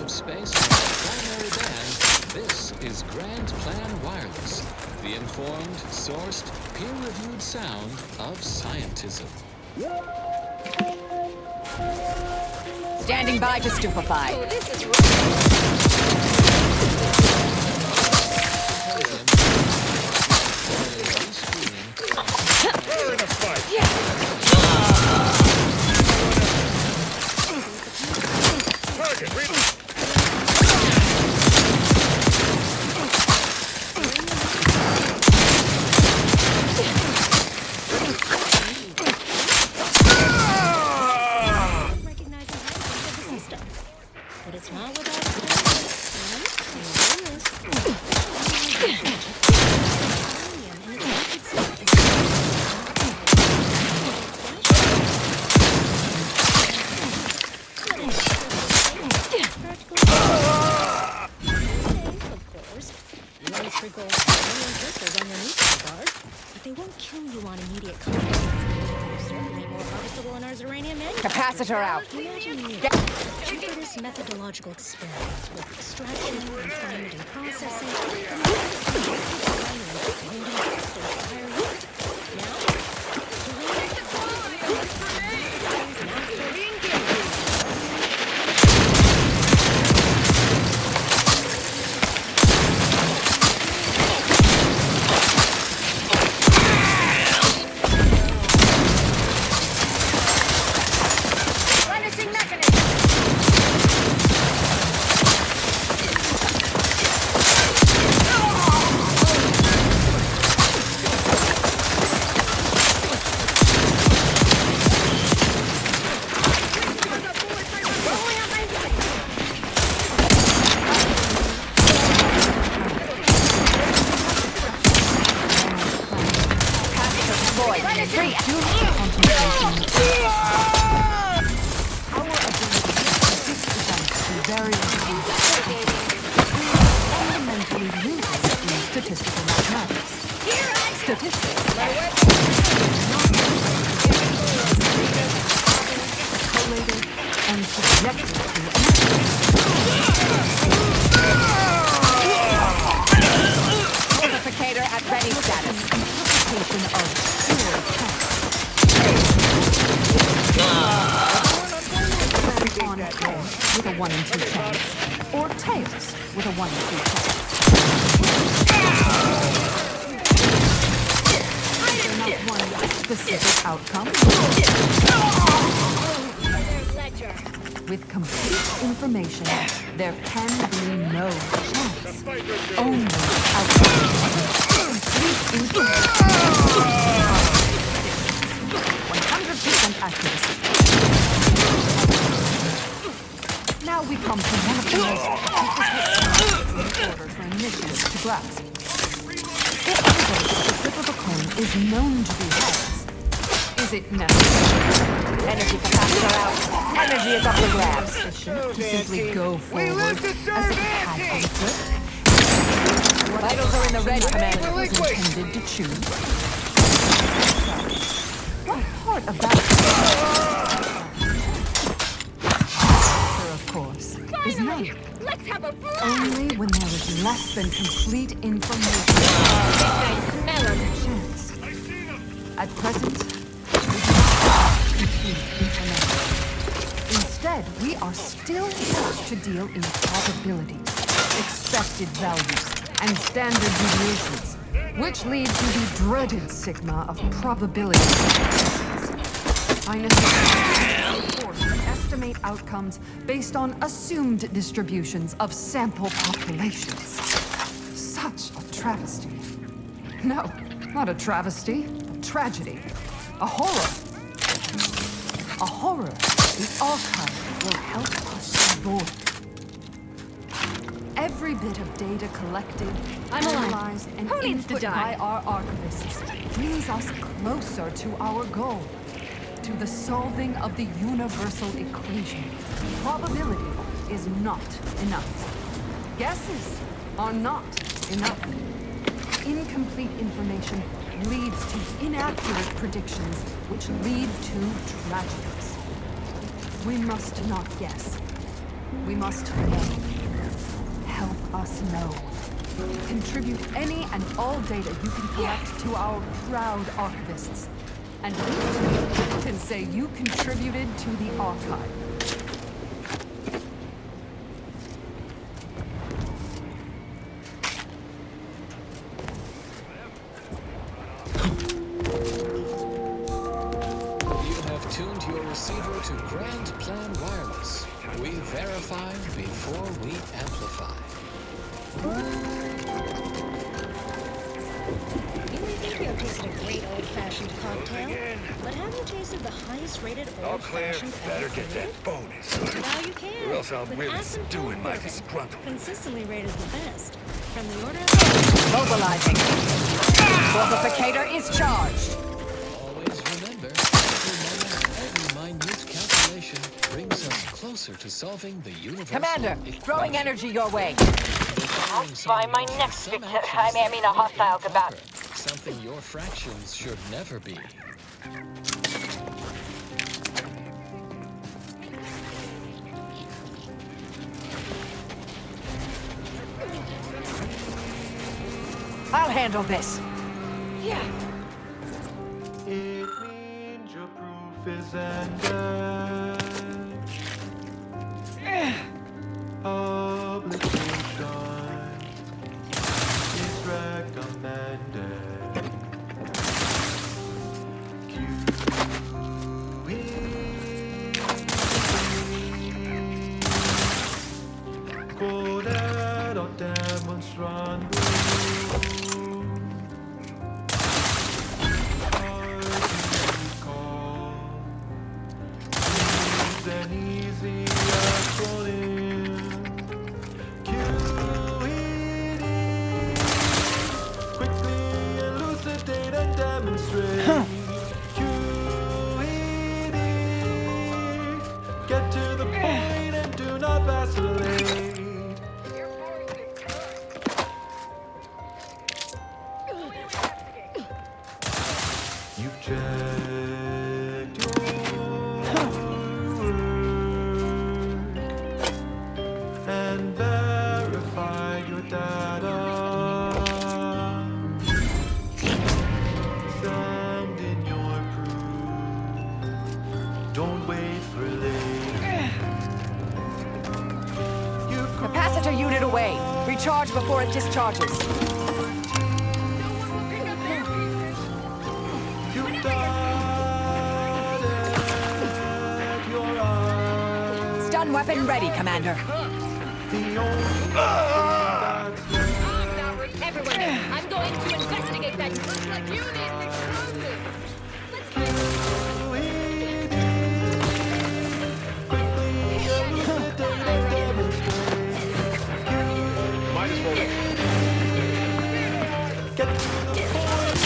of space and our primary band, this is Grand Plan Wireless, the informed, sourced, peer-reviewed sound of scientism. Standing by to stupefy. Oh, this is We're in a fight. Target, read it. recognizing aspects of the system. But it's not without they won't kill you on immediate contact. They're certainly more harvestable in our uranium manufacturing. Capacitor out. Imagine me. For this methodological experiments with extraction, refinement, and processing, statistical mathematics. Statistics. Collated and subjected to multiplicator at ready status. Interpretation of pure text. On heads with a 1 in 2 chance, or tails with a 1 in 2 chance. Not one specific outcome. With complete information, there can be no chance. Only outcome. Complete information. 100% accuracy. Now we come to one of the most in order for initiatives to grasp. If the flip of a coin is known to be heads, is it necessary? Energy capacitor out. Energy is up for grabs. To simply go forward as if it had been flipped. Vitals are in the red, Commander. Was intended to choose. What part of that? Of course, is none. Let's have a blast! Only when there is less than complete information. Chance. At present, we do not have complete information. Instead, we are still forced to deal in probabilities, expected values, and standard deviations, which lead to the dreaded sigma of probability. Highness is forced to estimate outcomes based on assumed distributions of sample populations. Such a travesty. No, not a travesty, a tragedy. A horror. A horror the archive will help us avoid. Every bit of data collected, analyzed, and input by our archivists brings us closer to our goal. To the solving of the universal equation. Probability is not enough. Guesses are not enough. Incomplete information leads to inaccurate predictions, which lead to tragedies. We must not guess. We must know. Help us know. Contribute any and all data you can collect to our proud archivists. And we can say you contributed to the archive. You have tuned your receiver to Grand Plan Wireless. We verify before we amplify. You may think you have tasted a great old-fashioned cocktail, but have you tasted the highest-rated All clear. old-fashioned Better ever get created? that bonus. Now you can. Or else I'm with really Aspen stewing my Bourbon, disgruntlement. consistently rated the best. From the order of... Mobilizing. Fortificator is charged. Always remember, every moment, every minute calculation brings us closer to solving the universal Commander, throwing equation. energy your way. I'll find my next victim. I mean a hostile combatant. Something your fractions should never be. I'll handle this. It means your proof is ended. Publication is recommended. QE quoted or demonstrandum. An easy acronym. QED. Quickly elucidate and demonstrate. QED. Get to the point and do not vacillate. You've checked your and verify your data. Send in your proof. Don't wait for later. You've Capacitor unit away. Recharge before it discharges. You've dotted your eyes. Stun weapon ready, Commander. The only thing that's left. Everyone, I'm going to investigate that. Looks like you need explosives. Might as well. Get to the point.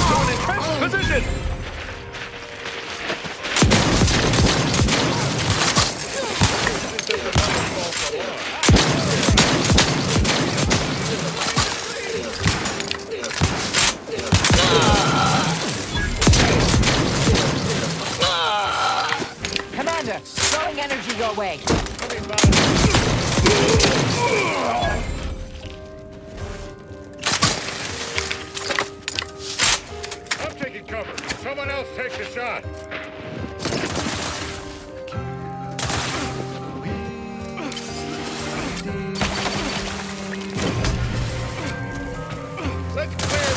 Going in trench position. Commander, throwing energy your way. I'm taking cover. Someone else take the shot. Let's clear.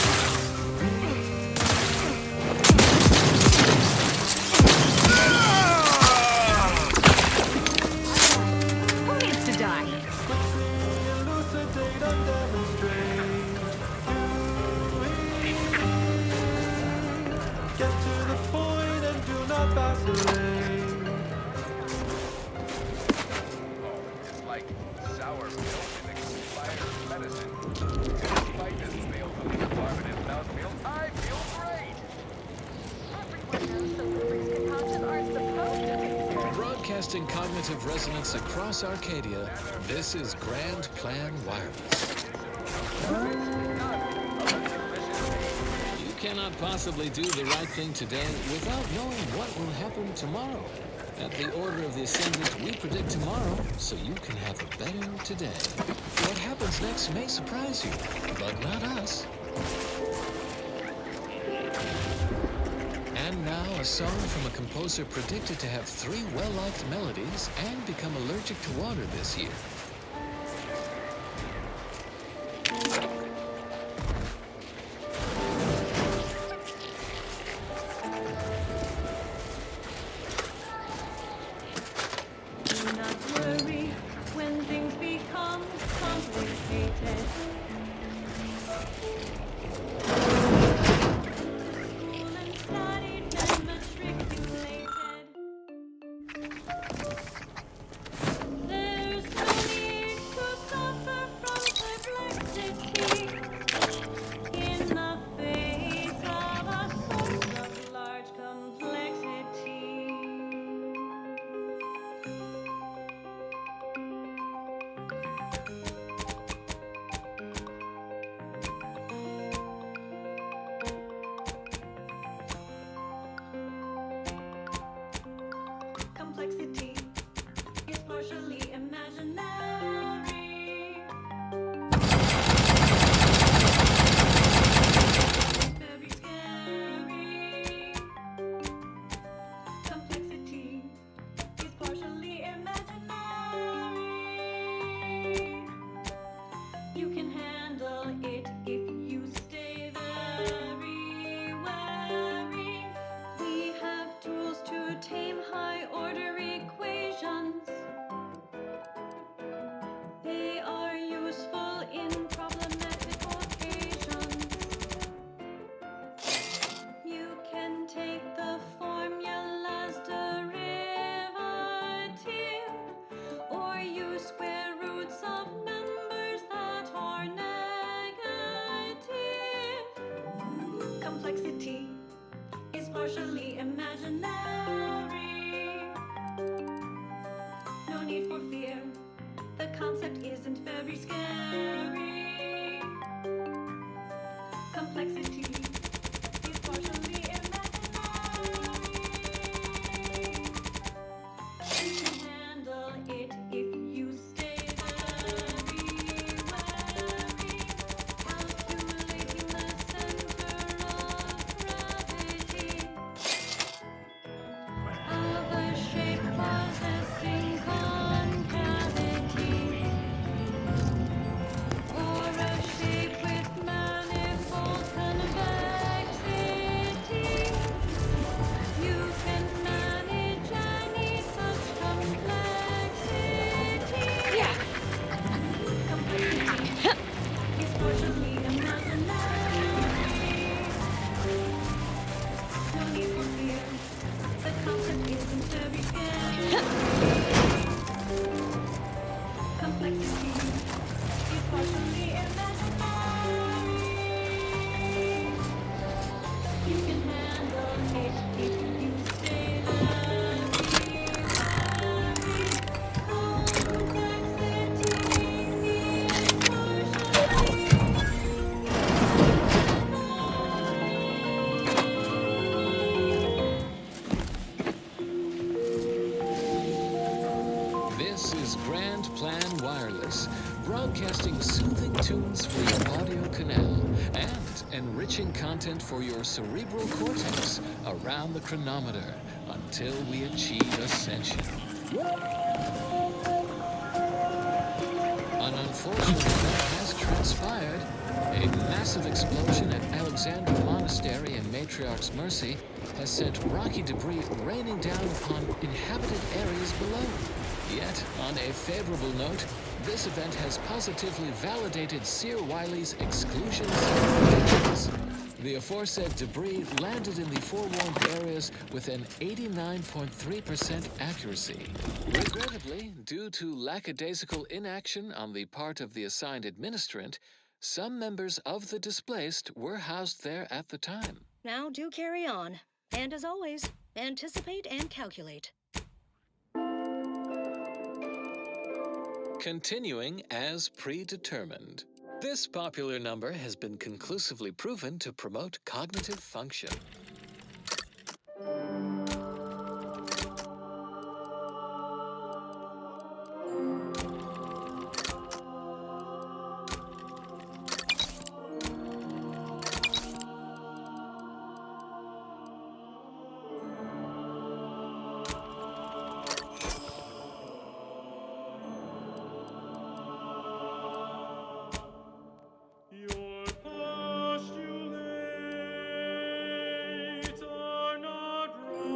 Who needs to die? Elucidate and demonstrate. Get to the point and do not vacillate. It's like sour milk and expired medicine. Despite this failed to leave a carbonate mouthfeel, I feel great! Everyone knows celebrities' concoctions aren't supposed to be. Broadcasting cognitive resonance across Arcadia, this is Grand Plan Wireless. You cannot possibly do the right thing today without knowing what will happen tomorrow. At the order of the Ascendant, we predict tomorrow so you can have a better today. What happens next may surprise you, but not us. And now, a song from a composer predicted to have 3 well-liked melodies and become allergic to water this year. Do not worry when things become complicated. School and studied and matriculated. There's no need to suffer from perplexity in the face of a source of large complexity. Complexity is partially imaginary. Very scary. Complexity is partially imaginary. You can handle it if you stay very wary. We have tools to tame high order equations. They are useful in problematic occasions. You can take the formula's derivative or use square roots of numbers that are negative. Complexity is partially imaginary. No need for fear. The concept isn't very scary. Complexity is partially imaginary. You can handle it if you stay very wary. Calculating the center of gravity of a shape possessing concavity, or a shape with manifold convexity. You can manage any such complexity. Complexity is partially imaginary. No need for fear. The concept isn't very scary. Complexity is partially imaginary. You can handle it if you stay very wary. Complexity is This is Grand Plan Wireless, broadcasting soothing tunes for your audio canal and enriching content for your cerebral cortex around the chronometer until we achieve ascension. An unfortunate event has transpired. A massive explosion at Alexandra Monastery in Matriarch's Mercy has sent rocky debris raining down upon inhabited areas below. Yet, on a favorable note, this event has positively validated Seer Wiley's exclusions and predictions. The aforesaid debris landed in the forewarned areas with an 89.3% accuracy. Regrettably, due to lackadaisical inaction on the part of the assigned administrant, some members of the displaced were housed there at the time. Now do carry on. And as always, anticipate and calculate. Continuing as predetermined. This popular number has been conclusively proven to promote cognitive function. Your postulates are not right.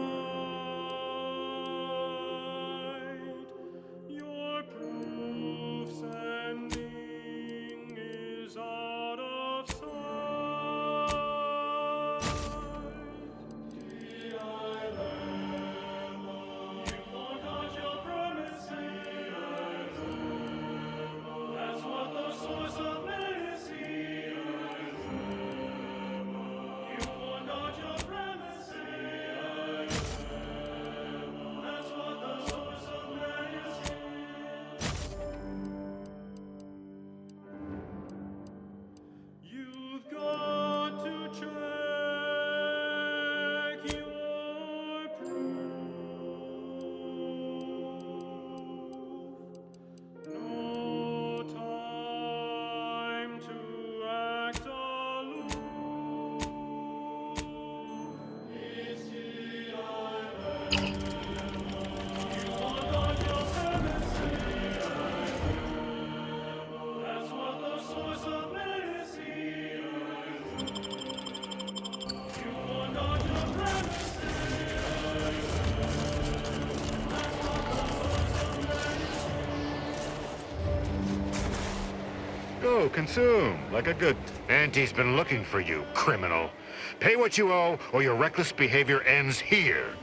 Your proof sending is out of sight. You forgot your promises. That's what the source of medicine. You forgot your promises. That's what the source of medicine. You've got to check your proof. No time to act aloof. It's the island. You forgot your premises. That's what the source of medicine. You forgot your premises. Go, consume, like a good... Auntie's been looking for you, criminal. Pay what you owe, or your reckless behavior ends here.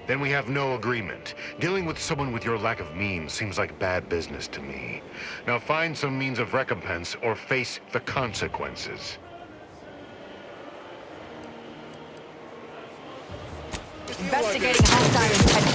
Then we have no agreement. Dealing with someone with your lack of means seems like bad business to me. Now find some means of recompense or face the consequences. Investigating hostile intent.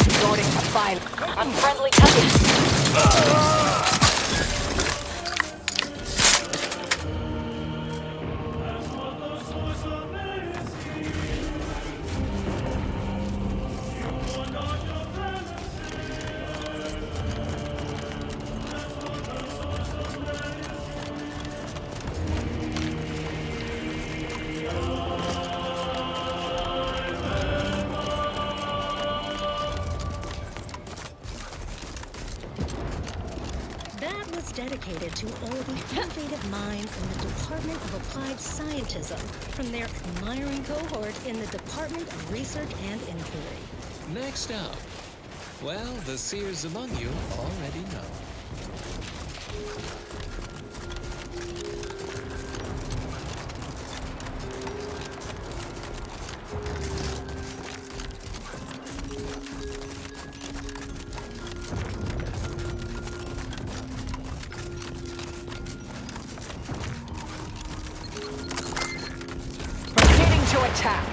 Resorting to violence. Unfriendly touches. That was dedicated to all the innovative minds in the Department of Applied Scientism from their admiring cohort in the Department of Research and Inquiry. Next up, well, the seers among you already know. Proceeding to attack.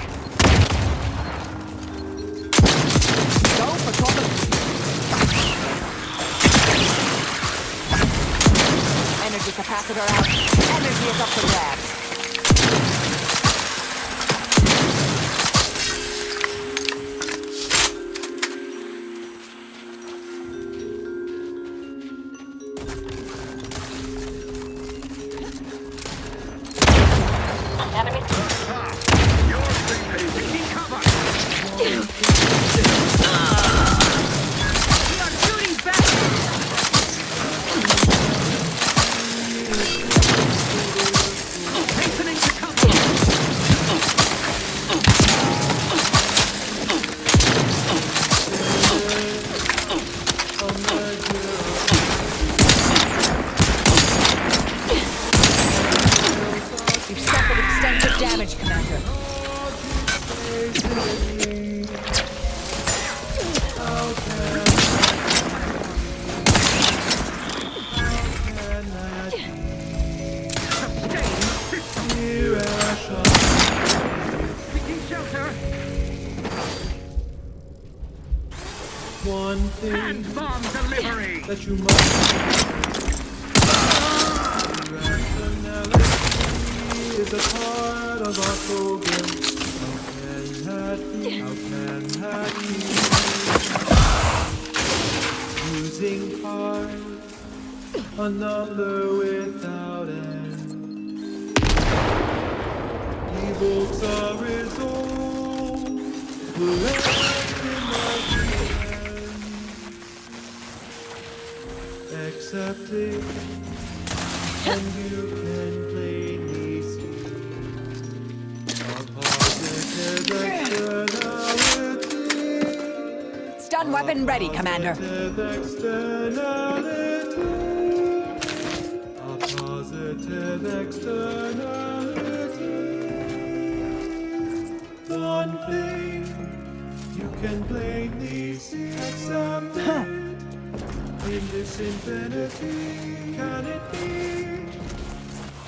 Go for torpedo. Energy capacitor out. Energy is up to grabs. Enemy. Hastening to cover! You've suffered extensive damage, Commander. One thing that you must rationality is a part of our program. How can that be? Using parts, a number without end. Evokes a result. Accept it, and you can plainly see a positive externality. Stun weapon ready, Commander. A positive externality. One thing you can plainly see. Accept it. In this infinity, can it be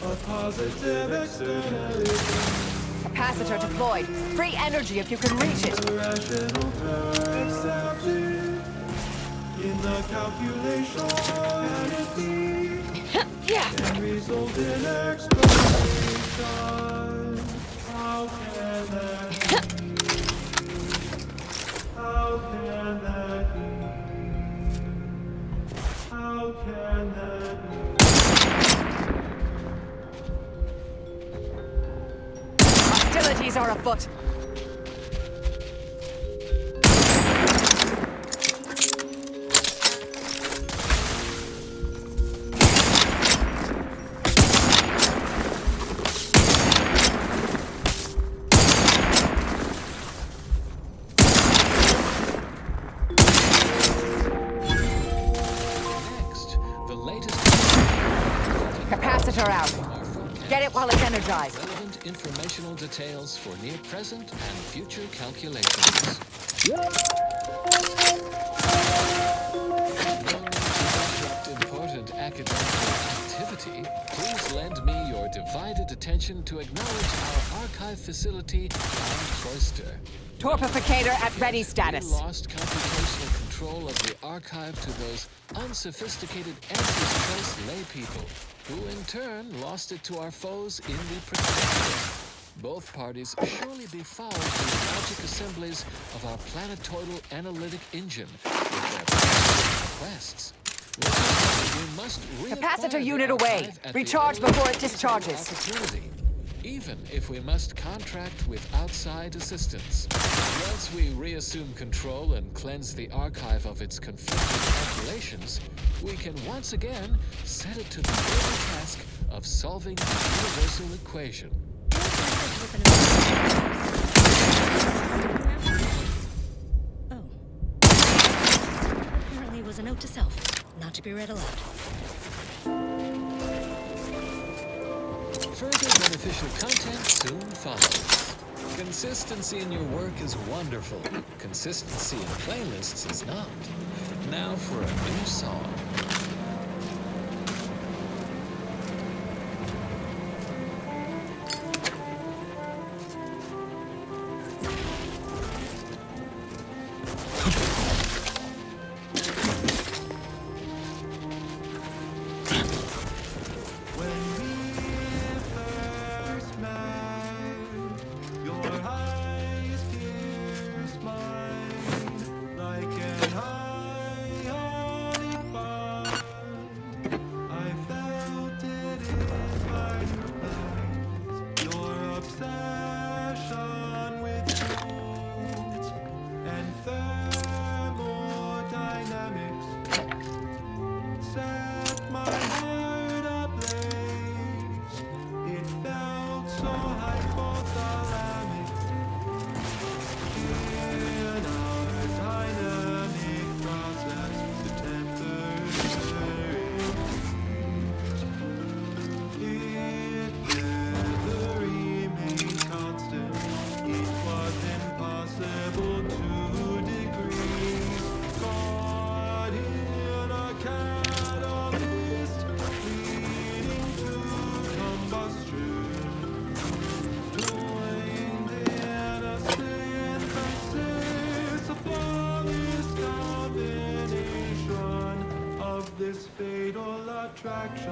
a positive externality? Capacitor deployed. Free energy if you can reach it. Rational accepted in the calculation, can it be? Can result in exploration. How can that be? How can that be? How can that be? Hostilities are afoot. Capacitor out. Get it while it's energized. Relevant informational details for near present and future calculations. Important academic activity, please lend me your divided attention to acknowledge our archive facility and cloister. Torpificator at ready We status. lost computational control of the archive to those unsophisticated anti-choice laypeople, who in turn lost it to our foes in the protectorate. Both parties surely befouled the magic assemblies of our planetoidal analytic engine with their quests. Which is why we must Capacitor reacquire unit the away. archive at the Recharge earliest before it reasonable discharges. opportunity, even if we must contract with outside assistance. Once we reassume control and cleanse the archive of its conflicting calculations, we can once again set it to the daily task of solving the universal equation. Oh. Apparently it was a note to self, not to be read aloud. Further beneficial content soon follows. Consistency in your work is wonderful. Consistency in playlists is not. Now for a new song. When we first met, your eyes pierced mine like an eye on attraction.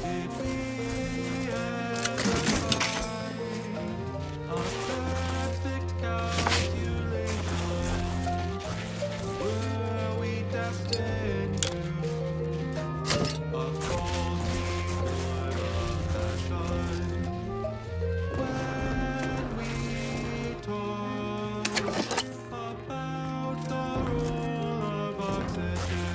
Did we ever find a perfect calculation? Were we destined to a faulty course of action? When we talk about the role of oxygen,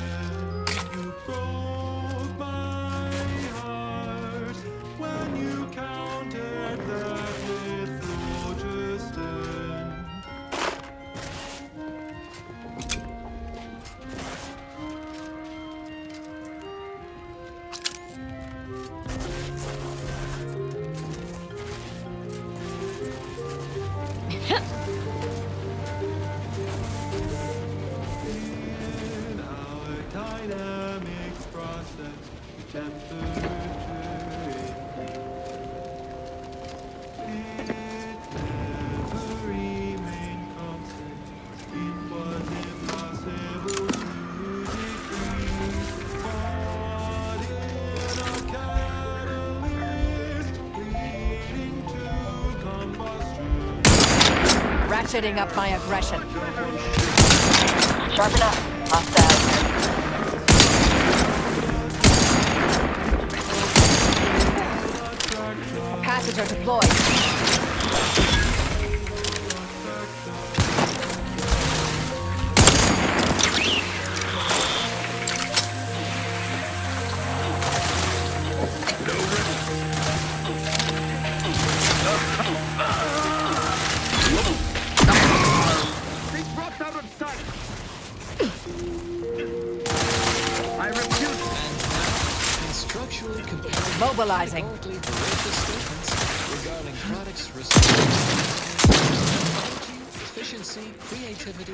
you broke my heart when you countered that with phlogiston. In our dynamics process, temperature increased. It never remained constant. It was impossible to decrease. Caught in a catalyst, leading to combustion. Ratcheting up my aggression. Sharp enough. Hostile. Capacitor deployed. These rocks out of sight! I refuse. And structurally comparing Mobilizing. categorically voracious statements regarding products' responsibility, efficiency, creativity,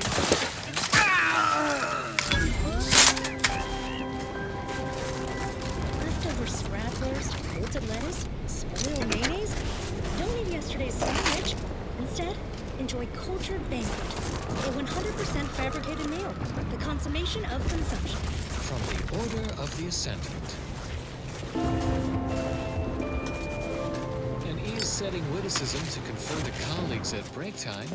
Leftover scrapwurst, wilted lettuce, spoiled mayonnaise? Don't eat yesterday's sandwich. Instead, enjoy cultured banquet, a 100% fabricated meal, the consummation of consumption. from the Order of the Ascendant. An ease-setting witticism to confer to colleagues at break time,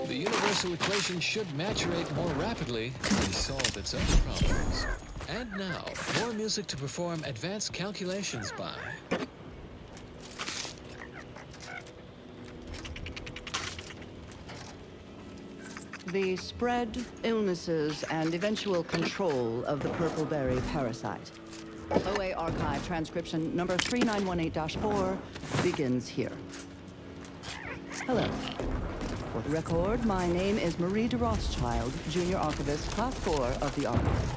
the universal equation should maturate more rapidly and solve its own problems. And now, more music to perform advanced calculations by. The spread, illnesses, and eventual control of the purple-berry parasite. OA archive transcription number 3918-4 begins here. Hello. For the record, my name is Marie de Rothschild, Junior Archivist, Class 4 of the Archive.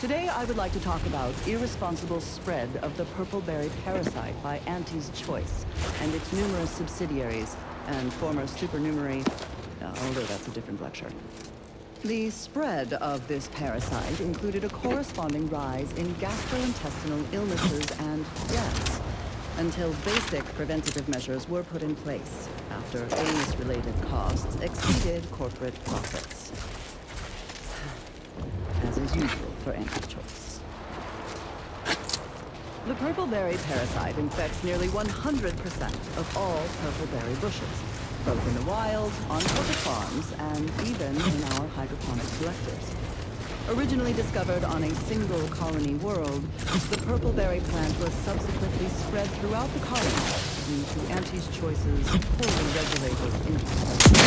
Today, I would like to talk about irresponsible spread of the purple-berry parasite by Auntie's Choice and its numerous subsidiaries and former supernumerary, although that's a different lecture. The spread of this parasite included a corresponding rise in gastrointestinal illnesses and deaths, until basic preventative measures were put in place after illness-related costs exceeded corporate profits. As is usual for anti-choice. The purple-berry parasite infects nearly 100% of all purple-berry bushes, both in the wild, on corporate farms, and even in our hydroponic collectors. Originally discovered on a single colony world, the purple-berry plant was subsequently spread throughout the colony due to Auntie's Choice's poorly regulated industry.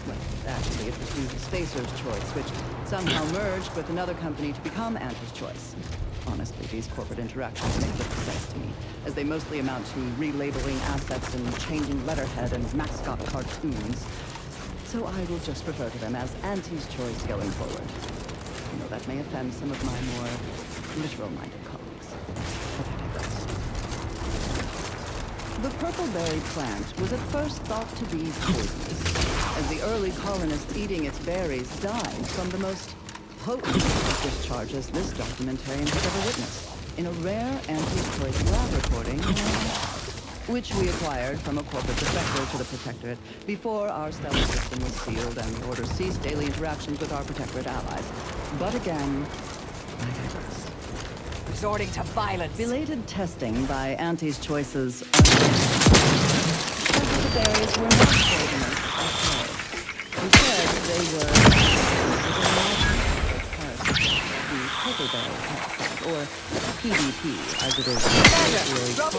Well, actually, it was due to Spacer's Choice, which somehow merged with another company to become Auntie's Choice. Honestly, these corporate interactions make little sense to me, as they mostly amount to relabeling assets and changing letterhead and mascot cartoons. So I will just refer to them as Auntie's Choice going forward. I know that may offend some of my more literal-minded colleagues. But I digress. The purple-berry plant was at first thought to be poisonous, as the early colonists eating its berries died from the most potent discharges this documentarian has ever witnessed in a rare anti-choice lab recording, which we acquired from a corporate defector to the Protectorate before our stellar system was sealed and the Order ceased daily interactions with our Protectorate allies. But again, I digress. Resorting to violence. Belated testing by Auntie's Choice's the berries were not poisonous at all. Instead, they were the purple-berry parasite, or PDP, as it is popularly called.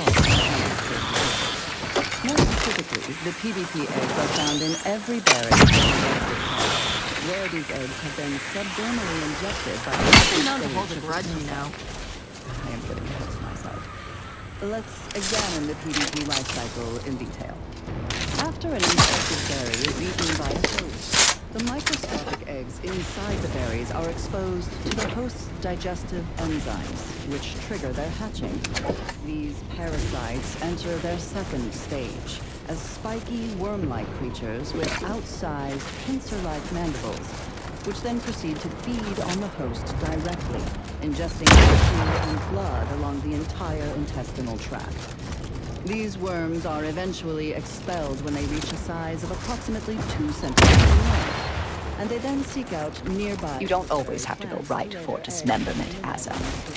More specifically, the PDP eggs are found in every berry where these eggs have been subdermally injected by the known to hold a grudge, you know. I am getting ahead of myself. Let's examine the PDP life cycle in detail. After an infected berry is eaten by a host, the microscopic eggs inside the berries are exposed to the host's digestive enzymes, which trigger their hatching. These parasites enter their second stage as spiky, worm-like creatures with outsized, pincer-like mandibles, which then proceed to feed on the host directly, ingesting tissue and blood along the entire intestinal tract. These worms are eventually expelled when they reach a size of approximately 2 centimeters in length, and they then seek out nearby... You don't always have to go right for dismemberment, Asa.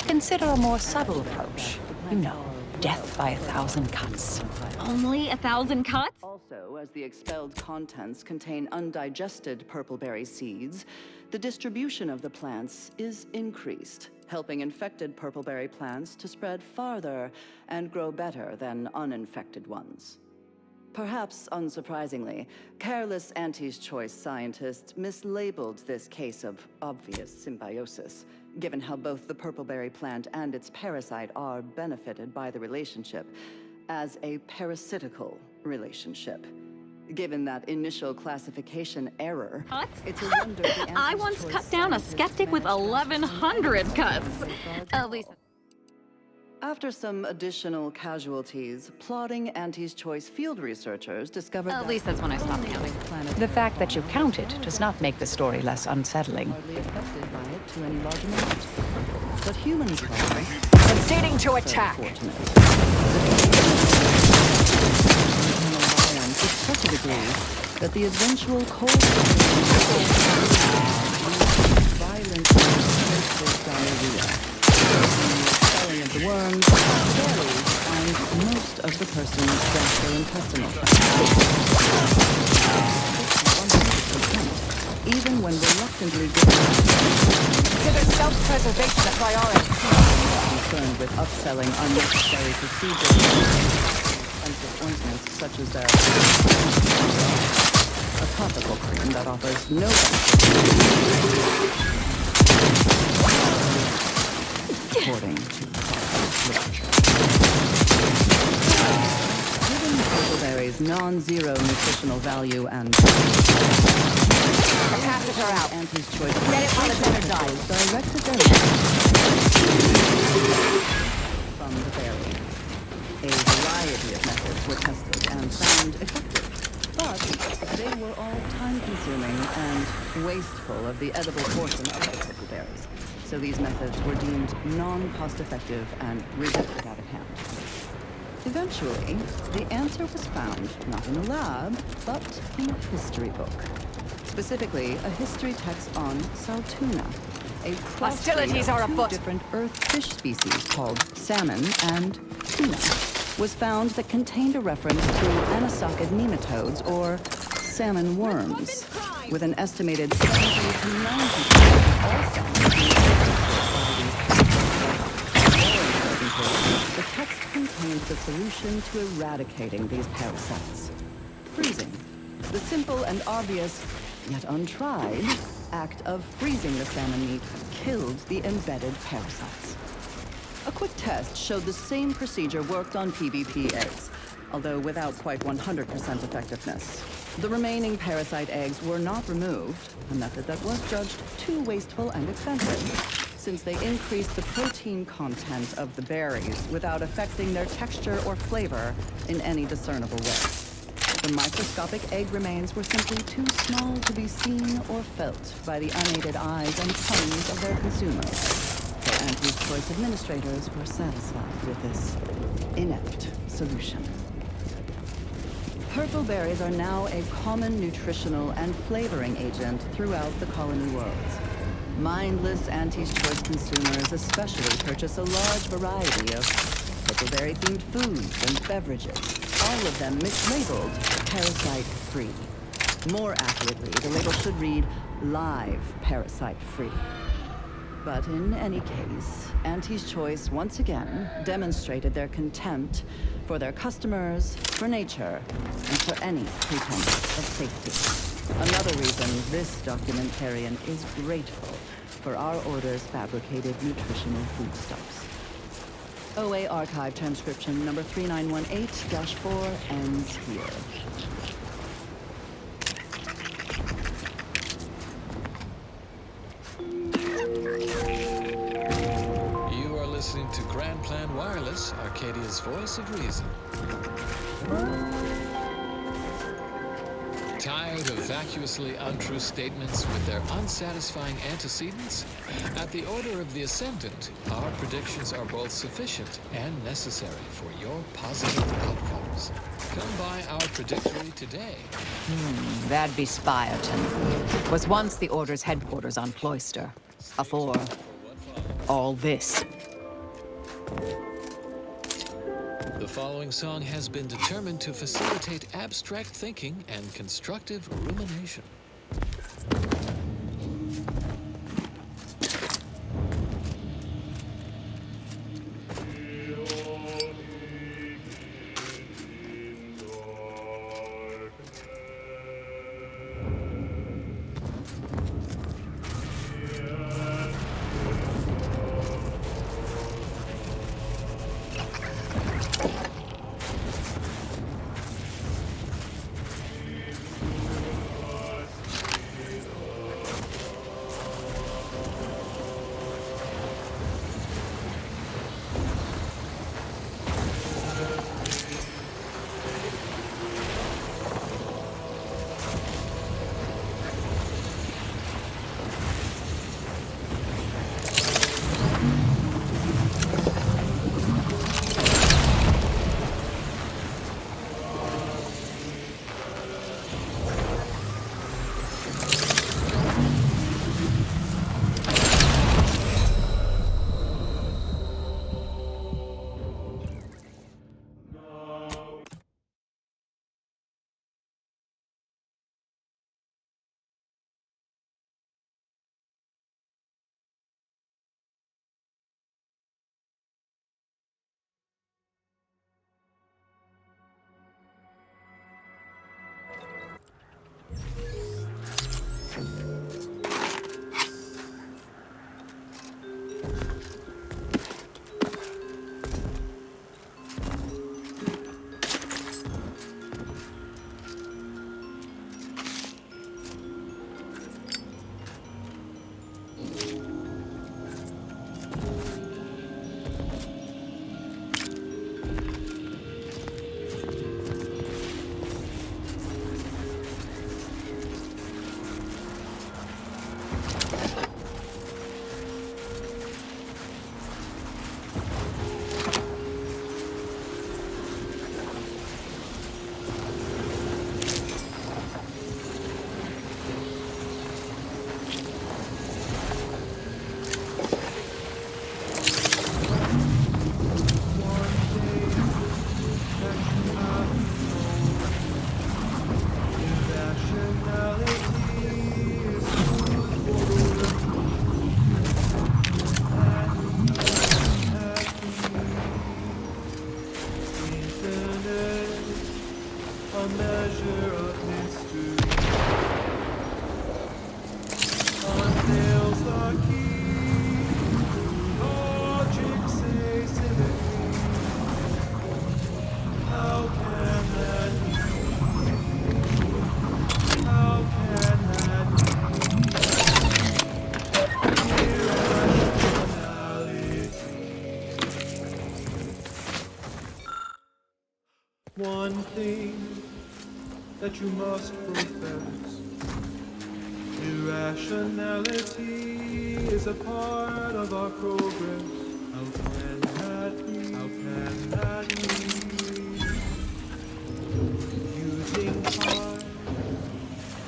Consider a more subtle approach. You know, death by 1,000 cuts. Only 1,000 cuts? Also, as the expelled contents contain undigested purpleberry seeds, the distribution of the plants is increased, helping infected purpleberry plants to spread farther and grow better than uninfected ones. Perhaps unsurprisingly, careless Auntie's Choice scientists mislabeled this case of obvious symbiosis, given how both the purpleberry plant and its parasite are benefited by the relationship, as a parasitical relationship. Given that initial classification error, it's a wonder the I once cut down a skeptic with 1,100 cuts. At least. After some additional casualties, plotting Auntie's Choice field researchers discovered At least that's when I stopped counting. The fact that you counted does not make the story less unsettling. hardly affected by it to any large amount. But humans are Proceeding to attack. fortunate. To such a degree that the eventual cold violent diarrhea, swelling of the worms, berries, and most of the person's gastrointestinal tract. Even when reluctantly given Consider self-preservation a priority. concerned with upselling unnecessary procedures, expensive ointments such as their a topical cream that offers no according to literature. Given purpleberry's non-zero nutritional value and Capacitor out. Auntie's Choice Get it while it's energized. directed their from the berry. A variety of methods were tested and found effective, but they were all time-consuming and wasteful of the edible portion of the purpleberries. So these methods were deemed non-cost-effective and rejected out of hand. Eventually, the answer was found not in a lab, but in a history book. Specifically, a history text on Saltuna, a Hostilities are crossbreed of two afoot. different earth fish species called salmon and tuna, was found that contained a reference to anisakid nematodes, or salmon worms, with an estimated 70 to 90% of all salmon being the text contains the solution to eradicating these parasites. Freezing. The simple and obvious, yet untried, act of freezing the salmon meat killed the embedded parasites. A quick test showed the same procedure worked on PVP eggs, although without quite 100% effectiveness. The remaining parasite eggs were not removed, a method that was judged too wasteful and expensive, since they increased the protein content of the berries without affecting their texture or flavor in any discernible way. The microscopic egg remains were simply too small to be seen or felt by the unaided eyes and tongues of their consumers. So Auntie's Choice administrators were satisfied with this inept solution. Purple berries are now a common nutritional and flavoring agent throughout the colony worlds. Mindless Auntie's Choice consumers especially purchase a large variety of purpleberry-themed foods and beverages, all of them mislabeled parasite-free. More accurately, the label should read live parasite-free. But in any case, Auntie's Choice once again demonstrated their contempt for their customers, for nature, and for any pretense of safety. Another reason this documentarian is grateful for our order's fabricated nutritional foodstuffs. OA Archive transcription number 3918-4 ends here. You are listening to Grand Plan Wireless, Arcadia's voice of reason. Tired of vacuously untrue statements with their unsatisfying antecedents? At the order of the Ascendant, our predictions are both sufficient and necessary for your positive outcomes. Come by our predictory today. That'd be Spireton. Was once the Order's headquarters on Cloister. Afore all this. The following song has been determined to facilitate abstract thinking and constructive rumination. One thing that you must profess. Irrationality is a part of our progress. How can that be? How can that be? Using time,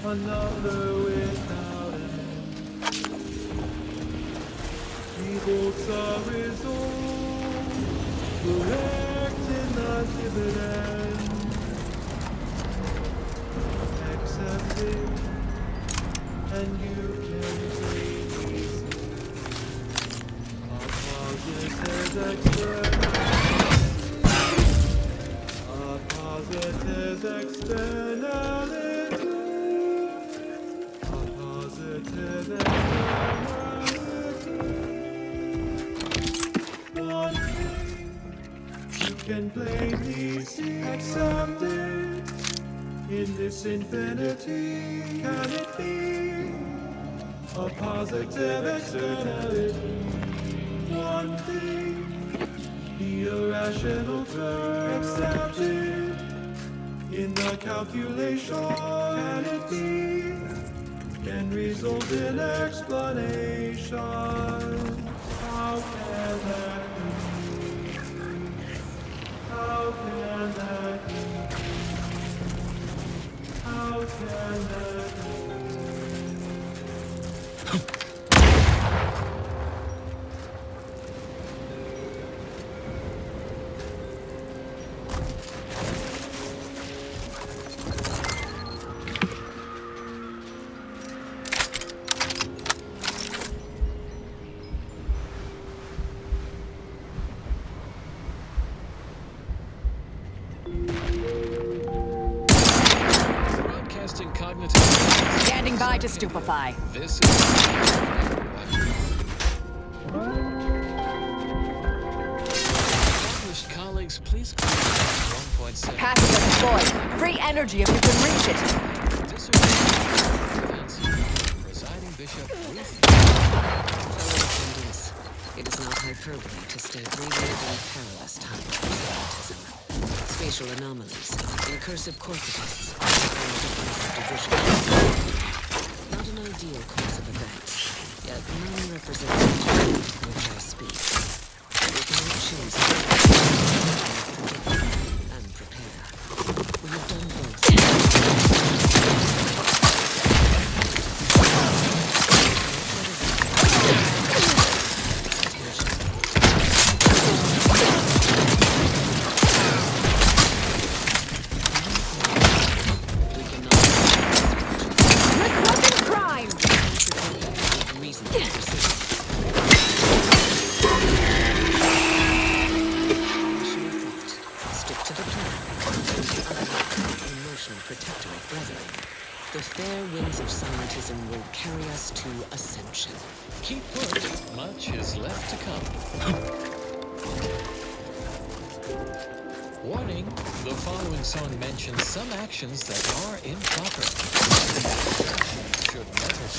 another without an end. Beholds the result, correct in the dividend. Accept it, and you can take it. A positive externality. A positive externality. A positive externality. One thing you can plainly see. Accept it. In this infinity, can it be a positive externality? One thing, the irrational term accepted in the calculation, can it be, can result in explanation. How can that be? How can that be? How can that be? Broadcasting cognitive. Standing by to stupefy. This is. Accomplished colleagues, please clear 1.7. Passive deployed. Free energy if you can reach it. Presiding Bishop Ruth. Fellow attendants, it is not hyperbole to state we live in perilous times for scientism. Spatial anomalies, incursive corpuscles, and difference of division. Not an ideal course of events, yet none represent the truth of which I speak. We cannot choose and prepare. We have done both. The fair winds of scientism will carry us to ascension. Keep put. Much is left to come. Warning, the following song mentions some actions that are improper. Should never be.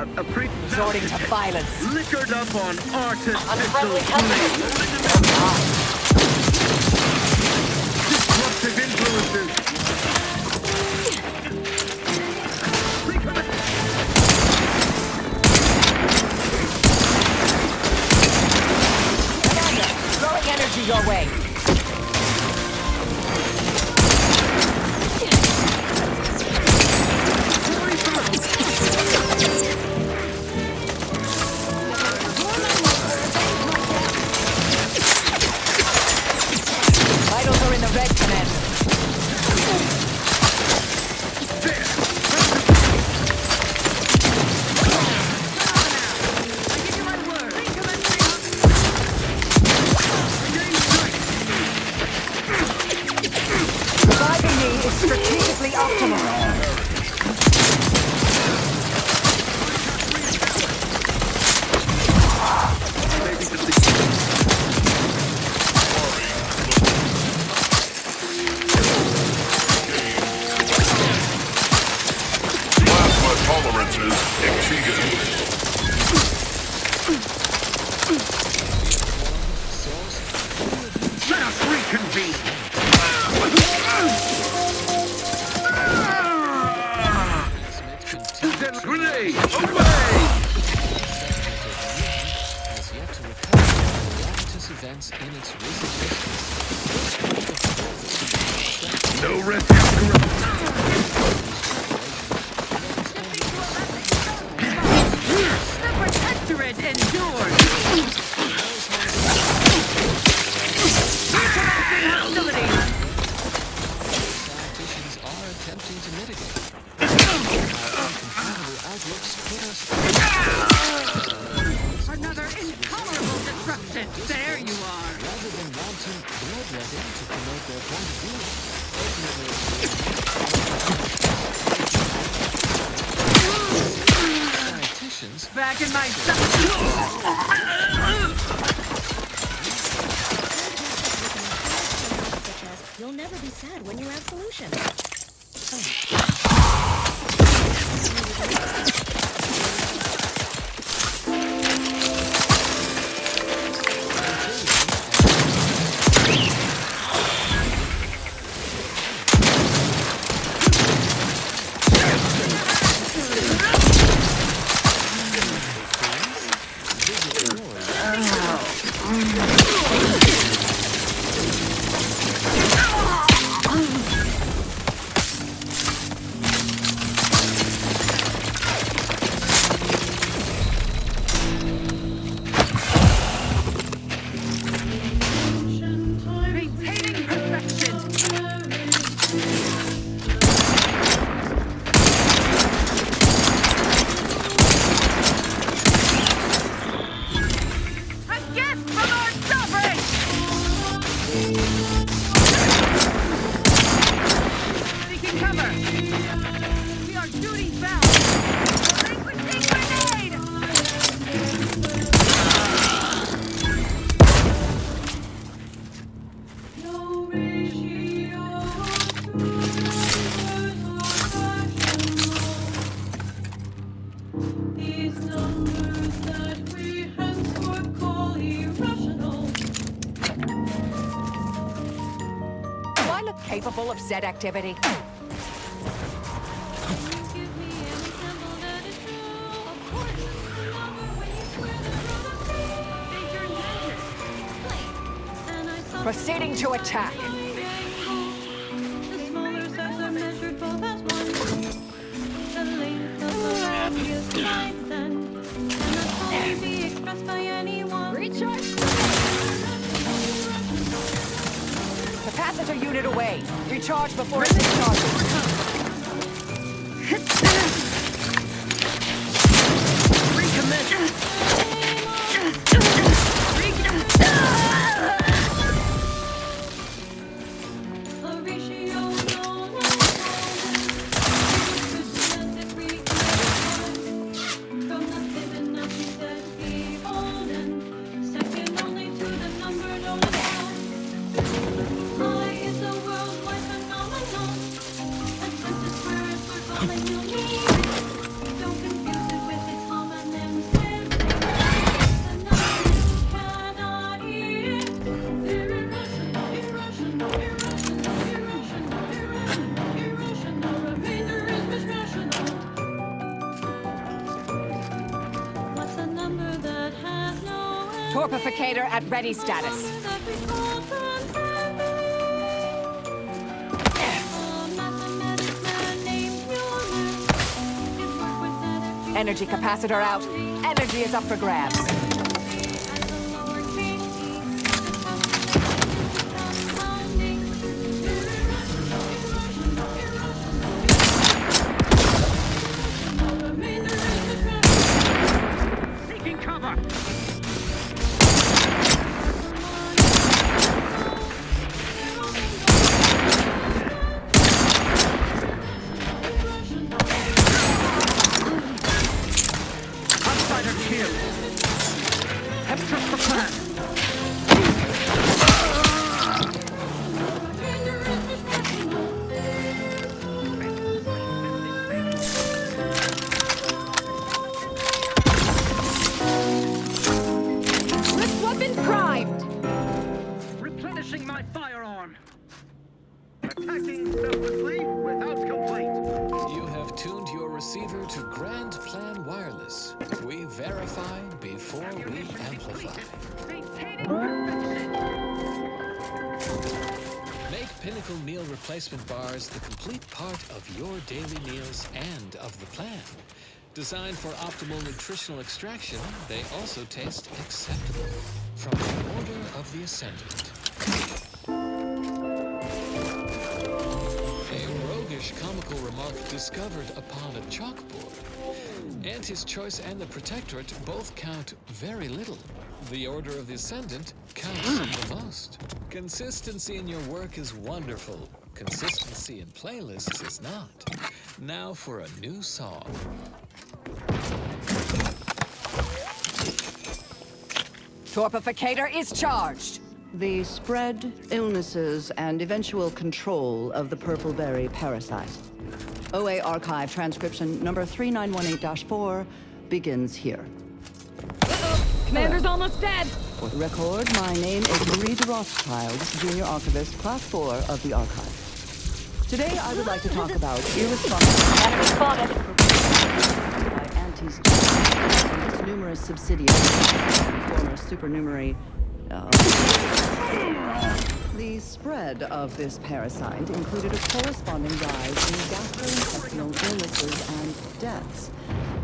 Resorting to violence. Liquored up on artificial Unfriendly flames. Disruptive influences. Commander, throwing energy your way. Vitals are in the red, Commander. Reviving me is strategically optimal. Plasma tolerances exceeded. Let us reconvene. Grenade, away! Has yet to recover from the momentous events in its recent history. No refuge. The Protectorate endures! Recommencing hostilities! Politicians are attempting to mitigate. Incompatible outlooks put us Another intolerable disruption! There you are! rather than wanton bloodletting to promote their point of view. Ultimately, politicians Back in my Such as, you'll never be sad when you have solutions. retaining perfection! A gift from our sovereign! Seeking cover! We are duty bound! Relinquishing grenade! No ratio to numbers or fractional. These numbers that we henceforth call irrational. Do I look capable of said activity? Can you give me an example that is true? Of course, the number when you square the root of three. State your intention. Explain. And I saw Proceeding to attack. the smaller size are measured both as one. The length of the rod is wide then, and that's only be expressed by anyone. Recharge! Capacitor unit away. Recharge before it discharges. A ratio known as enthusiastic recognition. From the Fibonacci set beholden, second only to the number known as one. Pi is a worldwide phenomenon. Attempt to square it, we're calling unique. Torpificator at ready status. Energy capacitor out. Energy is up for grabs. Taking cover! Outsider kill! Have trust the plan! Wrist weapon primed. Replenishing my firearm! Attacking selflessly without complaint. You have tuned your receiver to Grand Plan Wireless. We verify before we amplify. Maintaining perfection! Make Pinnacle Meal Replacement Bars the complete part of your daily meals and of the plan. Designed for optimal nutritional extraction, they also taste acceptable. From the Order of the Ascendant. A roguish comical remark discovered upon a chalkboard. Auntie's Choice and the Protectorate both count very little. The Order of the Ascendant counts the most. Consistency in your work is wonderful. Consistency in playlists is not. Now for a new song. Torpificator is charged. The spread, illnesses, and eventual control of the purple berry parasite. OA archive transcription number 3918-4 begins here. Commander's almost dead. For the record, my name is Marie de Rothschild, Junior Archivist, Class 4 of the Archive. Today, I would like to talk about irresponsible... Enemy spotted! ...by Auntie's and its numerous subsidiaries, former supernumerary... The spread of this parasite included a corresponding rise in gastrointestinal illnesses and deaths,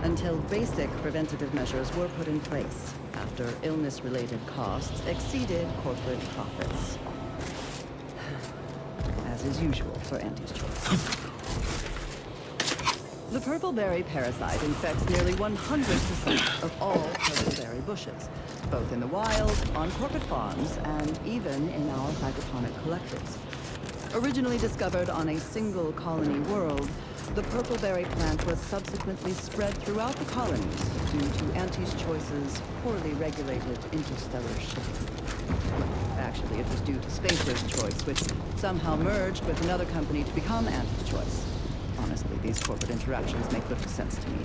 until basic preventative measures were put in place after illness-related costs exceeded corporate profits. As is usual for Auntie's Choice. The purple berry parasite infects nearly 100% of all purple berry bushes, both in the wild, on corporate farms, and even in our hydroponic collectors. Originally discovered on a single colony world, the purple berry plant was subsequently spread throughout the colonies due to Auntie's Choice's poorly regulated interstellar shipping. Actually, it was due to Spacer's Choice, which somehow merged with another company to become Auntie's Choice. Honestly, these corporate interactions make little sense to me.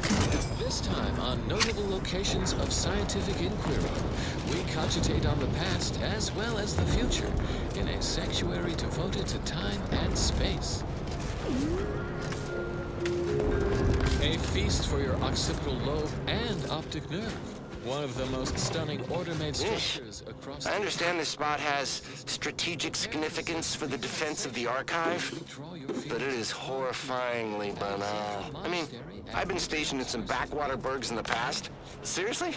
This time on notable locations of scientific inquiry, we cogitate on the past as well as the future in a sanctuary devoted to time and space. A feast for your occipital lobe and optic nerve. One of the most stunning order-made structures across I understand this spot has strategic significance for the defense of the archive, but it is horrifyingly banal. I mean, I've been stationed in some backwater burgs in the past. Seriously?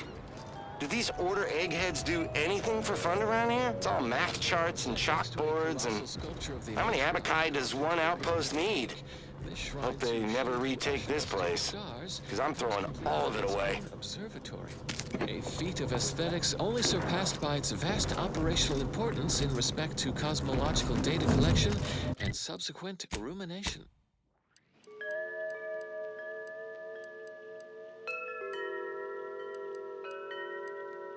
Do these order eggheads do anything for fun around here? It's all math charts and chalkboards, and how many abaci does one outpost need? Hope they never retake this place, because I'm throwing all of it away. Observatory. A feat of aesthetics only surpassed by its vast operational importance in respect to cosmological data collection and subsequent rumination.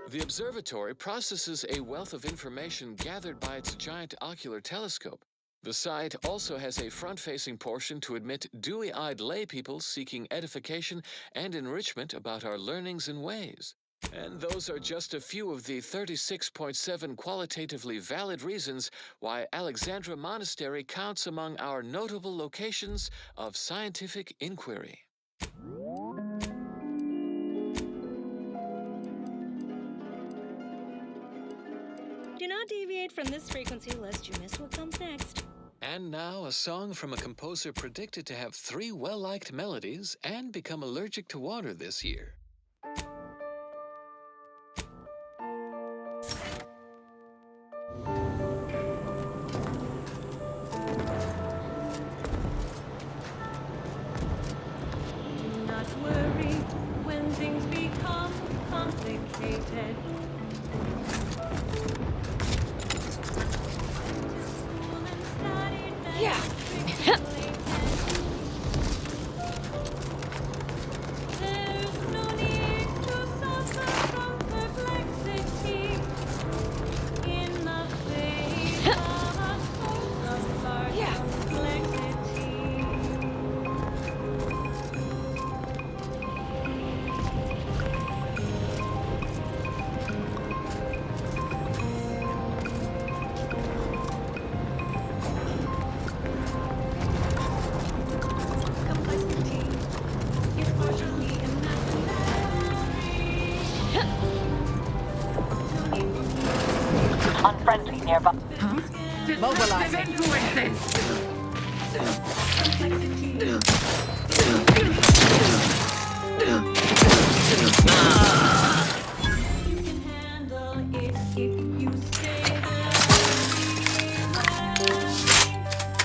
The observatory processes a wealth of information gathered by its giant ocular telescope. The site also has a front-facing portion to admit dewy-eyed laypeople seeking edification and enrichment about our learnings and ways. And those are just a few of the 36.7 qualitatively valid reasons why Alexandra Monastery counts among our notable locations of scientific inquiry. from this frequency lest you miss what comes next. And now, a song from a composer predicted to have 3 well-liked melodies and become allergic to water this year. Do not worry when things become complicated. Yeah. There's no need to suffer from perplexity in the face of a source of large complexity. Complexity is partially imaginary. No need for Unfriendly nearby. Mobilizing. complexity. You can handle it if you stay very well.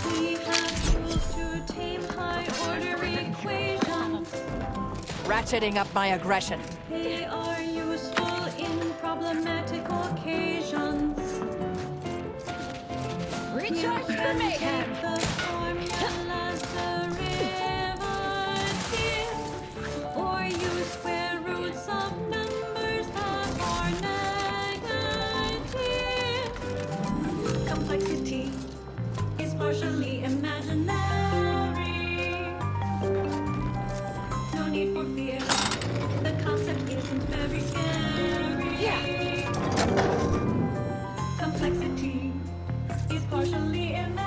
We have tools to tame high-order equations. Ratcheting up my aggression. They are useful in problematic occasions. Recharge for mayhem. The formulas derivative, or use square roots of numbers that are negative. Complexity is partially imaginary. No need for fear. The concept isn't very scary. Complexity is partially imaginary.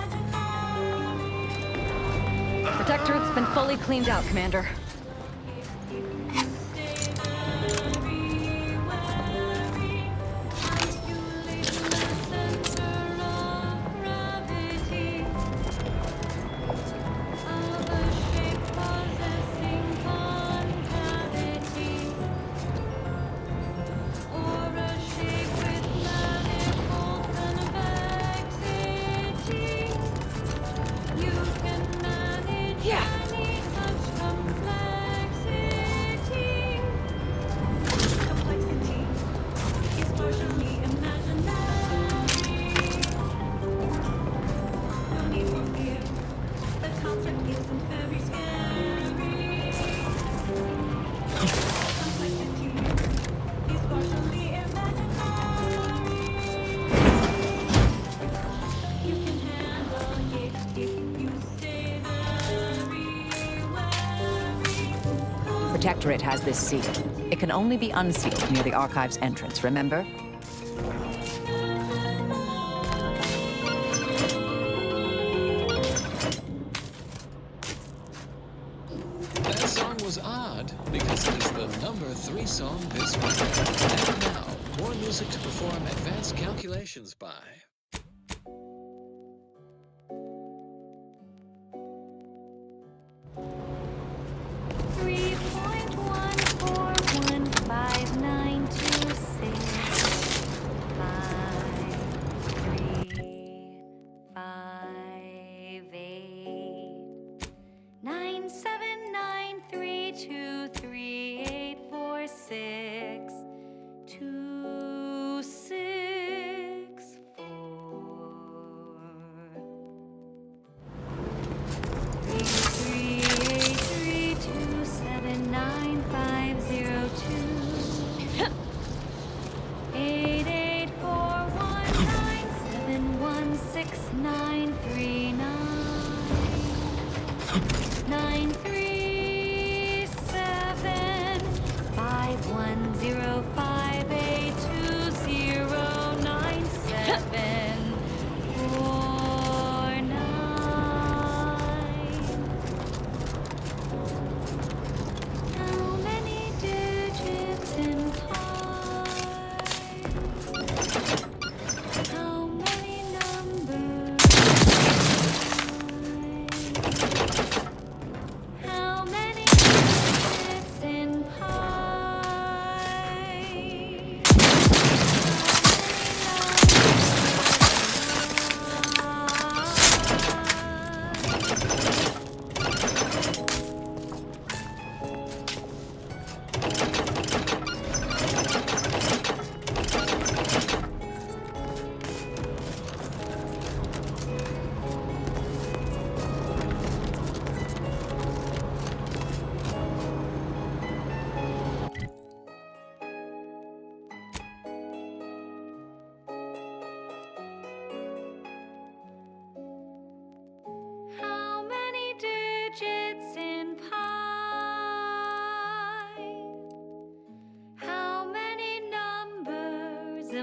Protectorate's been fully cleaned out, Commander. Stay very wary. Calculate the center of gravity of a shape possessing concavity, or a shape with manifold convexity. You can manage any such complexity. Complexity is partially imaginary. No need for fear. The concept isn't very scary. Complexity is partially imaginary. You can handle it if you stay very wary. Protectorate has this sealed. It can only be unsealed near the archive's entrance, remember? That song was odd because it is the number 3 song this week. And now, more music to perform advanced calculations by.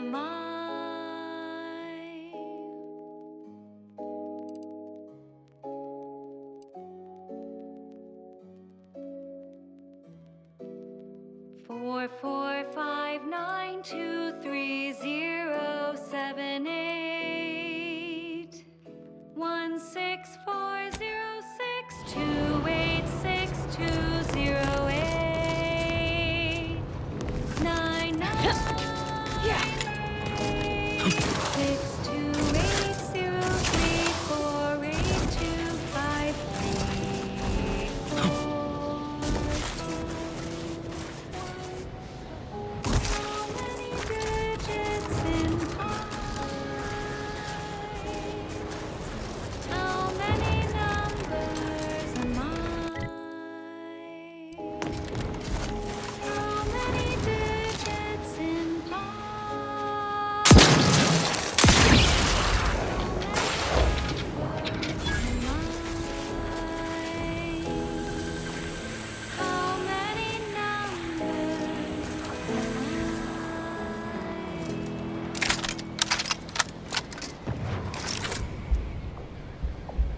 am I? 445923078 16406286208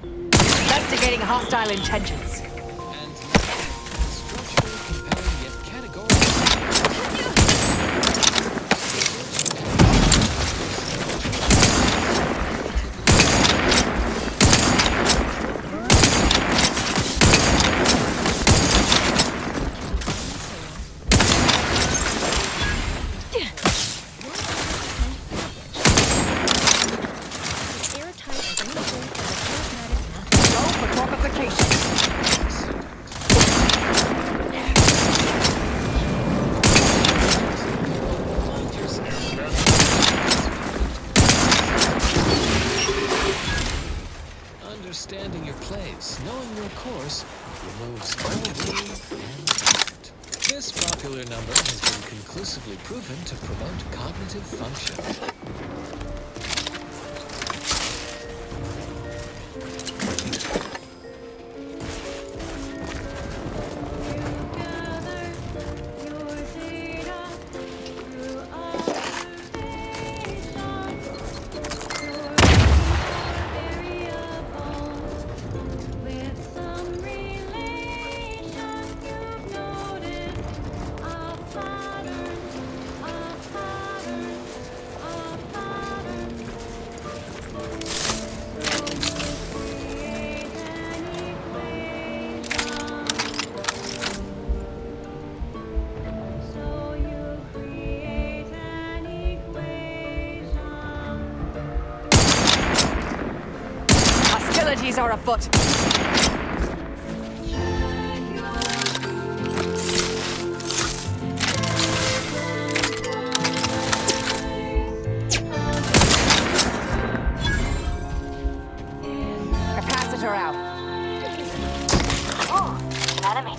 Investigating hostile intentions. And structurally compelling yet categorical. Airtight as any hole for the charismatic Go for torpification. Understanding your place, knowing your course, removes all blame and doubt. This popular number has been conclusively proven to promote cognitive function. Hostilities are afoot. Capacitor out. Oh, enemy.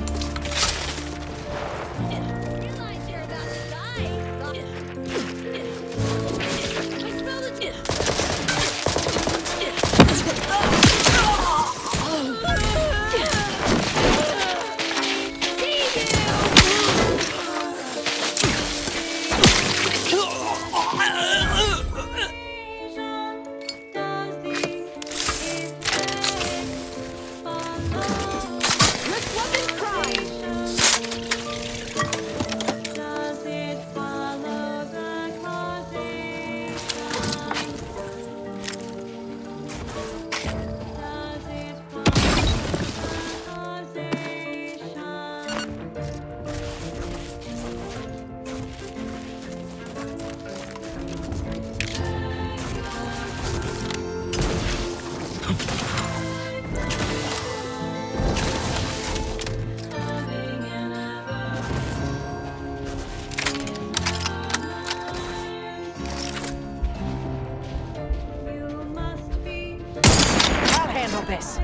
realize you're about to die. I smell it. I'll handle this.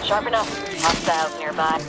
Sharp enough. Hostiles nearby.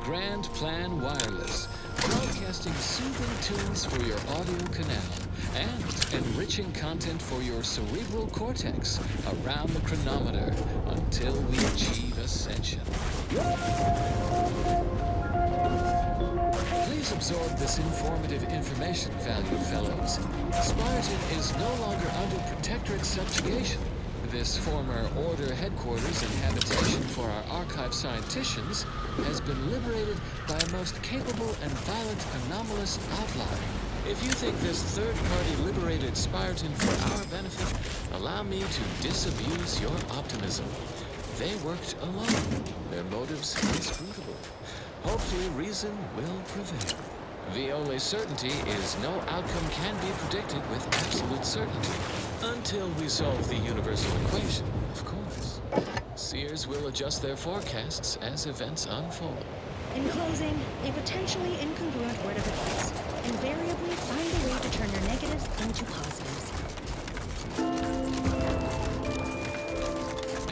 Grand Plan Wireless, broadcasting soothing tunes for your audio canal and enriching content for your cerebral cortex around the chronometer until we achieve ascension. Please absorb this informative information, valued fellows. Spartan is no longer under protectorate subjugation. This former Order headquarters and habitation for our archive scienticians has been liberated by a most capable and violent anomalous outlaw. If you think this third-party liberated Spartan for our benefit, allow me to disabuse your optimism. They worked alone. Their motives inscrutable. Hopefully reason will prevail. The only certainty is no outcome can be predicted with absolute certainty. Until we solve the universal equation, of course. Seers will adjust their forecasts as events unfold. In closing, a potentially incongruent word of advice. Invariably find a way to turn your negatives into positives.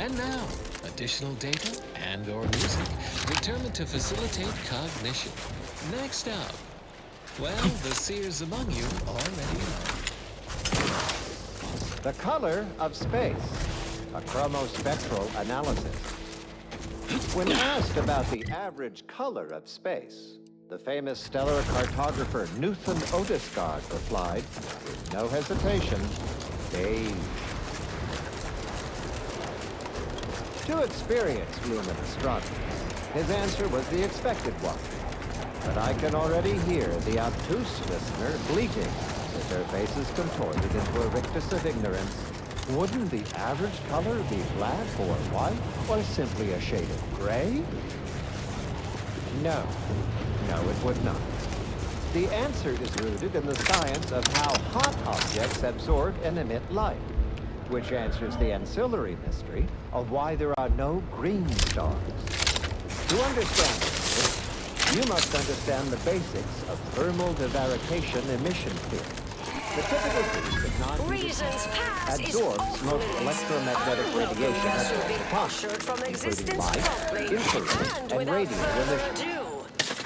And now, additional data and/or music determined to facilitate cognition. Next up, well, the seers among you already know. The color of space, a chromospectral analysis. When asked about the average color of space, the famous stellar cartographer Newton Odescard replied, with no hesitation, beige. To experienced lumen astronomers, his answer was the expected one. But I can already hear the obtuse listener bleating as their faces contorted into a rictus of ignorance. Wouldn't the average color be black or white, or simply a shade of gray? No, it would not. The answer is rooted in the science of how hot objects absorb and emit light, which answers the ancillary mystery of why there are no green stars. To understand this, you must understand the basics of thermal divarication emission theory. The typical piece of non-reasons absorbs most electromagnetic radiation at the time, including light, infrared, and radio emission.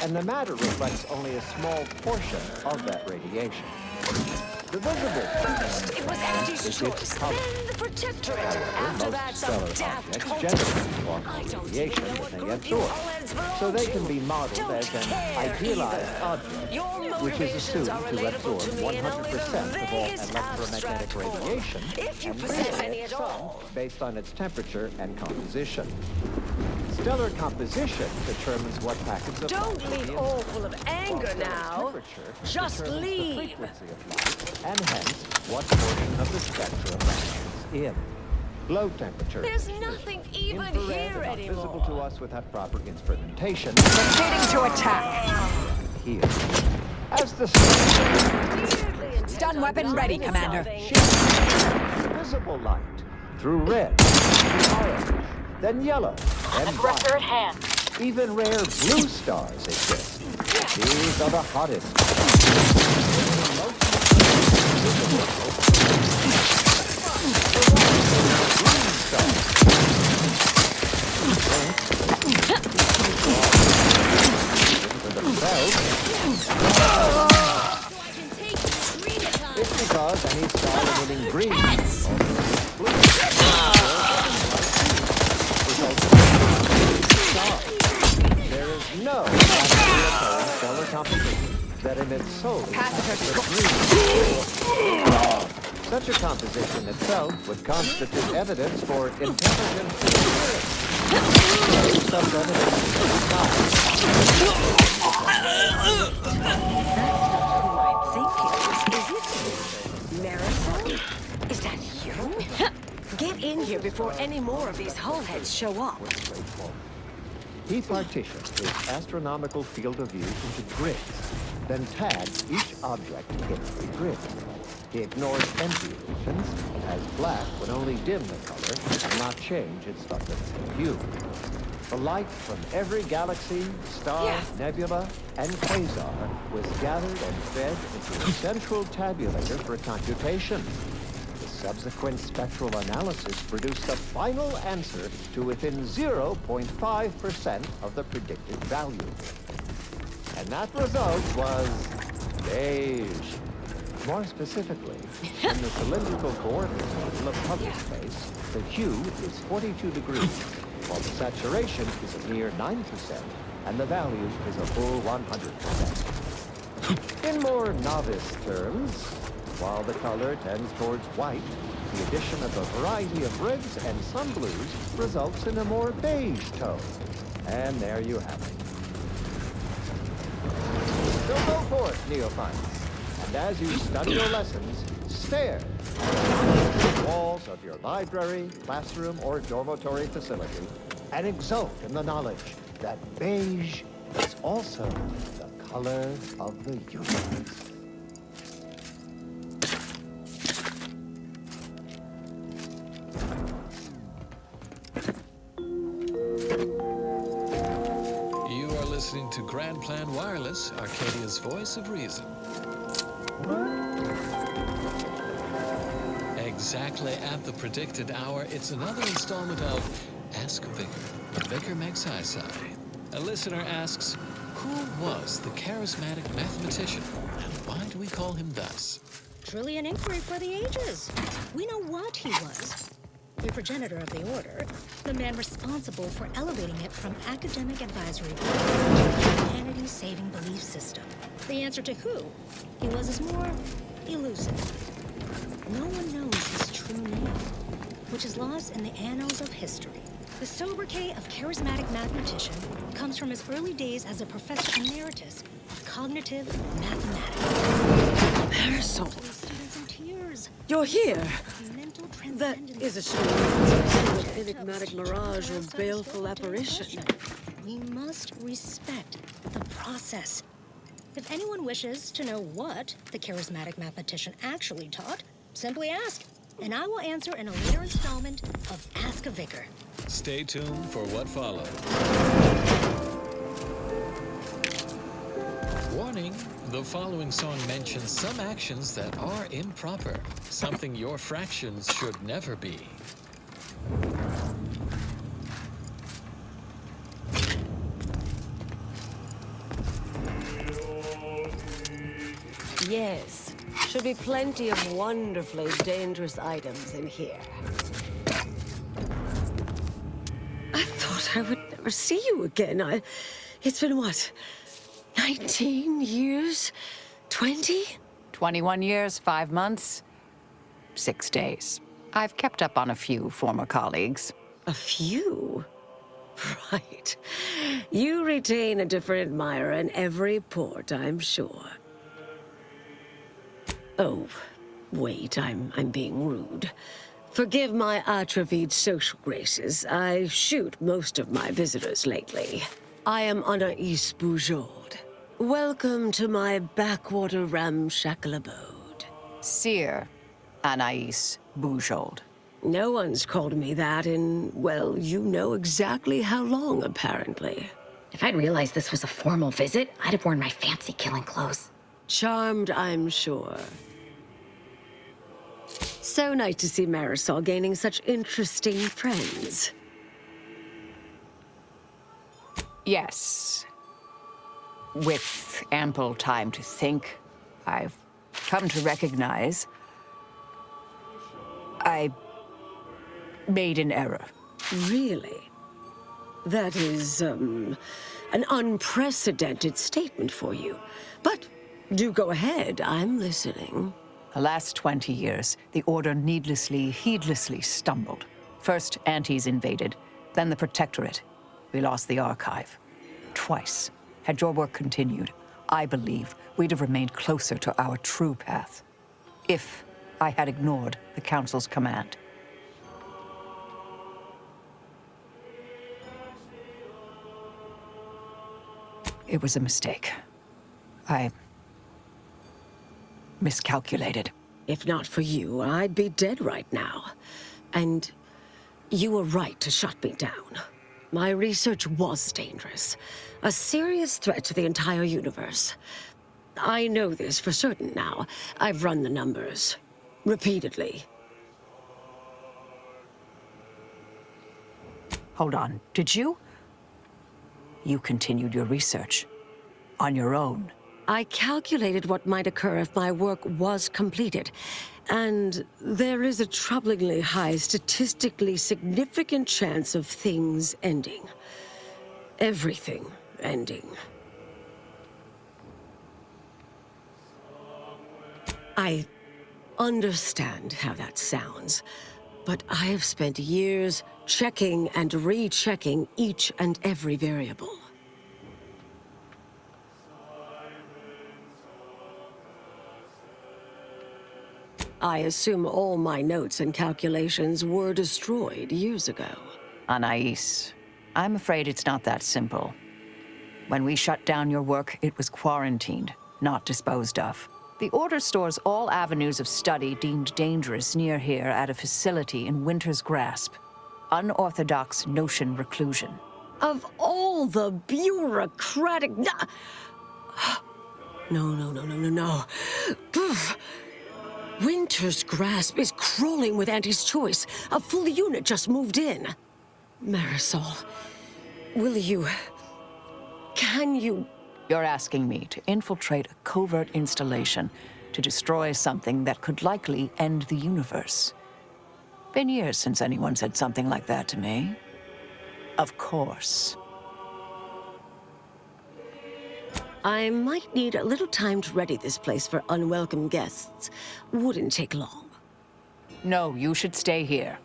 And the matter reflects only a small portion of that radiation. The visible First, it was Angie's choice, then the protectorate. After that, some daft cult. I don't radiation that they absorb, so they can be modeled as an idealized object, which is assumed to absorb 100% of all electromagnetic radiation and radiate some based on its temperature and composition. Stellar composition determines what packets of Don't leave all full of anger now. Just leave. And hence, what portion of the spectrum is in. Low temperature. There's nothing even here anymore. Visible to us without proper instrumentation. Proceeding to attack. Here. As the stun weapon ready, Commander. Visible light through red, orange, then yellow, then black. Aggressor at hand. Even rare blue stars exist. These are the hottest. It's because any star emitting green there is no stellar composition that emits solely green. Such a composition itself would constitute evidence for intelligent spirit. Such evidence is not. Marisol? Is that you? Get in here before any more of these hullheads show up. He partitioned his astronomical field of view into grids, then tagged each object in a grid. He ignores empty regions, as black would only dim the color and not change its fundamental hue. The light from every galaxy, star, nebula, and quasar was gathered and fed into a central tabulator for computation. The Subsequent spectral analysis produced a final answer to within 0.5% of the predicted value. And that result was beige. More specifically, in the cylindrical coordinate model of puzzle space, the hue is 42 degrees, while the saturation is a mere 9%, and the value is a full 100%. In more novice terms, while the color tends towards white, the addition of a variety of reds and some blues results in a more beige tone. And there you have it. So go forth, neophytes. And as you study your lessons, stare at the walls of your library, classroom, or dormitory facility and exult in the knowledge that beige is also the color of the universe. You are listening to Grand Plan Wireless, Arcadia's voice of reason. Exactly at the predicted hour, it's another installment of Ask Vicar, the Vicar Makes Sci-Fi. A listener asks, who was the charismatic mathematician, and why do we call him thus? Truly an inquiry for the ages. We know what he was. The progenitor of the order, the man responsible for elevating it from academic advisory board to humanity-saving belief system. The answer to who he was is more elusive. No one knows his true name, which is lost in the annals of history. The sobriquet of charismatic mathematician comes from his early days as a professor emeritus of cognitive mathematics. Marisol, Students in tears. you're here. Mental That transcendence. is a strange, enigmatic mirage or baleful apparition. We must respect the process. If anyone wishes to know what the charismatic mathematician actually taught, simply ask, and I will answer in a later installment of Ask a Vicar. Stay tuned for what follows. Warning, the following song mentions some actions that are improper, something your fractions should never be. Yes, should be plenty of wonderfully dangerous items in here. I thought I would never see you again. It's been what, 19 years? 20? 21 years, 5 months, 6 days. I've kept up on a few former colleagues. A few? Right. You retain a different admirer in every port, I'm sure. Oh, wait, I'm being rude. Forgive my atrophied social graces. I shoot most of my visitors lately. I am Anaïs Boujold. Welcome to my backwater ramshackle abode. Seer Anaïs Boujold. No one's called me that in, well, you know exactly how long, apparently. If I'd realized this was a formal visit, I'd have worn my fancy killing clothes. Charmed, I'm sure. So nice to see Marisol gaining such interesting friends. Yes. With ample time to think, I've come to recognize I made an error. Really? That is, an unprecedented statement for you. But do go ahead, I'm listening. The last 20 years, the Order needlessly, heedlessly stumbled. First, Antes invaded, then the Protectorate. We lost the Archive. Twice. Had your work continued, I believe we'd have remained closer to our true path. If I had ignored the Council's command. It was a mistake. I miscalculated. If not for you, I'd be dead right now. And you were right to shut me down. My research was dangerous. A serious threat to the entire universe. I know this for certain now. I've run the numbers. Repeatedly. Hold on, did you? You continued your research. On your own. I calculated what might occur if my work was completed, and there is a troublingly high, statistically significant chance of things ending. Everything ending. I understand how that sounds, but I have spent years checking and rechecking each and every variable. I assume all my notes and calculations were destroyed years ago. Anais, I'm afraid it's not that simple. When we shut down your work, it was quarantined, not disposed of. The Order stores all avenues of study deemed dangerous near here at a facility in Winter's Grasp. Unorthodox notion reclusion. Of all the bureaucratic... No. Poof. Winter's Grasp is crawling with Auntie's choice. A full unit just moved in. Marisol, will you... Can you... You're asking me to infiltrate a covert installation to destroy something that could likely end the universe. Been years since anyone said something like that to me. Of course. I might need a little time to ready this place for unwelcome guests. Wouldn't take long. No, you should stay here.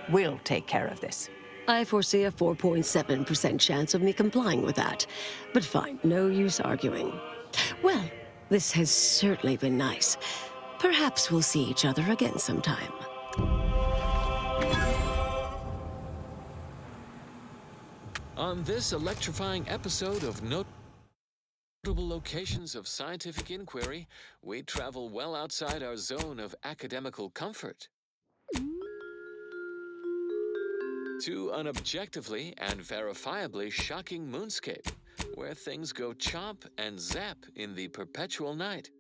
We'll take care of this. I foresee a 4.7% chance of me complying with that. But fine, no use arguing. Well, this has certainly been nice. Perhaps we'll see each other again sometime. On this electrifying episode of Notable Locations of Scientific Inquiry, we travel well outside our zone of academical comfort to an objectively and verifiably shocking moonscape, where things go chomp and zap in the perpetual night.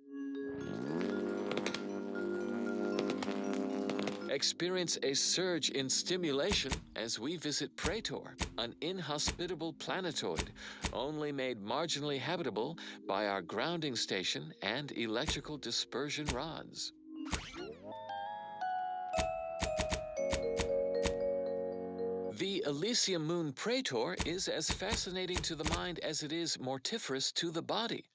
Experience a surge in stimulation as we visit Praetor, an inhospitable planetoid only made marginally habitable by our grounding station and electrical dispersion rods. The Elysium moon Praetor is as fascinating to the mind as it is mortiferous to the body.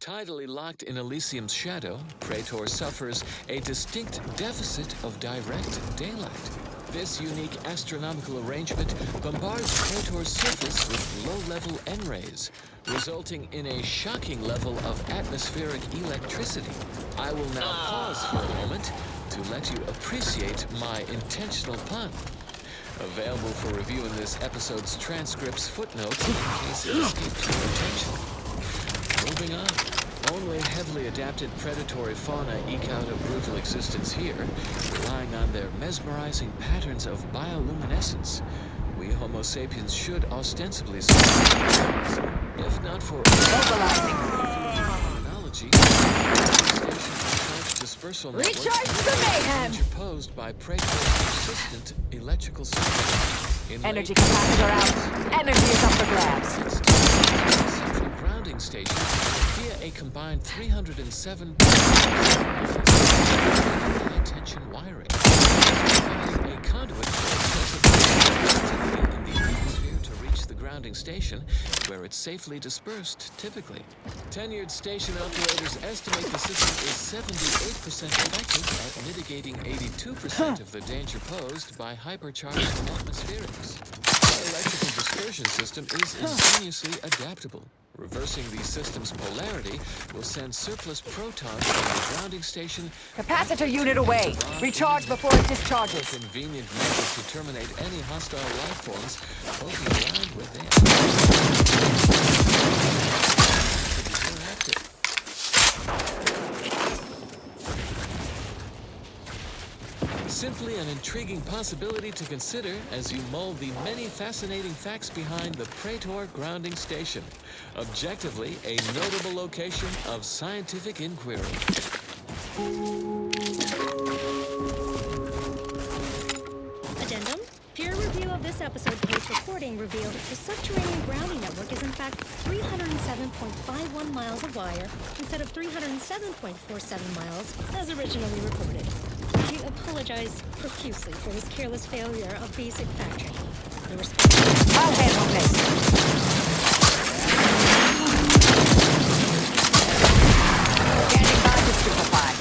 Tidally locked in Elysium's shadow, Praetor suffers a distinct deficit of direct daylight. This unique astronomical arrangement bombards Praetor's surface with low-level N-rays, resulting in a shocking level of atmospheric electricity. I will now pause for a moment to let you appreciate my intentional pun. Available for review in this episode's transcripts footnotes in case it escaped your attention. Moving on. Only heavily adapted predatory fauna eke out a brutal existence here, relying on their mesmerizing patterns of bioluminescence. We Homo sapiens should ostensibly survive, if not for technology. Dispersal Recharge the mayhem! Interposed by Praetor's persistent electrical signal. Energy capacitor out. Energy is up for grabs. Central grounding station via a combined 307 high-tension wiring. A conduit for accessibility in the atmosphere to reach the grounding station, where it's safely dispersed, typically. Tenured station operators estimate the system is 78% effective at mitigating 82% of the danger posed by hypercharged atmospherics. The electrical dispersion system is ingeniously adaptable. Reversing the system's polarity will send surplus protons from the grounding station. Capacitor unit away. Recharge before it discharges. Convenient method to terminate any hostile life forms poking around within. Simply an intriguing possibility to consider as you mull the many fascinating facts behind the Praetor grounding station. Objectively, a notable location of scientific inquiry. Addendum: Fear this episode post-recording revealed the subterranean grounding network is in fact 307.51 miles of wire instead of 307.47 miles as originally reported. I apologize profusely for this careless failure of basic fact-checking. I'll handle this. Standing by to stupefy.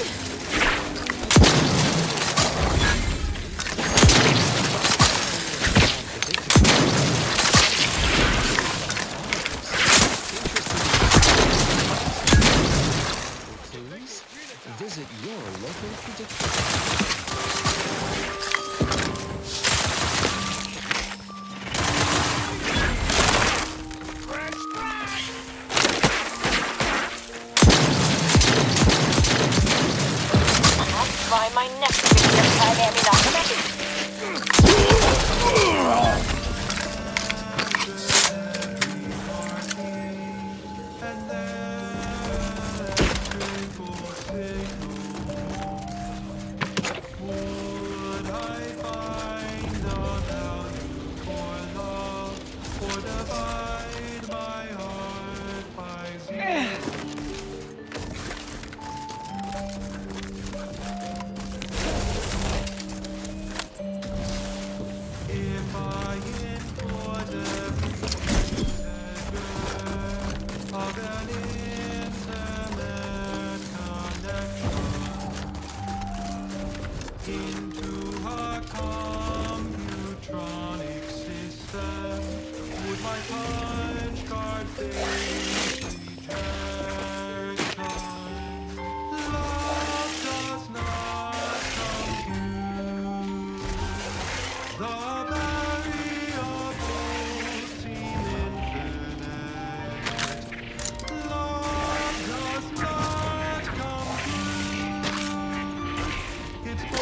Visit your local predictor. Try my neck to get this time, Amy, not to mention.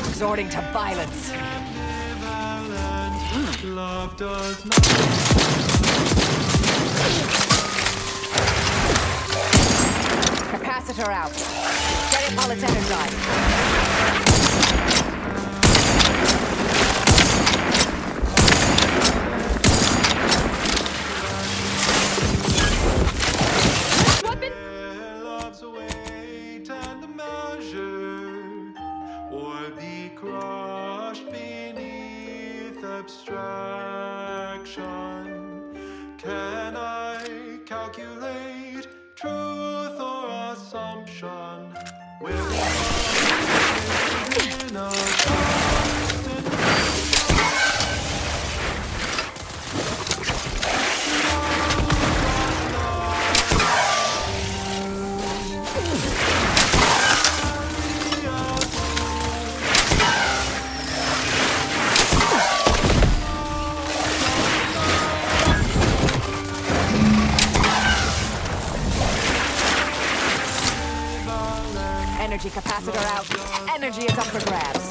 Resorting to violence. Love does not. Capacitor out. Get it while it's energized. Love's weight and measure, or be crushed beneath abstraction. Can I calculate truth or assumption? Will in a constant Energy capacitor out. Energy is up for grabs.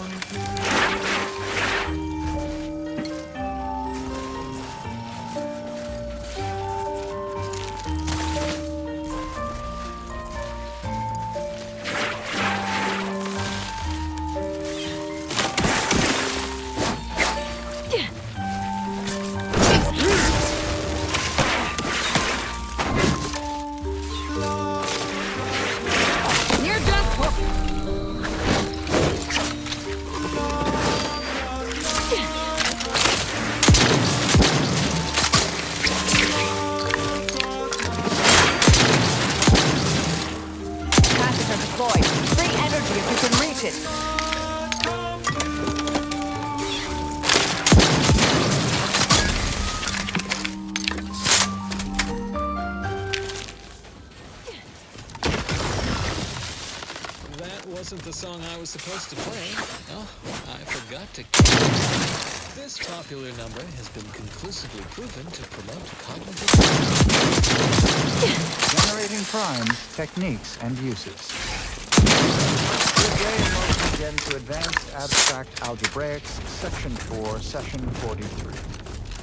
Wasn't the song I was supposed to play. Oh, I forgot to... This popular number has been conclusively proven to promote cognitive... Generating primes, techniques, and uses. Good day and welcome again to Advanced Abstract Algebraics, Section 4, Session 43.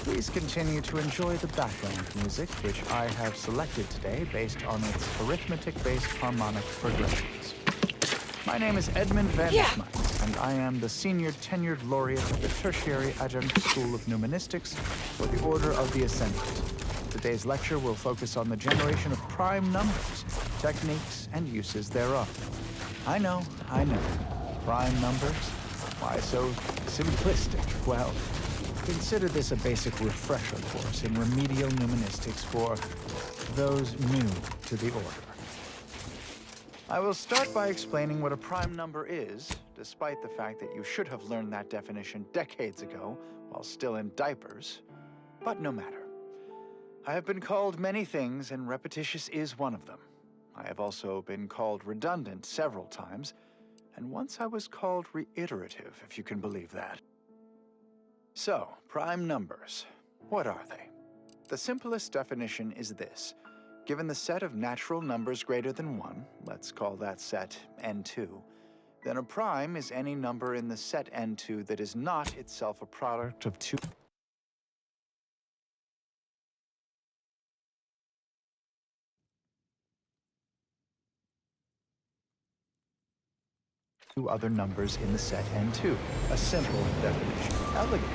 Please continue to enjoy the background music, which I have selected today based on its arithmetic-based harmonic progressions. My name is Edmund Van Schmeidt, and I am the senior tenured laureate of the Tertiary Adjunct School of Numismatics for the Order of the Ascendant. Today's lecture will focus on the generation of prime numbers, techniques, and uses thereof. I know. Prime numbers? Why so simplistic? Well, consider this a basic refresher course in remedial numismatics for those new to the Order. I will start by explaining what a prime number is, despite the fact that you should have learned that definition decades ago while still in diapers. But no matter. I have been called many things, and repetitious is one of them. I have also been called redundant several times, and once I was called reiterative, if you can believe that. So, prime numbers. What are they? The simplest definition is this. Given the set of natural numbers greater than 1, let's call that set n2, then a prime is any number in the set n2 that is not itself a product of two other numbers in the set n2. A simple definition. Elegant,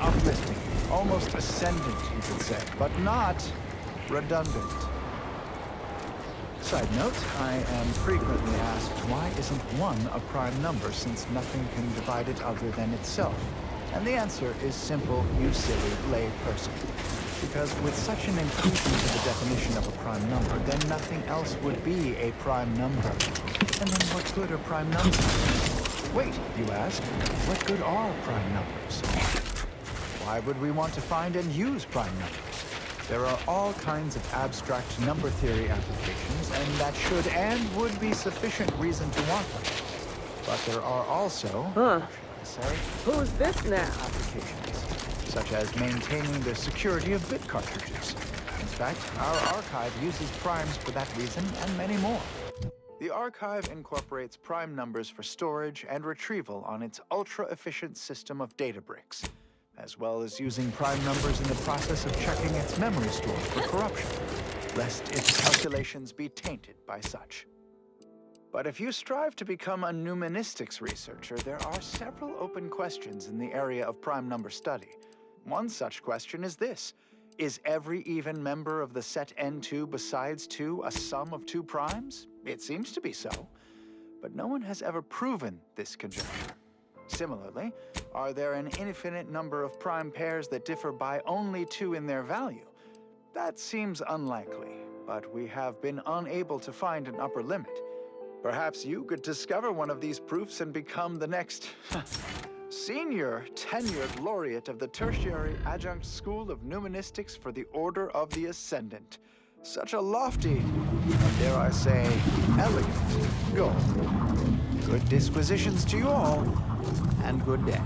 uplifting, almost ascendant, you could say, but not redundant. Side note, I am frequently asked, why isn't 1 a prime number since nothing can divide it other than itself? And the answer is simple, you silly lay person. Because with such an inclusion to the definition of a prime number, then nothing else would be a prime number. And then what good are prime numbers? Wait, you ask, what good are prime numbers? Why would we want to find and use prime numbers? There are all kinds of abstract number theory applications, and that should and would be sufficient reason to want them. But there are also, Who's this now? applications, such as maintaining the security of bit cartridges. In fact, our archive uses primes for that reason and many more. The archive incorporates prime numbers for storage and retrieval on its ultra-efficient system of data bricks, as well as using prime numbers in the process of checking its memory store for corruption, lest its calculations be tainted by such. But if you strive to become a numismatics researcher, there are several open questions in the area of prime number study. One such question is this: is every even member of the set n2 besides 2 a sum of 2 primes? It seems to be so, but no one has ever proven this conjecture. Similarly, are there an infinite number of prime pairs that differ by only 2 in their value? That seems unlikely, but we have been unable to find an upper limit. Perhaps you could discover one of these proofs and become the next senior tenured laureate of the Tertiary Adjunct School of Numismatics for the Order of the Ascendant. Such a lofty, and dare I say, elegant goal. Good disquisitions to you all, and good day.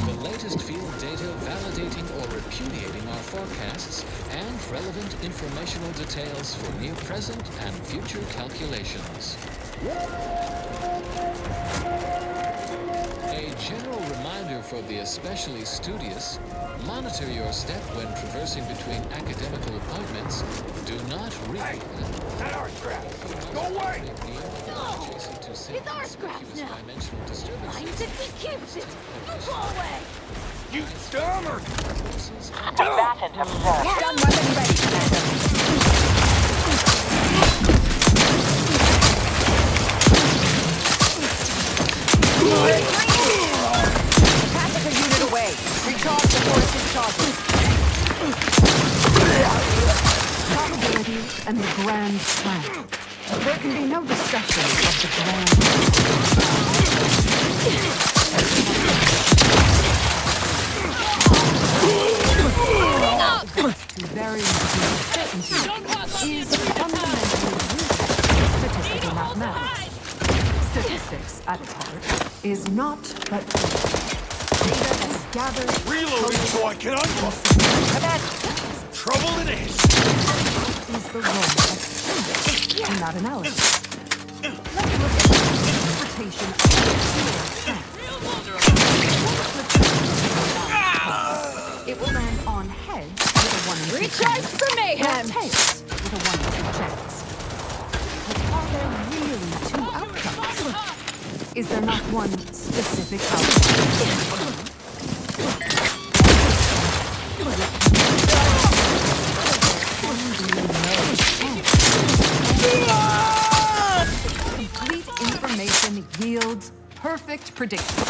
The latest field data validating or repudiating our forecasts and relevant informational details for near present and future calculations. A general reminder for the especially studious: monitor your step when traversing between academical appointments. Do not read. That art scrap! Go away! No! It's our scraps now! Mine to be keeps it! You go away! You dumber! Combatant observed. Gun weapon ready, Commander. Pacifier unit away. Recharge before it discharges. Probability and the grand plan. There can be no discussion of the grand very uncertainty is fundamentally rooted in statistical mathematics. Statistics, at its heart, is not but data that's gathered. Reloading so I can unlock. Trouble it is. Is the role of physics in that analysis. Let's look at the interpretation of it will land on heads with a 1 in 2 Recharge for mayhem! or tails with Is there not one specific outcome? Complete information yields perfect prediction.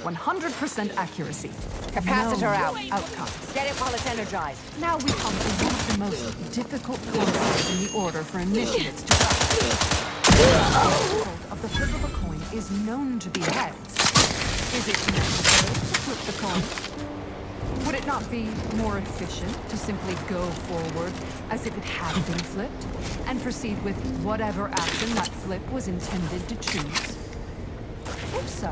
100% accuracy. Capacitor out. Outcomes. Get it while it's energized. Now we come to one of the most difficult concepts in the order for initiates to grasp. The of the flip of a coin is known to be heads. Is it necessary to flip the coin? Would it not be more efficient to simply go forward as if it had been flipped and proceed with whatever action that flip was intended to choose? If so,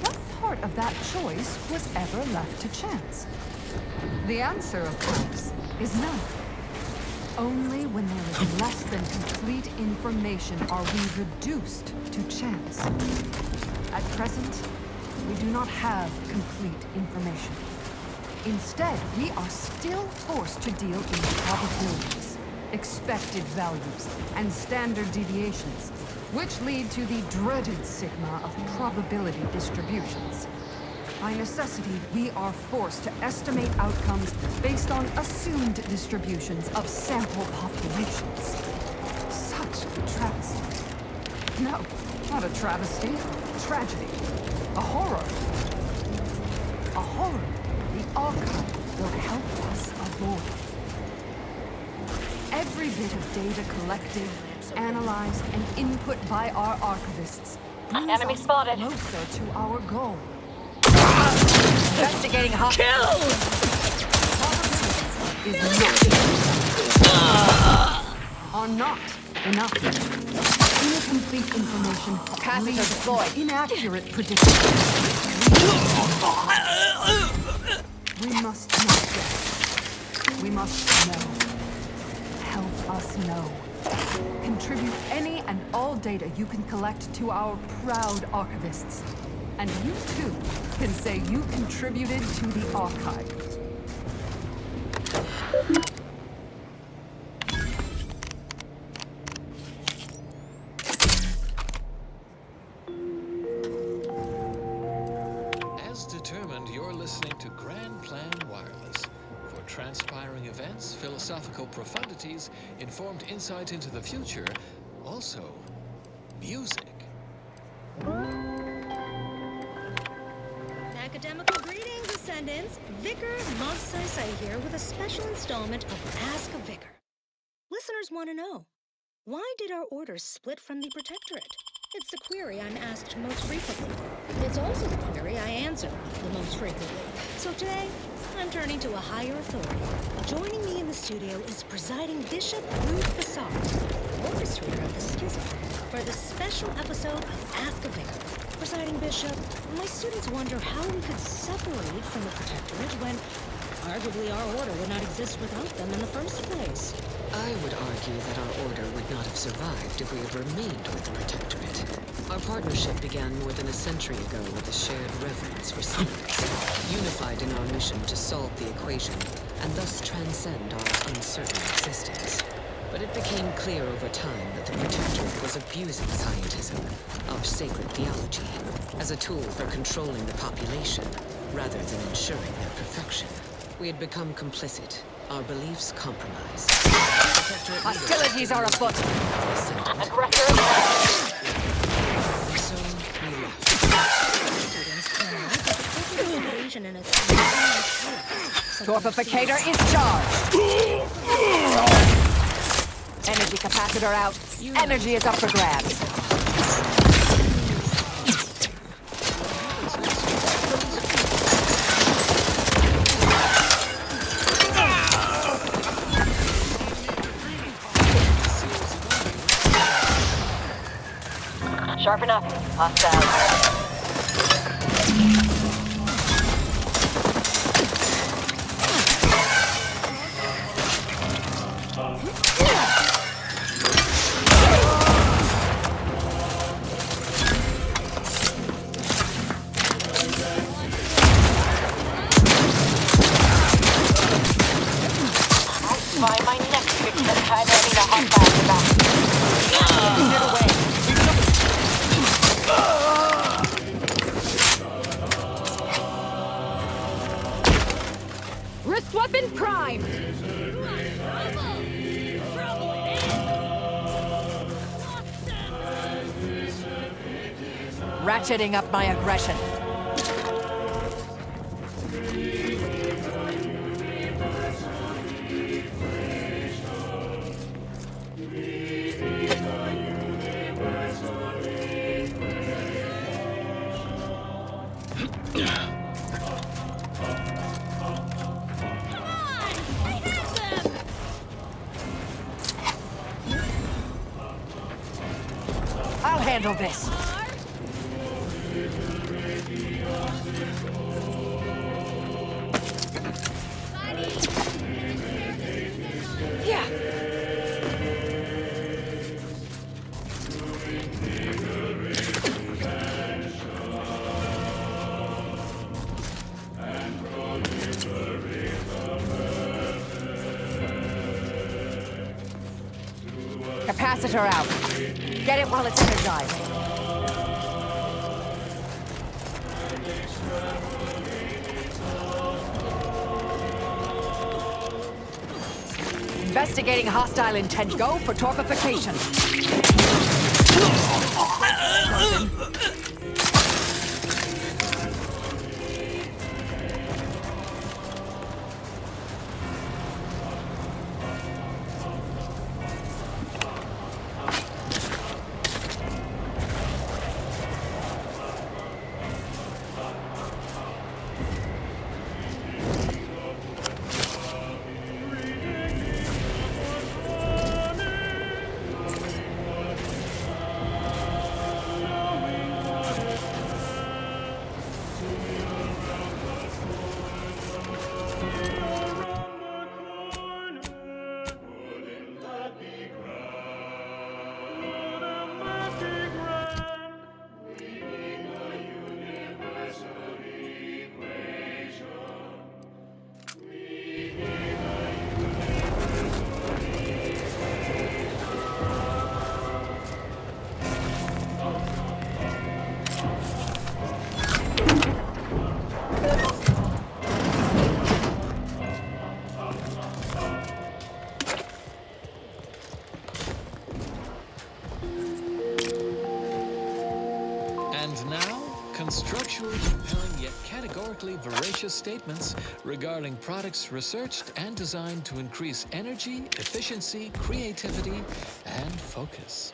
what part of that choice was ever left to chance? The answer, of course, is none. Only when there is less than complete information are we reduced to chance. At present, we do not have complete information. Instead, we are still forced to deal in probabilities, expected values, and standard deviations, which lead to the dreaded sigma of probability distributions. By necessity, we are forced to estimate outcomes based on assumed distributions of sample populations. Such a travesty. No, not a travesty. Tragedy. A horror. A horror the archive will help us avoid. Every bit of data collected, analyzed, and input by our archivists brings Enemy us spotted. closer to our goal. Investigating hot. Kill! Are not enough. Incomplete information leads to inaccurate predictions. We must not guess. We must know. Help us know. Contribute any and all data you can collect to our proud archivists. And you too can say you contributed to the archive. As determined, you're listening to Grand Plan Wireless. For transpiring events, philosophical profundities, informed insight into the future, also music. Academical greetings, Ascendants. Vicar Mogsai here with a special installment of Ask a Vicar. Listeners want to know, why did our orders split from the Protectorate? It's the query I'm asked most frequently. It's also the query I answer the most frequently. So today, I'm turning to a higher authority. Joining me in the studio is Presiding Bishop Ruth Bassard, orchestrator of the Schism, for the special episode of Ask a Vicar. Presiding Bishop, my students wonder how we could separate from the Protectorate when arguably our order would not exist without them in the first place. I would argue that our order would not have survived if we had remained with the Protectorate. Our partnership began more than a century ago with a shared reverence for science, unified in our mission to solve the equation and thus transcend our uncertain existence. But it became clear over time that the Protectorate was abusing scientism, our sacred theology, as a tool for controlling the population, rather than ensuring their perfection. We had become complicit, our beliefs compromised. Hostilities are afoot. So we left. Torpificator is charged. Energy capacitor out. Energy is up for grabs. Sharp enough. Hostile. By my next victim, I need a hostile back. Get away. Wrist weapon primed! Ratcheting up my aggression. I'll handle this. Yeah. Capacitor out. Get it while it's energized. Investigating hostile intent. Go for torpification. And now, constructually compelling yet categorically veracious statements regarding products researched and designed to increase energy, efficiency, creativity, and focus.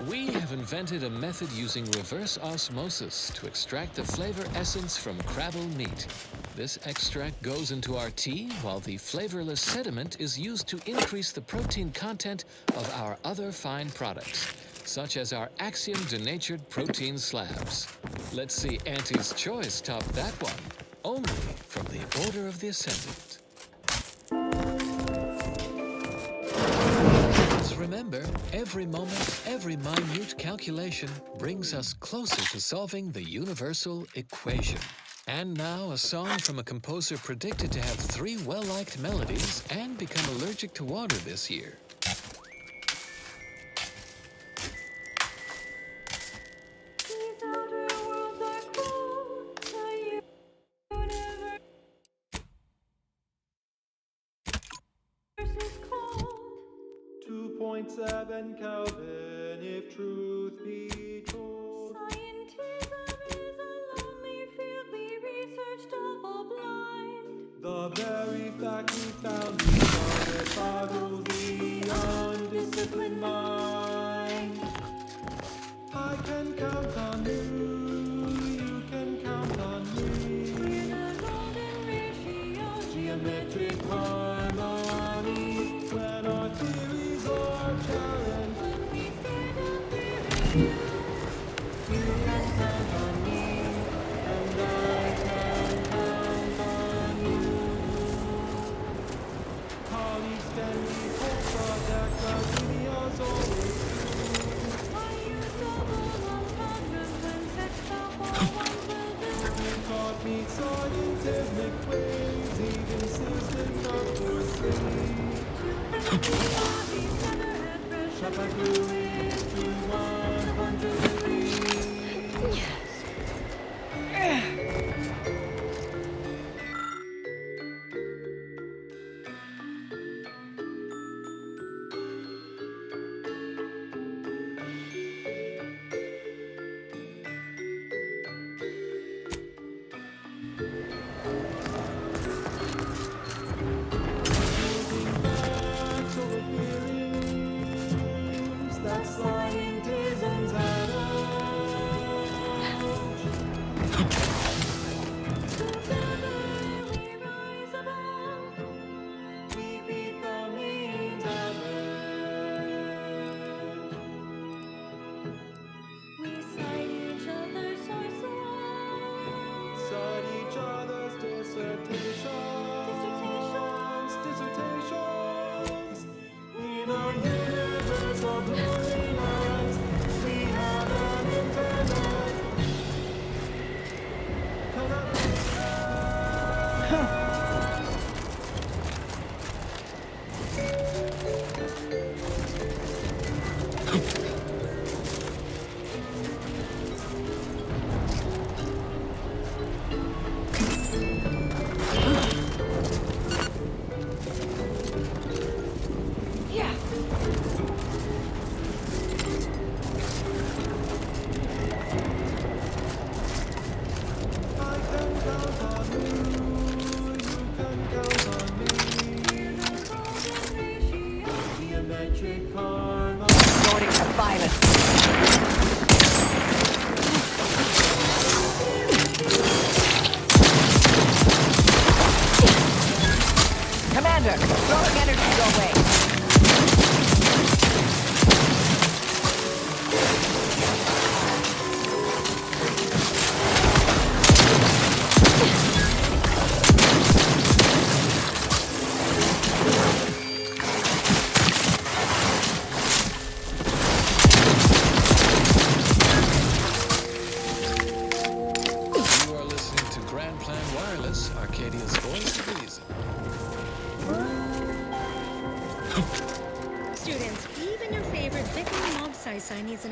We have invented a method using reverse osmosis to extract the flavor essence from crabble meat. This extract goes into our tea, while the flavorless sediment is used to increase the protein content of our other fine products, such as our Axiom denatured protein slabs. Let's see Auntie's Choice top that one, only from the Order of the Ascendant. Remember, every moment, every minute calculation brings us closer to solving the universal equation. And now, a song from a composer predicted to have 3 well-liked melodies and become allergic to water this year. These outer worlds are cold, the universe is cold. 2.7 Kelvin, if truth be told. Scientism is a lonely field, we research double-blind. The very fact we found it boggles the undisciplined mind. I can count on you can count on me. In a golden ratio, Geometric harmony, when our theories are challenged. when we stand up here, You can count on me, and I can count on you. Colleagues can report project, but we are always true. I use double entendres and six double ones will do. You taught me scientific ways, even system not for free. Shut my fluid to 100 degrees.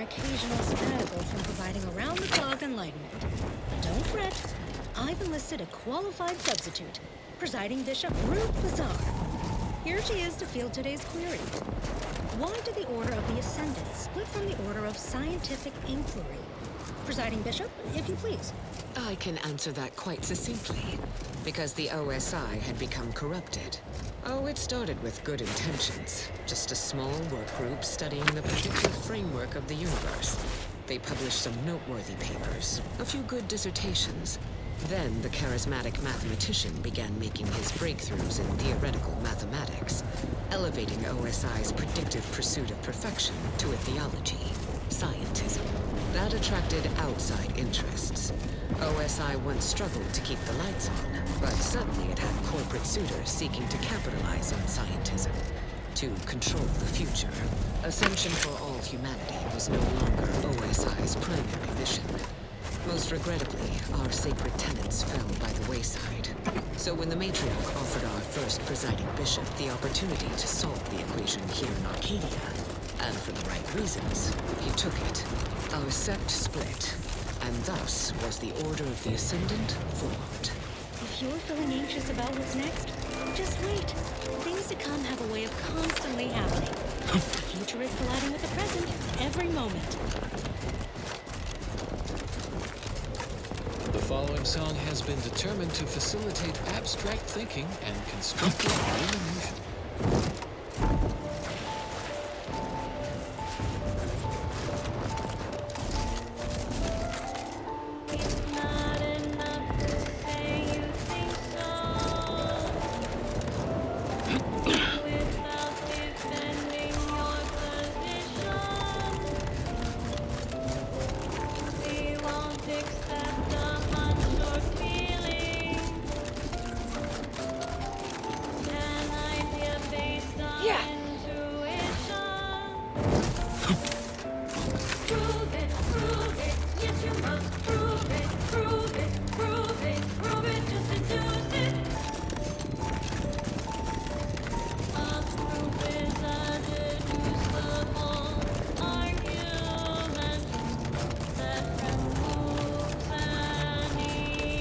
occasional sabbatical from providing around-the-clock enlightenment. But don't fret, I've enlisted a qualified substitute, Presiding Bishop Ruth Bazaar. Here she is to field today's query. Why did the Order of the Ascendant split from the Order of Scientific Inquiry? Presiding Bishop, if you please. I can answer that quite succinctly. Because the OSI had become corrupted. Oh, it started with good intentions. Just a small work group studying the predictive framework of the universe. They published some noteworthy papers, a few good dissertations. Then the charismatic mathematician began making his breakthroughs in theoretical mathematics, elevating OSI's predictive pursuit of perfection to a theology, scientism. That attracted outside interests. OSI once struggled to keep the lights on, but suddenly it had corporate suitors seeking to capitalize on scientism, to control the future. Ascension for all humanity was no longer OSI's primary mission. Most regrettably, our sacred tenets fell by the wayside. So when the matriarch offered our first presiding bishop the opportunity to solve the equation here in Arcadia, and for the right reasons, he took it. Our sect split, and thus was the Order of the Ascendant formed. If you're feeling anxious about what's next, just wait. Things to come have a way of constantly happening. The future is colliding with the present every moment. The following song has been determined to facilitate abstract thinking and constructive rumination.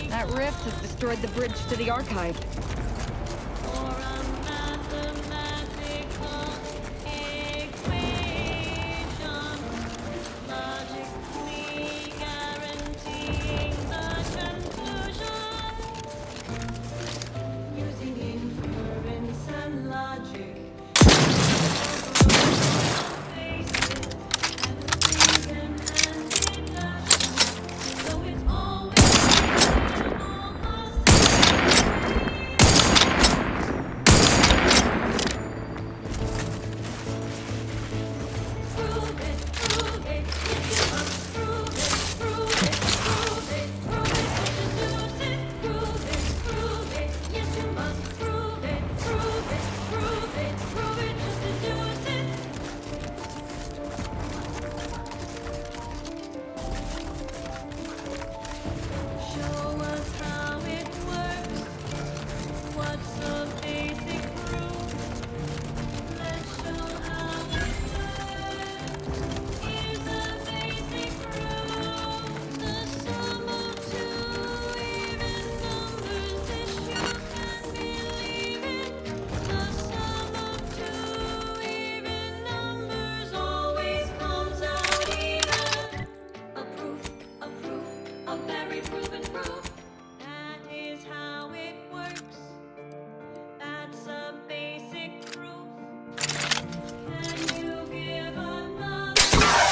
That rift has destroyed the bridge to the archive.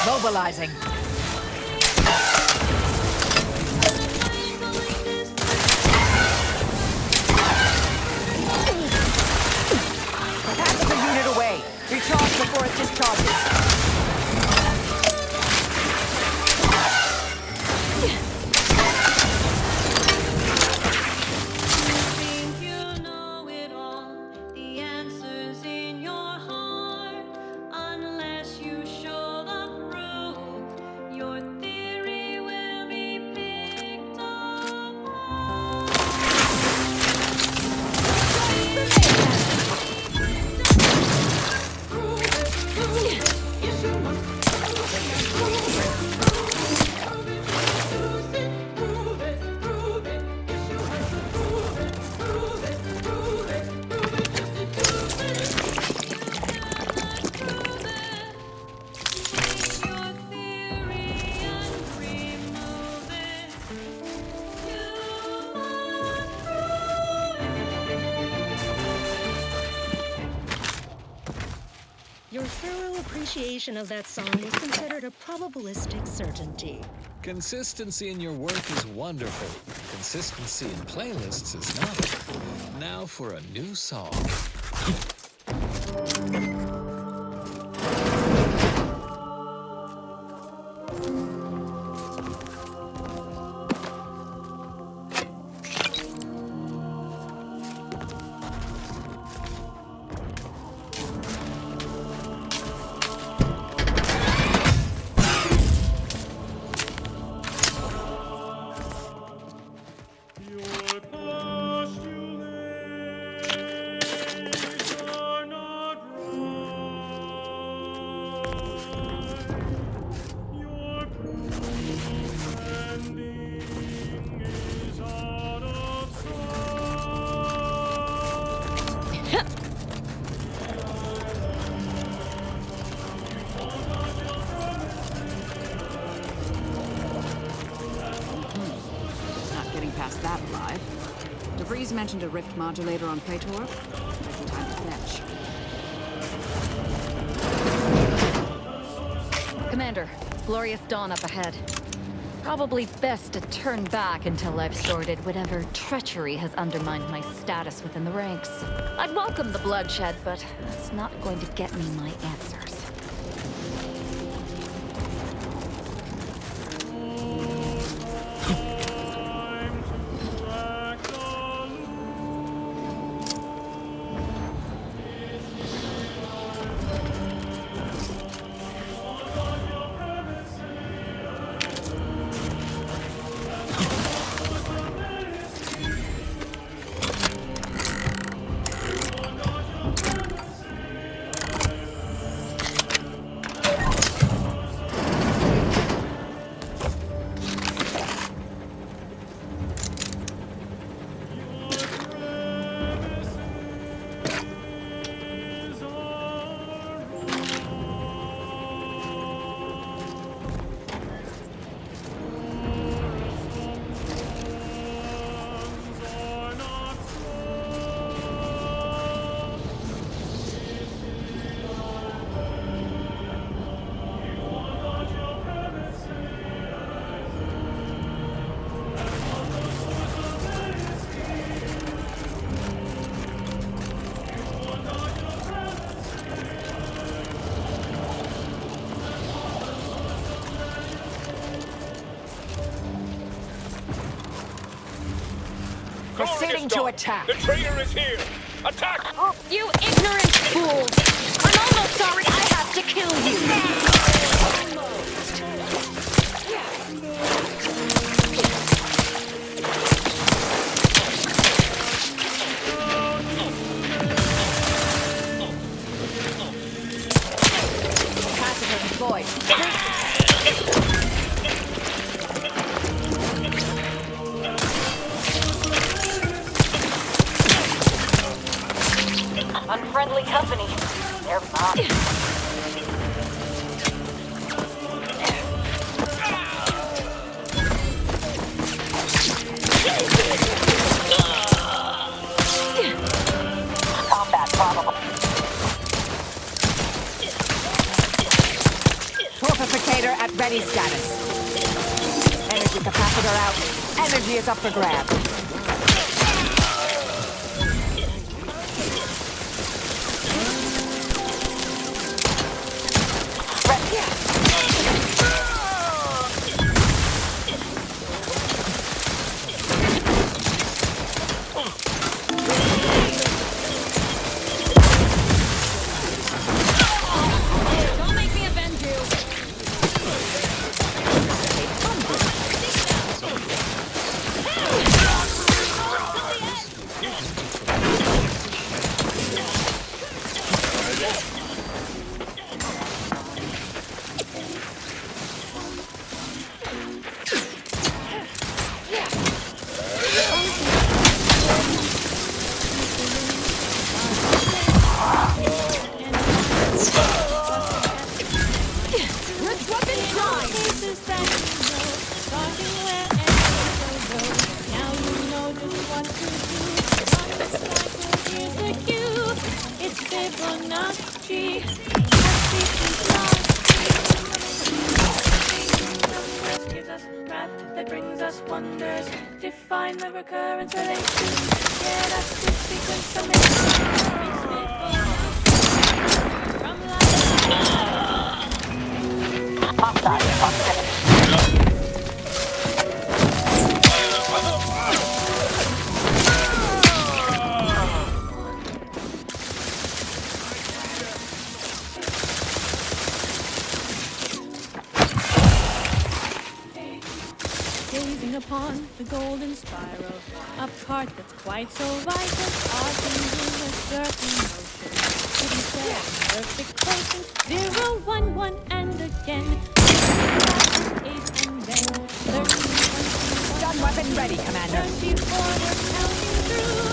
Mobilizing. Pass the unit away. Recharge before it discharges. no appreciation of that song was considered a probabilistic certainty. Consistency in your work is wonderful. Consistency in playlists is not. Now for a new song. Past that alive. DeVries mentioned a rift modulator on Praetor. Might be time to fetch. Commander, glorious dawn up ahead. Probably best to turn back until I've sorted whatever treachery has undermined my status within the ranks. I'd welcome the bloodshed, but it's not going to get me my answers. Proceeding to attack. The traitor is here! Attack! Oh, you ignorant fools! I'm almost sorry I have to kill you! Pacifier deployed. Unfriendly company. They're fine. Combat probable. Torpificator at ready status. Energy capacitor out. Energy is up for grabs. Don't make me avenge you! Fibonacci. Gives us wrath that brings us wonders. Define the recurrent relation. Get us to sequence summation. From gazing upon the golden spiral, a part that's quite so vital. Our things in a certain motion. To be fair, perfect quotient. 0, 1, 1, and again. 8 and then 13, 21. Stun weapon ready, Commander. 34, we're counting through.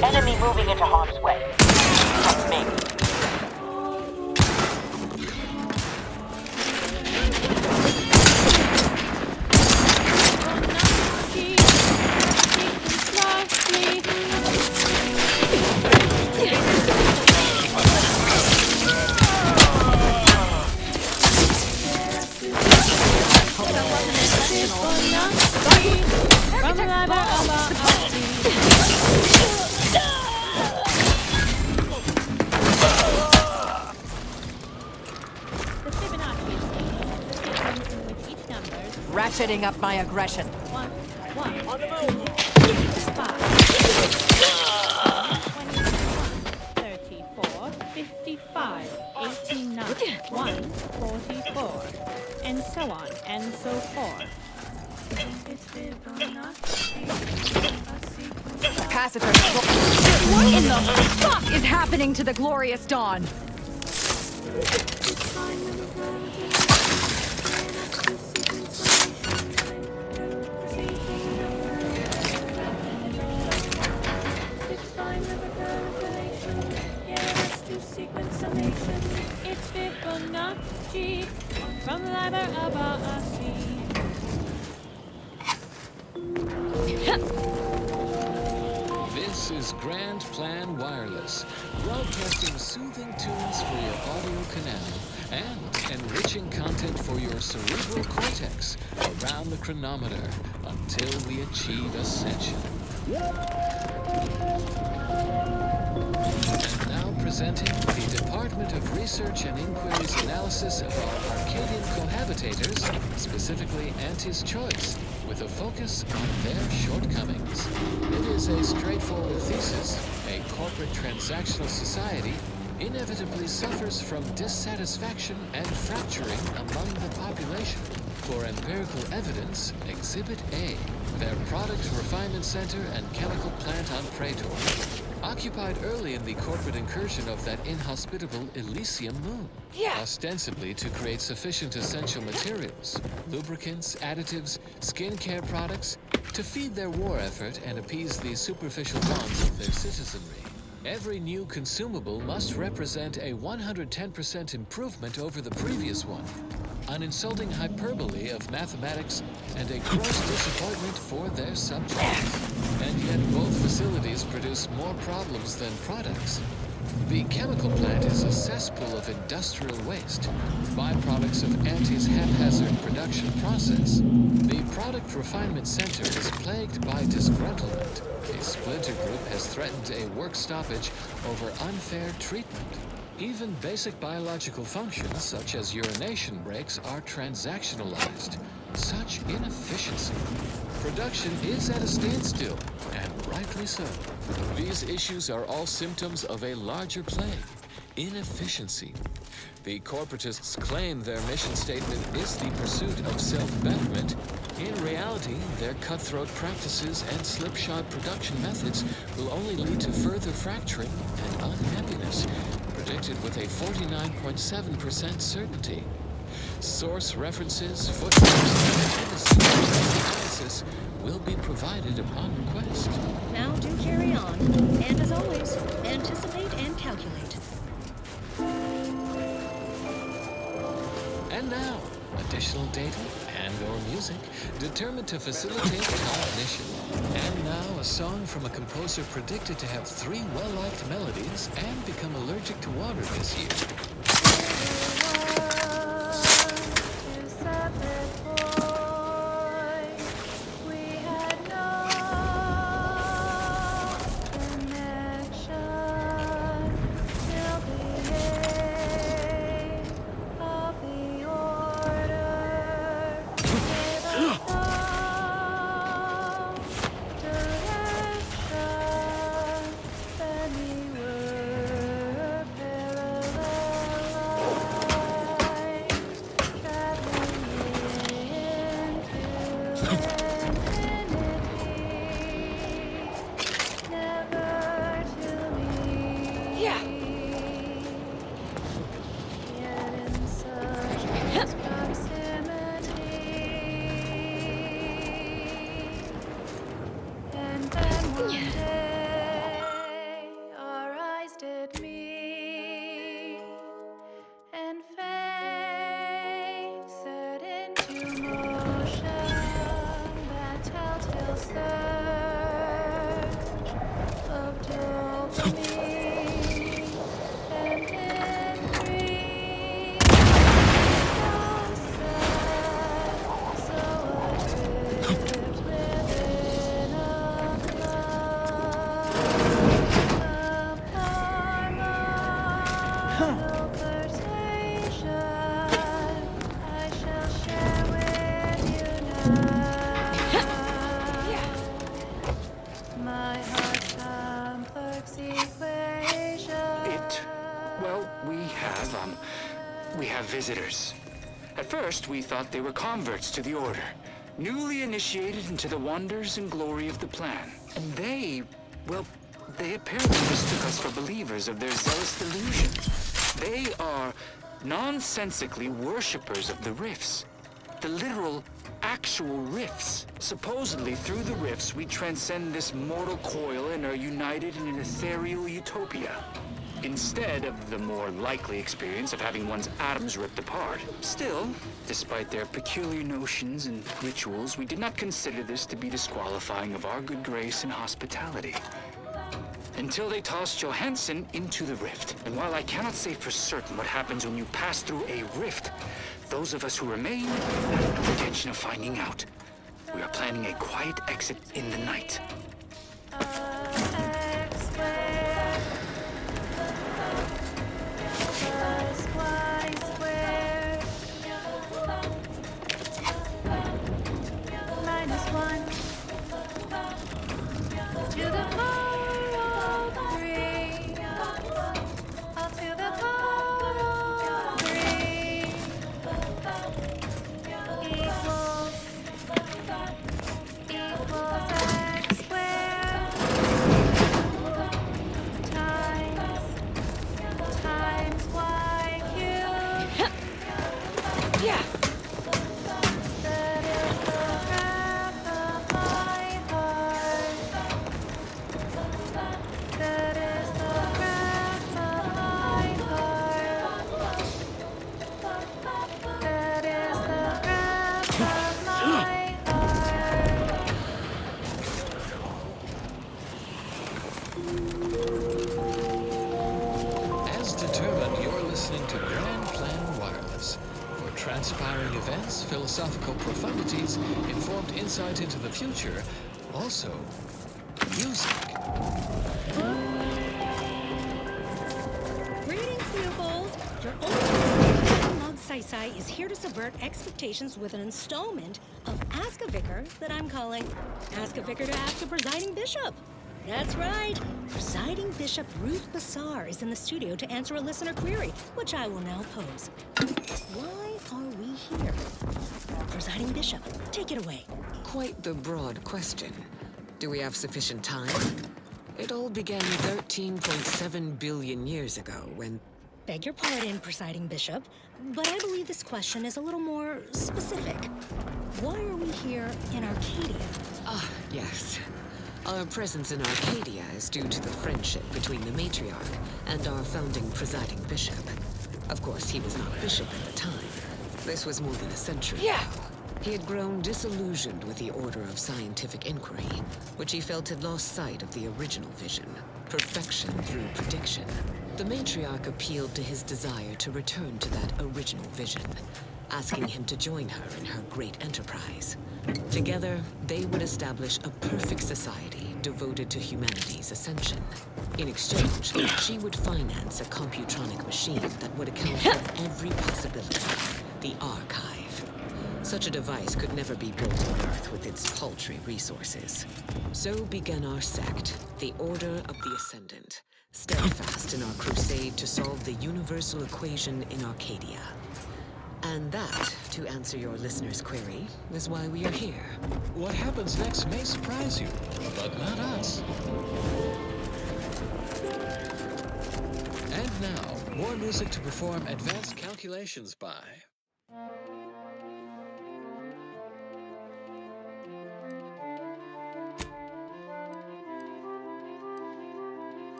Enemy moving into harm's way. That's me. Ratcheting up my aggression. 1, 1, on the move. 5, 34, 55, 89, 1, 44, and so on and so forth. Capacitor. What in the fuck is happening to the glorious dawn? It's Fibonacci from the library of our This is Grand Plan Wireless, broadcasting soothing tunes for your audio canal and enriching content for your cerebral cortex around the chronometer until we achieve ascension. And now presenting the Department of Research and Inquiry's analysis of our Arcadian cohabitators, specifically Auntie's Choice, with a focus on their shortcomings. It is a straightforward thesis. A corporate transactional society inevitably suffers from dissatisfaction and fracturing among the population. For empirical evidence, Exhibit A, their product refinement center and chemical plant on Praetor, occupied early in the corporate incursion of that inhospitable Elysium moon, ostensibly to create sufficient essential materials, lubricants, additives, skincare products, to feed their war effort and appease the superficial wants of their citizenry. Every new consumable must represent a 110% improvement over the previous one, an insulting hyperbole of mathematics and a gross disappointment for their subjects. And yet both facilities produce more problems than products. The chemical plant is a cesspool of industrial waste, byproducts of Auntie's haphazard production process. The product refinement center is plagued by disgruntlement. A splinter group has threatened a work stoppage over unfair treatment. Even basic biological functions, such as urination breaks, are transactionalized. Such inefficiency. Production is at a standstill, and rightly so. These issues are all symptoms of a larger plague: inefficiency. The corporatists claim their mission statement is the pursuit of self-betterment. In reality, their cutthroat practices and slipshod production methods will only lead to further fracturing and unhappiness, predicted with a 49.7% certainty. Source references, footnotes, and analysis will be provided upon request. Now do carry on. And as always, anticipate and calculate. And now, additional personal data and/or music, determined to facilitate cognition. And now, a song from a composer predicted to have 3 well-liked melodies and become allergic to water this year. We have visitors. At first, we thought they were converts to the Order, newly initiated into the wonders and glory of the plan. And they apparently mistook us for believers of their zealous delusion. They are nonsensically worshippers of the rifts. The literal, actual rifts. Supposedly, through the rifts, we transcend this mortal coil and are united in an ethereal utopia, instead of the more likely experience of having one's atoms ripped apart. Still, despite their peculiar notions and rituals, we did not consider this to be disqualifying of our good grace and hospitality. Until they tossed Johansson into the rift. And while I cannot say for certain what happens when you pass through a rift, those of us who remain have no intention of finding out. We are planning a quiet exit in the night. Transpiring events, philosophical profundities, informed insight into the future, also music. Greetings, pupils! Your old mug sci-fi is here to subvert expectations with an installment of Ask a Vicar that I'm calling Ask a Vicar to Ask a Presiding Bishop. That's right. Presiding Bishop Ruth Bassar is in the studio to answer a listener query, which I will now pose. Why are we here? Presiding Bishop, take it away. Quite the broad question. Do we have sufficient time? It all began 13.7 billion years ago when... Beg your pardon, Presiding Bishop, but I believe this question is a little more specific. Why are we here in Arcadia? Ah, yes. Our presence in Arcadia is due to the friendship between the matriarch and our founding presiding bishop. Of course, he was not bishop at the time. This was more than a century ago. He had grown disillusioned with the order of scientific inquiry, which he felt had lost sight of the original vision, perfection through prediction. The matriarch appealed to his desire to return to that original vision, asking him to join her in her great enterprise. Together, they would establish a perfect society devoted to humanity's ascension. In exchange, she would finance a computronic machine that would account for every possibility, the archive. Such a device could never be built on Earth with its paltry resources. So began our sect, the Order of the Ascendant, steadfast in our crusade to solve the universal equation in Arcadia. And that, to answer your listener's query, is why we are here. What happens next may surprise you, but not us. And now, more music to perform advanced calculations by.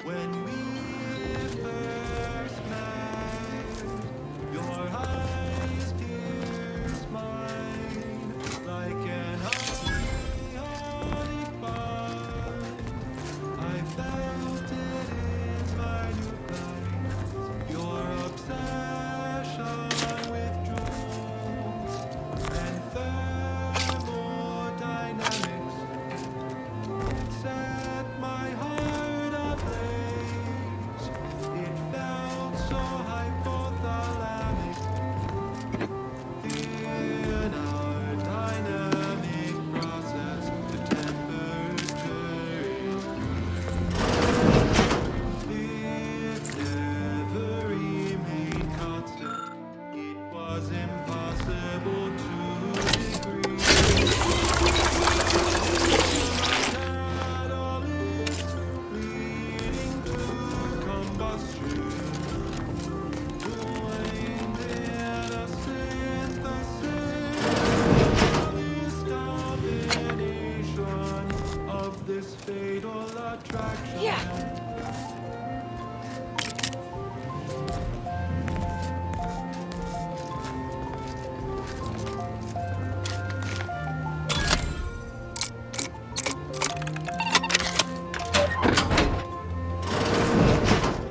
When we first met, your eyes pierced mine like an honey bun. I felt it in my new life. Your obsession with jewels and thermodynamics set my heart ablaze. It felt so hypothalamic in our dynamic process. The temperature it never remained constant. It was impossible to decrease. Catalyst leading to combustion, joined in a synthesis. This combination of this fatal attraction.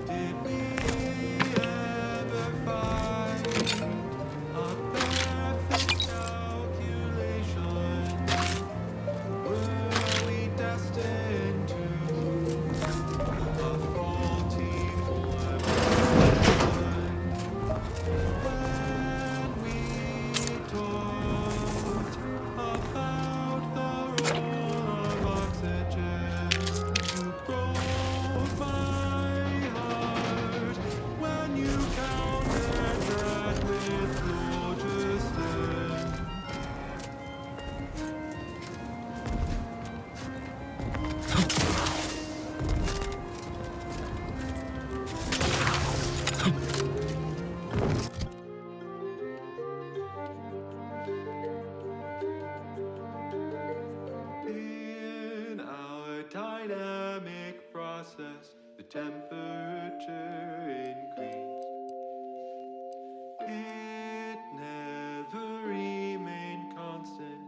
Did we ever find a perfect calculation? Were we destined to a faulty formation? When we talked about the role of oxygen, you broke my heart when you countered that with phlogiston. In our dynamic process, the temperature increased. It never remained constant.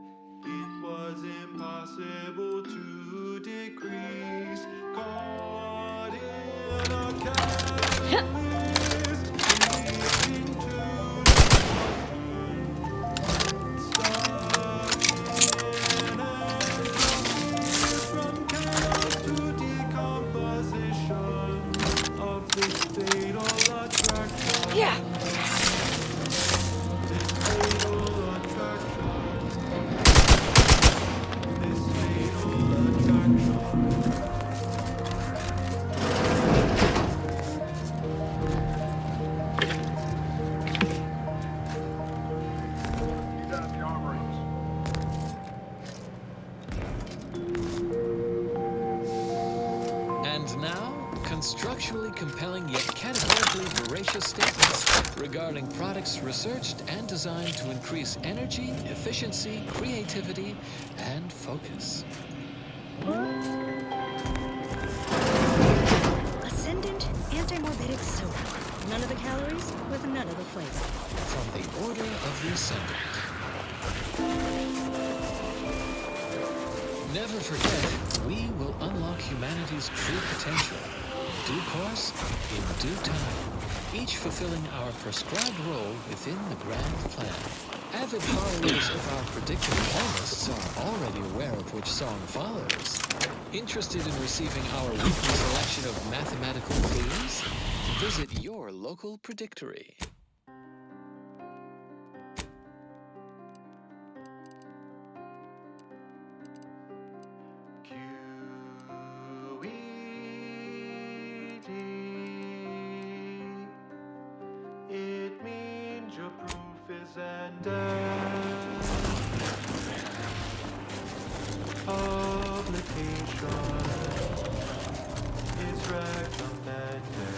It was impossible to decrease. Caught in a catalyst leading to destruction. Stuck in entropy from chaos to decomposition of this fatal attraction. This fatal attraction. This fatal attraction. Heat up the armories. And now, constructually compelling yet categorically voracious statements regarding products researched and designed to increase energy, efficiency, creativity, and focus. anti-morbidic soda. None of the calories with none of the flavor. From the Order of the Ascendant. Never forget, we will unlock humanity's true potential. Due course, in due time, each fulfilling our prescribed role within the grand plan. Avid followers of our predictive playlists are already aware of which song follows. Interested in receiving our weekly selection of mathematical clues? Visit your local predictory. It means your proof is ended. Publication is recommended.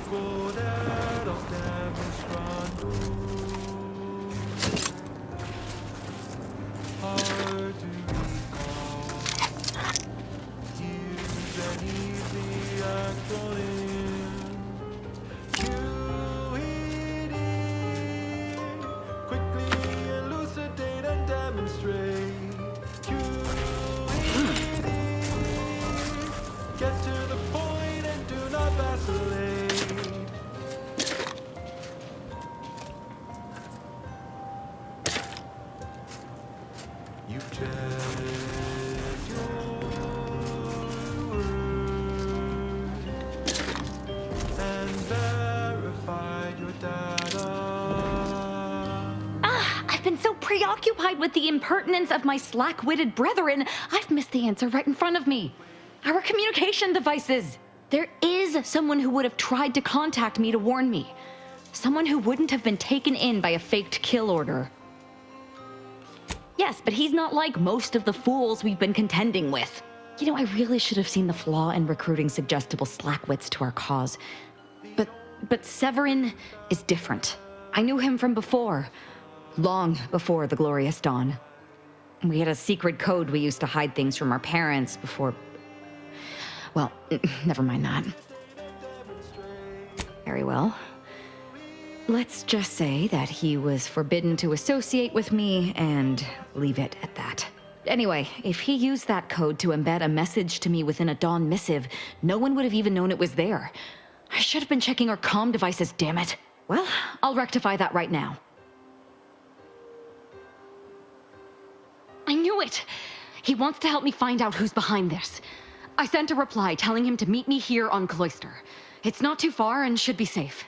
Poder of demonstrandum. Hard to recall. Use an easy acronym. QED. Quickly elucidate and demonstrate. QED. Get to the point and do not vacillate. You've checked your work and verified your data. I've been so preoccupied with the impertinence of my slack-witted brethren, I've missed the answer right in front of me. Our communication devices. There is someone who would have tried to contact me to warn me. Someone who wouldn't have been taken in by a faked kill order. Yes, but he's not like most of the fools we've been contending with. You know, I really should have seen the flaw in recruiting suggestible slackwits to our cause. But Severin is different. I knew him from before. Long before the Glorious Dawn. We had a secret code we used to hide things from our parents before... Well, never mind that. Very well. Let's just say that he was forbidden to associate with me and leave it at that. Anyway, if he used that code to embed a message to me within a Dawn missive, no one would have even known it was there. I should have been checking our comm devices, damn it. Well, I'll rectify that right now. I knew it! He wants to help me find out who's behind this. I sent a reply telling him to meet me here on Cloister. It's not too far and should be safe.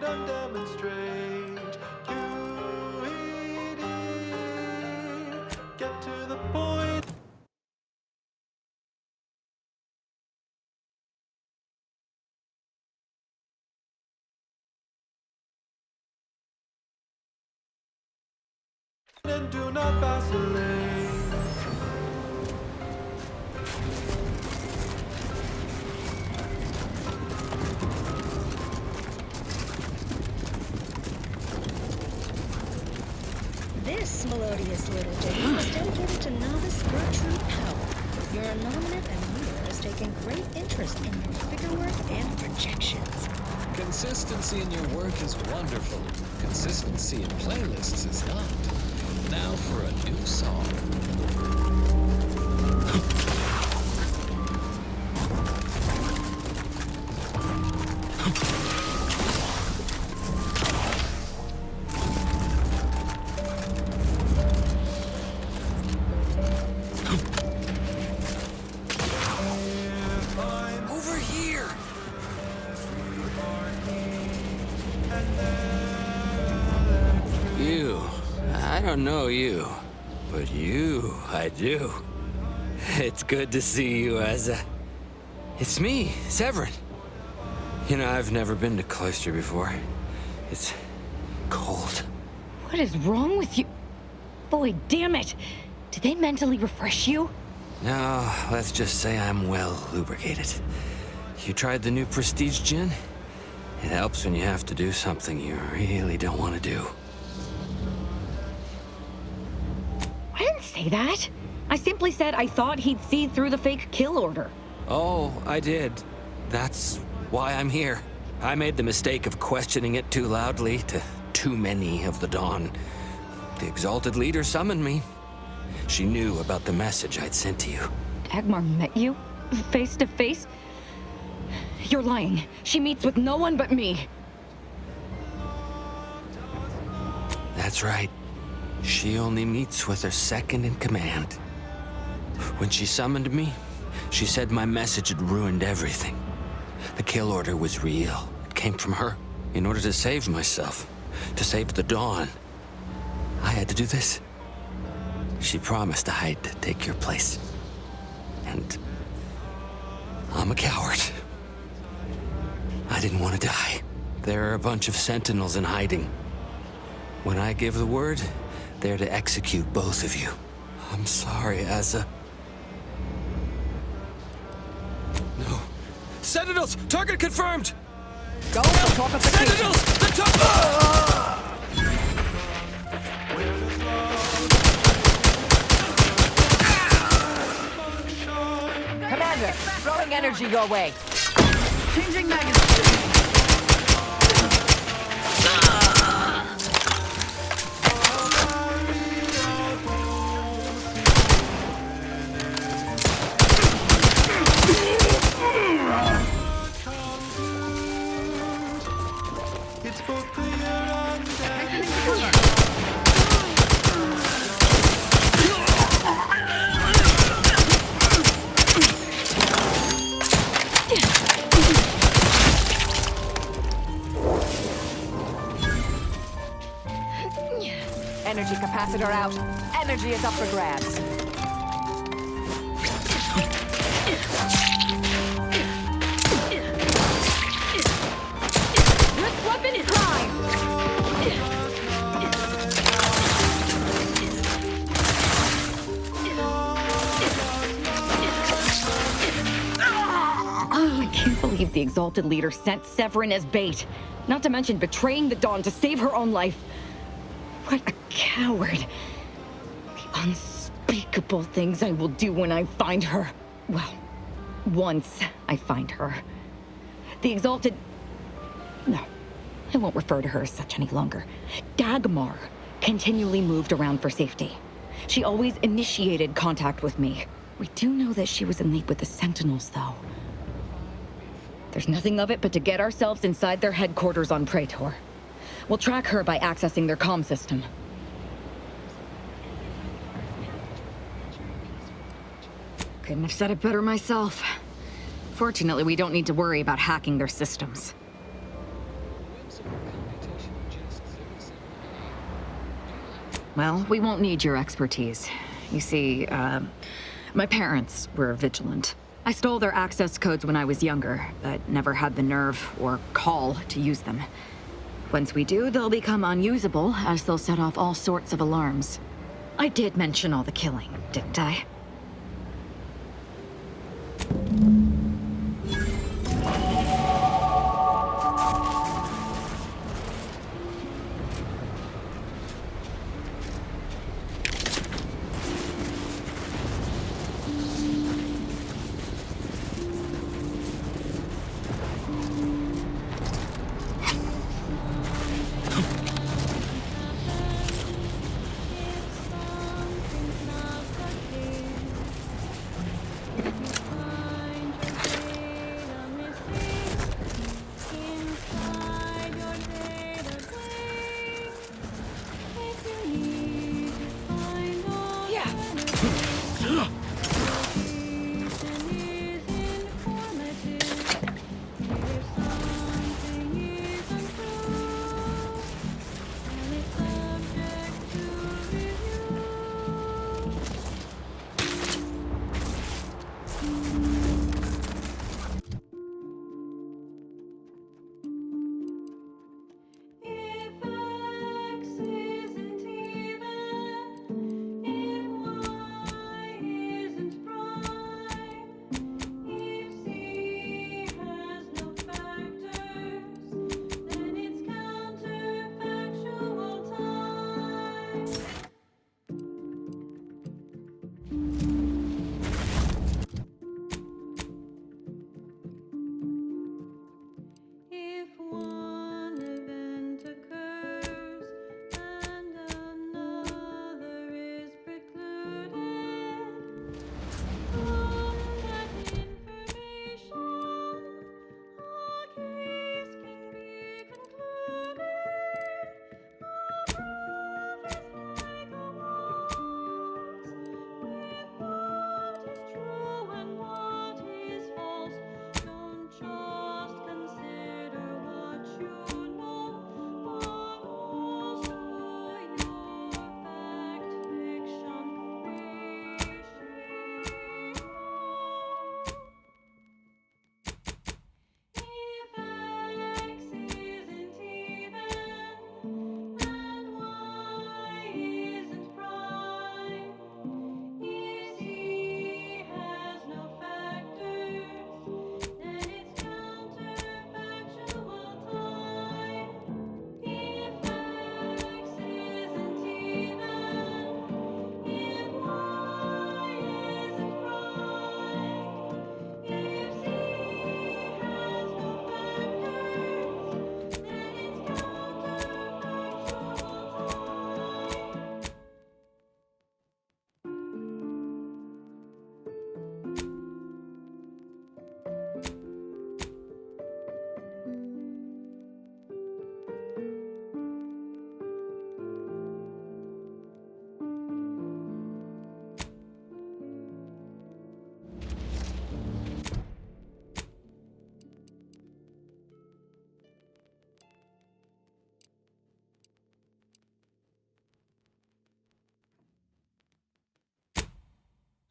And demonstrate. QED. Get to the point. And do not vacillate. This melodious little ditty was dedicated to novice Gertrude Powell. Your anonymous and reader has taken great interest in your figure work and projections. Consistency in your work is wonderful. Consistency in playlists is not. Now for a new song. And don't know you, but you, I do. It's good to see you, Asa. It's me, Severin. You know, I've never been to Cloister before. It's cold. What is wrong with you? Boy, damn it! Did they mentally refresh you? No, let's just say I'm well lubricated. You tried the new Prestige gin? It helps when you have to do something you really don't want to do. I didn't say that. I simply said I thought he'd see through the fake kill order. Oh, I did. That's why I'm here. I made the mistake of questioning it too loudly to too many of the Dawn. The Exalted Leader summoned me. She knew about the message I'd sent to you. Dagmar met you? Face to face? You're lying. She meets with no one but me. That's right. She only meets with her second in command. When she summoned me, she said my message had ruined everything. The kill order was real. It came from her. In order to save myself, to save the Dawn, I had to do this. She promised I'd take your place. And I'm a coward. I didn't want to die. There are a bunch of sentinels in hiding. When I give the word, they're to execute both of you. I'm sorry, Asa. No. Sentinels! Target confirmed! Go to the top of the Sentinels! The top! Commander, throwing energy your way. Changing magazine. It's both clear and Energy capacitor out. Energy is up for grabs. This weapon is mine! Oh, I can't believe the Exalted Leader sent Severin as bait. Not to mention betraying the Dawn to save her own life. What a coward. The unspeakable things I will do when I find her. Well, once I find her. The Exalted... No, I won't refer to her as such any longer. Dagmar continually moved around for safety. She always initiated contact with me. We do know that she was in league with the Sentinels, though. There's nothing of it but to get ourselves inside their headquarters on Praetor. We'll track her by accessing their comm system. Couldn't have said it better myself. Fortunately, we don't need to worry about hacking their systems. Well, we won't need your expertise. You see, my parents were vigilant. I stole their access codes when I was younger, but never had the nerve or call to use them. Once we do, they'll become unusable, as they'll set off all sorts of alarms. I did mention all the killing, didn't I?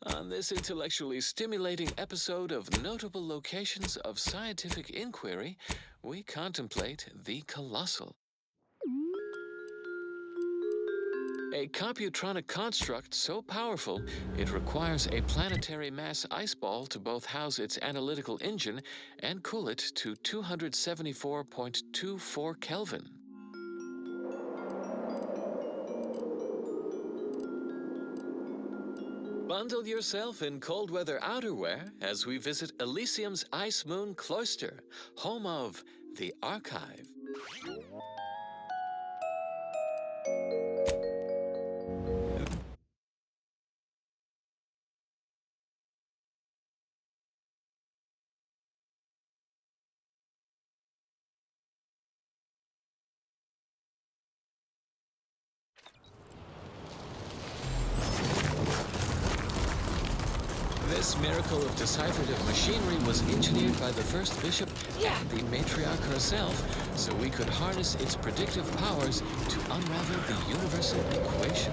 On this intellectually stimulating episode of Notable Locations of Scientific Inquiry, we contemplate the colossal. A computronic construct so powerful, it requires a planetary mass ice ball to both house its analytical engine and cool it to 274.24 Kelvin. Bundle yourself in cold weather outerwear as we visit Elysium's Ice Moon Cloister, home of the Archive. This miracle of decipherative machinery was engineered by the first bishop and the matriarch herself, so we could harness its predictive powers to unravel the universal equation.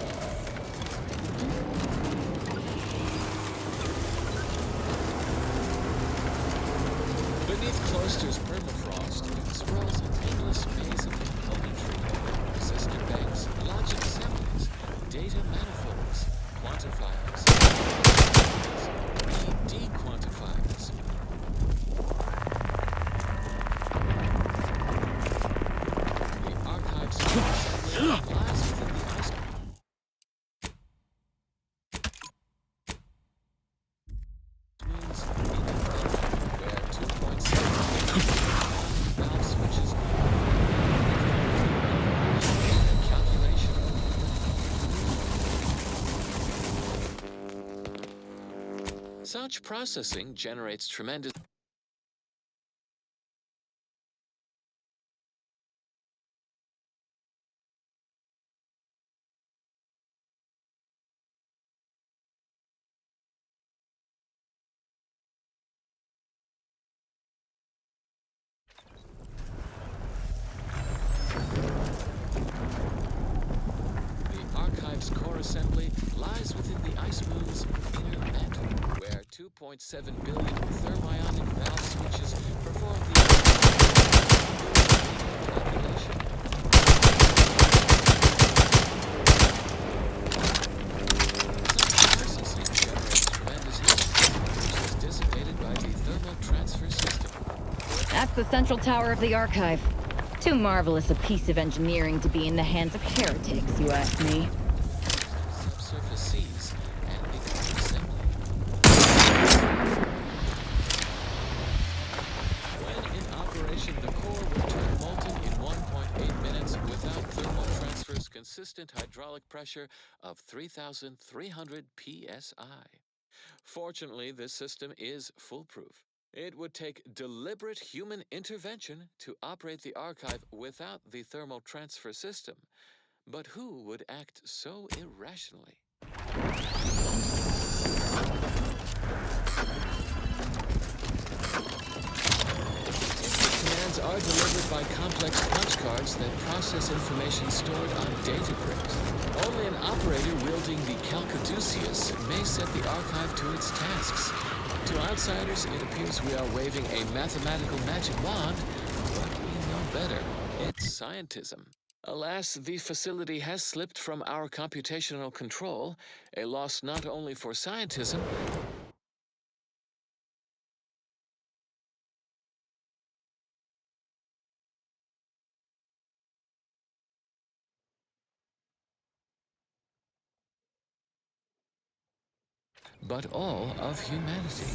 Beneath Cloister's permafrost sprawls an endless maze of componentry, resistor banks, logic assemblies, data manifolds, quantifiers, dequantifiers. The Archive's assembly lies within the ice. Means where 2.7 valve switches calculation. Such processing generates tremendous Archive's core assembly lies within the Ice Moon's inner mantle, where 2.7 billion thermionic valve switches perform the calculation. Such processing generates tremendous heat, which is dissipated by the thermal transfer system. That's the central tower of the Archive. Too marvelous a piece of engineering to be in the hands of heretics, you ask me. Subsurface seas and the assembly. When in operation, the core will turn molten in 1.8 minutes without thermal transfer's consistent hydraulic pressure of 3,300 psi. Fortunately, this system is foolproof. It would take deliberate human intervention to operate the Archive without the thermal transfer system. But who would act so irrationally? Commands are delivered by complex punch cards that process information stored on data bricks. Only an operator wielding the Calcaduceus may set the Archive to its tasks. To outsiders, it appears we are waving a mathematical magic wand, but we know better. It's scientism. Alas, the facility has slipped from our computational control, a loss not only for scientism, but all of humanity.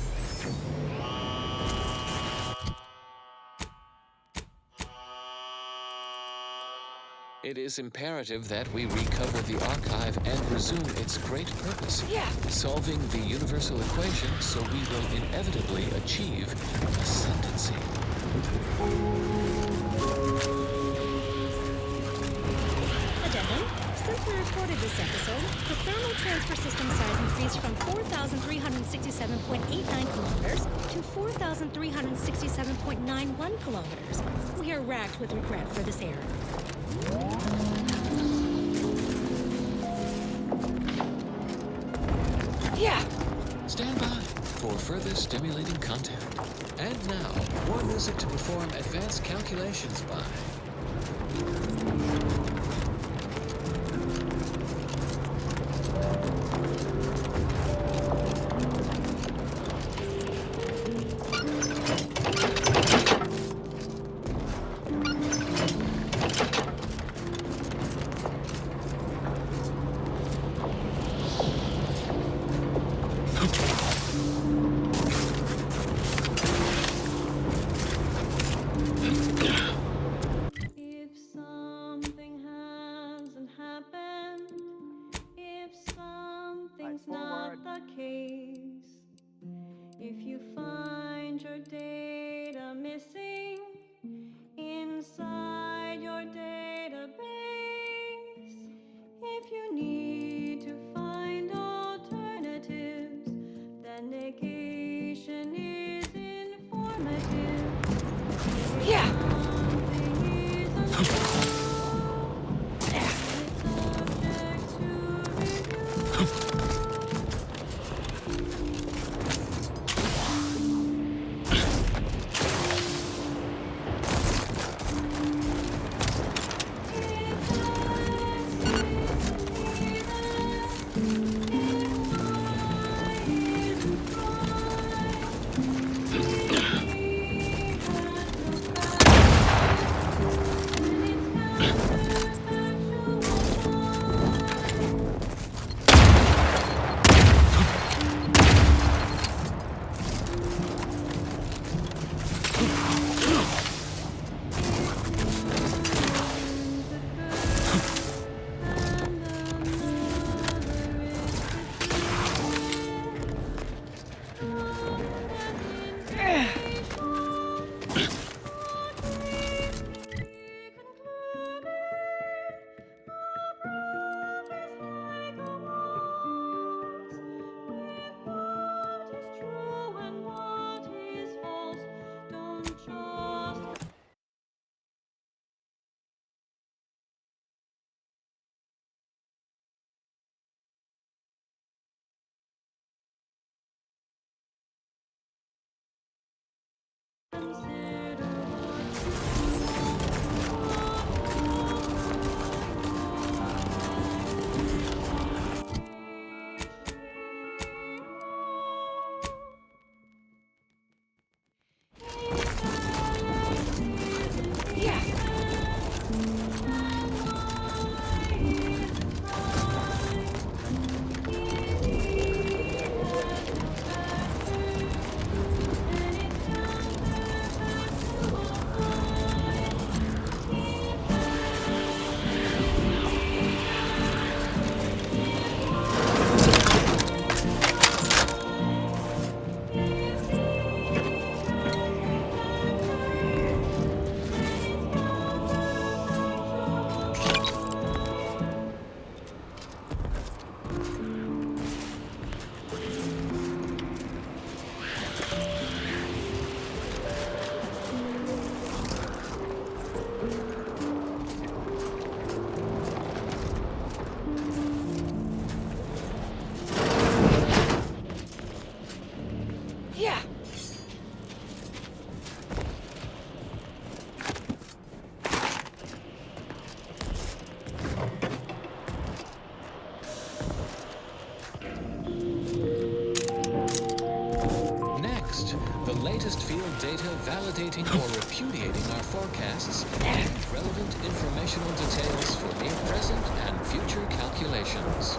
It is imperative that we recover the Archive and resume its great purpose, solving the universal equation so we will inevitably achieve ascendancy. Addendum. Since we recorded this episode, the thermal transfer system size increased from 4,367.89 kilometers to 4,367.91 kilometers. We are racked with regret for this error. Stand by for further stimulating content. And now, more music to perform advanced calculations by. If something hasn't happened, if something's not the case, if you find your data missing inside your database, if you need to find alternatives, then negation is informative. Yeah. latest field data validating or repudiating our forecasts and relevant informational details for near present and future calculations.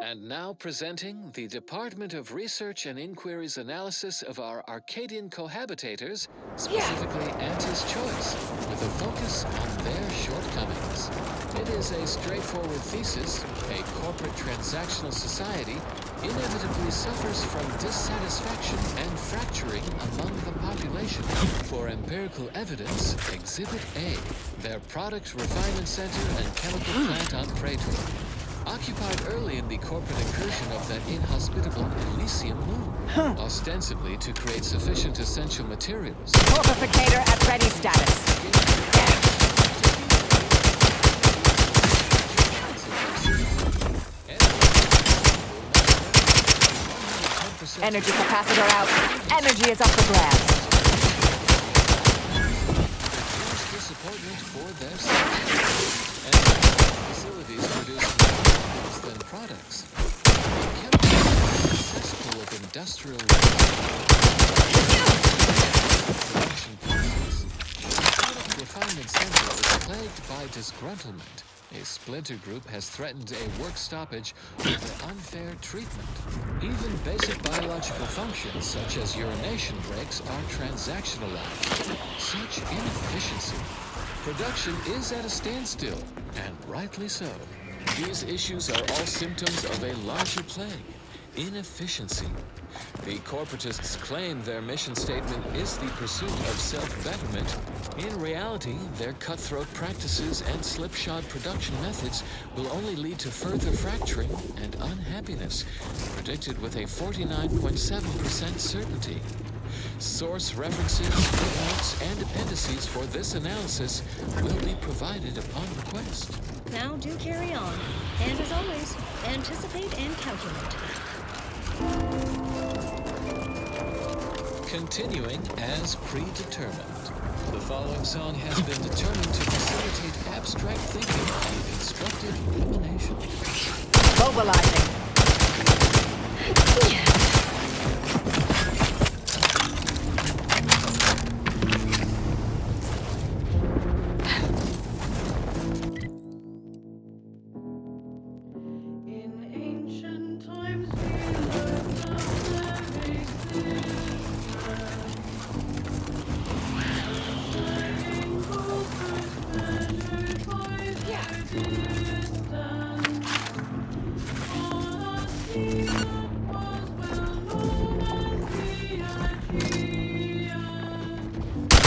And now presenting the Department of Research and Inquiry's analysis of our Arcadian cohabitators, specifically Auntie's Choice, with a focus on their shortcomings. It is a straightforward thesis. A corporate transactional society inevitably suffers from dissatisfaction and fracturing among the population. For empirical evidence, Exhibit A, their product refinement center and chemical plant on Praetor. Occupied early in the corporate incursion of that inhospitable Elysium moon, ostensibly to create sufficient essential materials. Fortificator at ready status. Energy capacitor out. Energy is up for grabs. Disappointment for their scientists, and facilities produce more goods than products. Kept a cesspool of industrial production process. The product refinement center is plagued by disgruntlement. A splinter group has threatened a work stoppage over unfair treatment. Even basic biological functions, such as urination breaks, are transactionalized. Such inefficiency. Production is at a standstill, and rightly so. These issues are all symptoms of a larger plague: inefficiency. The corporatists claim their mission statement is the pursuit of self-betterment. In reality, their cutthroat practices and slipshod production methods will only lead to further fracturing and unhappiness, predicted with a 49.7% certainty. Source references, footnotes, and appendices for this analysis will be provided upon request. Now do carry on. And as always, anticipate and calculate. Continuing as predetermined. The following song has been determined to facilitate abstract thinking and instructive rumination. Mobilizing.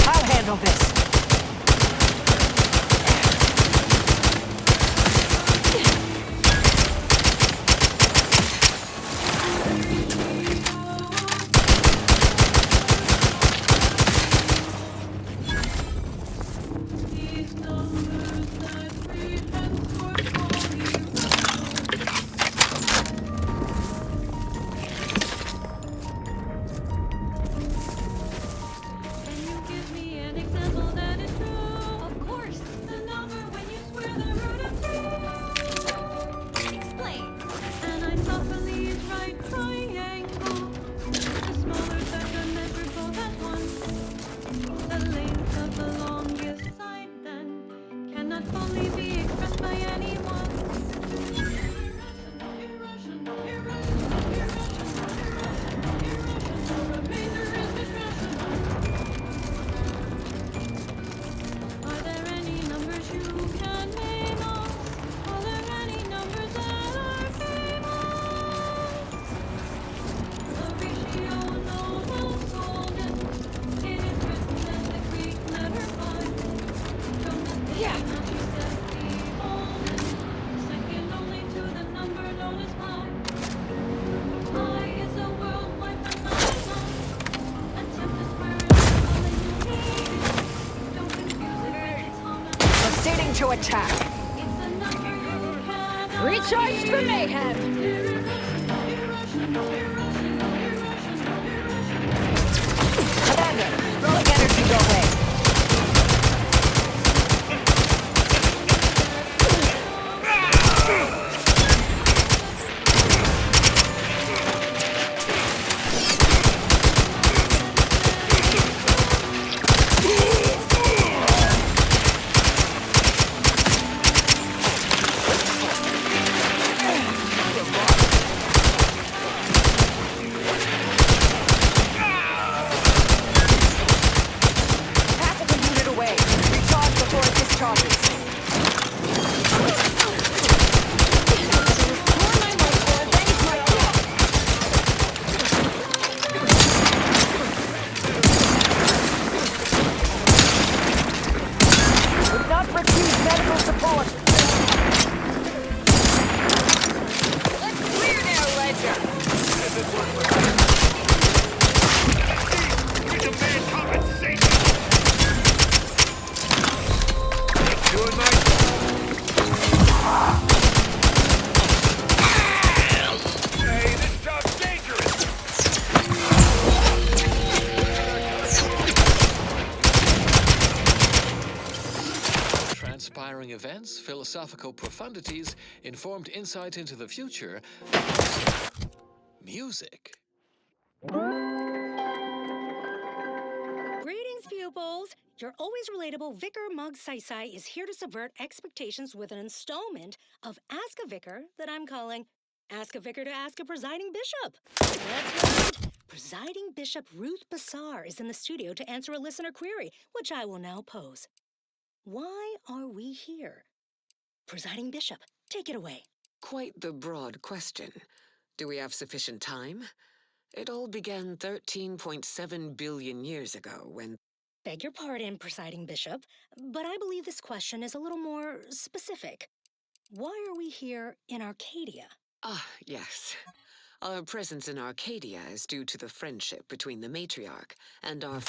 I'll handle this. Proceeding to attack. Recharged for mayhem! Commander, throwing energy your way. philosophical profundities informed insight into the future. Music. Greetings, pupils! Your always relatable Vicar Mug Sai is here to subvert expectations with an installment of Ask a Vicar that I'm calling Ask a Vicar to Ask a Presiding Bishop. That's right! Presiding Bishop Ruth Bassar is in the studio to answer a listener query, which I will now pose. Why are we here? Presiding Bishop, take it away. Quite the broad question. Do we have sufficient time? It all began 13.7 billion years ago when... Beg your pardon, Presiding Bishop, but I believe this question is a little more specific. Why are we here in Arcadia? Ah, yes. Our presence in Arcadia is due to the friendship between the matriarch and our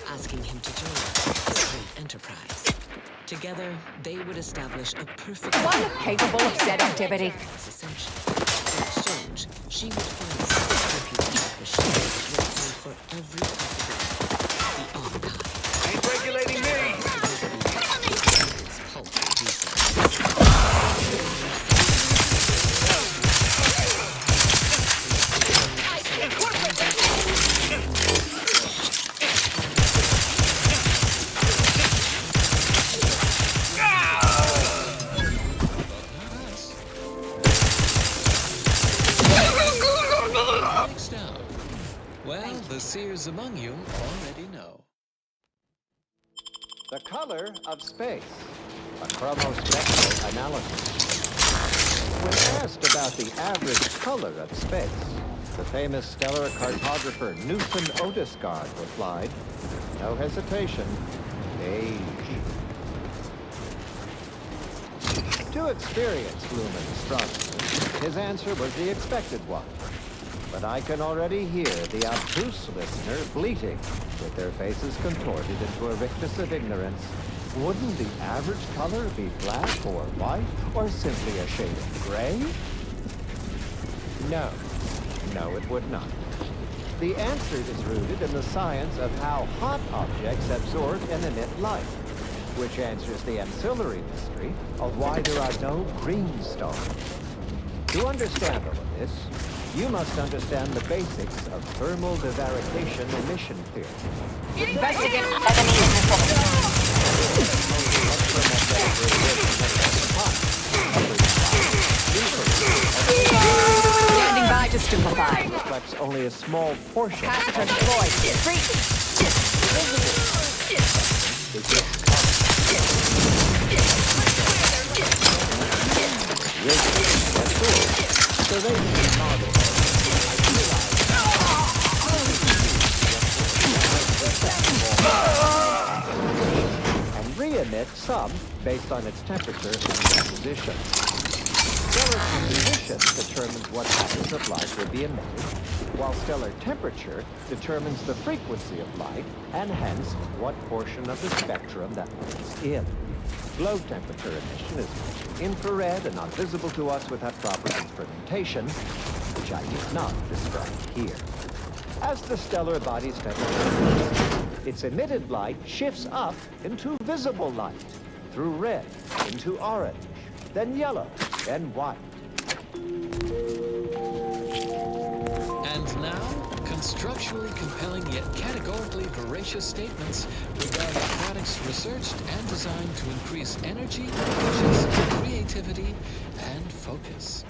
asking him to join this great enterprise. Together, they would establish a perfect... One capable of said activity. Essential. In exchange, she would find a machine that would for every possibility. The archive. Ain't regulating me! It's pulp diesel. Next up. Well, the seers among you already know. The color of space. A chromospectral analysis. When asked about the average color of space, the famous stellar cartographer Newton Otisgard replied, no hesitation, beige. To experienced lumen astronomers, his answer was the expected one. But I can already hear the obtuse listener bleating, with their faces contorted into a rictus of ignorance. Wouldn't the average color be black or white, or simply a shade of gray? No. No, it would not. The answer is rooted in the science of how hot objects absorb and emit light, which answers the ancillary mystery of why there are no green stars. To understand all of this, you must understand the basics of thermal divarication emission theory. Investigate enemy Standing by to stupefy. Reflects only a small portion. Capacitor deployed. And re-emit some based on its temperature and composition. Stellar composition determines what patterns of light will be emitted, while stellar temperature determines the frequency of light and hence what portion of the spectrum that light is in. Low temperature emission is infrared and not visible to us without proper instrumentation, which I did not describe here. As the stellar body's temperature rises, its emitted light shifts up into visible light, through red into orange, then yellow, and white. And now, constructually compelling yet categorically veracious statements regarding products researched and designed to increase energy, efficiency, creativity, and focus.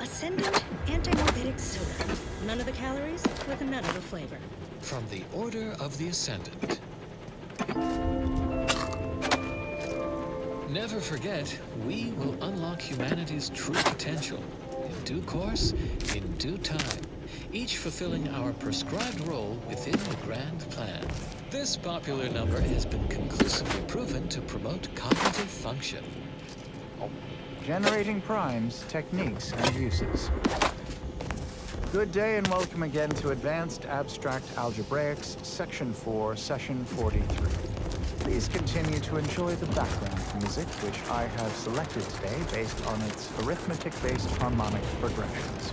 Ascendant anti-morbidic soda. None of the calories with none of the flavor. From the Order of the Ascendant. Never forget, we will unlock humanity's true potential. In due course, in due time, each fulfilling our prescribed role within the grand plan. This popular number has been conclusively proven to promote cognitive function. Generating primes, techniques, and uses. Good day and welcome again to Advanced Abstract Algebraics, Section 4, Session 43. Please continue to enjoy the background music, which I have selected today based on its arithmetic-based harmonic progressions.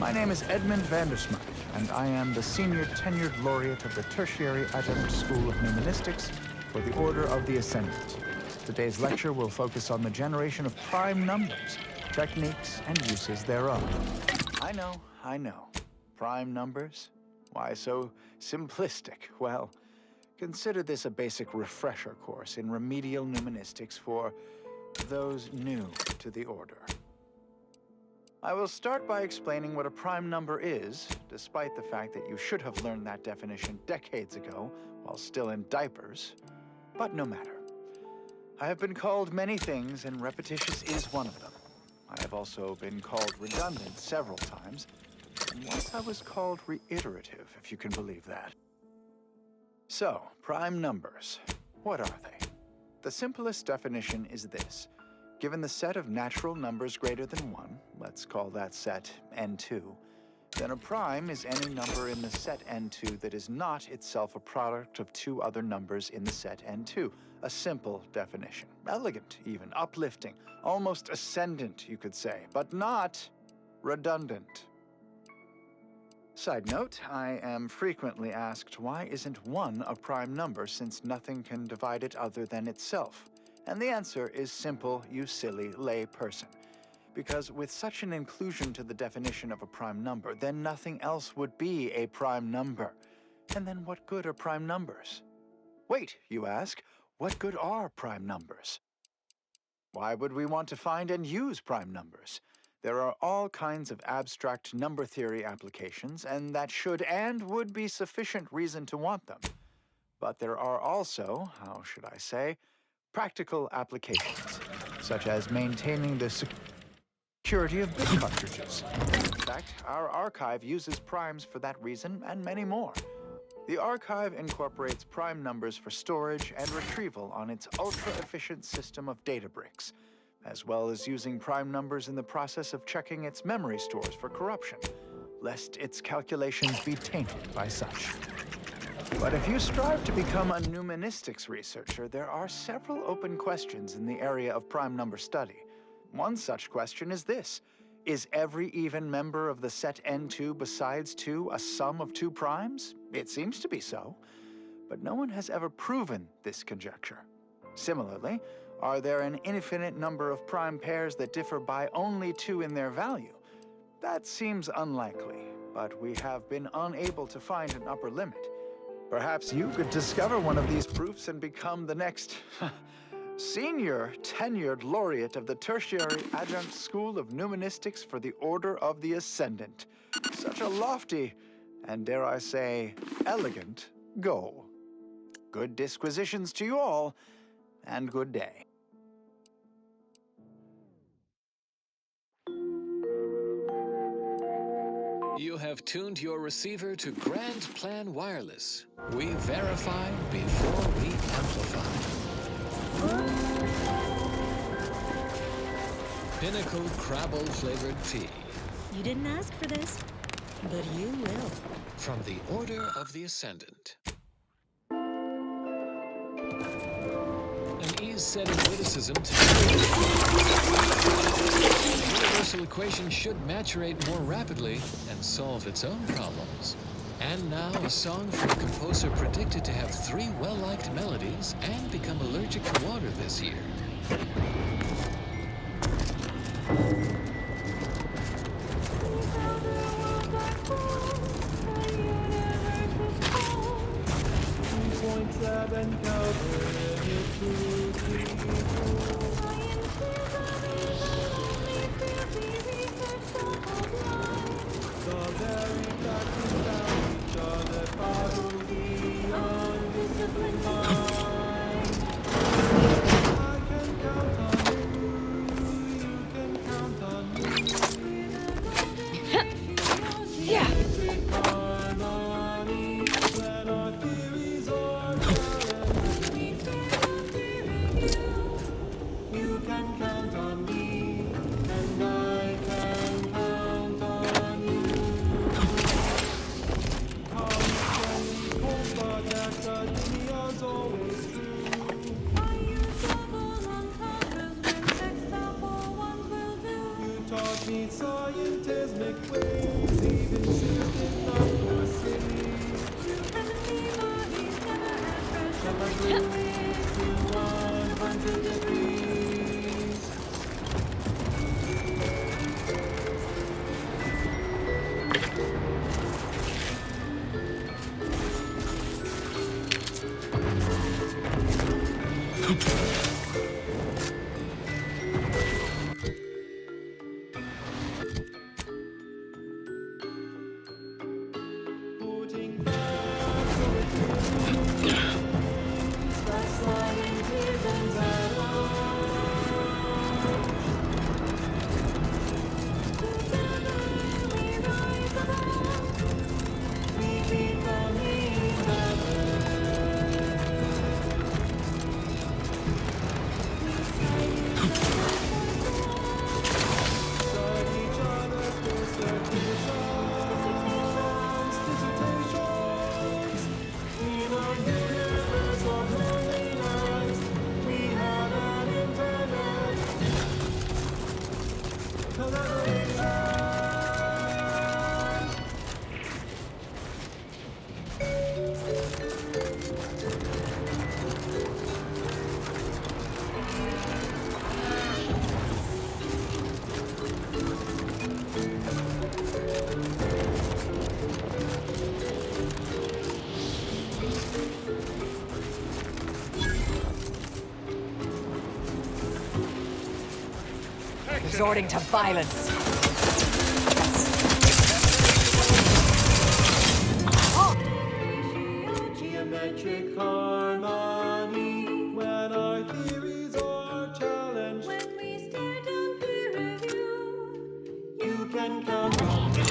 My name is Edmund Vandersmark, and I am the Senior Tenured Laureate of the Tertiary Adjunct School of Numismatics for the Order of the Ascendant. Today's lecture will focus on the generation of prime numbers, techniques, and uses thereof. I know. Prime numbers? Why so simplistic? Well, consider this a basic refresher course in remedial numismatics for those new to the order. I will start by explaining what a prime number is, despite the fact that you should have learned that definition decades ago while still in diapers. But no matter. I have been called many things, and repetitious is one of them. I have also been called redundant several times, and once I was called reiterative, if you can believe that. So, prime numbers. What are they? The simplest definition is this. Given the set of natural numbers greater than 1, let's call that set n2, then a prime is any number in the set n2 that is not itself a product of two other numbers in the set n2. A simple definition. Elegant, even. Uplifting. Almost ascendant, you could say, but not redundant. Side note, I am frequently asked why isn't 1 a prime number since nothing can divide it other than itself? And the answer is simple, you silly lay person. Because with such an inclusion to the definition of a prime number, then nothing else would be a prime number. And then what good are prime numbers? Wait, you ask, what good are prime numbers? Why would we want to find and use prime numbers? There are all kinds of abstract number theory applications, and that should and would be sufficient reason to want them. But there are also, how should I say, practical applications, such as maintaining the security of bit cartridges. In fact, our archive uses primes for that reason and many more. The archive incorporates prime numbers for storage and retrieval on its ultra-efficient system of data bricks, as well as using prime numbers in the process of checking its memory stores for corruption, lest its calculations be tainted by such. But if you strive to become a numismatics researcher, there are several open questions in the area of prime number study. One such question is this. Is every even member of the set n2 besides 2 a sum of 2 primes? It seems to be so, but no one has ever proven this conjecture. Similarly, are there an infinite number of prime pairs that differ by only 2 in their value? That seems unlikely, but we have been unable to find an upper limit. Perhaps you could discover one of these proofs and become the next Senior Tenured Laureate of the Tertiary Adjunct School of Numismatics for the Order of the Ascendant. Such a lofty, and dare I say, elegant goal. Good disquisitions to you all, and good day. You have tuned your receiver to Grand Plan Wireless. We verify before we amplify. Pinnacle Crabble flavored tea. You didn't ask for this, but you will. From the Order of the Ascendant. An ease-setting witticism to the universal equation should maturate more rapidly and solve its own problems. And now a song from a composer predicted to have 3 well-liked melodies and become allergic to water this year. academia's always true. You taught me scientific ways, even shoes did not foresee. That my brilliance in 100 degrees. Putting facts on the that scientism's at we keep the mean Cite each other's dissertations. In a universe of holiness, we have an internet. Collaboration. Resorting to violence. Geometric harmony. When our theories are challenged, when we stare down peer review, you can count on me.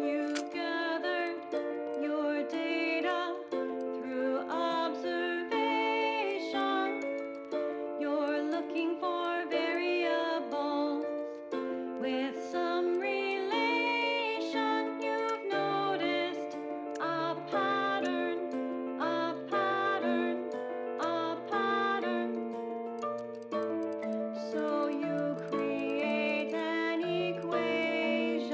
You gathered your data through observation. You're looking for variables with some relation. You've noticed a pattern, a pattern, a pattern. So you create an equation.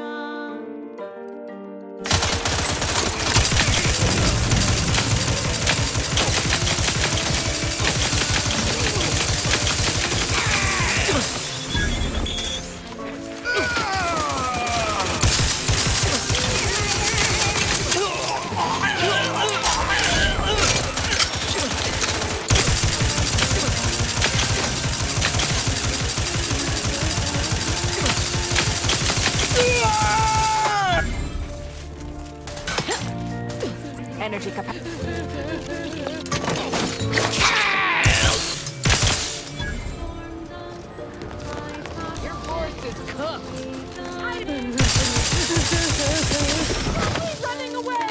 Energy capacity. Your force is cooked. He's running away.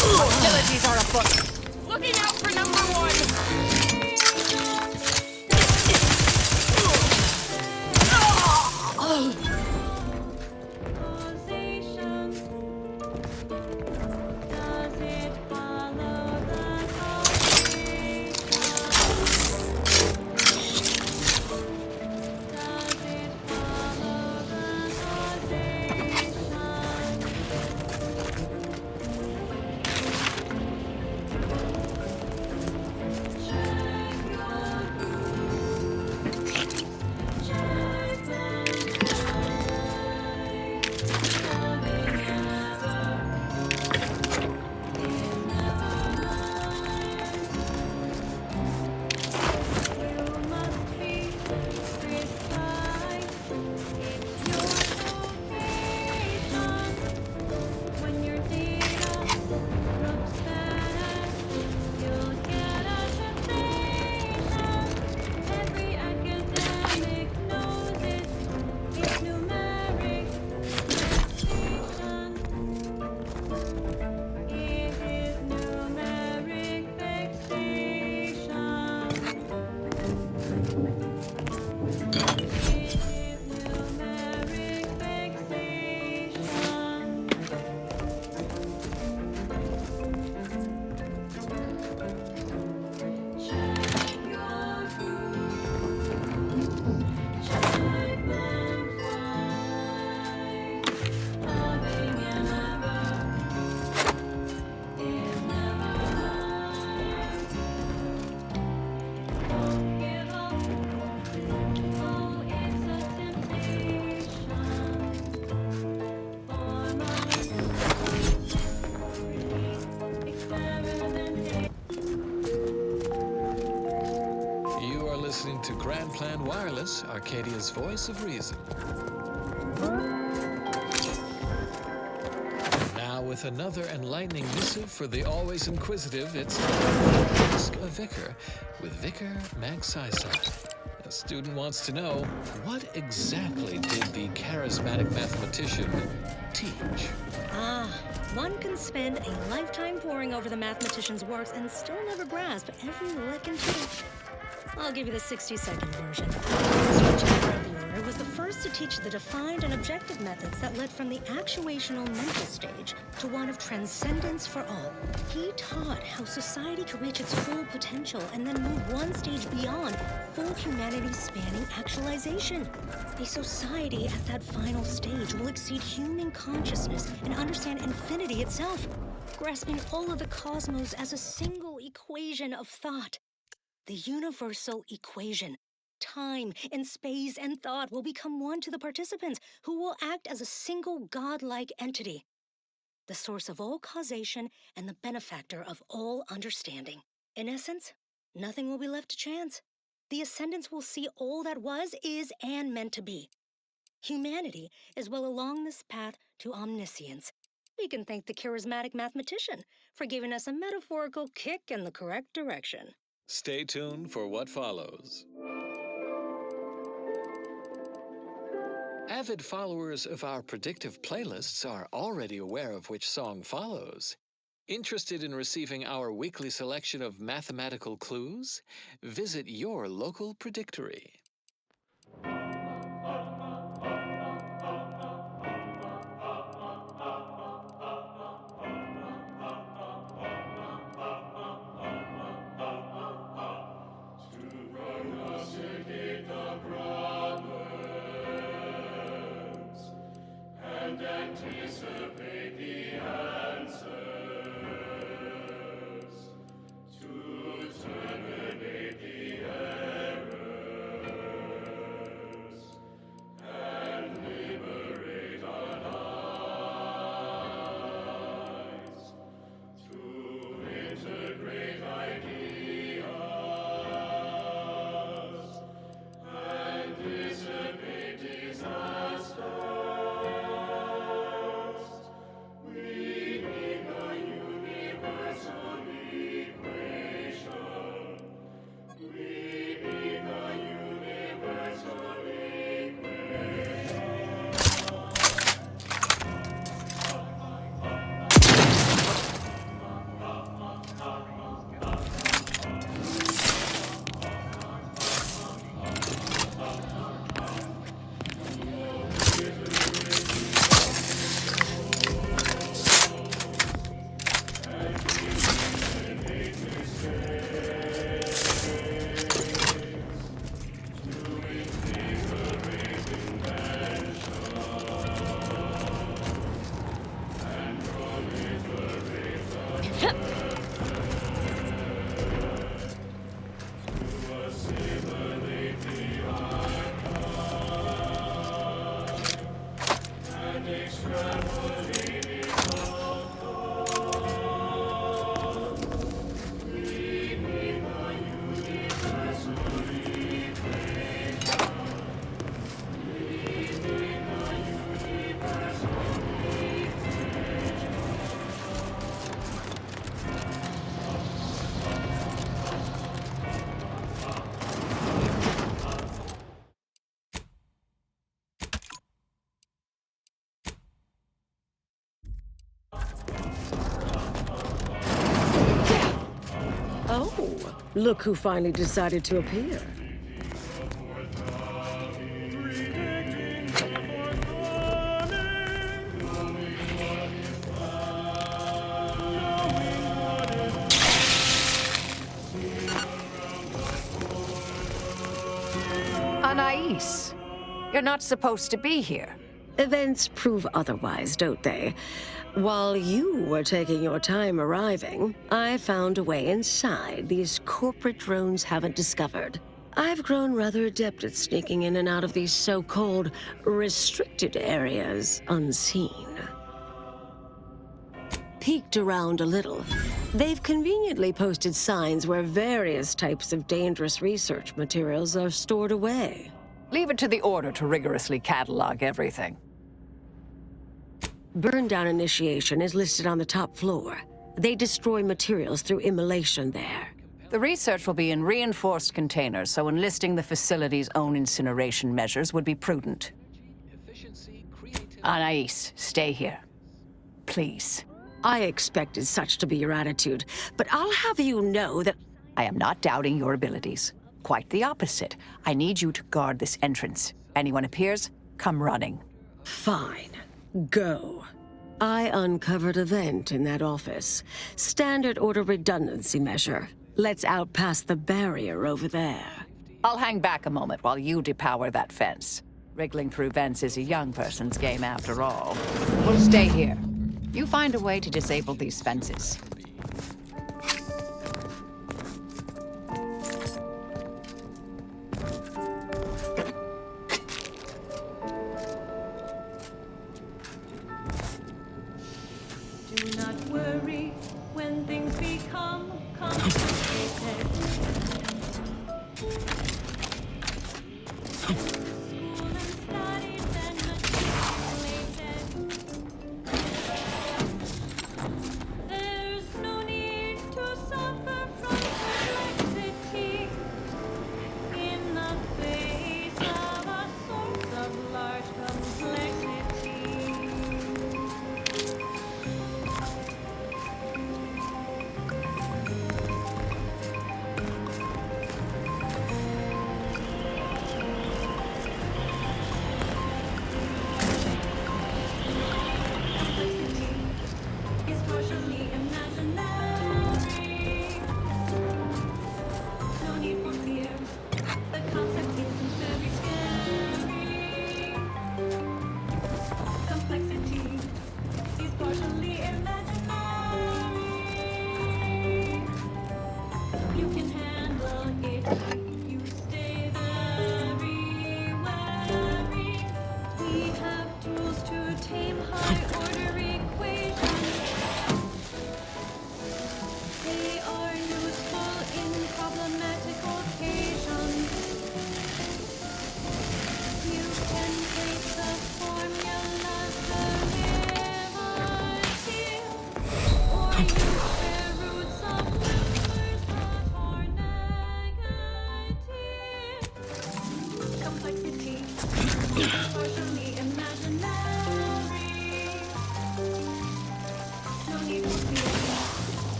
Hostilities are afoot. Looking out for number one. Does it follow the causation? Does it follow the causation? Plan Wireless, Arcadia's voice of reason. Now with another enlightening missive for the always inquisitive, it's Ask a Vicar with Vicar Magsisai. A student wants to know, what exactly did the charismatic mathematician teach? One can spend a lifetime poring over the mathematician's works and still never grasp every lick and tittle. I'll give you the 60-second version. This chapter of the Order was the first to teach the defined and objective methods that led from the actuational mental stage to one of transcendence for all. He taught how society could reach its full potential and then move one stage beyond full humanity spanning actualization. A society at that final stage will exceed human consciousness and understand infinity itself, grasping all of the cosmos as a single equation of thought. The universal equation. Time and space and thought will become one to the participants, who will act as a single godlike entity, the source of all causation and the benefactor of all understanding. In essence, nothing will be left to chance. The ascendants will see all that was, is, and meant to be. Humanity is well along this path to omniscience. We can thank the charismatic mathematician for giving us a metaphorical kick in the correct direction. Stay tuned for what follows. Avid followers of our predictive playlists are already aware of which song follows. Interested in receiving our weekly selection of mathematical clues? Visit your local predictory. Anticipate the answers, to terminate the errors, and liberate our lives, to integrate ideas, and dissipate disasters. Oh, look who finally decided to appear. Anais, you're not supposed to be here. Events prove otherwise, don't they? While you were taking your time arriving, I found a way inside these corporate drones haven't discovered. I've grown rather adept at sneaking in and out of these so-called restricted areas unseen. Peeked around a little, They've conveniently posted signs where various types of dangerous research materials are stored away. Leave it to the Order to rigorously catalog everything. Burn-down initiation is listed on the top floor. They destroy materials through immolation there. The research will be in reinforced containers, so enlisting the facility's own incineration measures would be prudent. Anais, stay here. Please. I expected such to be your attitude, but I'll have you know that I am not doubting your abilities. Quite the opposite. I need you to guard this entrance. Anyone appears, come running. Fine. Go. I uncovered a vent in that office. Standard order redundancy measure. Let's outpass the barrier over there. I'll hang back a moment while you depower that fence. Wriggling through vents is a young person's game after all. We'll stay here. You find a way to disable these fences. Do not worry when things become complicated.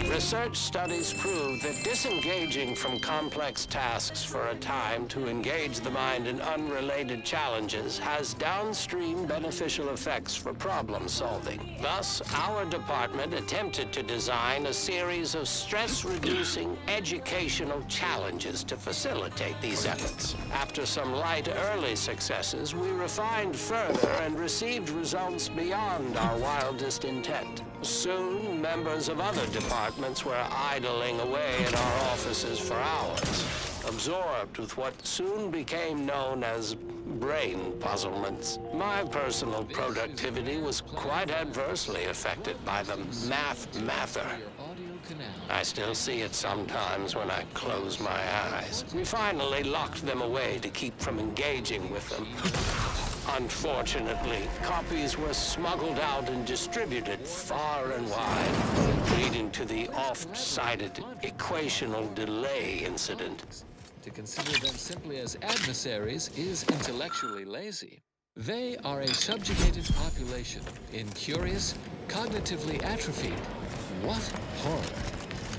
Research studies prove that disengaging from complex tasks for a time to engage the mind in unrelated challenges has downstream beneficial effects for problem solving. Thus, our department attempted to design a series of stress-reducing educational challenges to facilitate these efforts. After some light early successes, we refined further and received results beyond our wildest intent. Soon, members of other departments were idling away in our offices for hours, absorbed with what soon became known as brain puzzlements. My personal productivity was quite adversely affected by the mather. I still see it sometimes when I close my eyes. We finally locked them away to keep from engaging with them. Unfortunately, copies were smuggled out and distributed far and wide, leading to the oft-cited equational delay incident. To consider them simply as adversaries is intellectually lazy. They are a subjugated population, incurious, cognitively atrophied. What horror!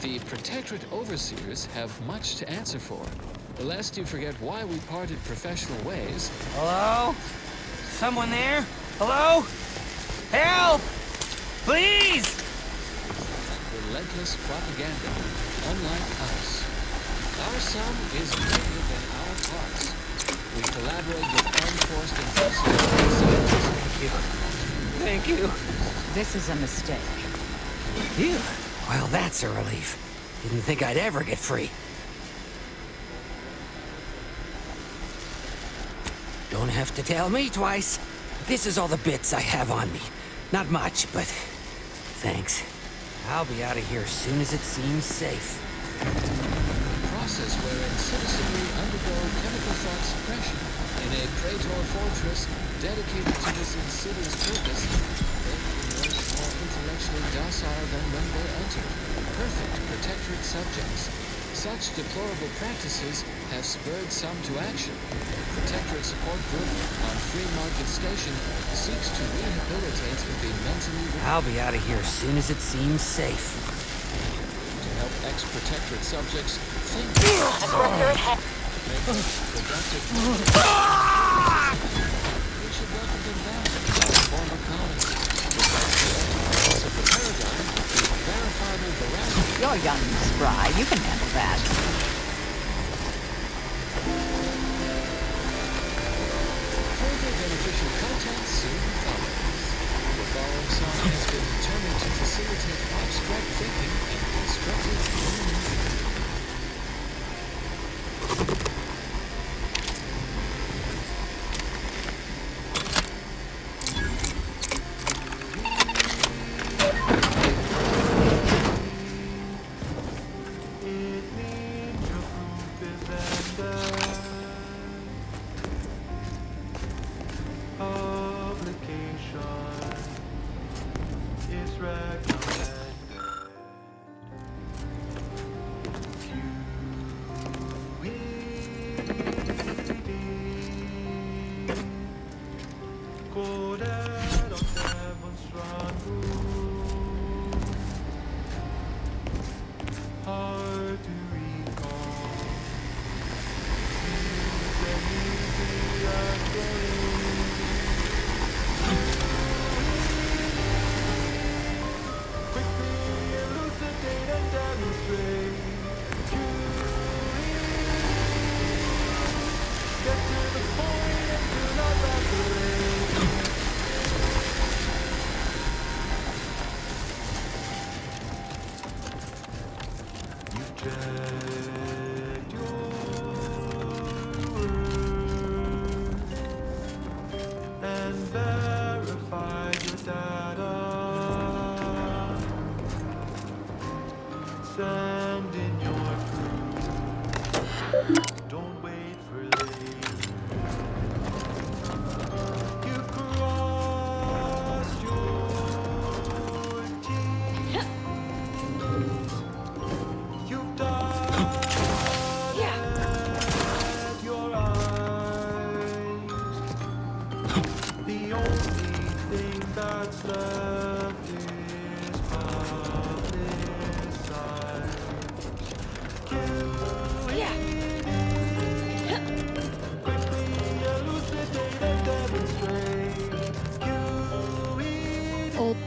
The Protectorate Overseers have much to answer for. Lest you forget why we parted professional ways. Hello? Someone there? Hello? Help! Please! Relentless propaganda, unlike us. Our sum is greater than our parts. We collaborate with unforced and Thank you. This is a mistake. Phew. Well, that's a relief. Didn't think I'd ever get free. Don't have to tell me twice. This is all the bits I have on me. Not much, but thanks. I'll be out of here as soon as it seems safe. Process wherein citizenry undergo chemical thought suppression in a Praetor fortress dedicated to this insidious purpose. They emerge more intellectually docile than when they entered. Perfect Protectorate subjects. Such deplorable practices have spurred some to action. Protectorate Support Group on Free Market Station seeks to rehabilitate the mentally... I'll be out of here as soon as it seems safe. To help ex-Protectorate subjects think... productive... We should welcome them back to our former colonies. Because of the paradigm, the verifiable veracity... You're young and spry. You can handle that. Further beneficial content soon follows. The following song has been determined to facilitate abstract thinking and constructive communication.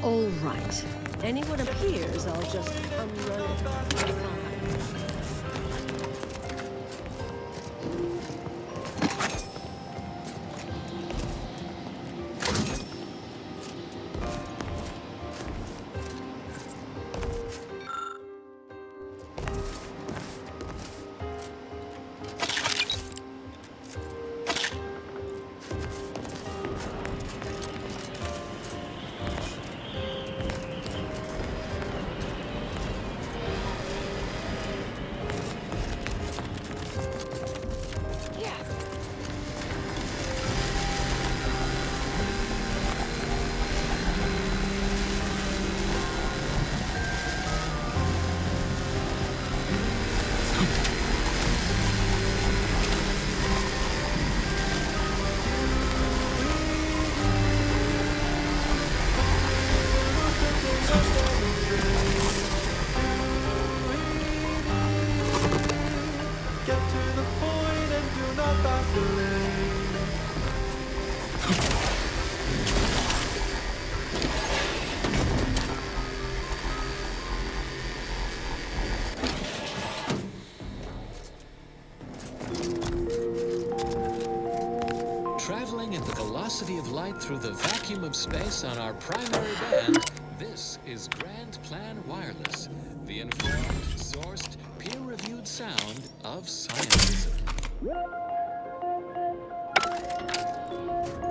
All right. Anyone appears, I'll just come running. velocity of light through the vacuum of space on our primary band, this is Grand Plan Wireless, the informed, sourced, peer-reviewed sound of scientism.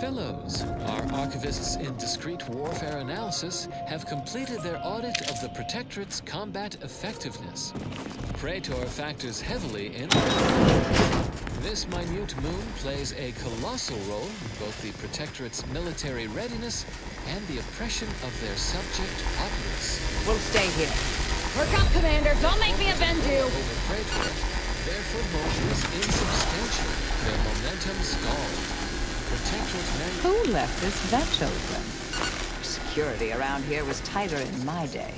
Fellows, our archivists in discrete warfare analysis have completed their audit of the Protectorate's combat effectiveness. Praetor factors heavily in. This minute moon plays a colossal role in both the Protectorate's military readiness and the oppression of their subject populace. We'll stay here. Work up, Commander. Don't make me avenge you. Over Praetor, their foothold is insubstantial, their momentum stalled. Who left this vent open? Security around here was tighter in my day.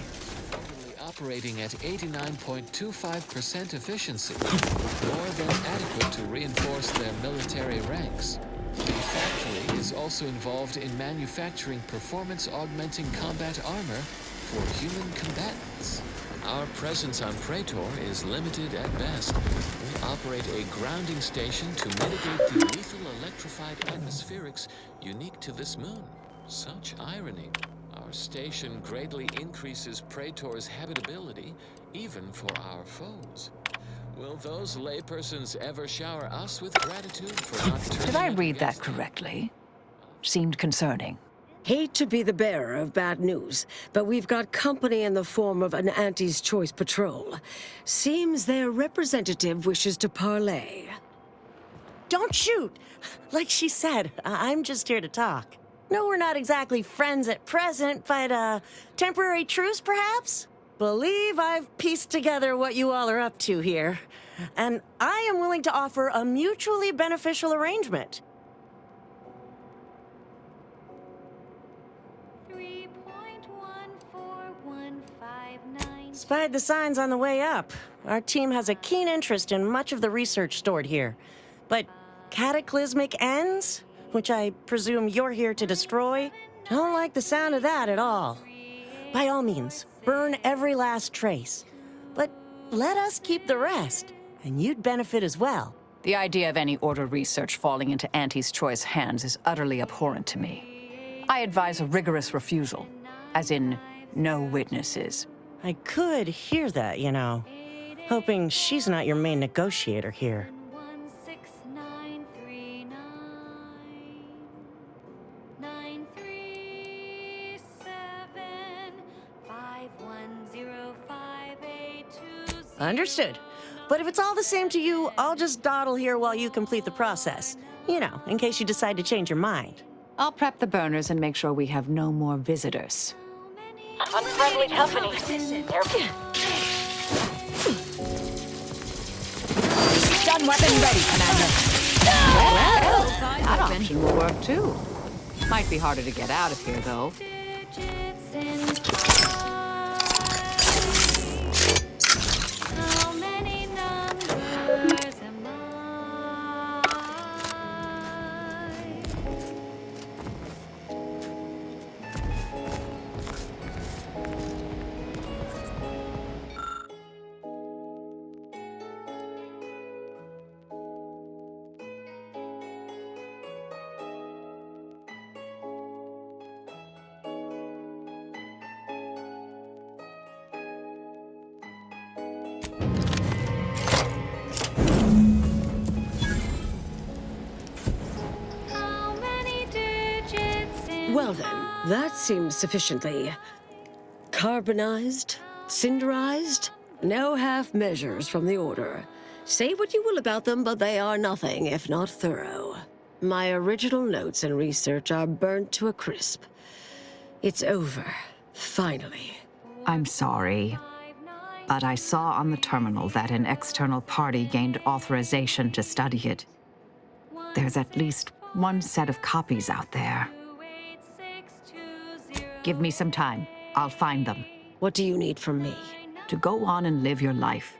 Operating at 89.25% efficiency, more than adequate to reinforce their military ranks. The factory is also involved in manufacturing performance-augmenting combat armor for human combatants. Our presence on Praetor is limited at best. We operate a grounding station to mitigate the lethal electrified atmospherics unique to this moon. Such irony. Our station greatly increases Praetor's habitability, even for our foes. Will those laypersons ever shower us with gratitude for not turning? Did I read that correctly? Seemed concerning. Hate to be the bearer of bad news, but we've got company in the form of an Auntie's Choice patrol. Seems their representative wishes to parley. Don't shoot! Like she said, I'm just here to talk. No, we're not exactly friends at present, but, temporary truce, perhaps? Believe I've pieced together what you all are up to here. And I am willing to offer a mutually beneficial arrangement. Spied the signs on the way up. Our team has a keen interest in much of the research stored here. But cataclysmic ends, which I presume you're here to destroy, don't like the sound of that at all. By all means, burn every last trace. But let us keep the rest, and you'd benefit as well. The idea of any Order research falling into Auntie's Choice hands is utterly abhorrent to me. I advise a rigorous refusal, as in no witnesses. I could hear that, you know. Hoping she's not your main negotiator here. Understood. But if it's all the same to you, I'll just dawdle here while you complete the process. You know, in case you decide to change your mind. I'll prep the burners and make sure we have no more visitors. Unfriendly company. Stun weapon ready, Commander. Well, that option will work too. Might be harder to get out of here, though. Well then, that seems sufficiently carbonized, cinderized. No half measures from the Order. Say what you will about them, but they are nothing if not thorough. My original notes and research are burnt to a crisp. It's over, finally. I'm sorry, but I saw on the terminal that an external party gained authorization to study it. There's at least one set of copies out there. Give me some time. I'll find them. What do you need from me? To go on and live your life.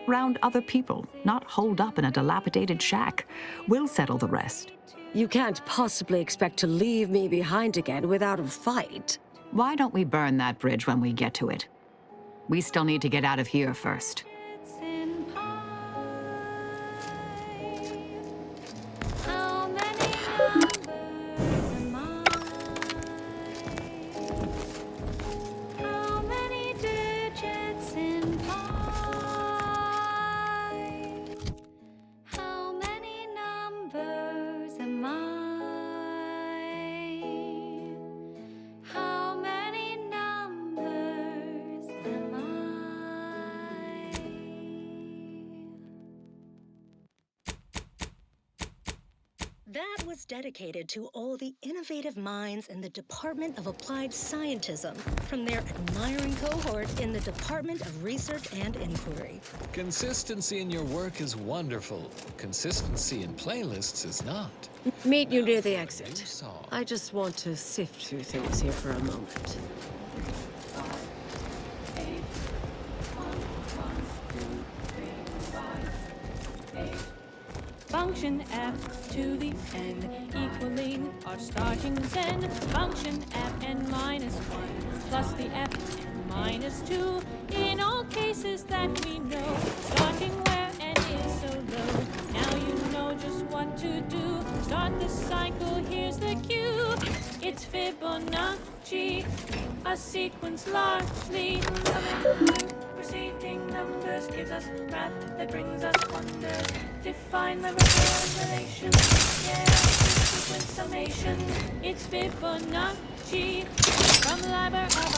Round other people, not holed up in a dilapidated shack. We'll settle the rest. You can't possibly expect to leave me behind again without a fight. Why don't we burn that bridge when we get to it? We still need to get out of here first. was dedicated to all the innovative minds in the Department of Applied Scientism from their admiring cohort in the Department of Research and Inquiry. Consistency in your work is wonderful. Consistency in playlists is not. Meet you near the exit. I just want to sift through things here for a moment. Function f to the n equaling our starting zen. Function fn minus 1 plus the fn minus 2 in all cases that we know, starting where n is so low. Now you know just what to do. Start the cycle, here's the cue. It's Fibonacci, a sequence largely preceding numbers gives us math that brings us wonders. Define the recurrent relation, yeah, sequence summation. It's Fibonacci from Liber of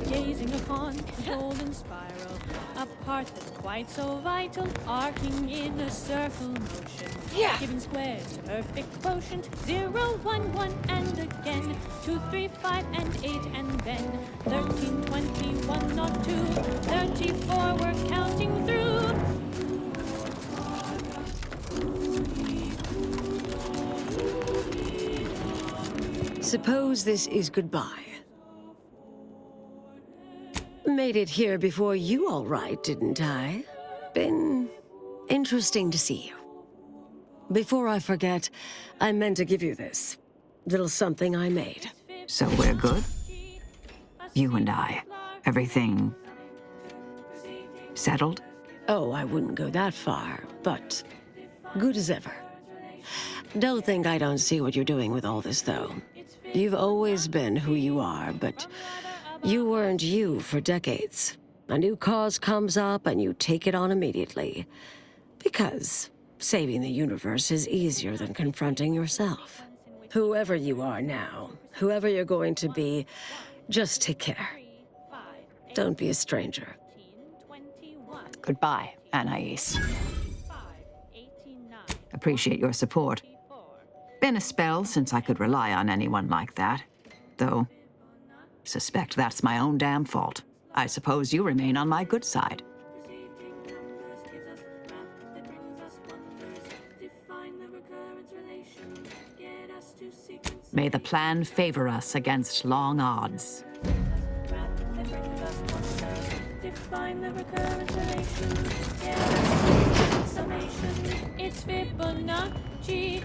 gazing upon the golden spiral, a part that's quite so vital, arcing in a circle motion, giving squares perfect quotient, 0, 1, 1, and again, 2, 3, 5, and 8, and then 13, 21, not 2, 34, we're counting through. Suppose this is goodbye. Made it here before you, all right, didn't I? Been interesting to see you. Before I forget, I meant to give you this little something I made. So we're good? You and I. Everything settled? Oh, I wouldn't go that far, but good as ever. Don't think I don't see what you're doing with all this, though. You've always been who you are, but you weren't you for decades. A new cause comes up and you take it on immediately. Because saving the universe is easier than confronting yourself. Whoever you are now, whoever you're going to be, just take care. Don't be a stranger. Goodbye, Anais. Appreciate your support. Been a spell since I could rely on anyone like that. Though, suspect that's my own damn fault. I suppose you remain on my good side. May the plan favor us against long odds. Define the recurrent relation, yeah, summation. It's Fibonacci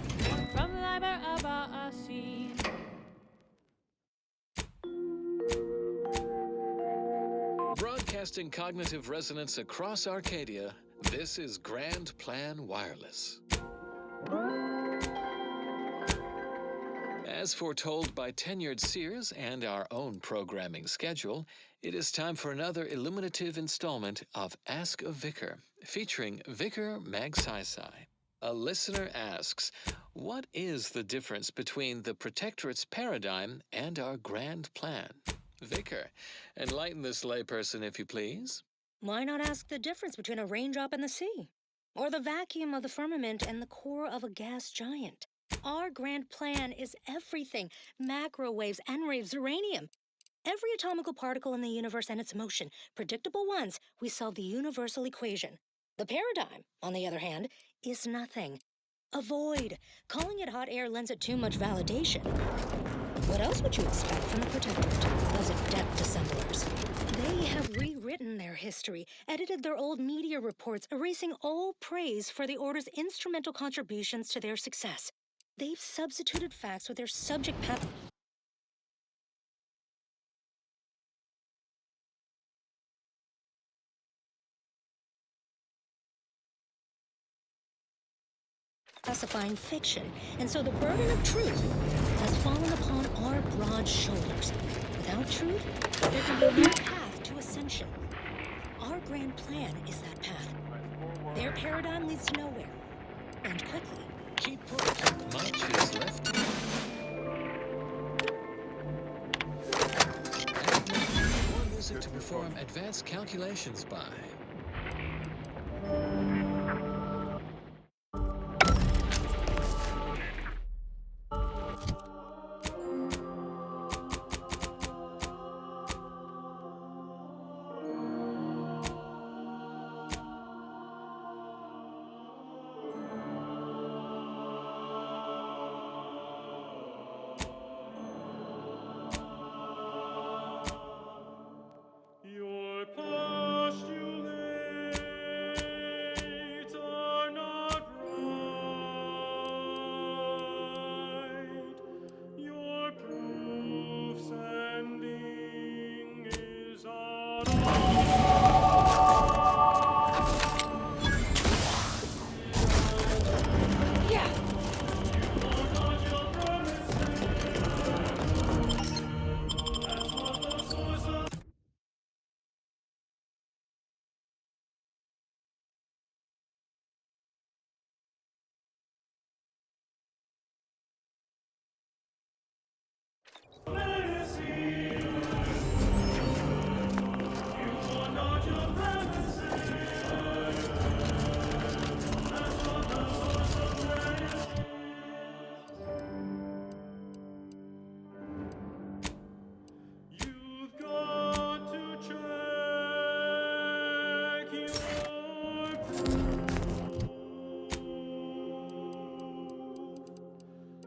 from Liber of Asi. Broadcasting cognitive resonance across Arcadia, this is Grand Plan Wireless. As foretold by tenured seers and our own programming schedule, it is time for another illuminative installment of Ask a Vicar, featuring Vicar Mag Sci-Sci. A listener asks, what is the difference between the Protectorate's paradigm and our grand plan? Vicar, enlighten this layperson if you please. Why not ask the difference between a raindrop in the sea? Or the vacuum of the firmament and the core of a gas giant? Our grand plan is everything. Macro waves, N-raves, uranium. Every atomical particle in the universe and its motion. Predictable ones, we solve the universal equation. The paradigm, on the other hand, is nothing. A void. Calling it hot air lends it too much validation. What else would you expect from the Protectorate? Those adept dissemblers. They have rewritten their history, edited their old media reports, erasing all praise for the Order's instrumental contributions to their success. They've substituted facts with their subject classifying fiction, and so the burden of truth has fallen upon our broad shoulders. Without truth, there can be no path to ascension. Our grand plan is that path. Their paradigm leads to nowhere. And quickly. Keep put. Much is left to do. More music to perform advanced calculations by. Your postulates are not right. Your proof sending is out You've got to check your proof.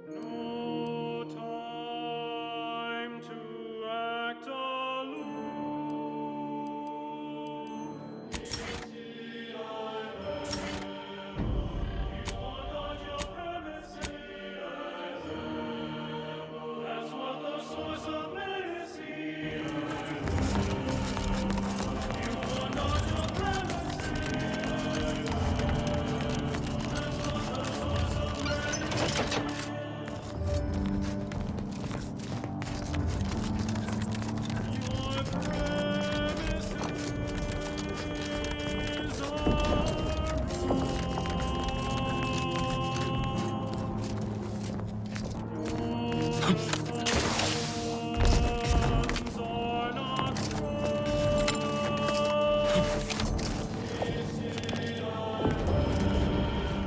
No time to act aloof. That's what the source of medicine.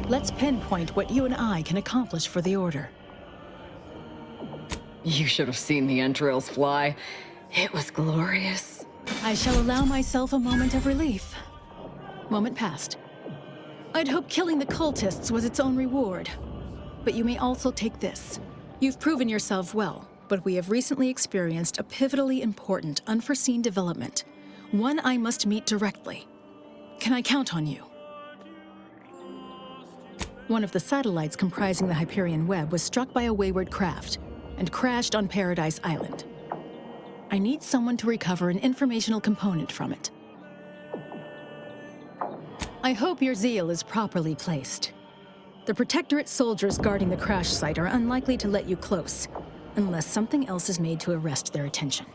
Let's pinpoint what you and I can accomplish for the Order. You should have seen the entrails fly. It was glorious. I shall allow myself a moment of relief. Moment passed. I'd hoped killing the cultists was its own reward. But you may also take this. You've proven yourself well, but we have recently experienced a pivotally important, unforeseen development. One I must meet directly. Can I count on you? One of the satellites comprising the Hyperion web was struck by a wayward craft and crashed on Paradise Island. I need someone to recover an informational component from it. I hope your zeal is properly placed. The Protectorate soldiers guarding the crash site are unlikely to let you close, unless something else is made to arrest their attention.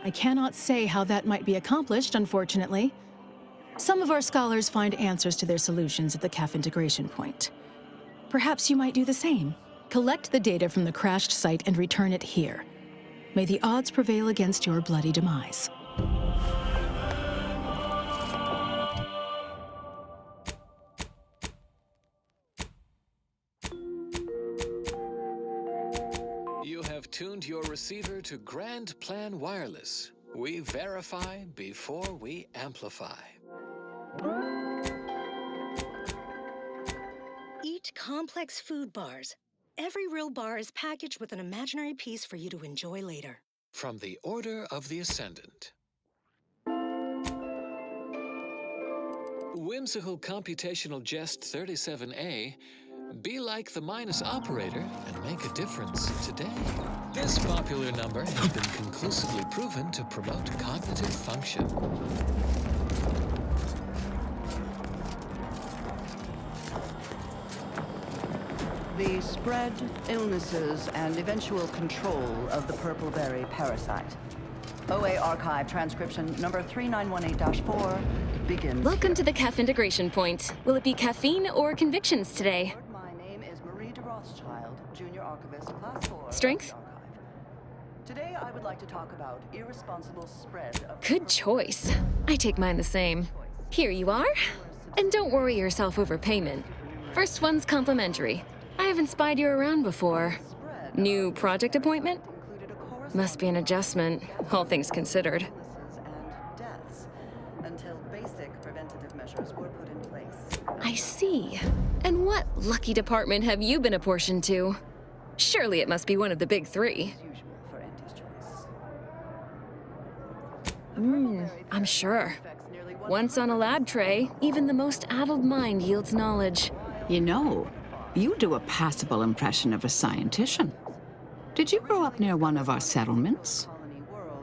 I cannot say how that might be accomplished, unfortunately. Some of our scholars find answers to their solutions at the CAF integration point. Perhaps you might do the same. Collect the data from the crashed site and return it here. May the odds prevail against your bloody demise. You have tuned your receiver to Grand Plan Wireless. We verify before we amplify. Eat complex food bars. Every real bar is packaged with an imaginary piece for you to enjoy later. From the Order of the Ascendant. Whimsical computational jest 37A. Be like the minus operator and make a difference today. This popular number has been conclusively proven to promote cognitive function. The spread, illnesses, and eventual control of the purple-berry parasite. OA archive transcription number 3918-4, begins. Welcome to the CAF integration point. Will it be caffeine or convictions today? My name is Marie de Rothschild, Junior Archivist, Class 4. Strength? Today I would like to talk about irresponsible spread of... Good choice. I take mine the same. Here you are. And don't worry yourself over payment. First one's complimentary. I haven't spied you around before. New project appointment? Must be an adjustment, all things considered. Until basic preventative measures were put in place. I see. And what lucky department have you been apportioned to? Surely it must be one of the big three. I'm sure. Once on a lab tray, even the most addled mind yields knowledge. You know, you do a passable impression of a scientician. Did you grow up near one of our settlements?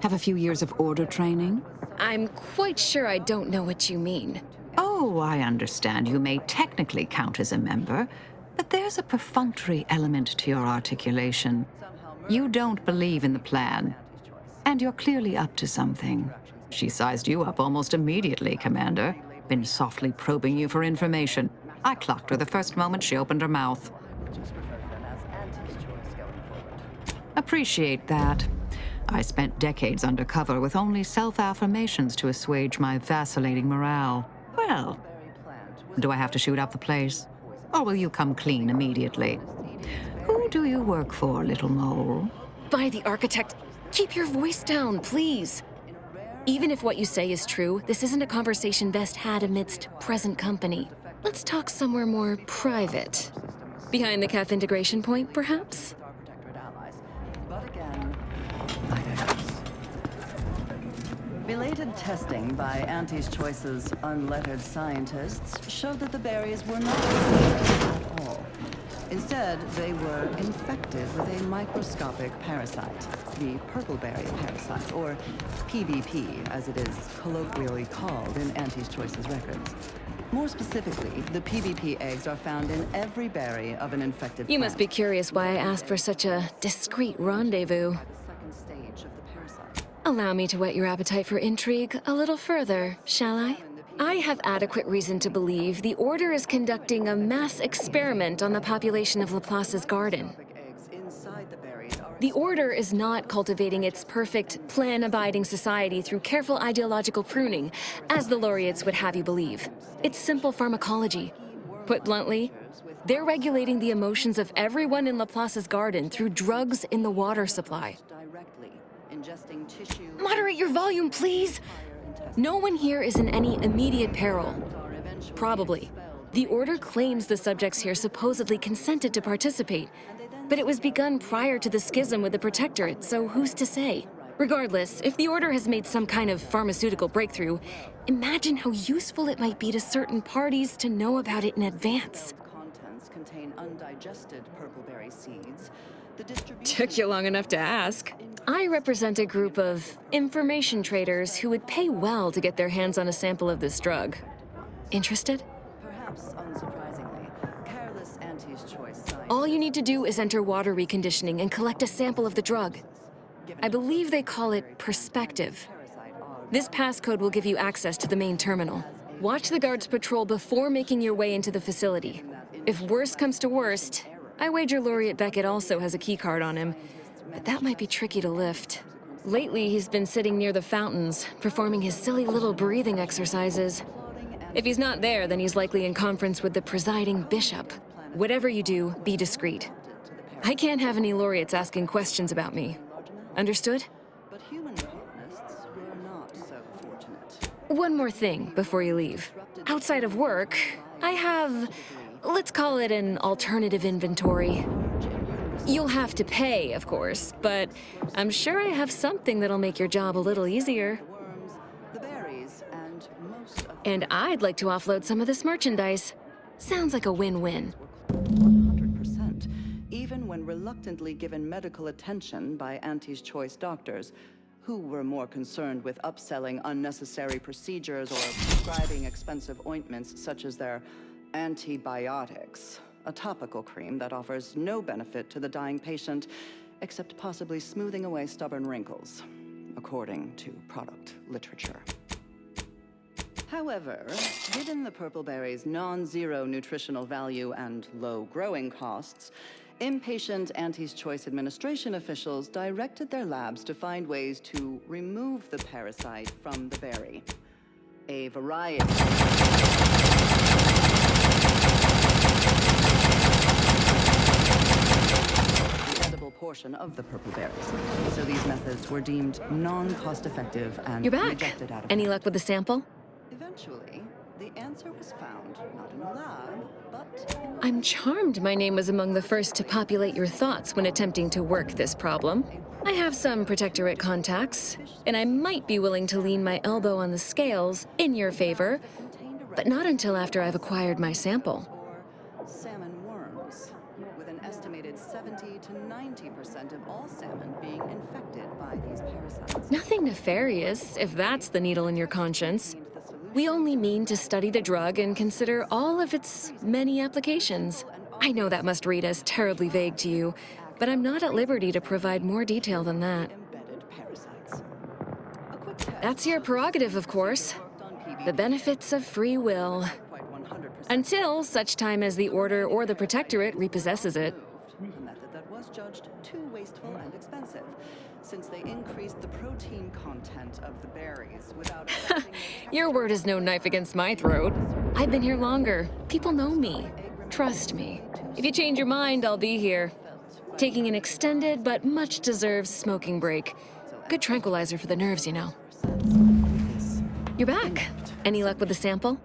Have a few years of order training? I'm quite sure I don't know what you mean. Oh, I understand. You may technically count as a member, but there's a perfunctory element to your articulation. You don't believe in the plan, and you're clearly up to something. She sized you up almost immediately, Commander. Been softly probing you for information. I clocked her the first moment she opened her mouth. Appreciate that. I spent decades undercover with only self-affirmations to assuage my vacillating morale. Well, do I have to shoot up the place? Or will you come clean immediately? Who do you work for, little mole? By the architect, keep your voice down, please. Even if what you say is true, this isn't a conversation best had amidst present company. Let's talk somewhere more private. Behind the CAF integration point, perhaps? Belated testing by Auntie's Choice's unlettered scientists showed that the berries were not at all. Instead, they were infected with a microscopic parasite, the purpleberry parasite, or PBP, as it is colloquially called in Auntie's Choice's records. More specifically, the PBP eggs are found in every berry of an infected plant. You must be curious why I asked for such a discreet rendezvous. Allow me to whet your appetite for intrigue a little further, shall I? I have adequate reason to believe the Order is conducting a mass experiment on the population of Laplace's garden. The Order is not cultivating its perfect, plan-abiding society through careful ideological pruning, as the laureates would have you believe. It's simple pharmacology. Put bluntly, they're regulating the emotions of everyone in Laplace's garden through drugs in the water supply. Moderate your volume, please! No one here is in any immediate peril. Probably. The Order claims the subjects here supposedly consented to participate, but it was begun prior to the schism with the Protectorate, so who's to say? Regardless, if the Order has made some kind of pharmaceutical breakthrough, imagine how useful it might be to certain parties to know about it in advance. Contents contain undigested purpleberry seeds. Took you long enough to ask. I represent a group of information traders who would pay well to get their hands on a sample of this drug. Interested? Perhaps unsurprisingly, careless Auntie's Choice science. All you need to do is enter water reconditioning and collect a sample of the drug. I believe they call it perspective. This passcode will give you access to the main terminal. Watch the guards patrol before making your way into the facility. If worst comes to worst, I wager Laureate Beckett also has a keycard on him, but that might be tricky to lift. Lately, he's been sitting near the fountains, performing his silly little breathing exercises. If he's not there, then he's likely in conference with the presiding bishop. Whatever you do, be discreet. I can't have any laureates asking questions about me. Understood? But human colonists were not so fortunate. One more thing before you leave. Outside of work, I have, let's call it an alternative inventory. You'll have to pay, of course, but I'm sure I have something that'll make your job a little easier. And I'd like to offload some of this merchandise. Sounds like a win-win. 100%, even when reluctantly given medical attention by Auntie's Choice doctors, who were more concerned with upselling unnecessary procedures or prescribing expensive ointments such as their antibiotics, a topical cream that offers no benefit to the dying patient except possibly smoothing away stubborn wrinkles, according to product literature. However, given the purple berry's non-zero nutritional value and low growing costs, impatient Auntie's Choice administration officials directed their labs to find ways to remove the parasite from the berry. A variety edible portion of the purple berries. So these methods were deemed non-cost-effective and You're back. rejected out of Any hand. luck with the sample? Eventually, the answer was found, not in a lab, but in I'm charmed my name was among the first to populate your thoughts when attempting to work this problem. I have some Protectorate contacts, and I might be willing to lean my elbow on the scales in your favor, but not until after I've acquired my sample. salmon worms, with an estimated 70 to 90% of all salmon being infected by these parasites. Nothing nefarious, if that's the needle in your conscience. We only mean to study the drug and consider all of its many applications. I know that must read as terribly vague to you, but I'm not at liberty to provide more detail than that. That's your prerogative, of course. The benefits of free will. Until such time as the Order or the Protectorate repossesses it. A method that was judged too wasteful and expensive, since they increased the protein content of the berries without affecting Your word is no knife against my throat. I've been here longer. People know me. Trust me. If you change your mind, I'll be here. Taking an extended but much-deserved smoking break. Good tranquilizer for the nerves, you know. You're back. Any luck with the sample?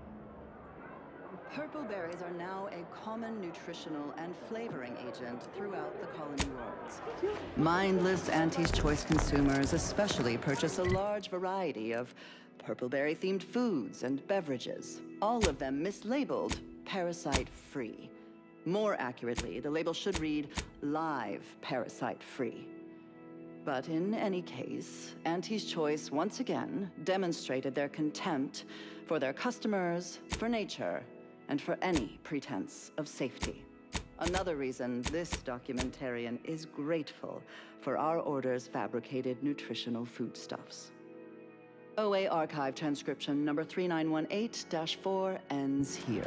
Purple berries are now a common nutritional and flavoring agent throughout the colony worlds. Mindless Auntie's Choice consumers especially purchase a large variety of purple berry-themed foods and beverages, all of them mislabeled parasite-free. More accurately, the label should read live parasite-free. But in any case, Auntie's Choice once again demonstrated their contempt for their customers, for nature, and for any pretense of safety. Another reason this documentarian is grateful for our Order's fabricated nutritional foodstuffs. OA Archive transcription number 3918-4 ends here.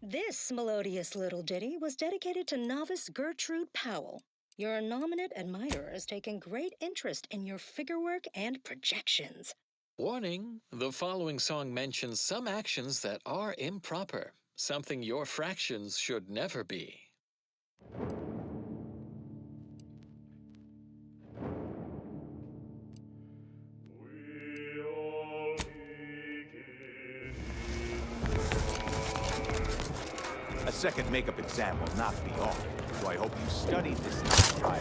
This melodious little ditty was dedicated to novice Gertrude Powell. Your nominate admirer has taken great interest in your figure work and projections. Warning, the following song mentions some actions that are improper, something your fractions should never be. A second makeup exam will knock me off, so I hope you studied this prior.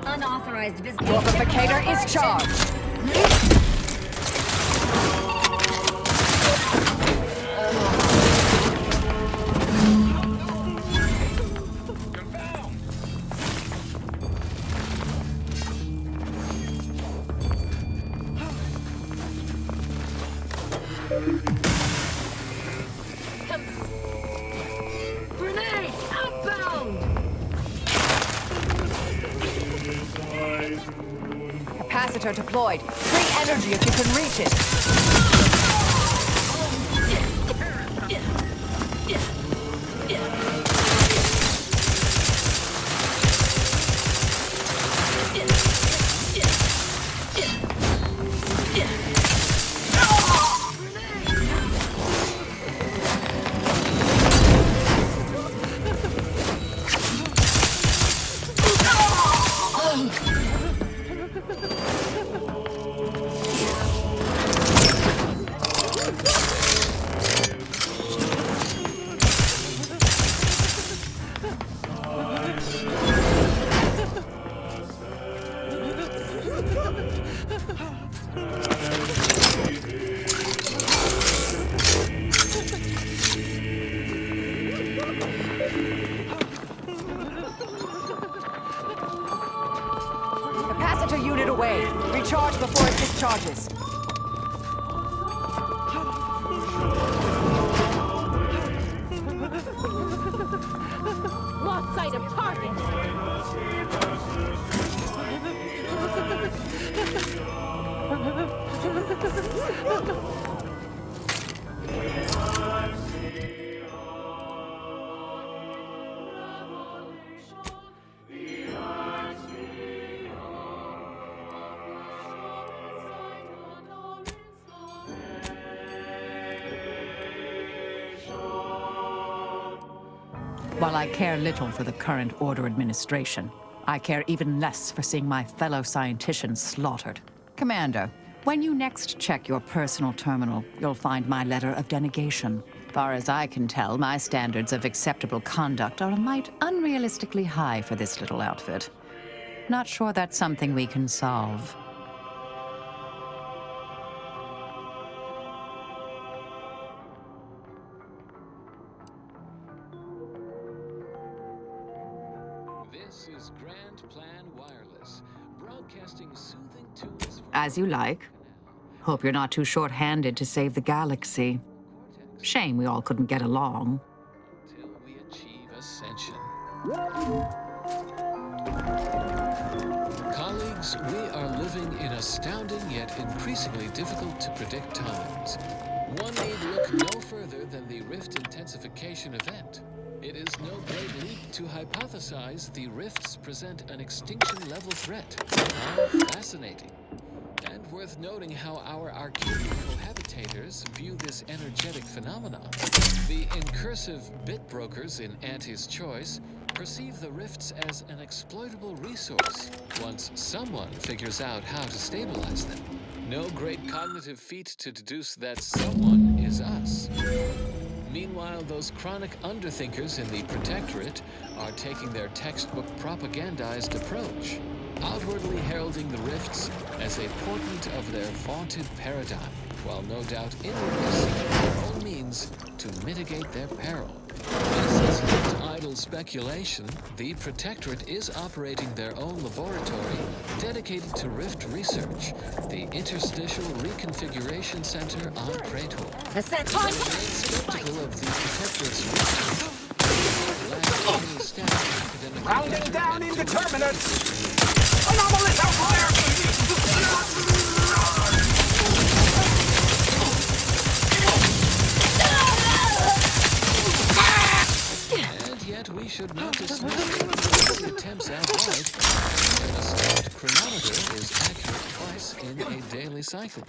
Unauthorized visitation. Your replicator is charged. Grenade! Outbound! Capacitor deployed. Free energy if you can reach it. Capacitor unit away. Recharge before it discharges. Lost sight of target! While I care little for the current Order administration, I care even less for seeing my fellow scienticians slaughtered. Commander, when you next check your personal terminal, you'll find my letter of denegation. Far as I can tell, my standards of acceptable conduct are a mite unrealistically high for this little outfit. Not sure that's something we can solve. This is Grand Plan Wireless, broadcasting soothing tunes for As you like. Hope you're not too short-handed to save the galaxy. Shame we all couldn't get along. until we achieve ascension. Colleagues, we are living in astounding yet increasingly difficult to predict times. One need look no further than the rift intensification event. It is no great leap to hypothesize the rifts present an extinction-level threat. How fascinating. And worth noting how our Arcadian cohabitators view this energetic phenomenon. The incursive bit brokers in Auntie's Choice perceive the rifts as an exploitable resource once someone figures out how to stabilize them. No great cognitive feat to deduce that someone is us. Meanwhile, those chronic underthinkers in the Protectorate are taking their textbook propagandized approach, outwardly heralding the rifts as a portent of their vaunted paradigm, while no doubt inwardly seeking their own means to mitigate their peril. This is not idle speculation. The Protectorate is operating their own laboratory dedicated to rift research, the Interstitial Reconfiguration Center on Praetor. The set The main spectacle of the Protectorate's research Rounding down indeterminates! Anomalous outlier! And yet we should not dismiss the attempts outright. A stopped chronometer is accurate twice in a daily cycle.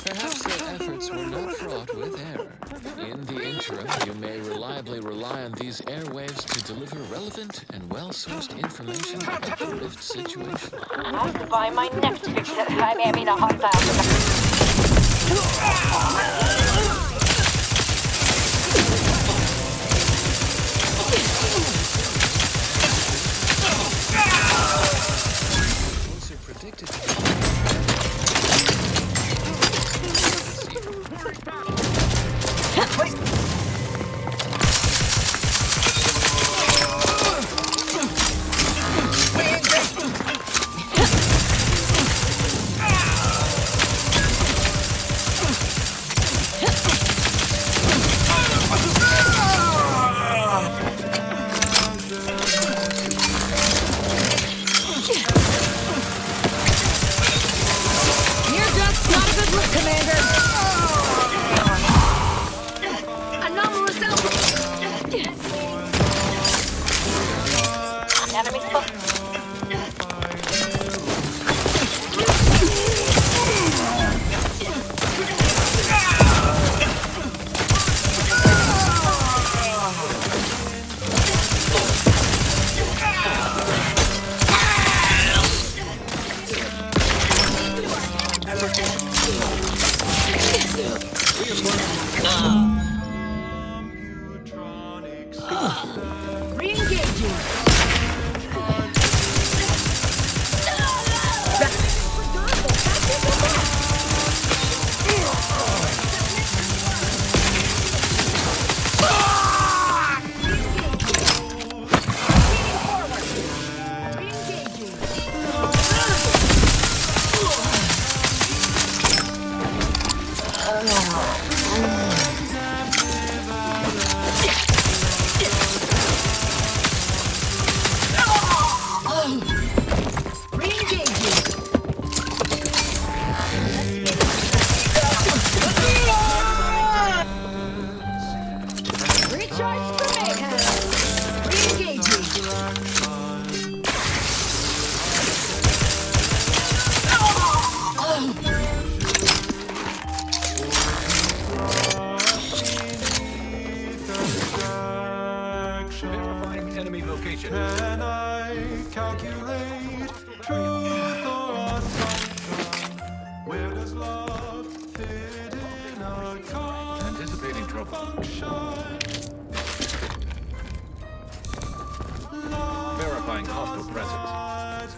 Perhaps their efforts were not fraught with error. In the interim, you may reliably rely on these airwaves to deliver relevant and well-sourced information about the rift situation. I have to find my next fix that I may be the hostile. Can I calculate truth or assumption? Where does love fit in a Anticipating trouble. function? Verifying hostile presence.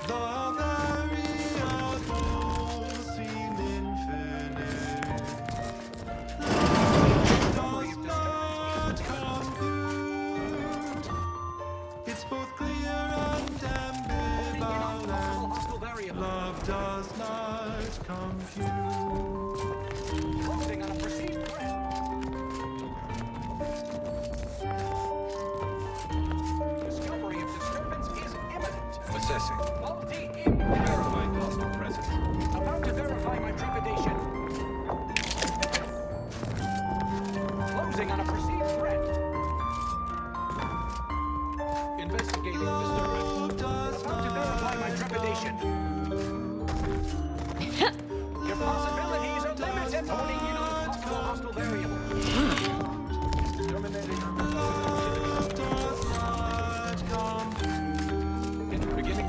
The variables seem infinite. It's both clear and ambivalent. Love does not compute. Closing on a perceived threat. Discovery of disturbance is imminent. Assessing. Verifying hostile presence. About to verify my trepidation. Closing on a perceived threat. Investigating disturbance. About to verify my trepidation. Your possibilities are limited. Honing in on possible hostile variable. Terminating. Enter beginning.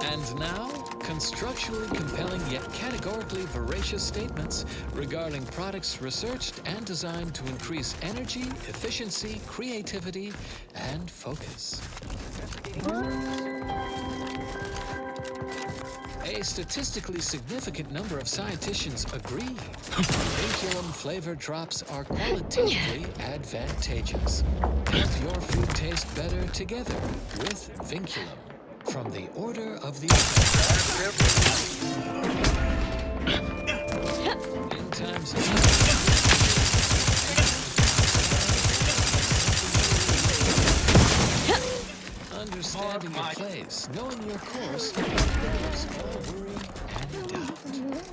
And now, constructually compelling yet categorically veracious statements regarding products researched and designed to increase energy, efficiency, creativity, and focus. A statistically significant number of scientists agree vinculum-flavored drops are qualitatively advantageous. Help your food taste better together with vinculum. From the Order of the in times of understanding your place, knowing your course, clears all worry and doubt.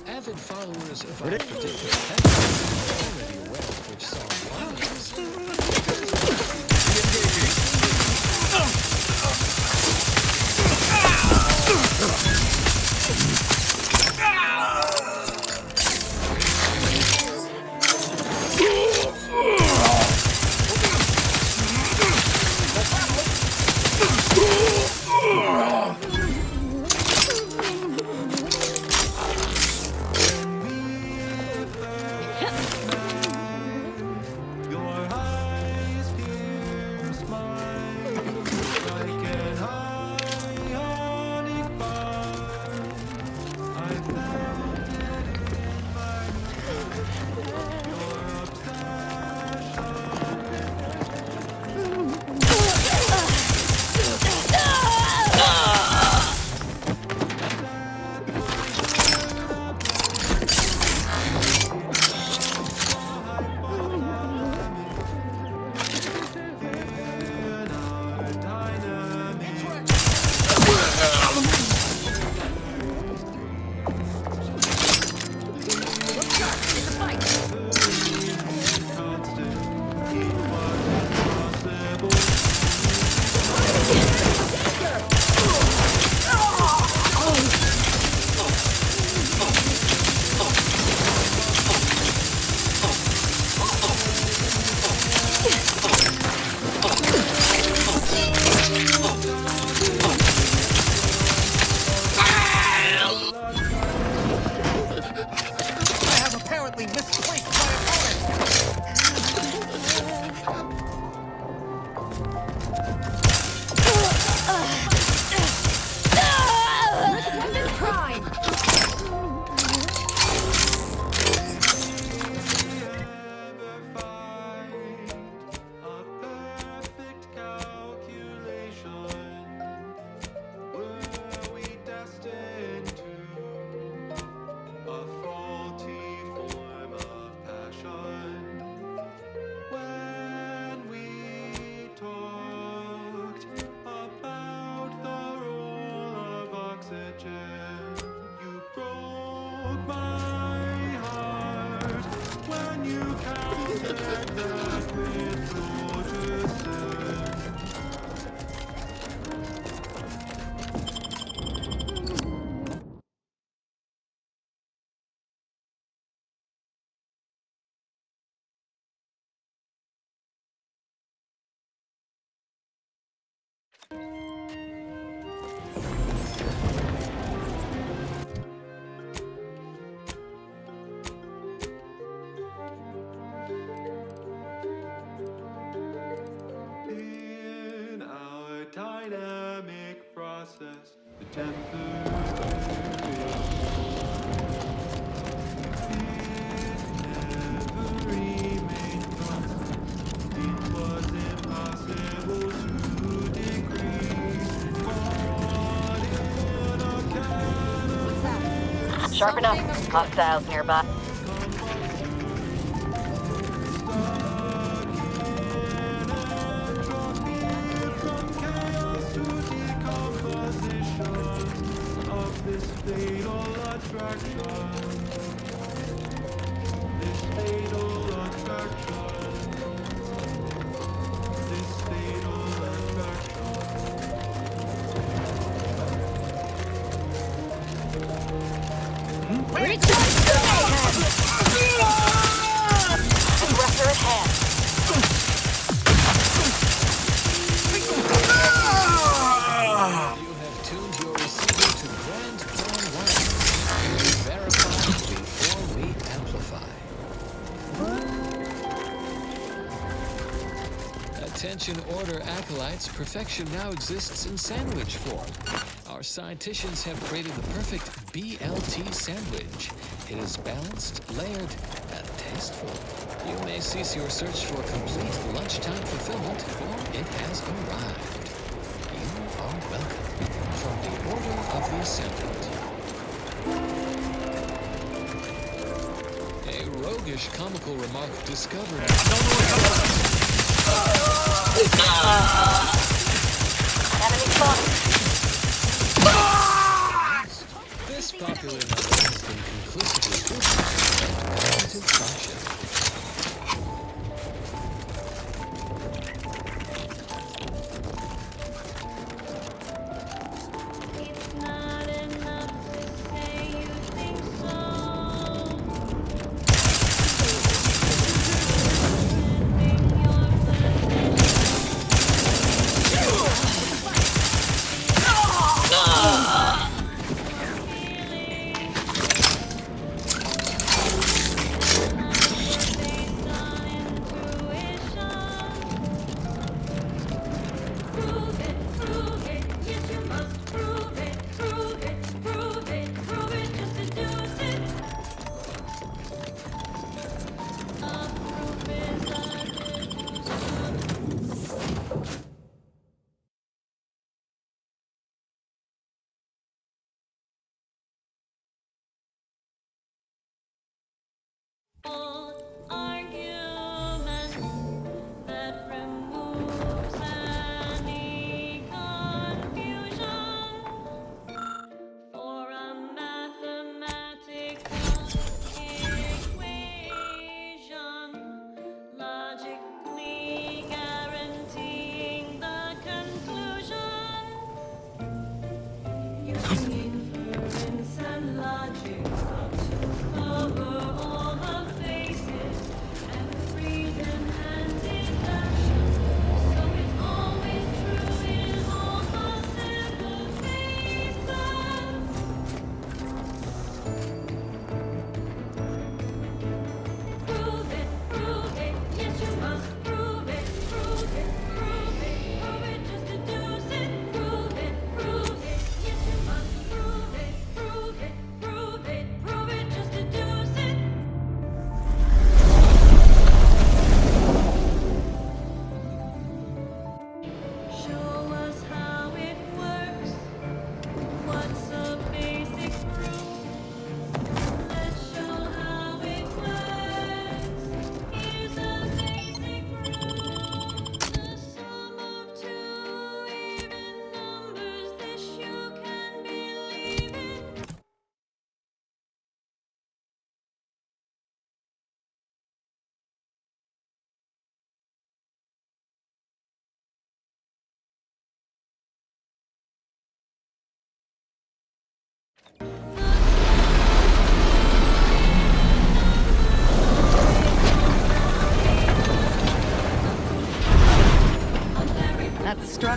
Avid followers of our predictive methods are already aware of which song follows. my heart when you counted that with Rogerson. In our dynamic process, the temperature never remained constant. It was impossible to decrease. Caught in a cannon. Sharp enough. Hostiles nearby. This fatal attraction. This fatal attraction. This fatal attraction. Aggressor at hand. You have tuned your receiver to Grand Plan 1. We verify before we amplify. Attention order acolytes, perfection now exists in sandwich form. Our scienticians have created the perfect BLT sandwich. It is balanced, layered, and tasteful. You may cease your search for complete lunchtime fulfillment, for it has arrived. You are welcome from the Order of the Ascendant. A roguish comical remark discovered. Enemy spotted. This popular novel has been conclusively proven in cognitive function.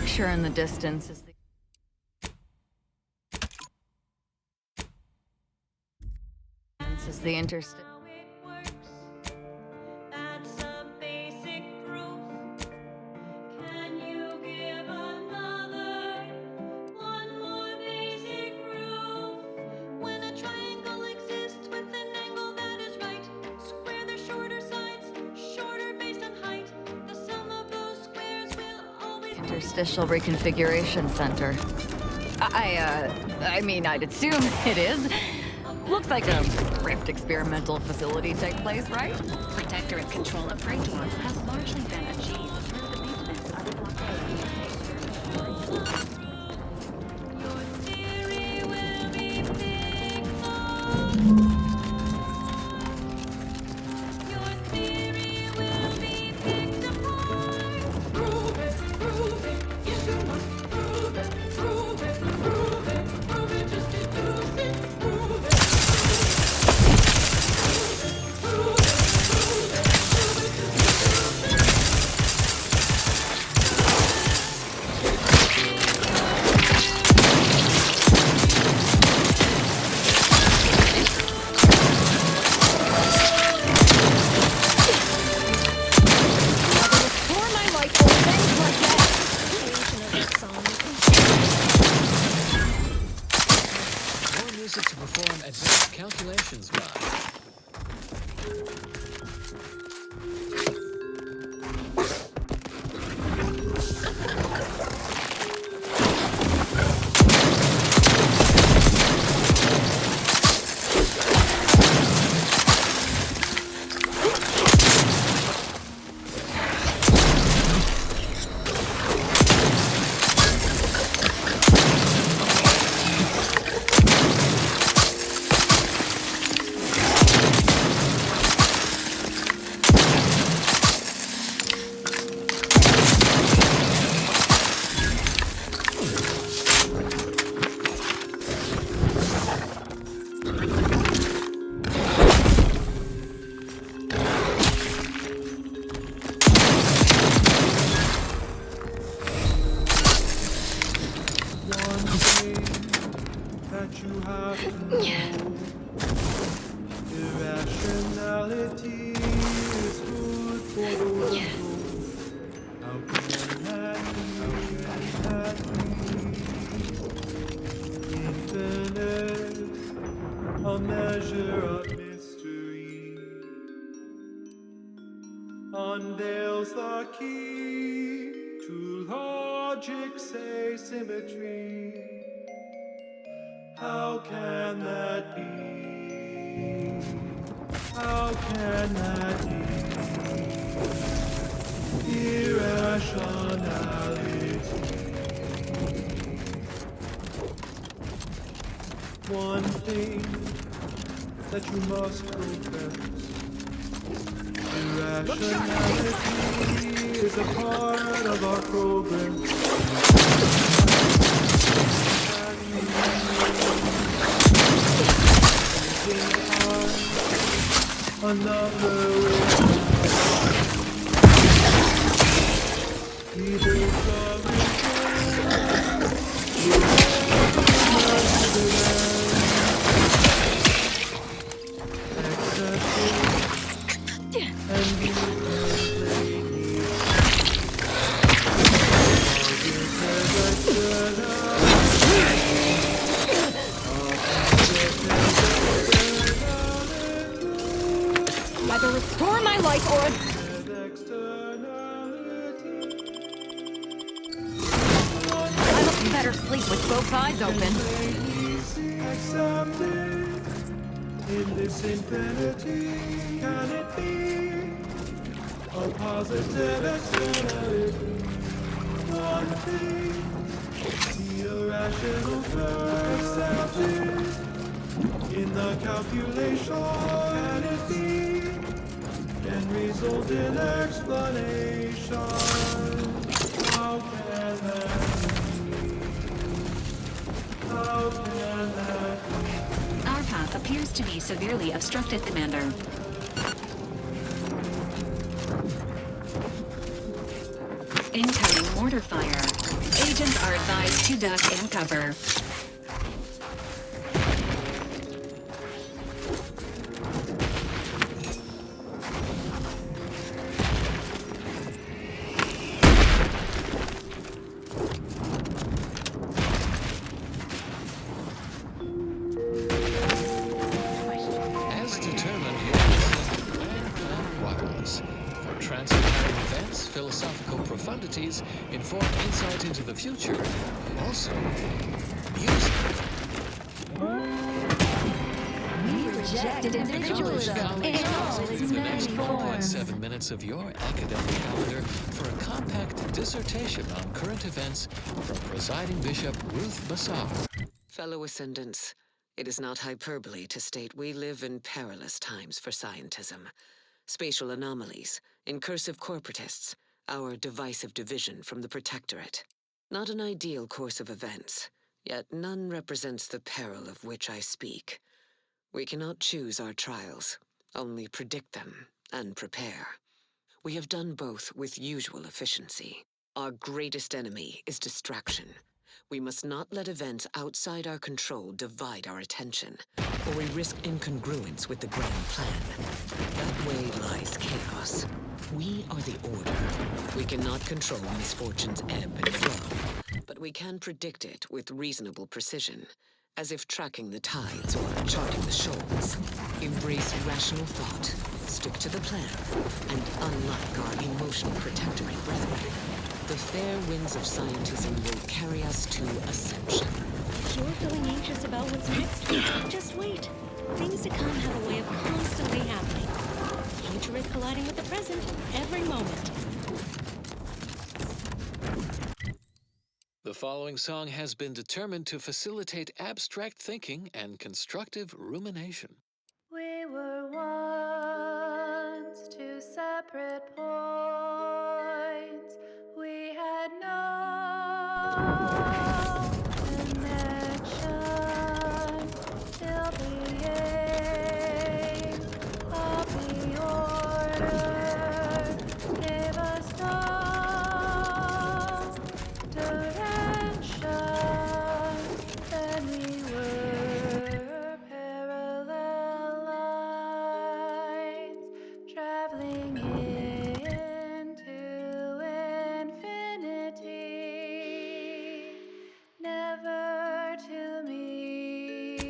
structure in the distance is the interstate. Interstitial Reconfiguration Center. I mean, I'd assume it is. Looks like a rift experimental facility take place, right? Protectorate control of Breakdwarf has largely been achieved through the maintenance of the To perform advanced calculations by. Irrationality is good for the world. How can that be? Infinite, a measure of mystery, unveils the key to logic's asymmetry. How can that be? How can that be? Irrationality. One thing that you must confess. Irrationality is a part of our program. Another way. Either Either restore my life or... I must better sleep with both eyes open. In this infinity, can it be a positive externality? One thing, the irrational accepted in the calculation, can it be? Can result in explanation. How can that be? How can that be? Our path appears to be severely obstructed, Commander. Incoming mortar fire. Agents are advised to duck and cover. As determined, you're and wireless. For transparent events, philosophical profundities, informed insight into the future, also music. We reject individualism in all its The next many forms. 4.7 minutes of your academic calendar for a compact dissertation on current events from Presiding Bishop Ruth Bassar. Fellow Ascendants, it is not hyperbole to state we live in perilous times for scientism. Spatial anomalies, incursive corporatists, our divisive division from the Protectorate. Not an ideal course of events, yet none represents the peril of which I speak. We cannot choose our trials, only predict them and prepare. We have done both with usual efficiency. Our greatest enemy is distraction. We must not let events outside our control divide our attention, or we risk incongruence with the grand plan. That way lies chaos. We are the Order. We cannot control misfortune's ebb and flow, but we can predict it with reasonable precision, as if tracking the tides or charting the shoals. Embrace rational thought, stick to the plan, and unlike our emotional protectorate brethren, the fair winds of scientism will carry us to ascension. You're feeling anxious about what's next. Just wait. Things to come have a way of constantly happening. The future is colliding with the present every moment. The following song has been determined to facilitate abstract thinking and constructive rumination. We were once two separate points. We had no connection till the aim of the order gave us no direction. Then we were parallel lines traveling into infinity, never to meet,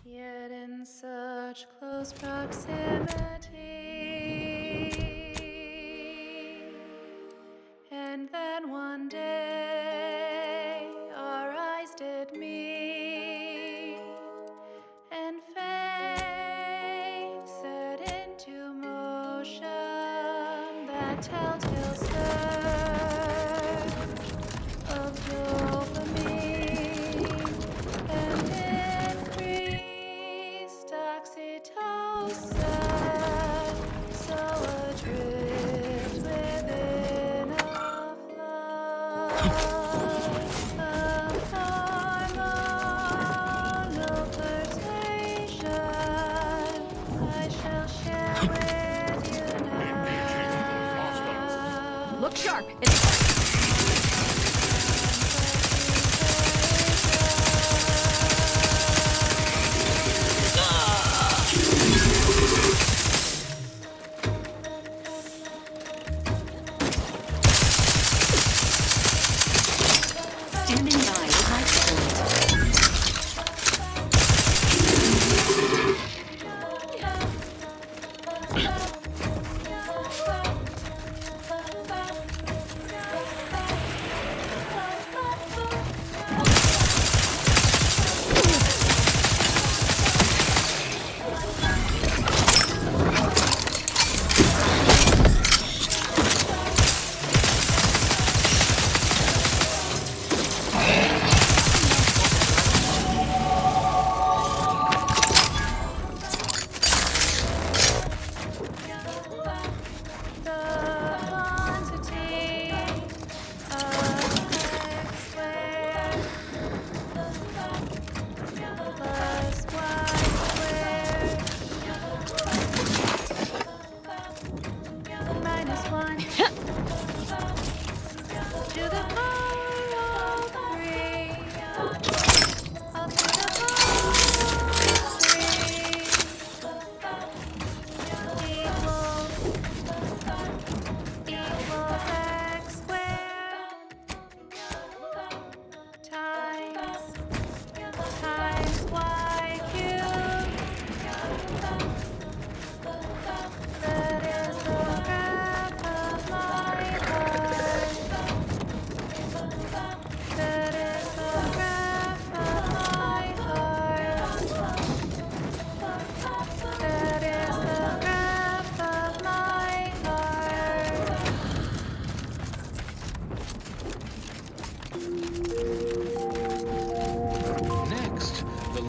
yet in such close proximity. And then one day our eyes did meet, and fate set into motion that telltale surge of dopamine and increased oxytocin, so adrift within a flood of hormonal flirtation. I shall share with you now. Look sharp. Standing by with my support.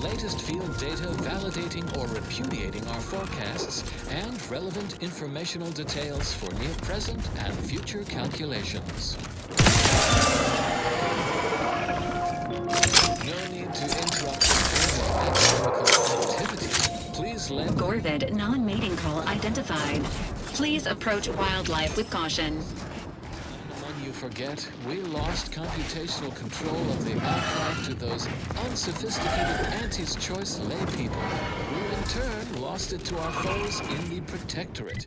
latest field data validating or repudiating our forecasts, and relevant informational details for near present and future calculations. No need to interrupt your astronomical activities. Please let... Gorvid non-mating call identified. Please approach wildlife with caution. When you forget, we lost computational control of the archive to those unsophisticated Auntie's Choice laypeople, who in turn lost it to our foes in the Protectorate.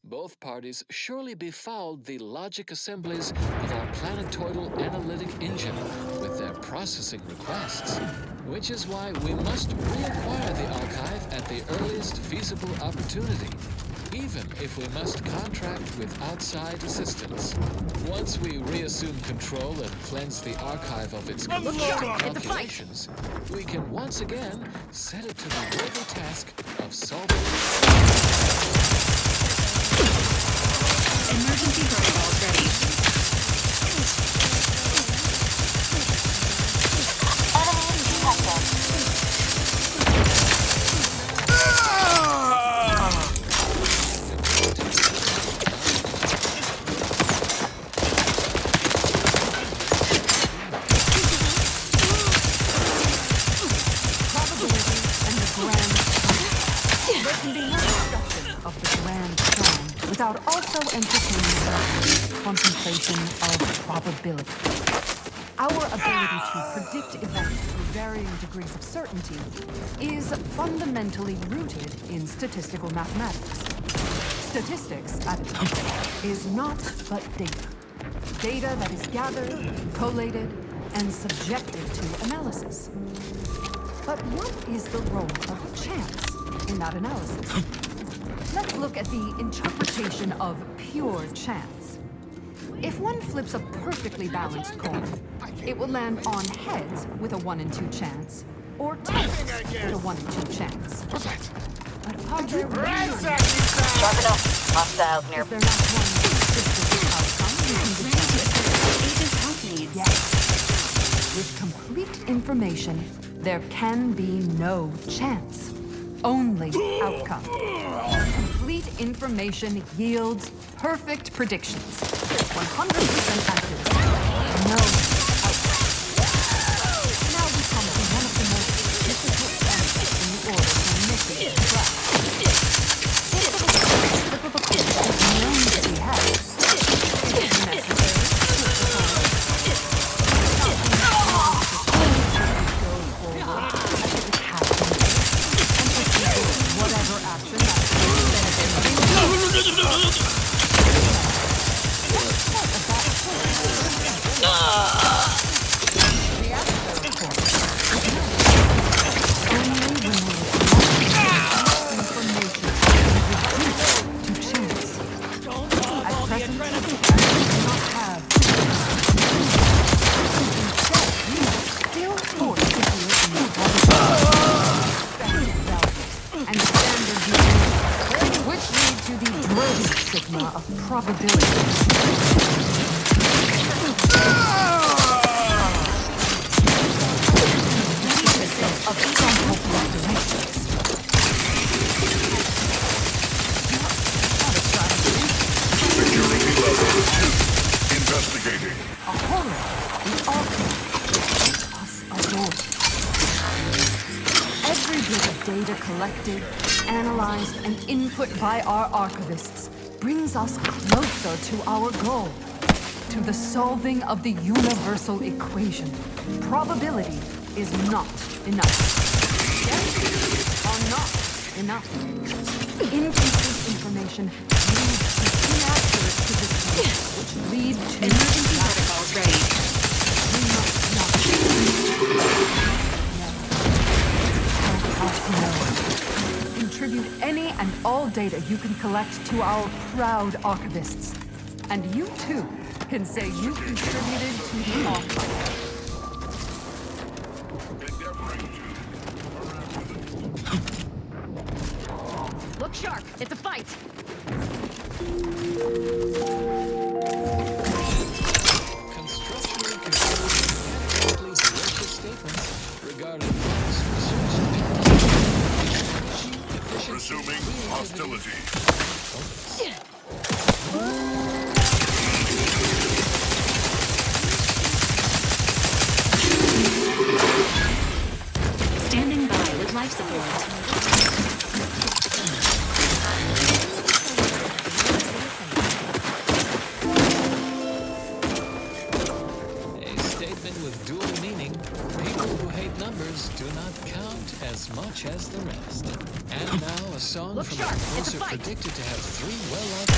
Both parties surely befouled the logic assemblies of our planetoidal analytic engine with their processing requests. Which is why we must reacquire the archive at the earliest feasible opportunity, even if we must contract with outside assistance. Once we reassume control and cleanse the archive of its conflicting calculations, we can once again set it to the worthy task of solving... Emergency protocols ready. Without also entertaining the contemplation of probability. Our ability to predict events with varying degrees of certainty is fundamentally rooted in statistical mathematics. Statistics, at its core, is not but data. Data that is gathered, collated, and subjected to analysis. But what is the role of chance in that analysis? Let's look at the interpretation of pure chance. If one flips a perfectly balanced coin, it will land on heads with a 1 in 2 chance, or tails with a 1 in 2 chance. But are there Sharp enough. Hostiles near. Is there not one specific outcome you can determine? Agent's health needs. Yes. With complete information, there can be no chance. Only outcome. Complete information yields perfect predictions. 100% accuracy. No outcome. Now we come to one of the most difficult elements in the order for missing the track. If the flip of a coin is known to be heads, it is necessary to flip the coin. Whatever action that of probability. Of sample populations. Security level. Investigating. A horror is often us adore. Every bit of data collected, analyzed, and input by our archivists brings us closer to our goal, to the solving of the universal equation. Probability is not enough. Guesses are not enough. Incomplete information leads to inaccurate predictions, which lead to emergency protocols ready. We must not help us know. Contribute any and all data you can collect to our proud archivists. And you too can say you contributed to the archive. Look sharp! It's a fight! Constructionally considered veracious statements regarding research Resuming hostility. Standing by with life support. A statement with dual meaning. People who hate numbers do not count as much as the rest. And now a song from a composer predicted to have 3 well-loved...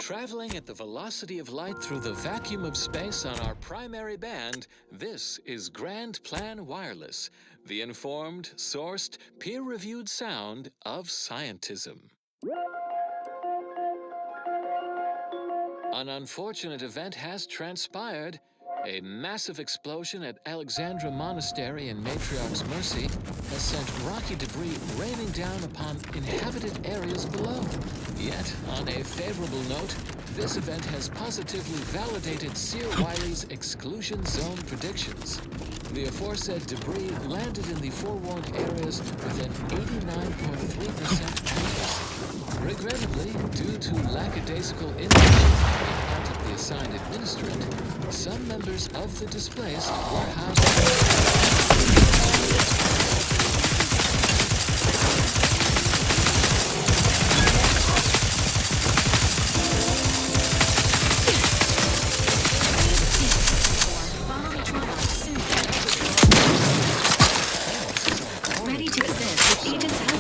Traveling at the velocity of light through the vacuum of space on our primary band, this is Grand Plan Wireless, the informed, sourced, peer-reviewed sound of scientism. An unfortunate event has transpired. A massive explosion at Alexandra Monastery in Matriarch's Mercy has sent rocky debris raining down upon inhabited areas below. Yet, on a favorable note, this event has positively validated Seer Wiley's exclusion zone predictions. The aforesaid debris landed in the forewarned areas with an 89.3% accuracy. Regrettably, due to lackadaisical inaction on the part of the assigned administrant, some members of the displaced were housed. Ready to assist with agents help.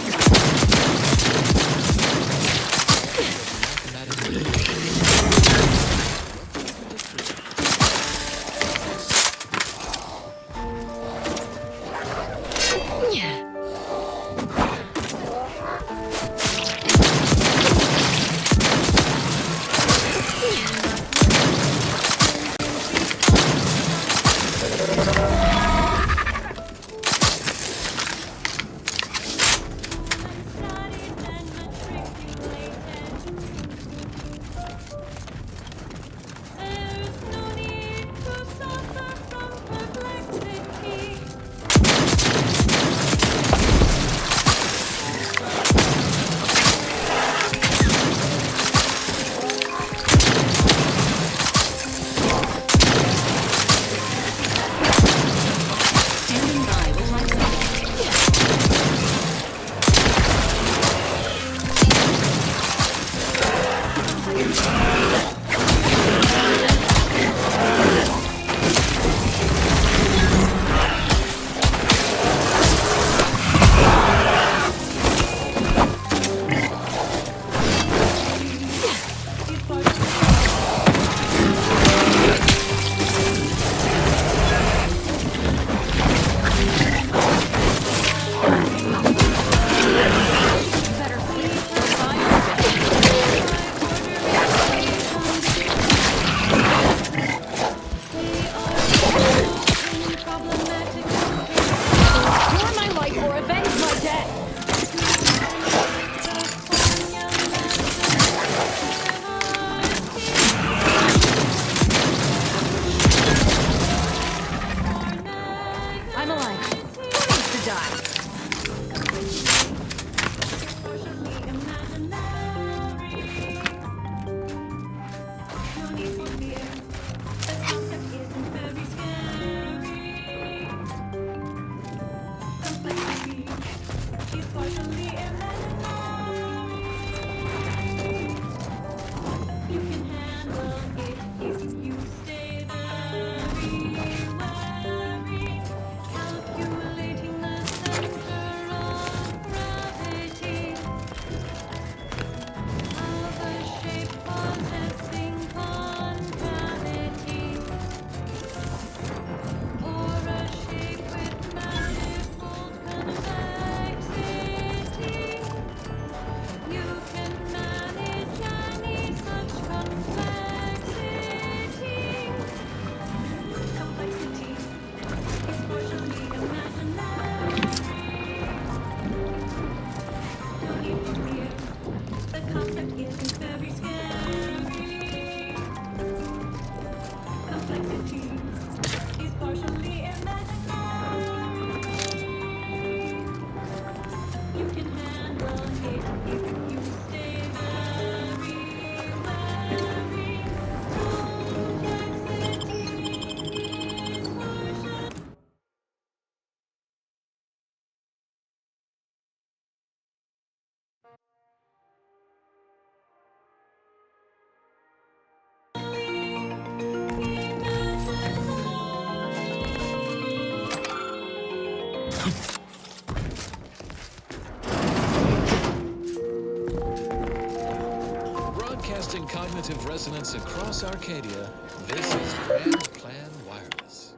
Broadcasting cognitive resonance across Arcadia, this is Grand Plan Wireless.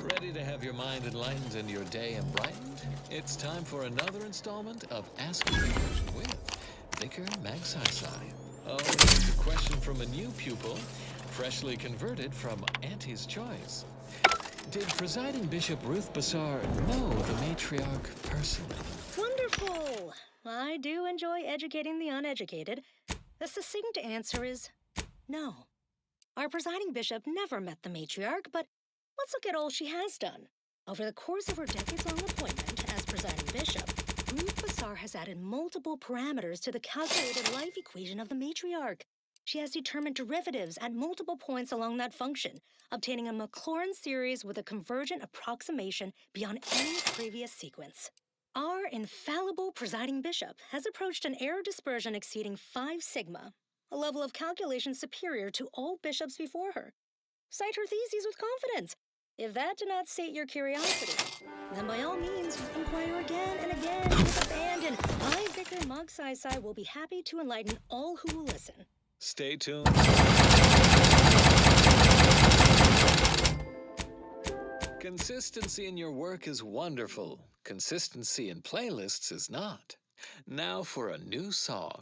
Ready to have your mind enlightened and your day enlightened? It's time for another installment of Ask English with Vicar Magsai. Oh, here's a question from a new pupil, freshly converted from Auntie's Choice. Did presiding Bishop Ruth Bassar know the matriarch personally? Wonderful! I do enjoy educating the uneducated. The succinct answer is no. Our presiding bishop never met the matriarch, but let's look at all she has done. Over the course of her decades-long appointment as presiding bishop, Mufasar has added multiple parameters to the calculated life equation of the matriarch. She has determined derivatives at multiple points along that function, obtaining a Maclaurin series with a convergent approximation beyond any previous sequence. Our infallible presiding bishop has approached an error dispersion exceeding 5 sigma, a level of calculation superior to all bishops before her. Cite her theses with confidence. If that did not sate your curiosity, then by all means, inquire again and again with abandon. I, Vicar Mog Sai will be happy to enlighten all who will listen. Stay tuned. Consistency in your work is wonderful. Consistency in playlists is not. Now for a new song.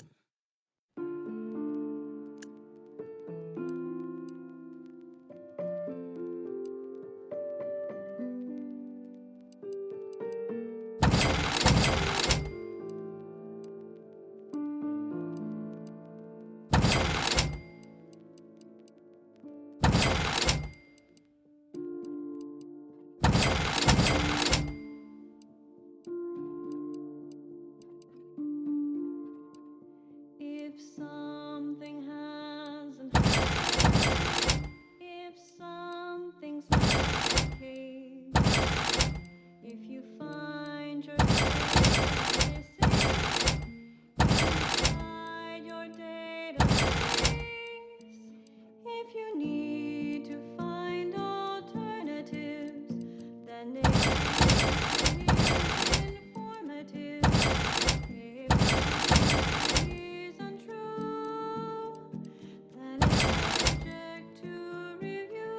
If something hasn't happened, if something's not the case, if you find yourself missing inside your database, if you need to find alternatives, then they can be informative. If untrue, then it's subject to review.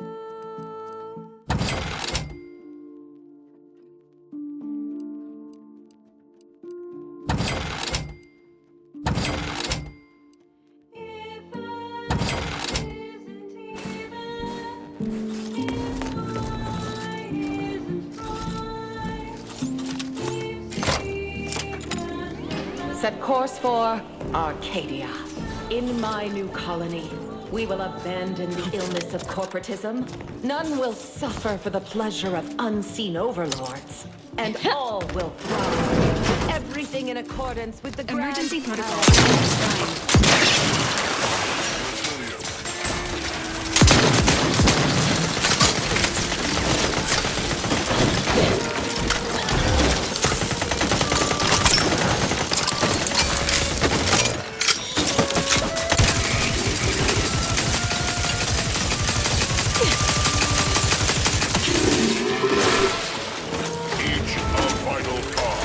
If X isn't even, if Y isn't right, if Z Set course for Arcadia. In my new colony, we will abandon the illness of corporatism. None will suffer for the pleasure of unseen overlords. And all will thrive. Everything in accordance with the Emergency grand protocol. Each a vital card.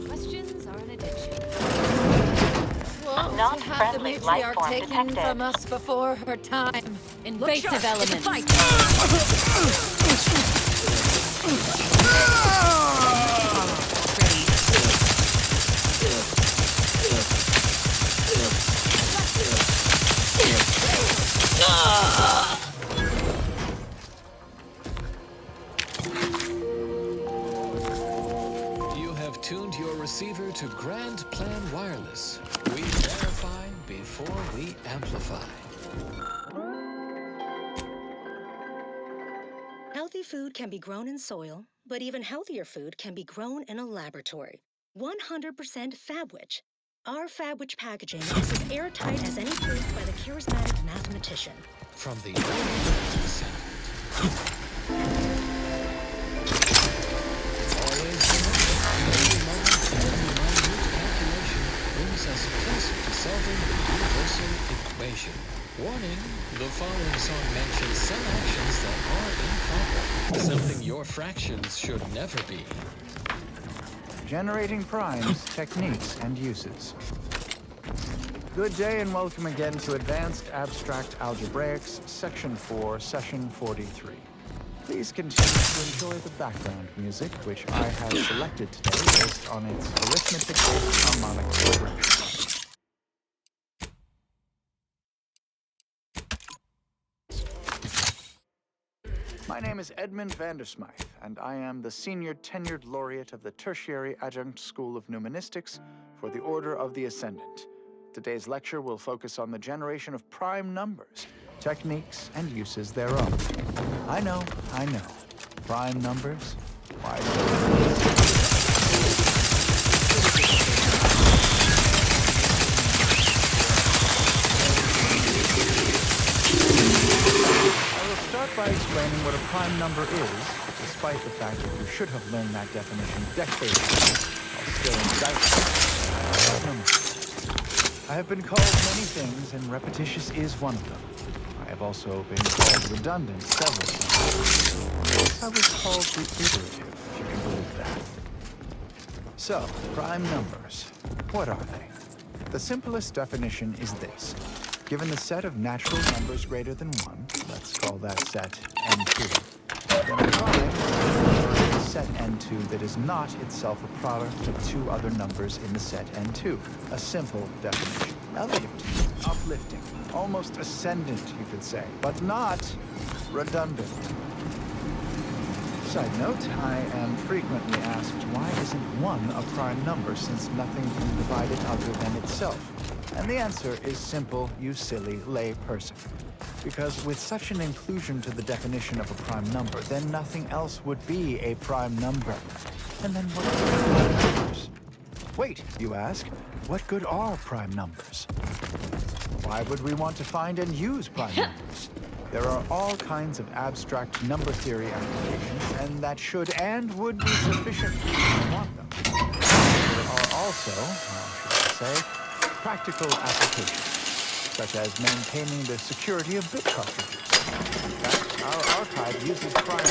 Questions are an addiction. Not to have the friendly life matriarch form taken detected. from us before her time. Invasive elements. You have tuned your receiver to Grand Plan Wireless. We verify before we amplify. Healthy food can be grown in soil, but even healthier food can be grown in a laboratory. 100% Fabwich. Our Fabwich packaging is as airtight as any proof by the charismatic mathematician. From the early sound. Always remember, every moment, every us closer to solving the universal equation. Warning, the following song mentions some actions that are improper, something your fractions should never be. Generating primes, techniques, and uses. Good day and welcome again to Advanced Abstract Algebraics, Section 4, Session 43. Please continue to enjoy the background music, which I have selected today based on its arithmetic-based harmonic progression. My name is Edmund Vandersmythe, and I am the Senior Tenured Laureate of the Tertiary Adjunct School of Numismatics for the Order of the Ascendant. Today's lecture will focus on the generation of prime numbers, techniques, and uses thereof. I know. Prime numbers? Why Start by explaining what a prime number is, despite the fact that you should have learned that definition decades ago while still in diapers. I have been called many things, and repetitious is one of them. I have also been called redundant several times. I was called reiterative, if you can believe that. So, prime numbers. What are they? The simplest definition is this. Given the set of natural numbers greater than 1, let's call that set n2. Then a prime is a set n2 that is not itself a product of two other numbers in the set n2. A simple definition. Elegant, uplifting, almost ascendant, you could say, but not redundant. Side note, I am frequently asked, why isn't 1 a prime number since nothing can divide it other than itself? And the answer is simple, you silly lay person. Because with such an inclusion to the definition of a prime number, then nothing else would be a prime number. And then what are prime numbers? Wait, you ask, what good are prime numbers? Why would we want to find and use prime numbers? There are all kinds of abstract number theory applications, and that should and would be sufficient if you want them. There are also, how should I say, practical applications, such as maintaining the security of bit cartridges. In fact, our archive uses prime.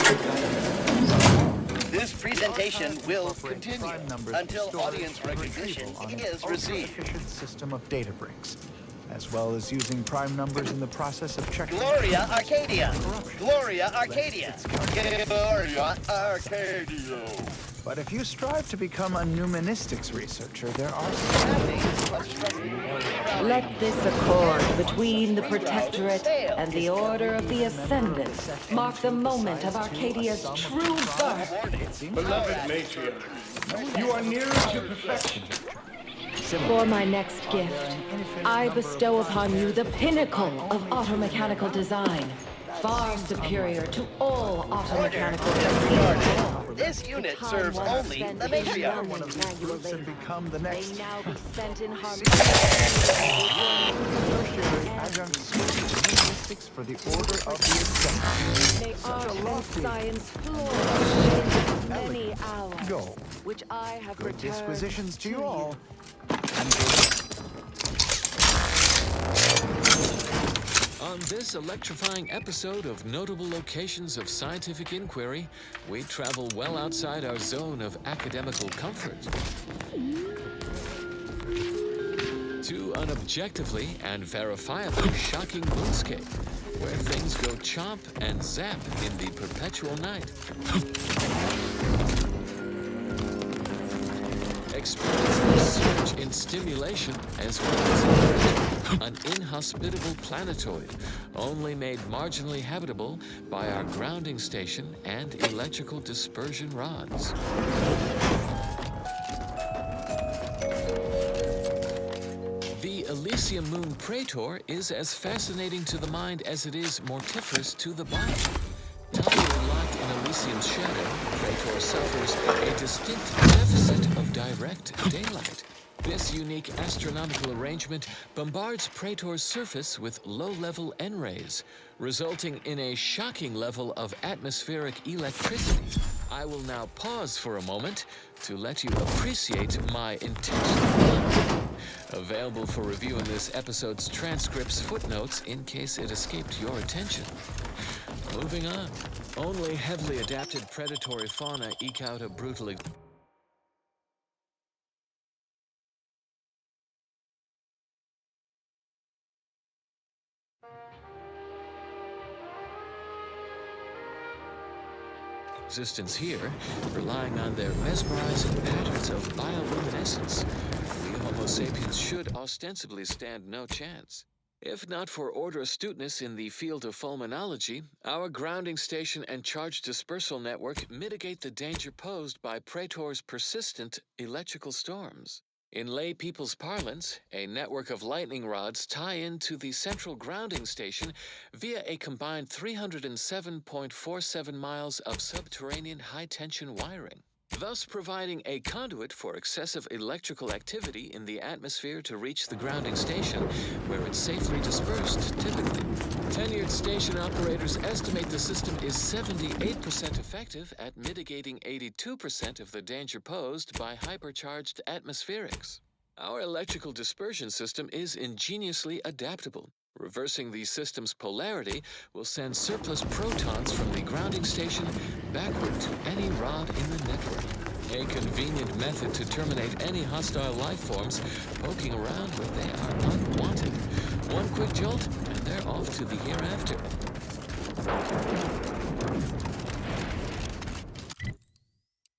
This presentation will continue until audience recognition is received. Efficient system of data bricks, as well as using prime numbers in the process of checking. Gloria Arcadia! Gloria Arcadia! Gloria Arcadia! But if you strive to become a numismatics researcher, there are Let this accord between the Protectorate and the Order of the Ascendant mark the moment of Arcadia's true birth. Beloved matriarch, you are nearer to perfection. For my next gift, I bestow upon you the pinnacle of automechanical design, far superior to all automechanical techniques. This unit serves only the matriarch. One of these groups and become the next. May now be spent in harmony. Tertiary adjunct school of linguistics for the Order of the Ascendant. May art and science flourish in many hours, Go. which I have Good returned dispositions to you you. all. On this electrifying episode of Notable Locations of Scientific Inquiry, we travel well outside our zone of academical comfort to an objectively and verifiably shocking moonscape, where things go chomp and zap in the perpetual night. Experience the surge in stimulation as well as an inhospitable planetoid, only made marginally habitable by our grounding station and electrical dispersion rods. The Elysium Moon Praetor is as fascinating to the mind as it is mortiferous to the body. Entirely locked in Elysium's shadow, Praetor suffers a distinct deficit of direct daylight. This unique astronomical arrangement bombards Praetor's surface with low-level N-rays, resulting in a shocking level of atmospheric electricity. I will now pause for a moment to let you appreciate my intentional Available for review in this episode's transcript's footnotes in case it escaped your attention. Moving on. Only heavily adapted predatory fauna eke out a brutal existence here, relying on their mesmerizing patterns of bioluminescence. We Homo sapiens should ostensibly stand no chance. If not for order astuteness in the field of fulminology, our grounding station and charge dispersal network mitigate the danger posed by Praetor's persistent electrical storms. In lay people's parlance, a network of lightning rods tie into the central grounding station via a combined 307.47 miles of subterranean high-tension wiring, thus providing a conduit for excessive electrical activity in the atmosphere to reach the grounding station, where it's safely dispersed, typically. Tenured station operators estimate the system is 78% effective at mitigating 82% of the danger posed by hypercharged atmospherics. Our electrical dispersion system is ingeniously adaptable. Reversing the system's polarity will send surplus protons from the grounding station backward to any rod in the network. A convenient method to terminate any hostile life forms poking around when they are unwanted. One quick jolt, and they're off to the hereafter.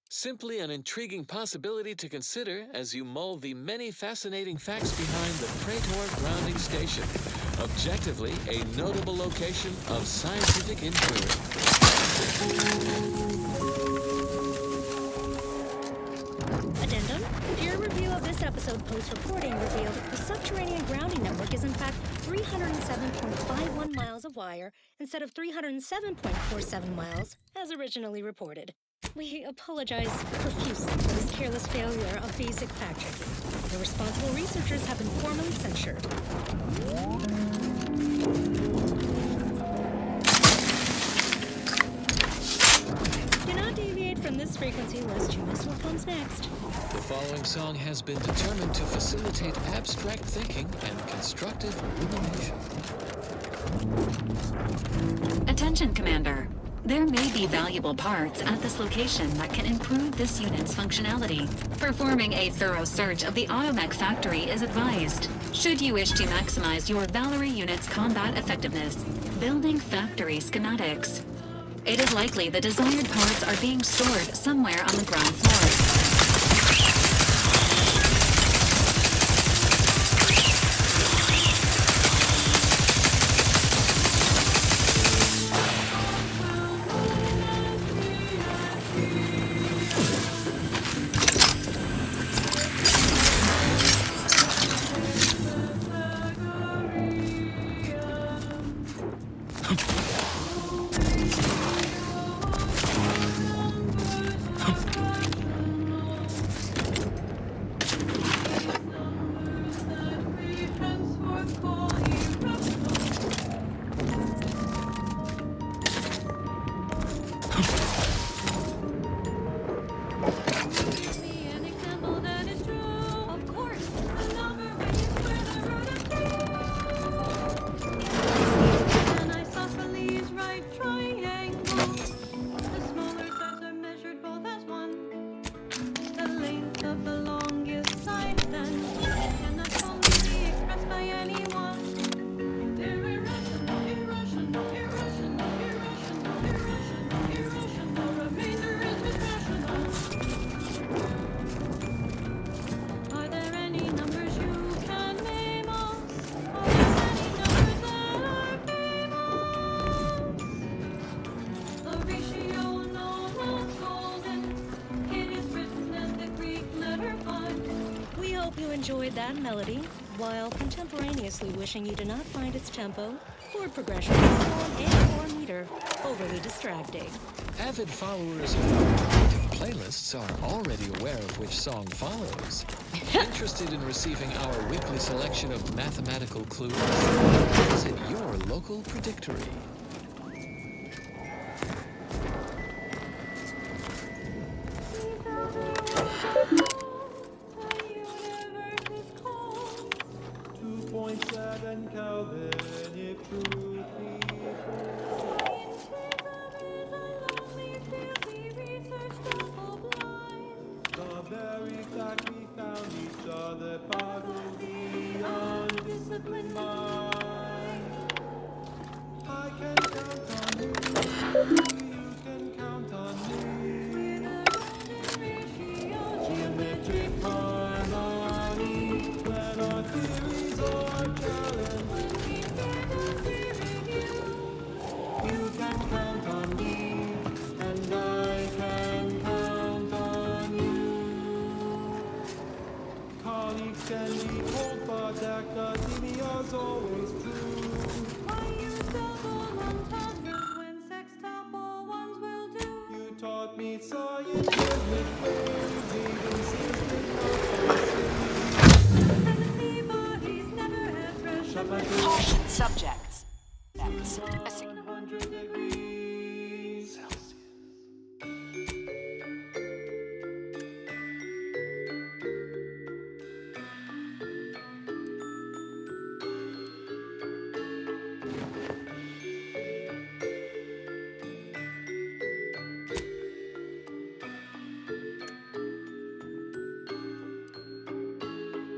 Simply an intriguing possibility to consider as you mull the many fascinating facts behind the Praetor grounding station. Objectively, a notable location of scientific inquiry. Addendum: peer review of this episode post-reporting revealed the subterranean grounding network is in fact 307.51 miles of wire instead of 307.47 miles, as originally reported. We apologize profusely for this careless failure of basic fact-checking. The responsible researchers have been formally censured. Do not deviate from this frequency lest you miss what comes next. The following song has been determined to facilitate abstract thinking and constructive rumination. Attention, Commander. There may be valuable parts at this location that can improve this unit's functionality. Performing a thorough search of the automech factory is advised. Should you wish to maximize your Valerie unit's combat effectiveness, building factory schematics. It is likely the desired parts are being stored somewhere on the ground floor. Enjoyed that melody, while contemporaneously wishing you did not find its tempo, chord progression, and/or meter overly distracting. Avid followers of our active playlists are already aware of which song follows. Interested in receiving our weekly selection of mathematical clues? Visit your local predictory. Well then, if truth be the very fact we found each other boggles the undisciplined mind. I can count on you, you can count on me. Geometric harmony, when our theories are challenged. You can count on me, and I can count on you. Colleagues can be cold, but academia's always true. Why use double entendres when sextuple ones will do? You taught me scientific ways, even system of Caution subjects. That's 100 degrees Celsius.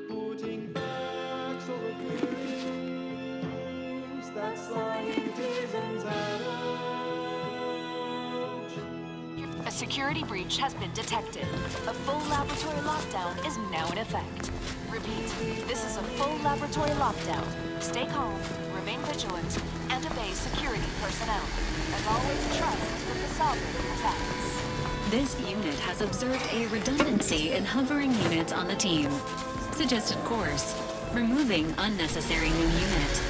Putting facts over feelings that scientism's had out. a security breach has been detected. A full laboratory lockdown is now in effect. Repeat, this is a full laboratory lockdown. Stay calm, remain vigilant, and obey security personnel. As always, trust that the Sovereign protects. This unit has observed a redundancy in hovering units on the team. Suggested course: removing unnecessary new unit.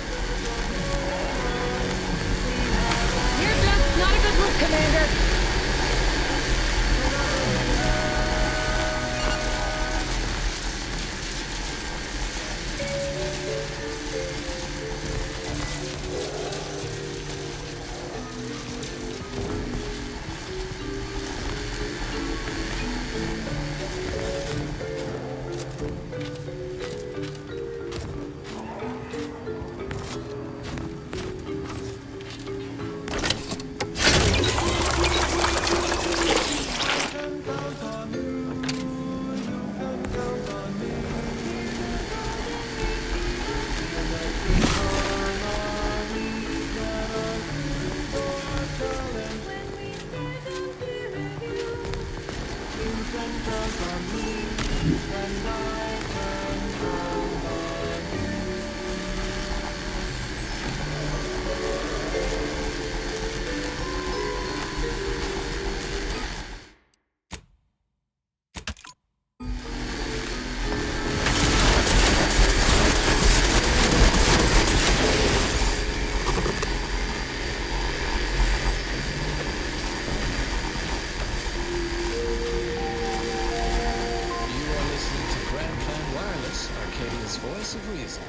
Here's just not a good move, Commander. voice of reason.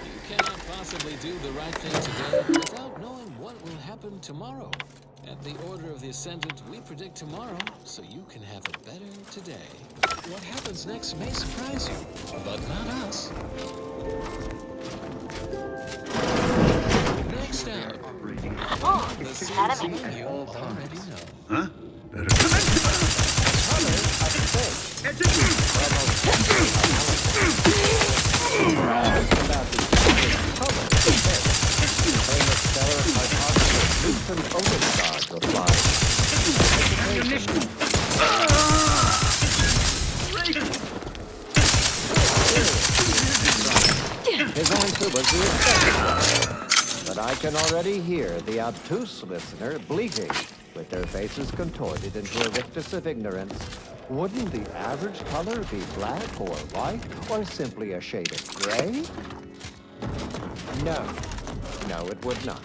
You cannot possibly do the right thing today without knowing what will happen tomorrow. At the order of the Ascendant, we predict tomorrow so you can have a better today. What happens next may surprise you, but not us. Next out, the scene you already know. Huh? His answer was the expected, but I can already hear the obtuse listener bleating, with their faces contorted into a rictus of ignorance. Wouldn't the average color be black or white, or simply a shade of gray? No, it would not.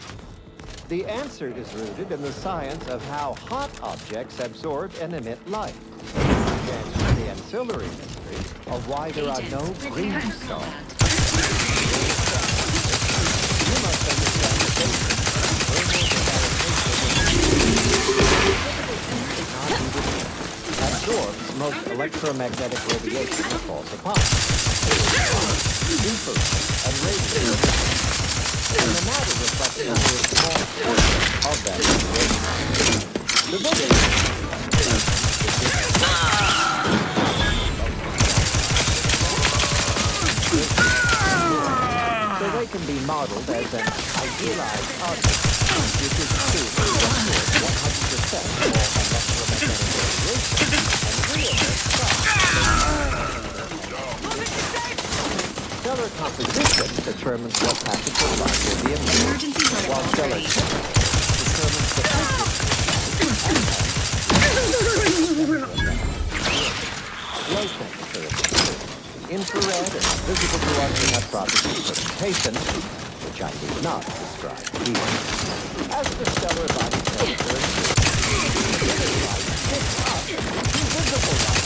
The answer is rooted in the science of how hot objects absorb and emit light, and the ancillary mystery of why there are no green stars. You must understand the basics of thermal eradication. Not even at absorbs most electromagnetic radiation that falls upon it. Infrared and radio emission. And the matter reflects only a small portion of that radiation. The vision so they can be modeled as an idealized object, which is true to 100% of all electromagnetic radiation and real stellar composition determines what passage of light will be emitted, while stellar temperature determines the low temperature of the infrared and visible to us in that process of precipitation, which I need not describe here. As the stellar body temperature increases, light picks up invisible light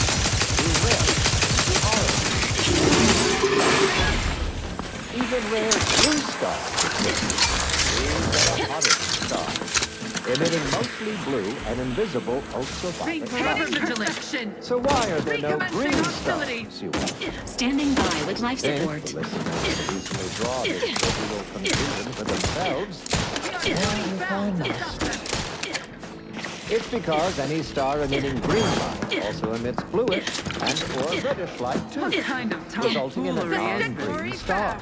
through red, orange. Even rare blue stars are the hottest stars, emitting mostly blue and invisible ultraviolet light. So why are there no green stars, you wonder? Standing by with life support. The listeners easily draw this trivial conclusion for themselves. It's because any star emitting green light also emits bluish and or reddish light too, resulting in a non-green star.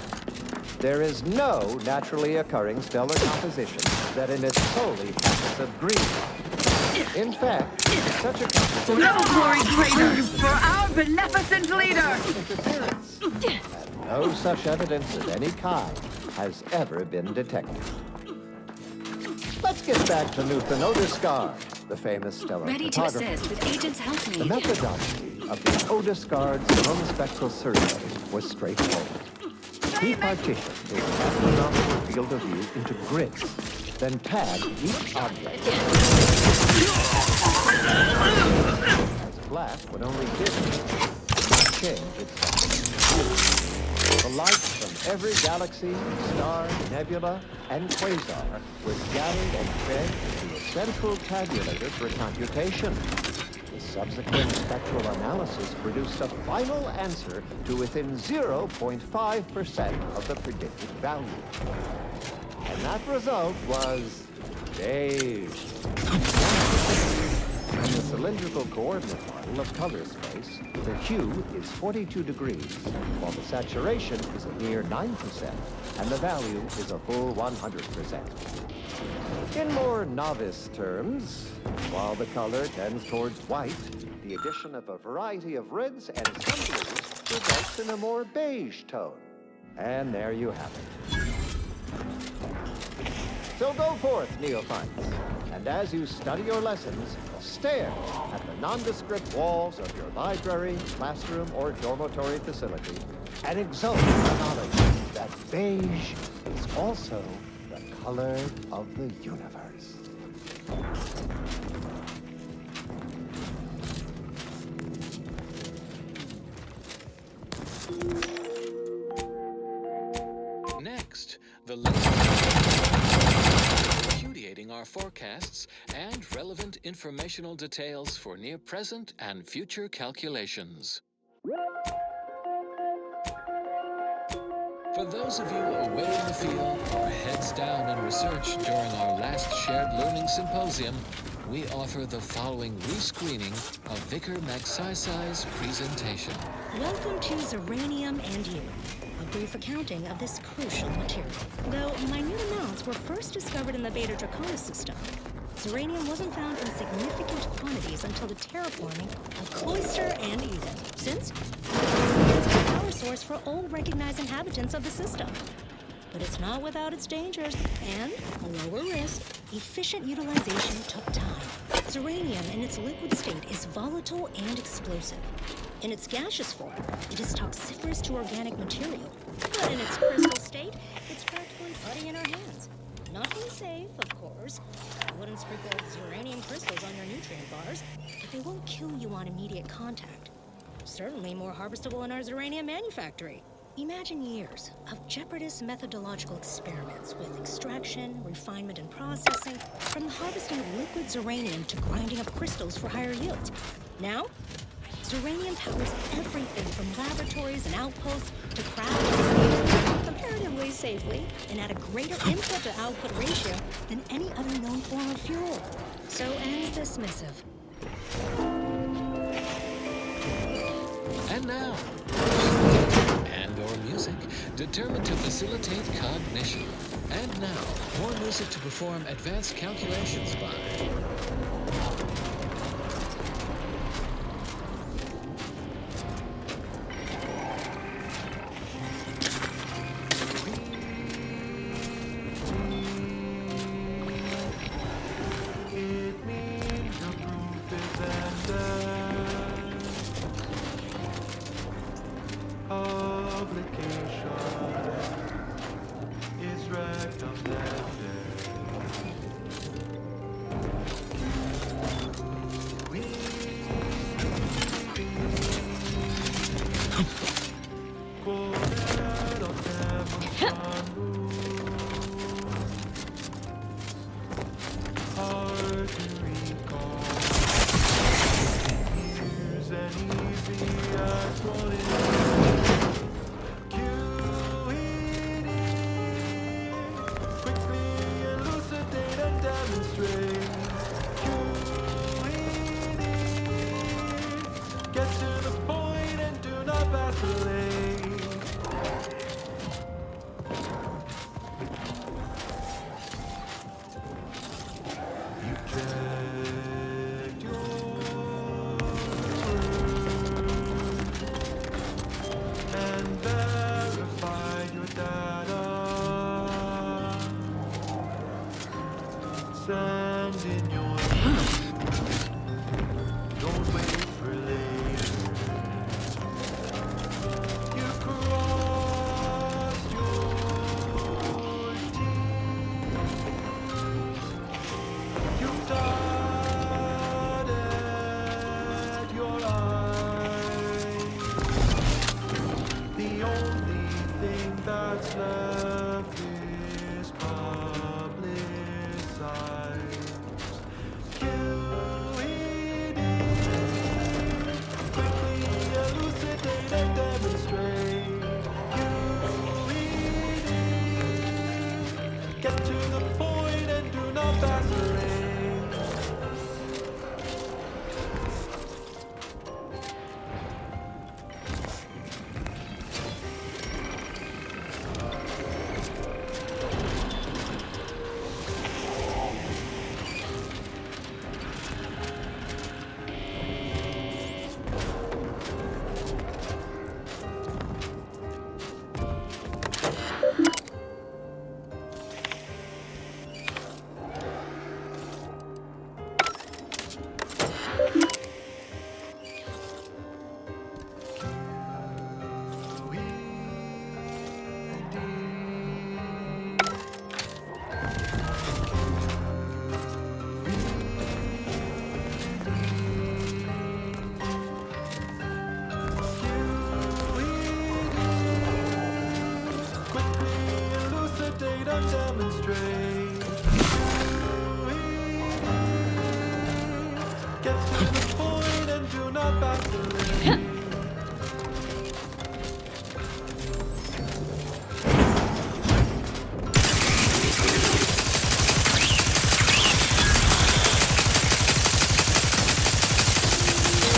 There is no naturally occurring stellar composition that emits solely packets of green light. In fact, such a composition... No glory traitors for our beneficent leader! Interference. And no such evidence of any kind has ever been detected. Let's get back to Newton Odescard, the famous stellar Ready to photographer. assist with agents help me. The methodology of the Odescard chromospectral survey was straightforward. He partitioned his astronomical field of view into grids, then tagged each object as black when only hidden, not change its size. The light from every galaxy, star, nebula, and quasar was gathered and fed into a central tabulator for computation. The subsequent spectral analysis produced a final answer to within 0.5% of the predicted value. And that result was beige. In the cylindrical coordinate model of color space, the hue is 42 degrees, while the saturation is a mere 9%, and the value is a full 100%. In more novice terms, while the color tends towards white, the addition of a variety of reds and some blues results in a more beige tone. And there you have it. So go forth, neophytes, and as you study your lessons, stare at the nondescript walls of your library, classroom, or dormitory facility, and exult in the knowledge that beige is also the color of the universe. Next, the latest repudiating our forecasts and relevant informational details for near present and future calculations. For those of you away in the field or heads down in research during our last shared learning symposium, we offer the following rescreening of Vicar Magsaysay's presentation. Welcome to Zeranium and You, a brief accounting of this crucial material. Though minute amounts were first discovered in the Beta Draconis system, Zeranium wasn't found in significant quantities until the terraforming of Cloister and Eden, since it's a power source for all recognized inhabitants of the system. But it's not without its dangers, and a lower risk, efficient utilization took time. Zeranium in its liquid state is volatile and explosive. In its gaseous form, it is toxiferous to organic material. But in its crystal state, it's practically putty in our hands. Nothing safe, of course. I wouldn't sprinkle Zeranium crystals on your nutrient bars, but they won't kill you on immediate contact. Certainly more harvestable in our Zeranium manufactory. Imagine years of jeopardous methodological experiments with extraction, refinement, and processing, from the harvesting of liquid Zeranium to grinding up crystals for higher yields. Now, Zeranium powers everything from laboratories and outposts to craft comparatively safely and at a greater input to output ratio than any other known form of fuel. So ends this missive. And now, and/or music determined to facilitate cognition. And now, more music to perform advanced calculations by.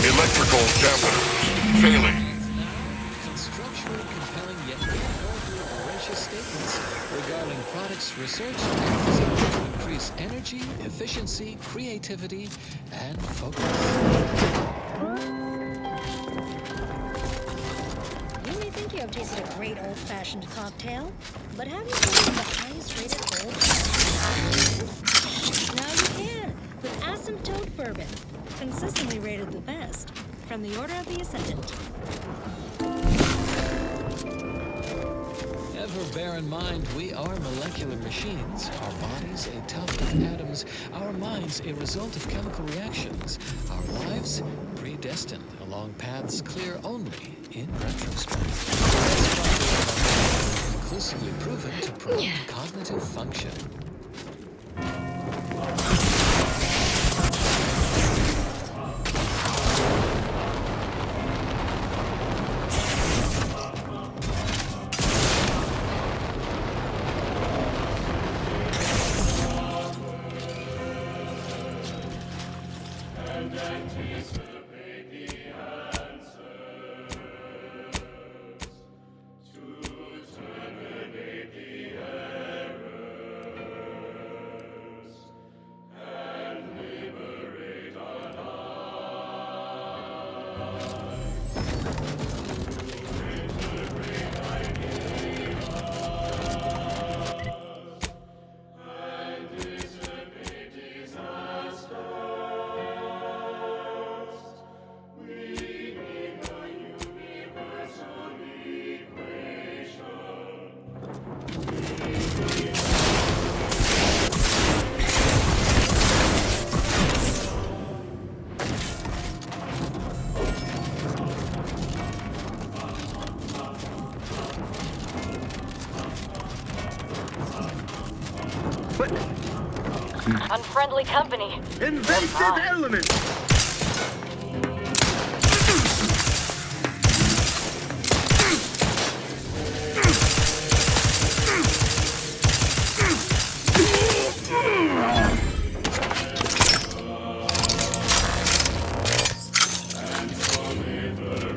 Electrical dampeners failing. Structurally compelling yet incredibly voracious statements regarding products researched and designed to increase energy, efficiency, creativity, and focus. You may think you have tasted a great old-fashioned cocktail, but have you tasted the highest-rated old-fashioned? Now you can, with Asymptote Bourbon, consistently rated the best from the Order of the Ascendant. Ever bear in mind, we are molecular machines. Our bodies a tuft of atoms, our minds a result of chemical reactions, our lives predestined along paths clear only in retrospect. Conclusively proven to promote cognitive function. Unfriendly company. Invasive element!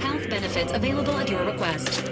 Health benefits available at your request.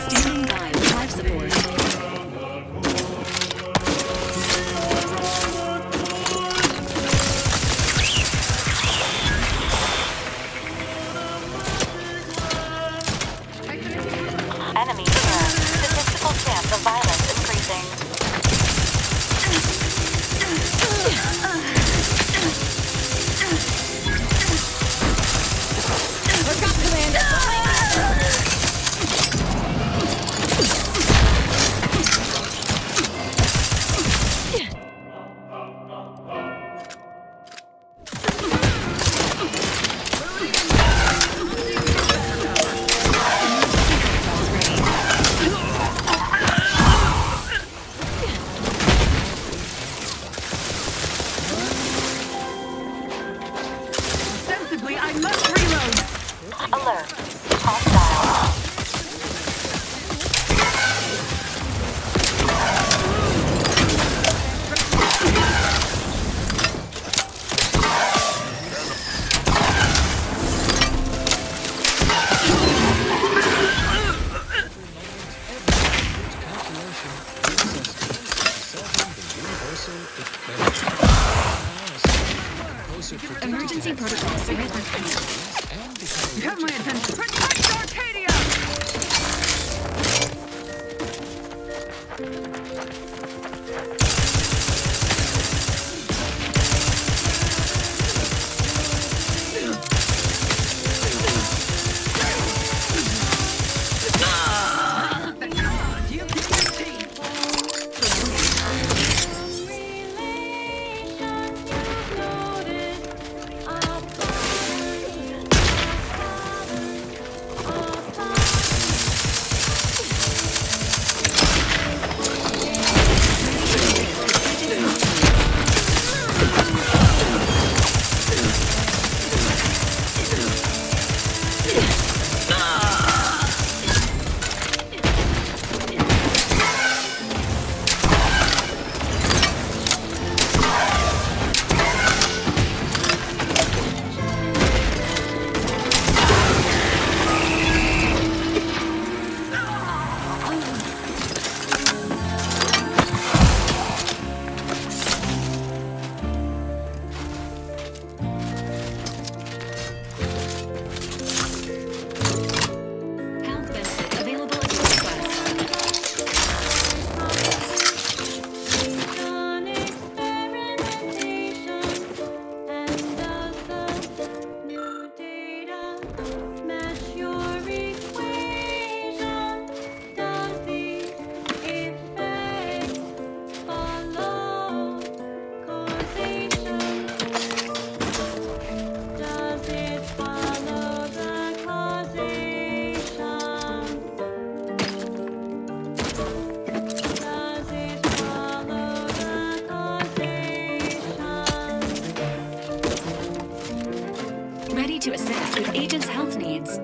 Standing by with life support. Enemy here. Statistical chance of violence increasing. Look up, Ostensibly, I must reload! Alert. Hostile. Emergency protocol surrender. You have my attention. Protect Arcadia! to assist with agents' health needs.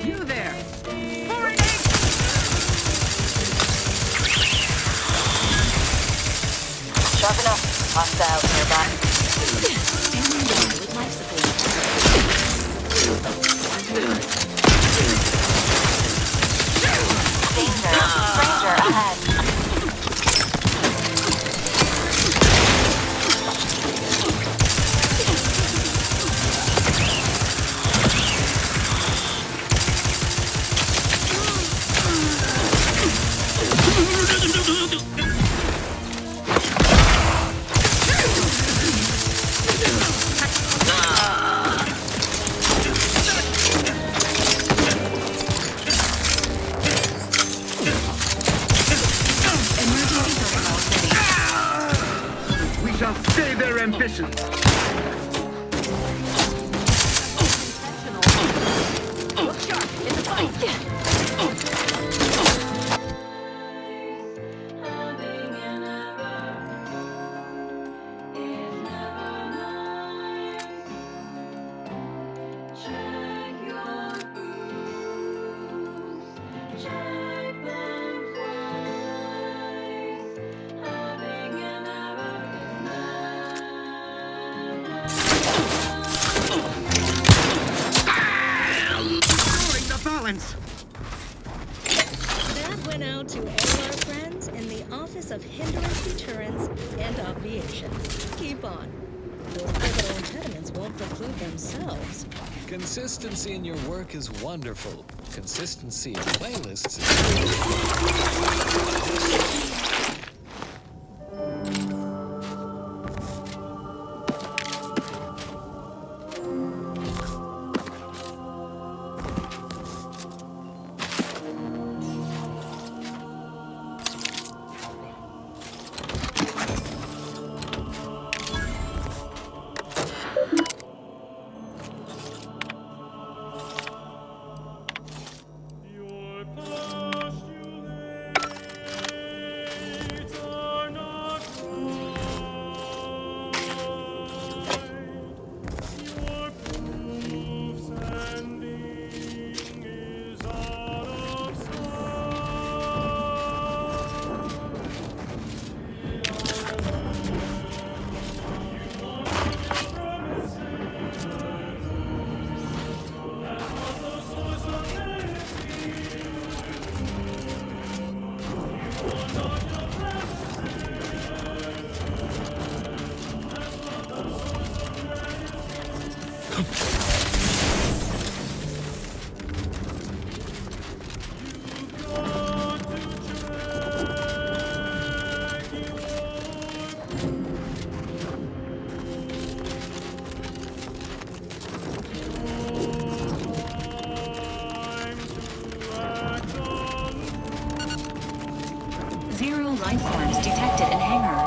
You there! Sharp enough. Hostiles nearby. Standing by with life support. Danger. Stranger ahead. We shall stay their ambitions. Look sharp in the fight! Restoring the balance. That went out to all our friends in the Office of Hindrance Deterrence and Obviation. Keep on. Those pivotal impediments won't preclude themselves. Consistency in your work is wonderful. Consistency in playlists is... Zero life forms detected in hangar.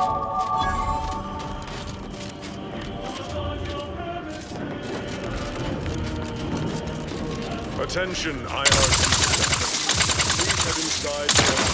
Attention, IRC. Please head inside for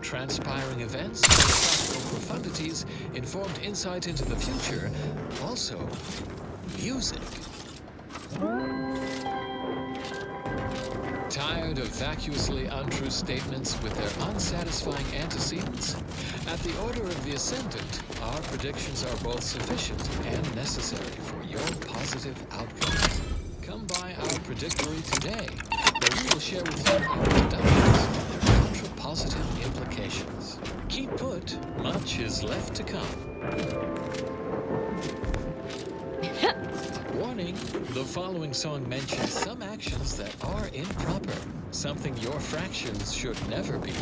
transpiring events, philosophical profundities, informed insight into the future, also music. Tired of vacuously untrue statements with their unsatisfying antecedents? At the Order of the Ascendant, our predictions are both sufficient and necessary for your positive outcomes. Come by our predictory today, where we will share with you our deductions and their contra-positive implications. Keep put, much is left to come. Warning, the following song mentions some actions that are improper, something your fractions should never be.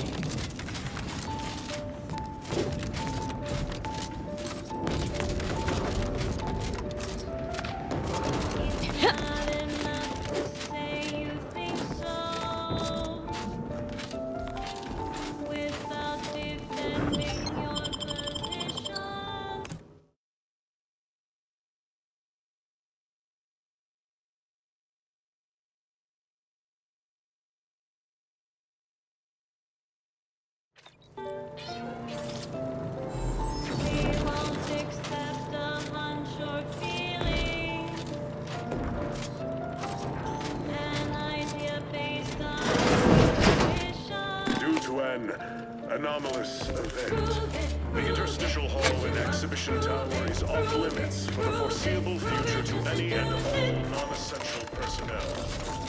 Due to an anomalous event, the interstitial hall in Exhibition Tower is off limits for the foreseeable future to any and all non-essential personnel.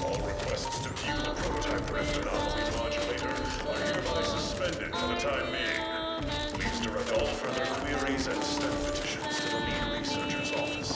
All requests to view the prototype rift anomaly modulator are hereby suspended for the time being. Please direct all further queries and STEM petitions to the lead researcher's office.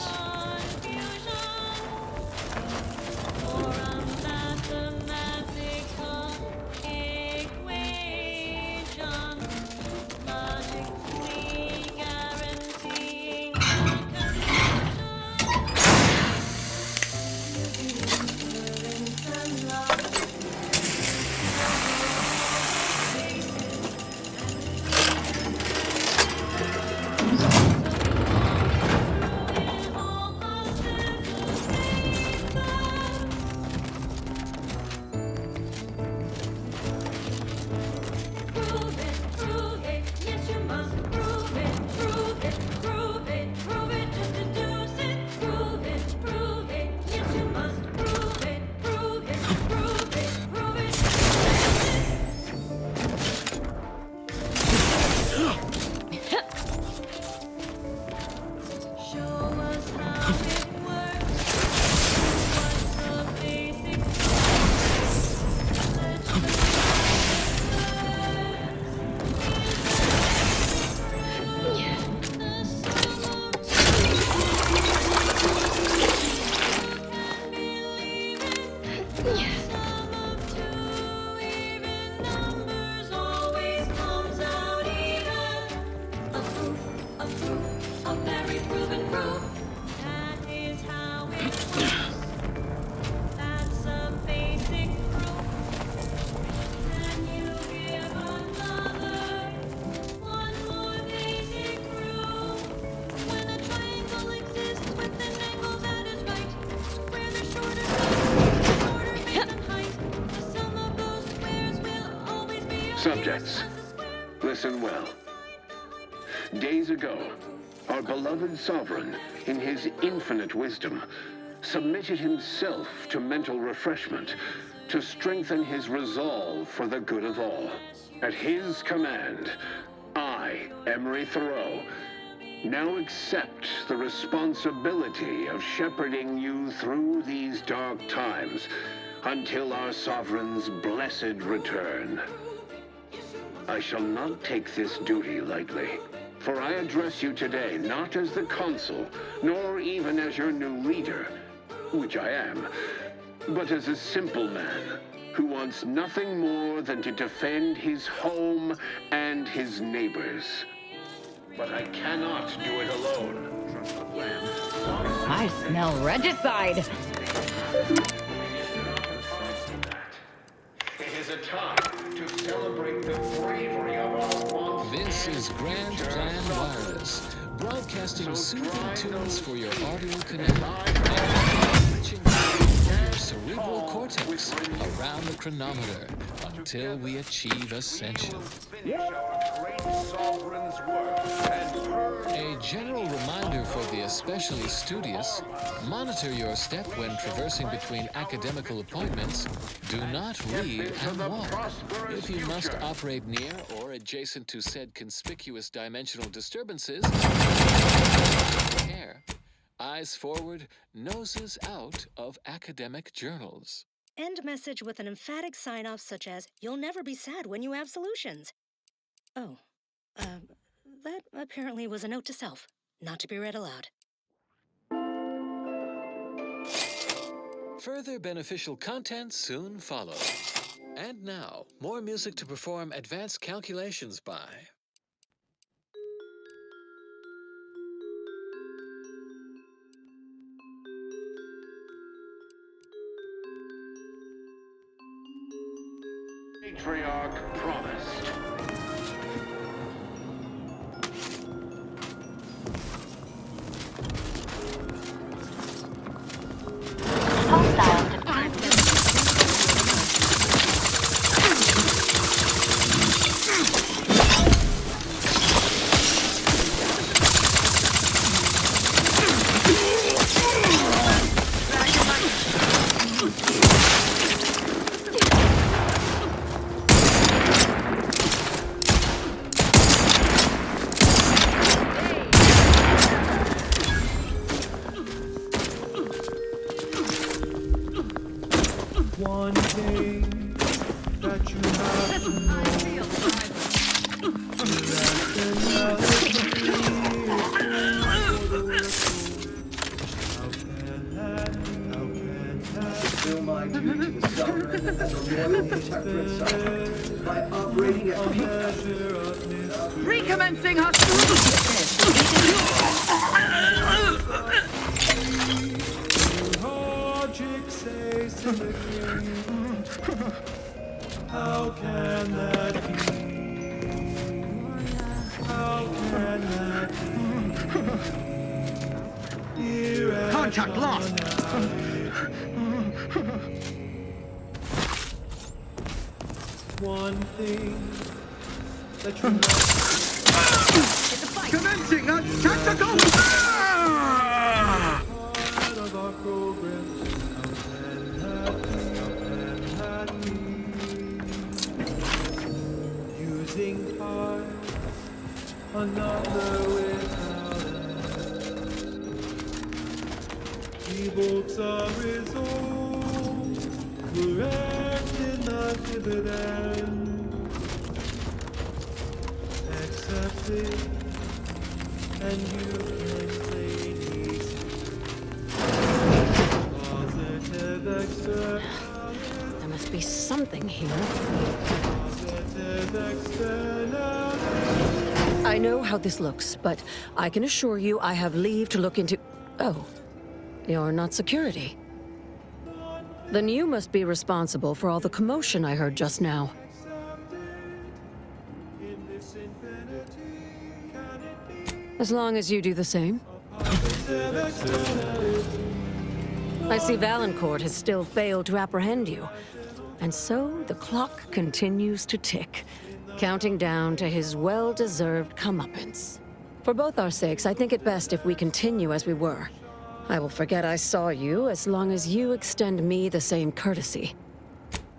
Subjects, listen well. Days ago, our beloved sovereign, in his infinite wisdom, submitted himself to mental refreshment to strengthen his resolve for the good of all. At his command, I, Emery Thoreau, now accept the responsibility of shepherding you through these dark times until our sovereign's blessed return. I shall not take this duty lightly, for I address you today not as the consul, nor even as your new leader, which I am, but as a simple man who wants nothing more than to defend his home and his neighbors. But I cannot do it alone. Trust the plan. I smell regicide. It is a time to celebrate the bravery of our once. This is Grand Plan Wireless, broadcasting soothing tunes for your audio canal, enriching your cerebral cortex around the chronometer until we achieve ascension. A general reminder for the especially studious: monitor your step when traversing between academical appointments. Do not read and walk. If you must operate near or adjacent to said conspicuous dimensional disturbances, care. Eyes forward, noses out of academic journals. End message with an emphatic sign-off such as, "You'll never be sad when you have solutions." Oh, that apparently was a note to self, not to be read aloud. Further beneficial content soon follows. And now, more music to perform advanced calculations by. Patriarch promised. One thing that you have to know. Fulfill my duty to the sovereign as a loyal protectorate subject by operating at peak. Recommencing hostility! Logic says symmetry. How can that be? How can that be? Contact lost! One thing that you Commencing a tactical! part of our program. Using part, another without the books are resolved. We're acting not dividend. Accept it, and you can plainly see positive externality. There must be something here. Positive externality. I know how this looks, but I can assure you I have leave to look into... Oh, you're not security. Then you must be responsible for all the commotion I heard just now. As long as you do the same. I see Valancourt has still failed to apprehend you. And so the clock continues to tick, counting down to his well-deserved comeuppance. For both our sakes, I think it best if we continue as we were. I will forget I saw you as long as you extend me the same courtesy.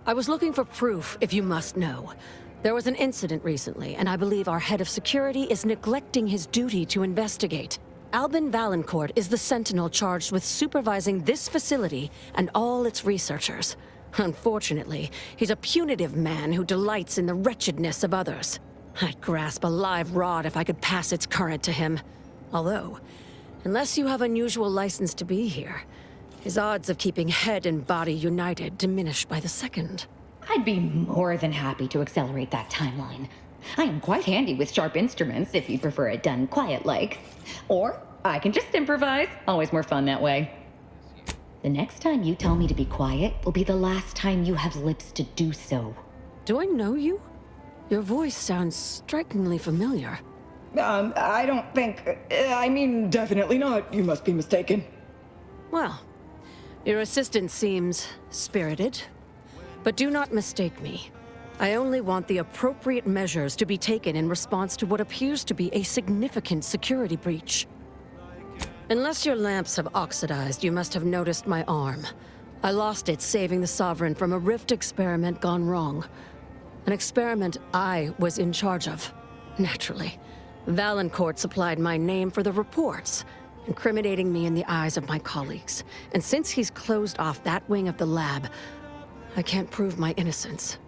I was looking for proof, if you must know. There was an incident recently, and I believe our head of security is neglecting his duty to investigate. Albin Valancourt is the sentinel charged with supervising this facility and all its researchers. Unfortunately, he's a punitive man who delights in the wretchedness of others. I'd grasp a live rod if I could pass its current to him. Although, unless you have unusual license to be here, his odds of keeping head and body united diminish by the second. I'd be more than happy to accelerate that timeline. I am quite handy with sharp instruments, if you prefer it done quiet-like. Or I can just improvise. Always more fun that way. The next time you tell me to be quiet will be the last time you have lips to do so. Do I know you? Your voice sounds strikingly familiar. I don't think... I mean, definitely not. You must be mistaken. Well, your assistant seems spirited. But do not mistake me. I only want the appropriate measures to be taken in response to what appears to be a significant security breach. Unless your lamps have oxidized, you must have noticed my arm. I lost it saving the Sovereign from a rift experiment gone wrong. An experiment I was in charge of, naturally. Valancourt supplied my name for the reports, incriminating me in the eyes of my colleagues. And since he's closed off that wing of the lab, I can't prove my innocence.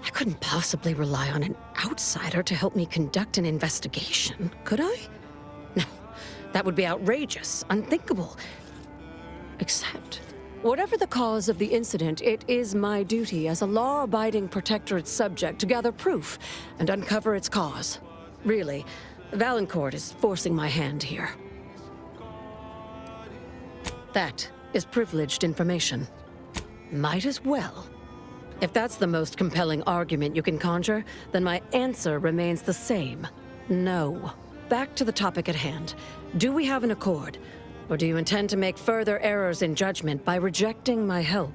I couldn't possibly rely on an outsider to help me conduct an investigation, could I? No, that would be outrageous, unthinkable. Except, whatever the cause of the incident, it is my duty as a law-abiding Protectorate subject to gather proof and uncover its cause. Really, Valancourt is forcing my hand here. That is privileged information. Might as well. If that's the most compelling argument you can conjure, then my answer remains the same. No. Back to the topic at hand. Do we have an accord? Or do you intend to make further errors in judgment by rejecting my help?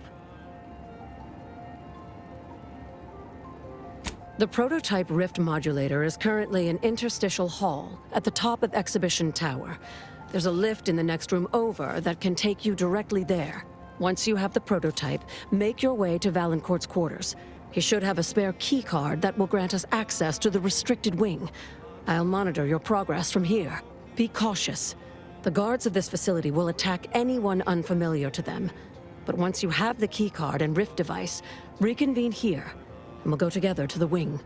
The prototype rift modulator is currently in Interstitial Hall at the top of Exhibition Tower. There's a lift in the next room over that can take you directly there. Once you have the prototype, make your way to Valancourt's quarters. He should have a spare key card that will grant us access to the restricted wing. I'll monitor your progress from here. Be cautious. The guards of this facility will attack anyone unfamiliar to them. But once you have the key card and rift device, reconvene here, and we'll go together to the wing.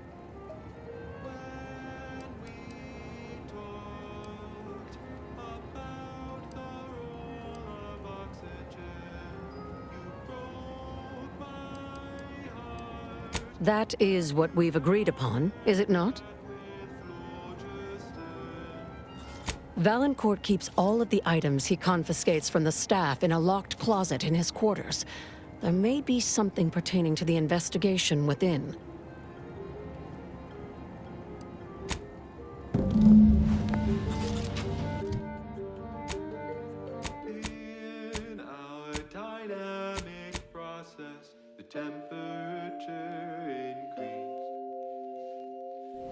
That is what we've agreed upon, is it not? Valancourt keeps all of the items he confiscates from the staff in a locked closet in his quarters. There may be something pertaining to the investigation within. In our dynamic process, the temperature increased.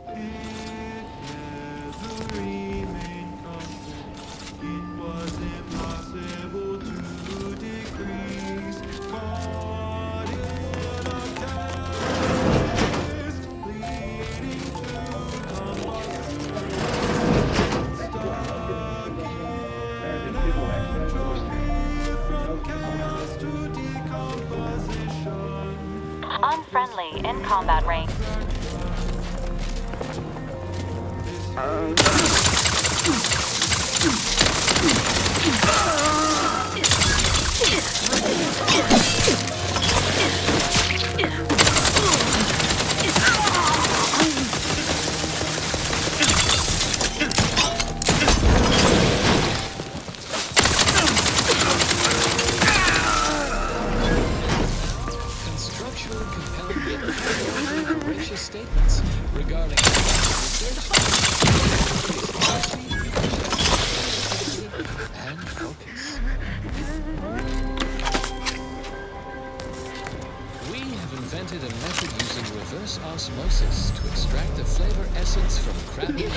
It never remained constant. It was impossible to decrease. Caught in a catalyst, leading to combustion. Stuck in entropy from chaos to decomposition. Unfriendly in combat range. Constructually compelling yet gracious statements regarding research and focus. We have invented a method using reverse osmosis to extract the flavor essence from crappy meat.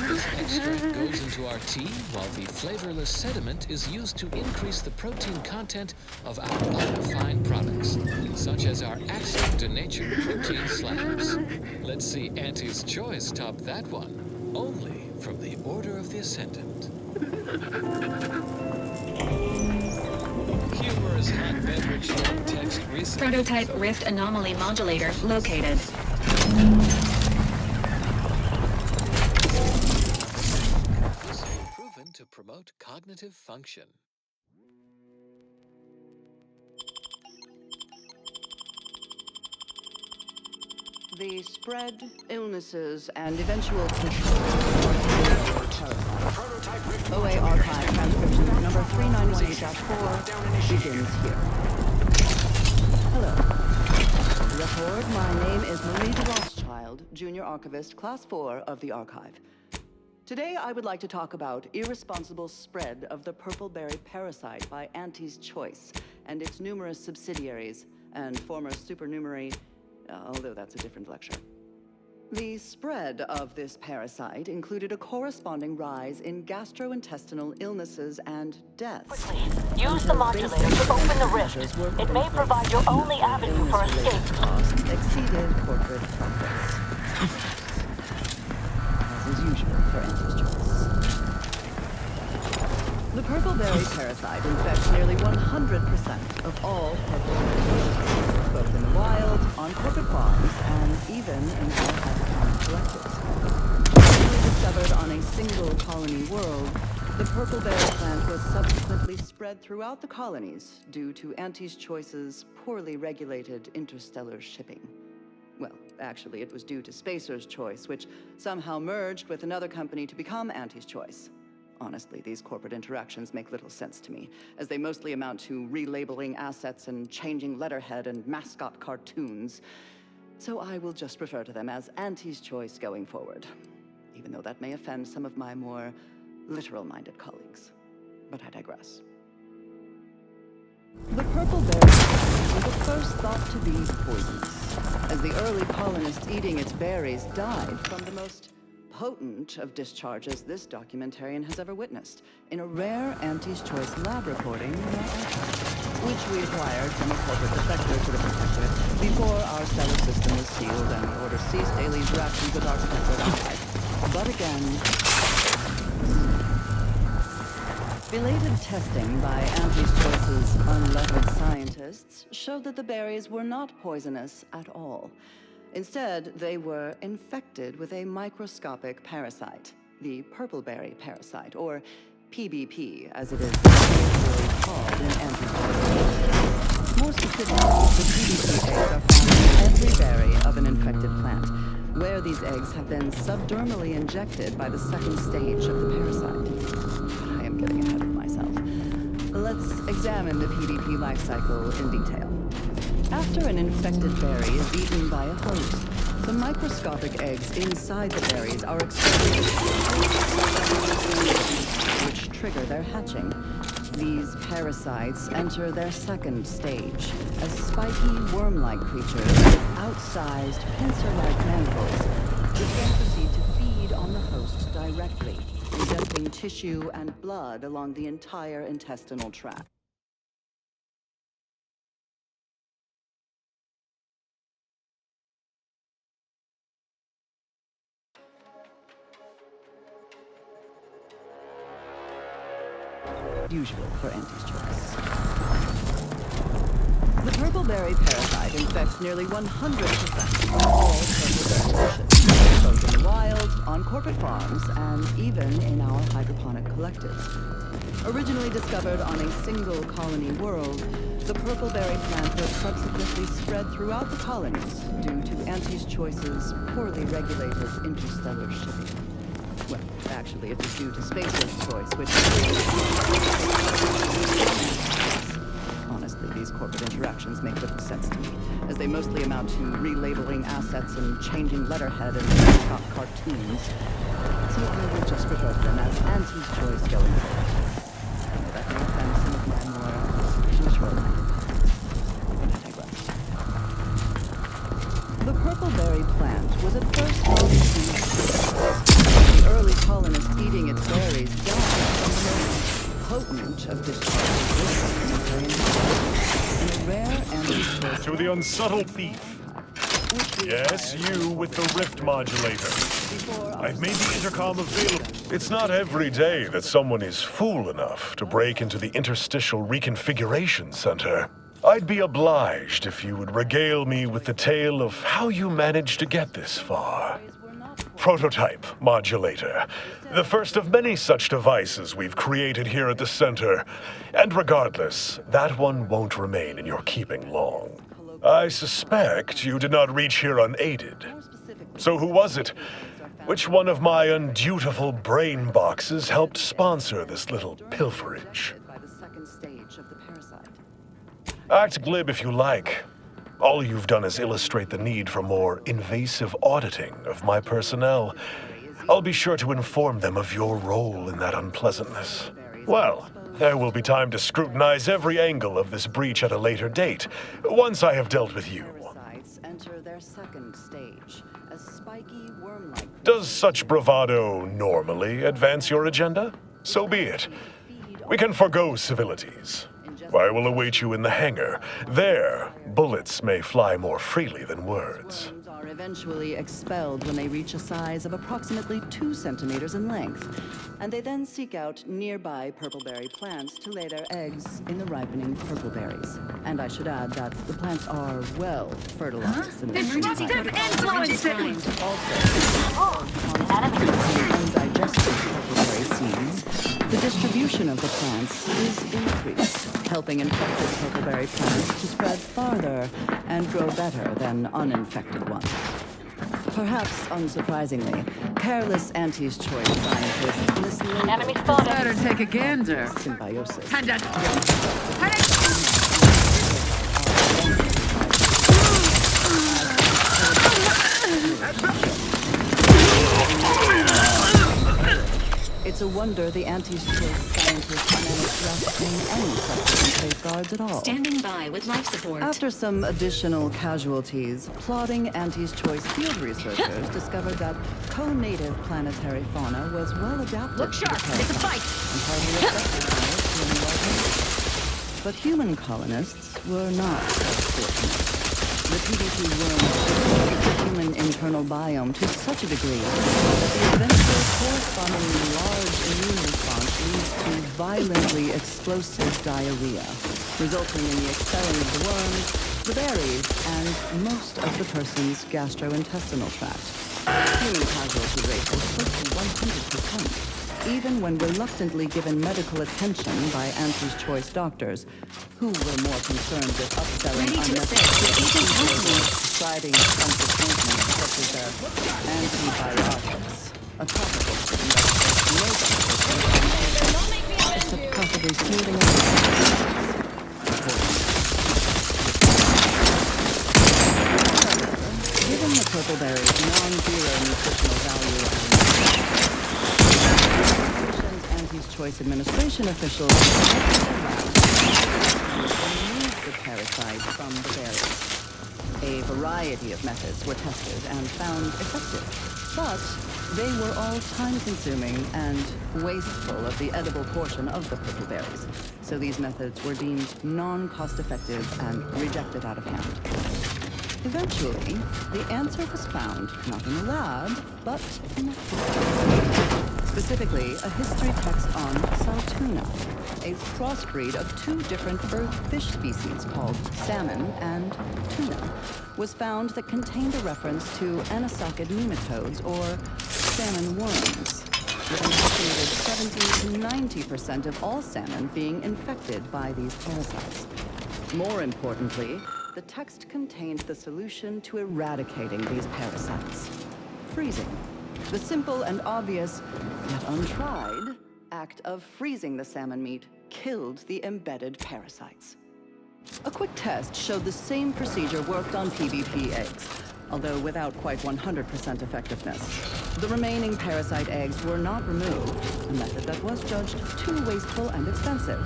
This extract goes into our tea, while the flavorless sediment is used to increase the protein content of our ultra-fine products, such as our acid-denatured protein slabs. Let's see Auntie's choice top that one, only from the Order of the Ascendant. Humorous hot beverage text research. Prototype rift anomaly modulator located. Proven to promote cognitive function. The spread, illnesses, and eventual control of parasites. OA archive transcription number 391-4 begins here. Hello. Record, my name is Marie de Rothschild, Junior Archivist, Class 4 of the Archive. Today I would like to talk about irresponsible spread of the purple berry parasite by Auntie's Choice and its numerous subsidiaries, and former supernumerary, although that's a different lecture. The spread of this parasite included a corresponding rise in gastrointestinal illnesses and deaths. Use the modulator to open the rift. It may provide your only avenue for escape. Costs exceeded corporate profits. As is usual for Anti's choice. The purple-berry parasite infects nearly 100% of all purple berries, both in the wild, on corporate farms, and even in our hydroponic collectives. Originally discovered on a single colony world, the purple-berry plant was subsequently spread throughout the colonies due to Anti's Choice's poorly regulated interstellar shipping. Well, actually, it was due to Spacer's Choice, which somehow merged with another company to become Anti's Choice. Honestly, these corporate interactions make little sense to me, as they mostly amount to relabeling assets and changing letterhead and mascot cartoons. So I will just refer to them as Anti's Choice going forward, even though that may offend some of my more literal-minded colleagues. But I digress. The purple berry was at first thought to be poisonous, as the early colonists eating its berries died from the most potent of discharges this documentarian has ever witnessed, in a rare Anti's Choice lab recording in our archive, which we acquired from a corporate defector to the Protectorate before our stellar system was sealed and the Order ceased daily interactions with our Protectorate archive. But again, belated testing by Anti's Choice's unlettered scientists showed that the berries were not poisonous at all. Instead, they were infected with a microscopic parasite, the purple-berry parasite, or PBP, as it is usually called in Anti's Choice. More specifically, the PBP eggs are found in every berry of an infected plant, where these eggs have been subdermally injected by the second stage of the parasite. I am getting ahead of myself. Let's examine the PBP life cycle in detail. After an infected berry is eaten by a host, the microscopic eggs inside the berries are exposed to which trigger their hatching. These parasites enter their second stage as spiky, worm-like creatures with outsized, pincer-like mandibles, which then proceed to feed on the host directly, ingesting tissue and blood along the entire intestinal tract. Usual for Anti's Choice. The purple-berry parasite infects nearly 100% of all purple-berry dishes, both in the wild, on corporate farms, and even in our hydroponic collectives. Originally discovered on a single colony world, the purple-berry plant was subsequently spread throughout the colonies due to Anti's Choice's poorly regulated interstellar shipping. Well, actually, it was due to Spacer's Choice, which... Honestly, these corporate interactions make little sense to me, as they mostly amount to relabeling assets and changing letterhead and mascot cartoons. So I will just refer to them as Anti's Choice going forward. That may offend some of my more literal-minded colleagues. I digress. The purple-berry plant was at first thought to be the early colonists eating its berries died from the most potent of discharges in a rare Anti's Choice. To the unsubtle thief. Yes, you with the rift modulator. I've made the intercom available. It's not every day that someone is fool enough to break into the Interstitial Reconfiguration Center. I'd be obliged if you would regale me with the tale of how you managed to get this far. Prototype modulator. The first of many such devices we've created here at the center. And regardless, that one won't remain in your keeping long. I suspect you did not reach here unaided. So who was it? Which one of my undutiful brain boxes helped sponsor this little pilferage? Act glib if you like. All you've done is illustrate the need for more invasive auditing of my personnel. I'll be sure to inform them of your role in that unpleasantness. Well, There will be time to scrutinize every angle of this breach at a later date, once I have dealt with you. Parasites enter their second stage, as spiky worm-like. Does such bravado normally advance your agenda? So be it. We can forgo civilities. I will await you in the hangar. There, bullets may fly more freely than words. Worms are eventually expelled when they reach a size of approximately 2 centimeters in length, and they then seek out nearby purpleberry plants to lay their eggs in the ripening purpleberries. And I should add that the plants are well fertilized in this Emergency environment. primed. Undigested purpleberry seeds, the distribution of the plants is increased, helping infected purpleberry plants to spread farther and grow better than uninfected ones. Perhaps unsurprisingly, careless Auntie's Choice scientists mislabeled Enemy spotted. better take a gander. Symbiosis. It's a wonder the Auntie's Choice scientists managed to obtain any such safeguards at all. Standing by with life support. After some additional casualties, plodding Auntie's Choice field researchers discovered that co-native planetary fauna was well adapted. Look sharp, to the it's a parasite and hardly affected by it to any large extent. But human colonists were not so fortunate. The PDP worm affected the human internal biome to such a degree that the eventual correspondingly large immune response leads to violently explosive diarrhea, resulting in the expelling of the worms, the berries, and most of the person's gastrointestinal tract. Human casualty rate was close to 100%. Even when reluctantly given medical attention by Auntie's Choice doctors, who were more concerned with upselling prescribing expensive ointments such as their antibiotics, a topical cream that offers no benefits except possibly smoothing out. Given the purpleberry's non-zero nutritional value and Auntie's Choice administration officials removed the parasite from the berries. A variety of methods were tested and found effective, but they were all time-consuming and wasteful of the edible portion of the purpleberries, so these methods were deemed non-cost-effective and rejected out of hand. Eventually, the answer was found not in a lab, but in a book. Specifically, a history text on saltuna, a crossbreed of 2 different earth fish species called salmon and tuna, was found that contained a reference to anisakid nematodes, or salmon worms, with an estimated 70 to 90% of all salmon being infected by these parasites. More importantly, the text contained the solution to eradicating these parasites: freezing. The simple and obvious, yet untried, act of freezing the salmon meat killed the embedded parasites. A quick test showed the same procedure worked on PVP eggs, although without quite 100% effectiveness. The remaining parasite eggs were not removed, a method that was judged too wasteful and expensive,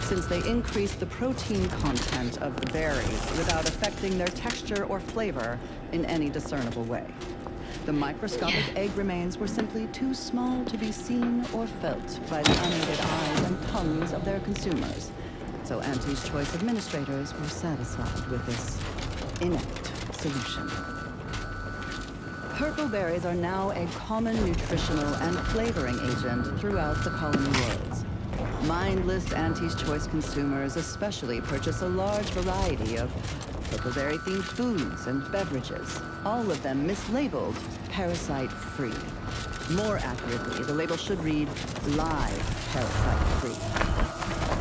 since they increased the protein content of the berries without affecting their texture or flavor in any discernible way. The microscopic egg remains were simply too small to be seen or felt by the unaided eyes and tongues of their consumers, so Auntie's Choice administrators were satisfied with this inept solution. Purple berries are now a common nutritional and flavoring agent throughout the colony worlds. Mindless Auntie's Choice consumers especially purchase a large variety of purpleberry-themed foods and beverages, all of them mislabeled parasite-free. More accurately, the label should read live parasite-free.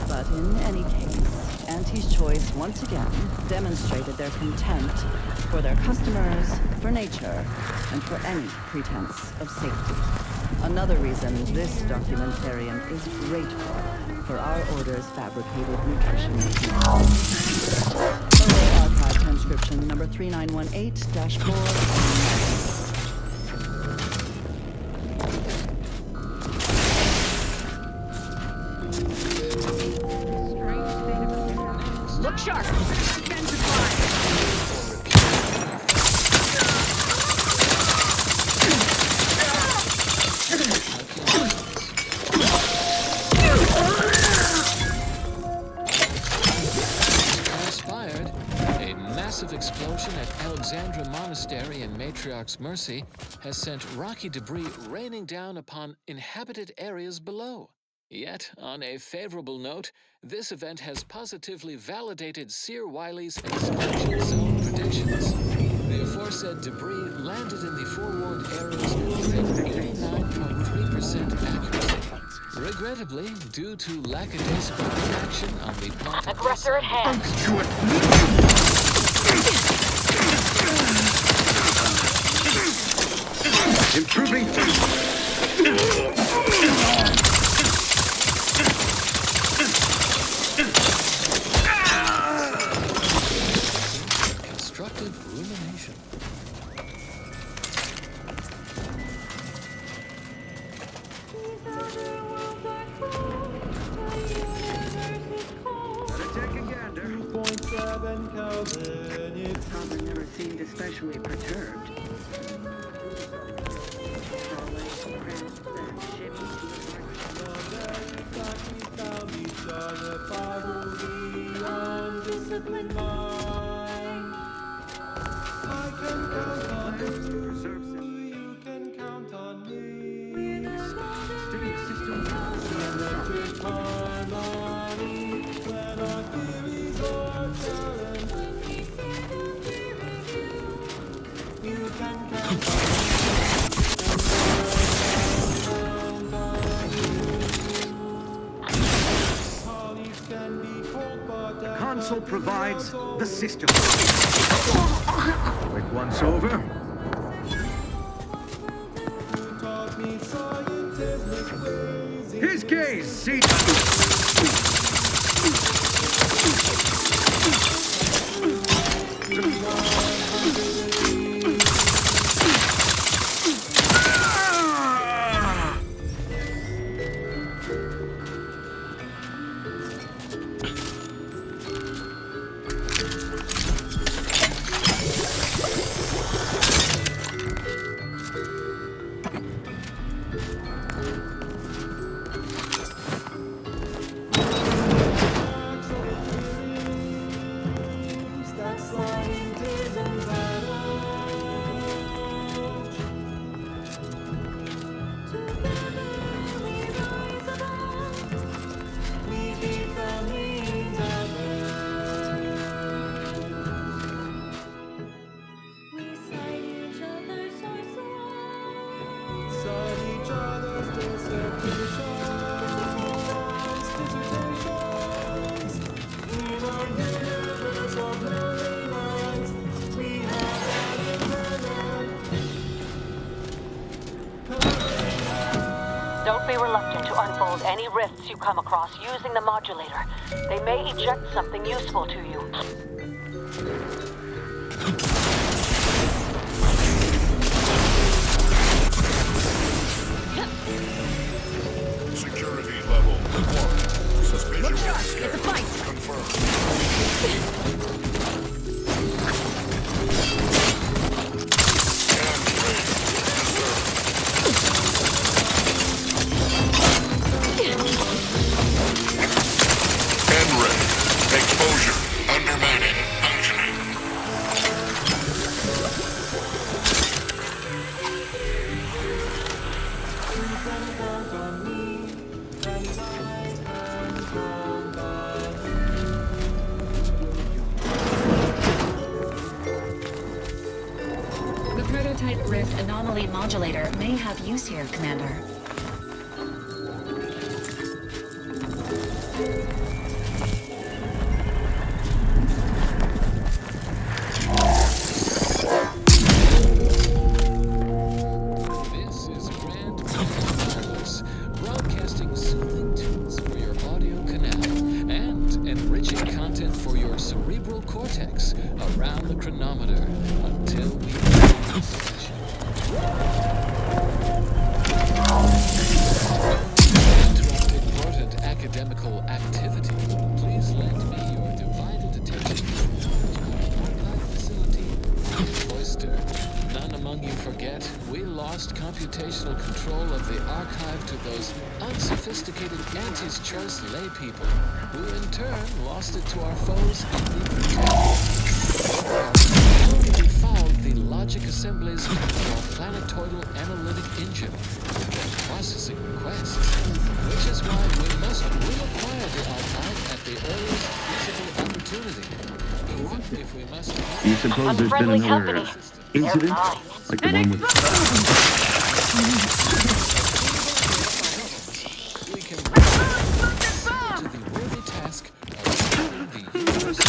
But in any case, Auntie's Choice once again demonstrated their contempt for their customers, for nature, and for any pretense of safety. Another reason this documentarian is grateful for our order's fabricated nutrition. OA Archive transcription number 3918-4. Look sharp! Defensive line! Transpired, a massive explosion at Alexandra Monastery in Matriarch's Mercy has sent rocky debris raining down upon inhabited areas below. Yet, on a favorable note, this event has positively validated Seer Wiley's exclusion zone predictions. The aforesaid debris landed in the forewarned areas with 89.3% accuracy. Regrettably, due to lackadaisical inaction on the part of Aggressor at hand. Improving. constructive rumination. Sovereign never seemed especially perturbed. Console provides the system. Quick once over. His gaze, see. Don't be reluctant to unfold any rifts you come across using the modulator. They may eject something useful to you. Security level 1. Suspicious. Look sharp! It's a fight! Exposure. Undermining. Functioning. The prototype Rift anomaly modulator may have use here, Commander. This is Grand Wireless, broadcasting soothing tunes for your audio canal and enriching content for your cerebral cortex around the chronometer until we destination. Interrupt important academical activity. Please lend me your divided computational control of the archive to those unsophisticated Anti's choice laypeople, who in turn lost it to our foes in the Protectorate. We fouled the logic assemblies of our planetoidal analytic engine with their processing requests, which is why we must reacquire the archive at the earliest feasible opportunity, even if we must... Do you suppose there's been another incident? Like the one with... We can to the worthy task of saving the universe.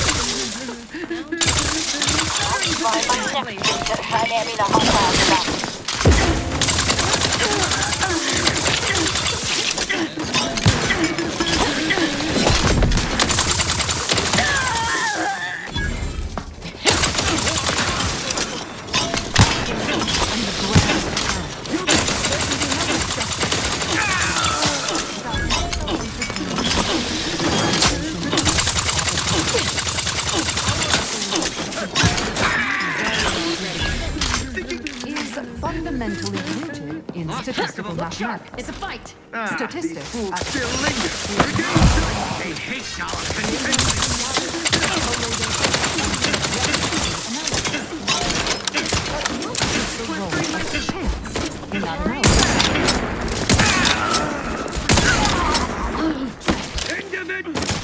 Fundamentally rooted in statistical mathematics. It's a fight. Statistics. These fools still linger. They hate our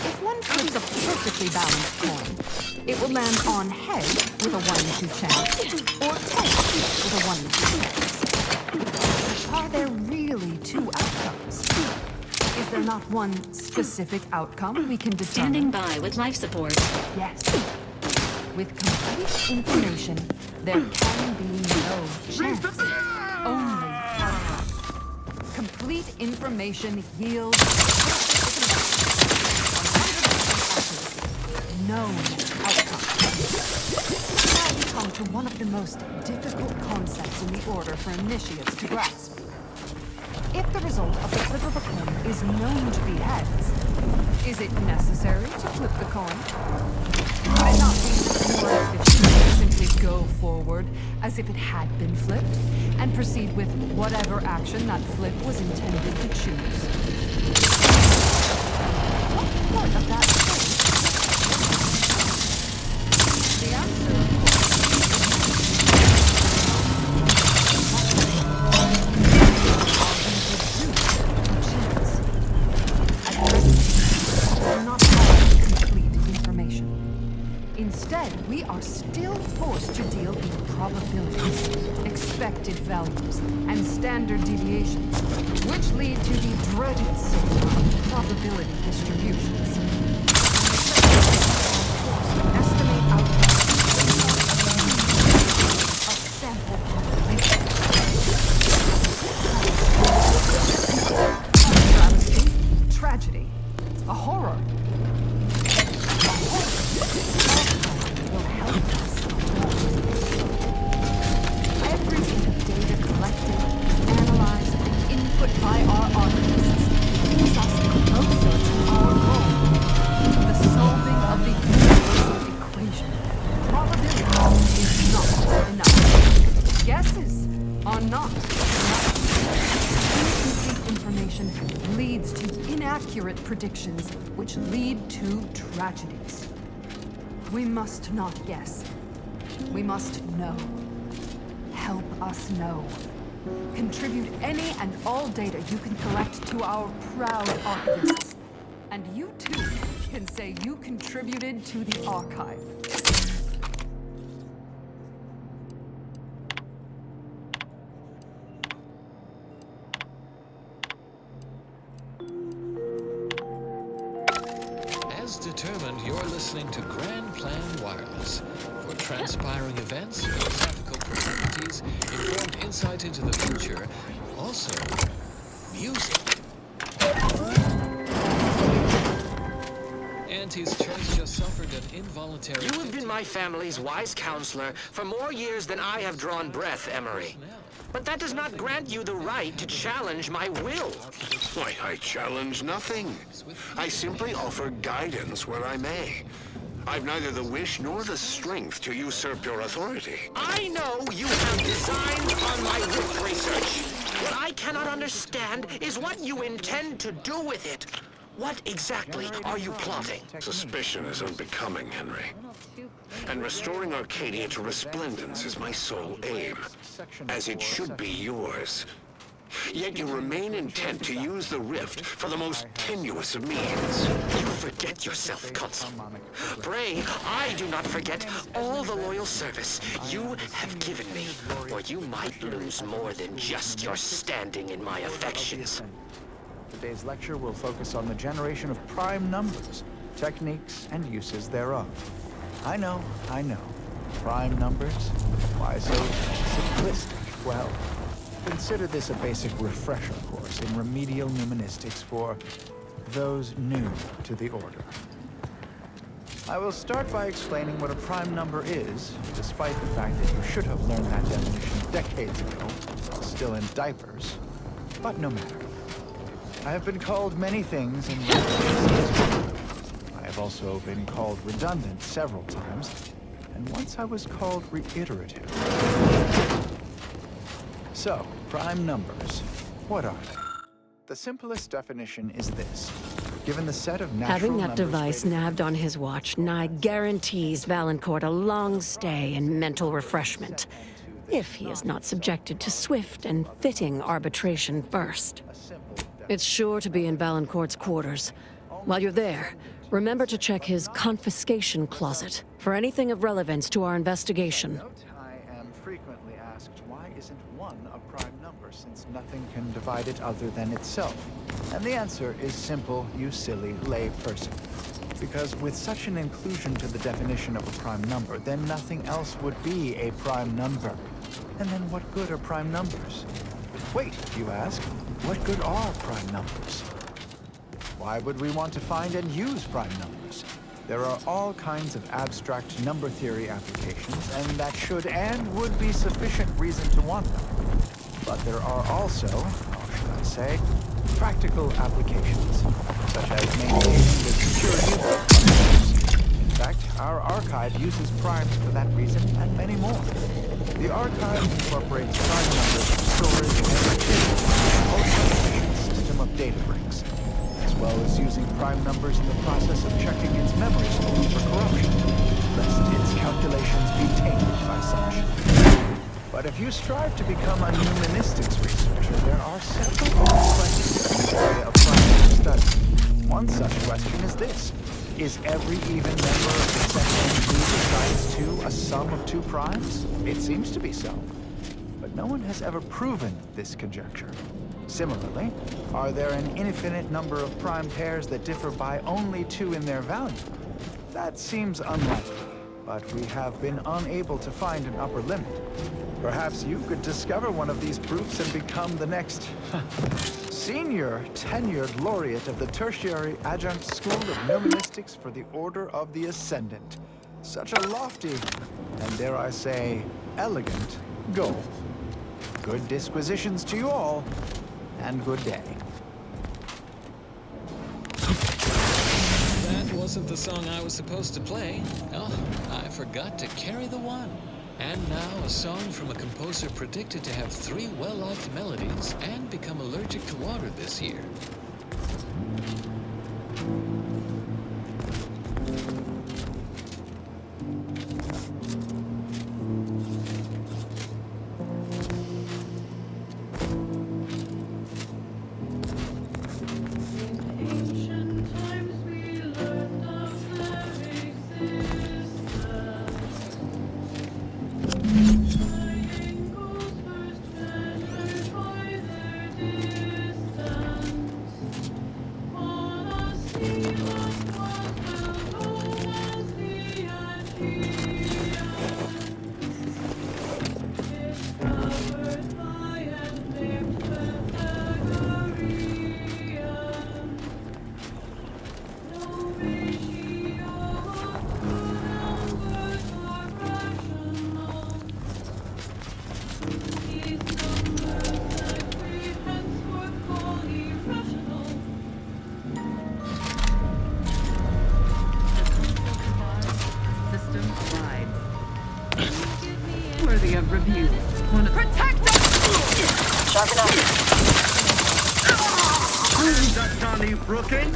If one flips a perfectly balanced coin, it will land on head with a 1 in 2 chance, or tail with a 1 in 2 chance. Are there really 2 outcomes? Is there not one specific outcome we can determine? Standing by with life support. Yes. With complete information, there can be no chance. Only outcome. Complete information yields known outcome. Now we come to one of the most difficult concepts in the Order for initiates to grasp. If the result of the flip of a coin is known to be heads, is it necessary to flip the coin? Would it not be more efficient to simply go forward as if it had been flipped, and proceed with whatever action that flip was intended to choose? What part of that choice? The answer, instead, we are still forced to deal in probabilities, expected values, and standard deviations, which lead to the dreaded system of probability distributions. Estimate outcomes of sample population. Travesty, tragedy, a horror. Every bit of data collected, analyzed, and input by our archivists brings us closer to our goal, the solving of the universal equation. Probability is not enough. Guesses are not enough. Incomplete information leads to inaccurate predictions, which lead to tragedies. We must not guess. We must know. Help us know. Contribute any and all data you can collect to our proud archivists. And you too can say you contributed to the archive. As determined, you're listening to Grand Plan Wireless. For transpiring events, philosophical profundities, informed insight into the future, also music. Auntie's choice just suffered an involuntary... You have been my family's wise counselor for more years than I have drawn breath, Emery. But that does not grant you the right to challenge my will. Why, I challenge nothing. I simply offer guidance where I may. I've neither the wish nor the strength to usurp your authority. I know you have designs on my whip research. What I cannot understand is what you intend to do with it. What exactly are you plotting? Suspicion is unbecoming, Henry. And restoring Arcadia to resplendence is my sole aim, as it should be yours. Yet you remain intent to use the rift for the most tenuous of means. You forget yourself, Consul. Pray, I do not forget all the loyal service you have given me, or you might lose more than just your standing in my affections. Today's lecture will focus on the generation of prime numbers, techniques, and uses thereof. I know. Prime numbers? Why so simplistic? Well, consider this a basic refresher course in remedial mnemonistics for those new to the Order. I will start by explaining what a prime number is, despite the fact that you should have learned that definition decades ago, while still in diapers. But no matter. I have been called many things in recent I have also been called redundant several times, and once I was called reiterative. So, prime numbers. What are they? The simplest definition is this. Given the set of natural Having that numbers device nabbed on his watch nigh guarantees Valancourt a long stay and mental refreshment, if he is not subjected to swift and fitting arbitration first. It's sure to be in Valancourt's quarters. While you're there, remember to check his confiscation closet for anything of relevance to our investigation. I am frequently asked, why isn't one a prime number, since nothing can divide it other than itself? And the answer is simple, you silly lay person. Because with such an inclusion to the definition of a prime number, then nothing else would be a prime number. And then what good are prime numbers? Wait, you ask, what good are prime numbers? Why would we want to find and use prime numbers? There are all kinds of abstract number theory applications, and that should and would be sufficient reason to want them. But there are also, how should I say, practical applications, such as maintaining the security of numbers. In fact, our archive uses primes for that reason, and many more. The archive incorporates prime numbers for storage and retrieval in an ultra-efficient system of data bricks, as well as using prime numbers in the process of checking its memory stores for corruption, lest its calculations be tainted by such. But if you strive to become a mnemonistics researcher, there are several questions in the area of prime study. One such question is this. Is every even member of the set n2 besides 2 a sum of 2 primes? It seems to be so. But no one has ever proven this conjecture. Similarly, are there an infinite number of prime pairs that differ by only 2 in their value? That seems unlikely, but we have been unable to find an upper limit. Perhaps you could discover one of these proofs and become the next senior tenured laureate of the Tertiary Adjunct School of Mnemonistics for the Order of the Ascendant. Such a lofty, and dare I say, elegant goal. Good disquisitions to you all, and good day. That wasn't the song I was supposed to play. Oh, I forgot to carry the one. And now a song from a composer predicted to have 3 well-loved melodies and become allergic to water this year. Worthy of review. Protect us! Sharpen up. That Johnny Brookin'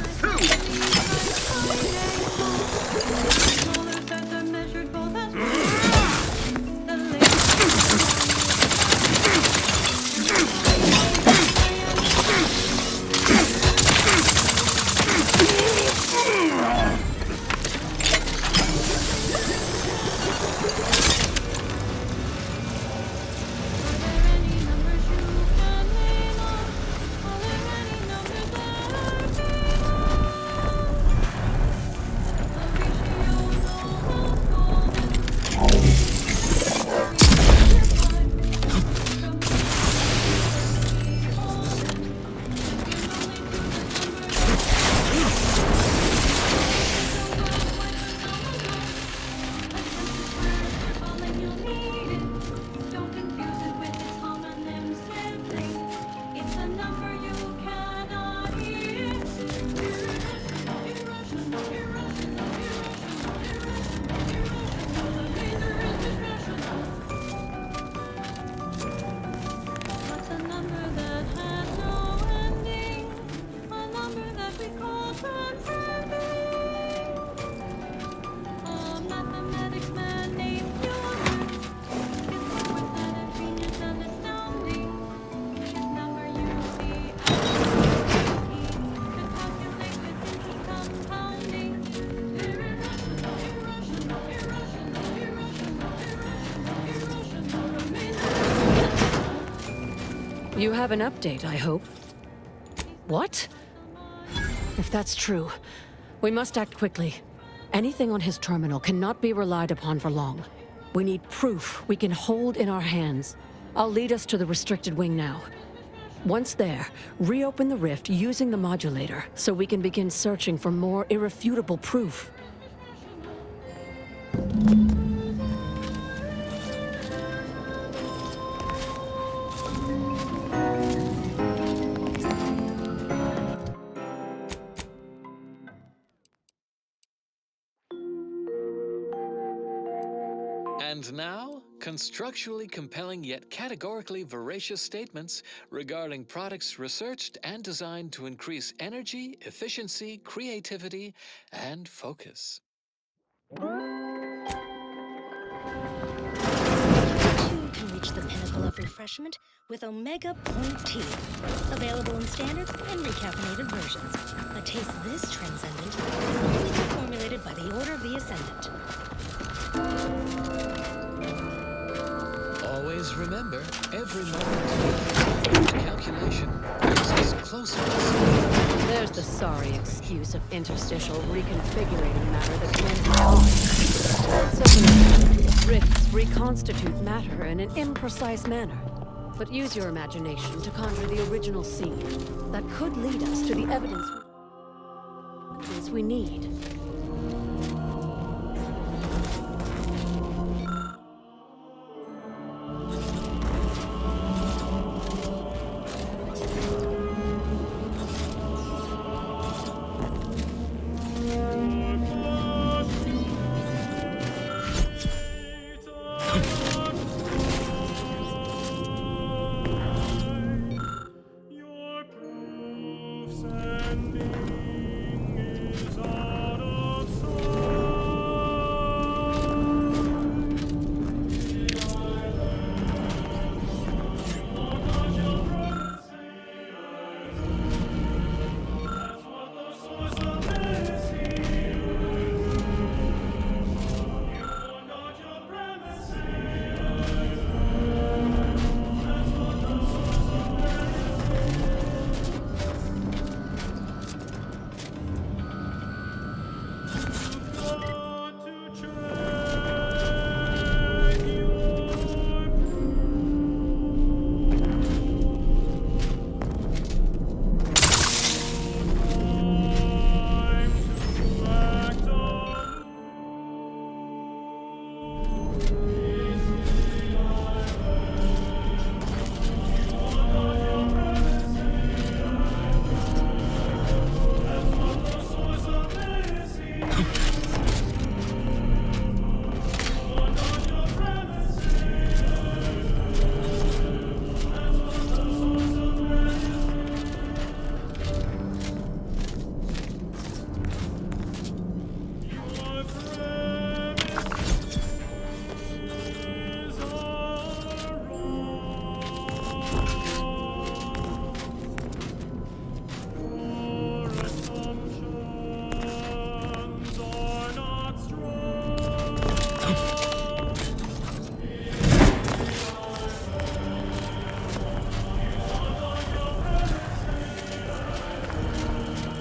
You have an update, I hope. What? If that's true, we must act quickly. Anything on his terminal cannot be relied upon for long. We need proof we can hold in our hands. I'll lead us to the restricted wing now. Once there, reopen the rift using the modulator so we can begin searching for more irrefutable proof. And now, constructually compelling yet categorically veracious statements regarding products researched and designed to increase energy, efficiency, creativity, and focus. You can reach the pinnacle of refreshment with Omega Point Tea. Available in standard and recaffeinated versions. A taste this transcendent can only be formulated by the Order of the Ascendant. Always remember, every moment of calculation brings us closer. There's the sorry excuse of interstitial reconfigurating matter that can't be on. So rifts reconstitute matter in an imprecise manner. But use your imagination to conjure the original scene that could lead us to the evidence we need. Is out of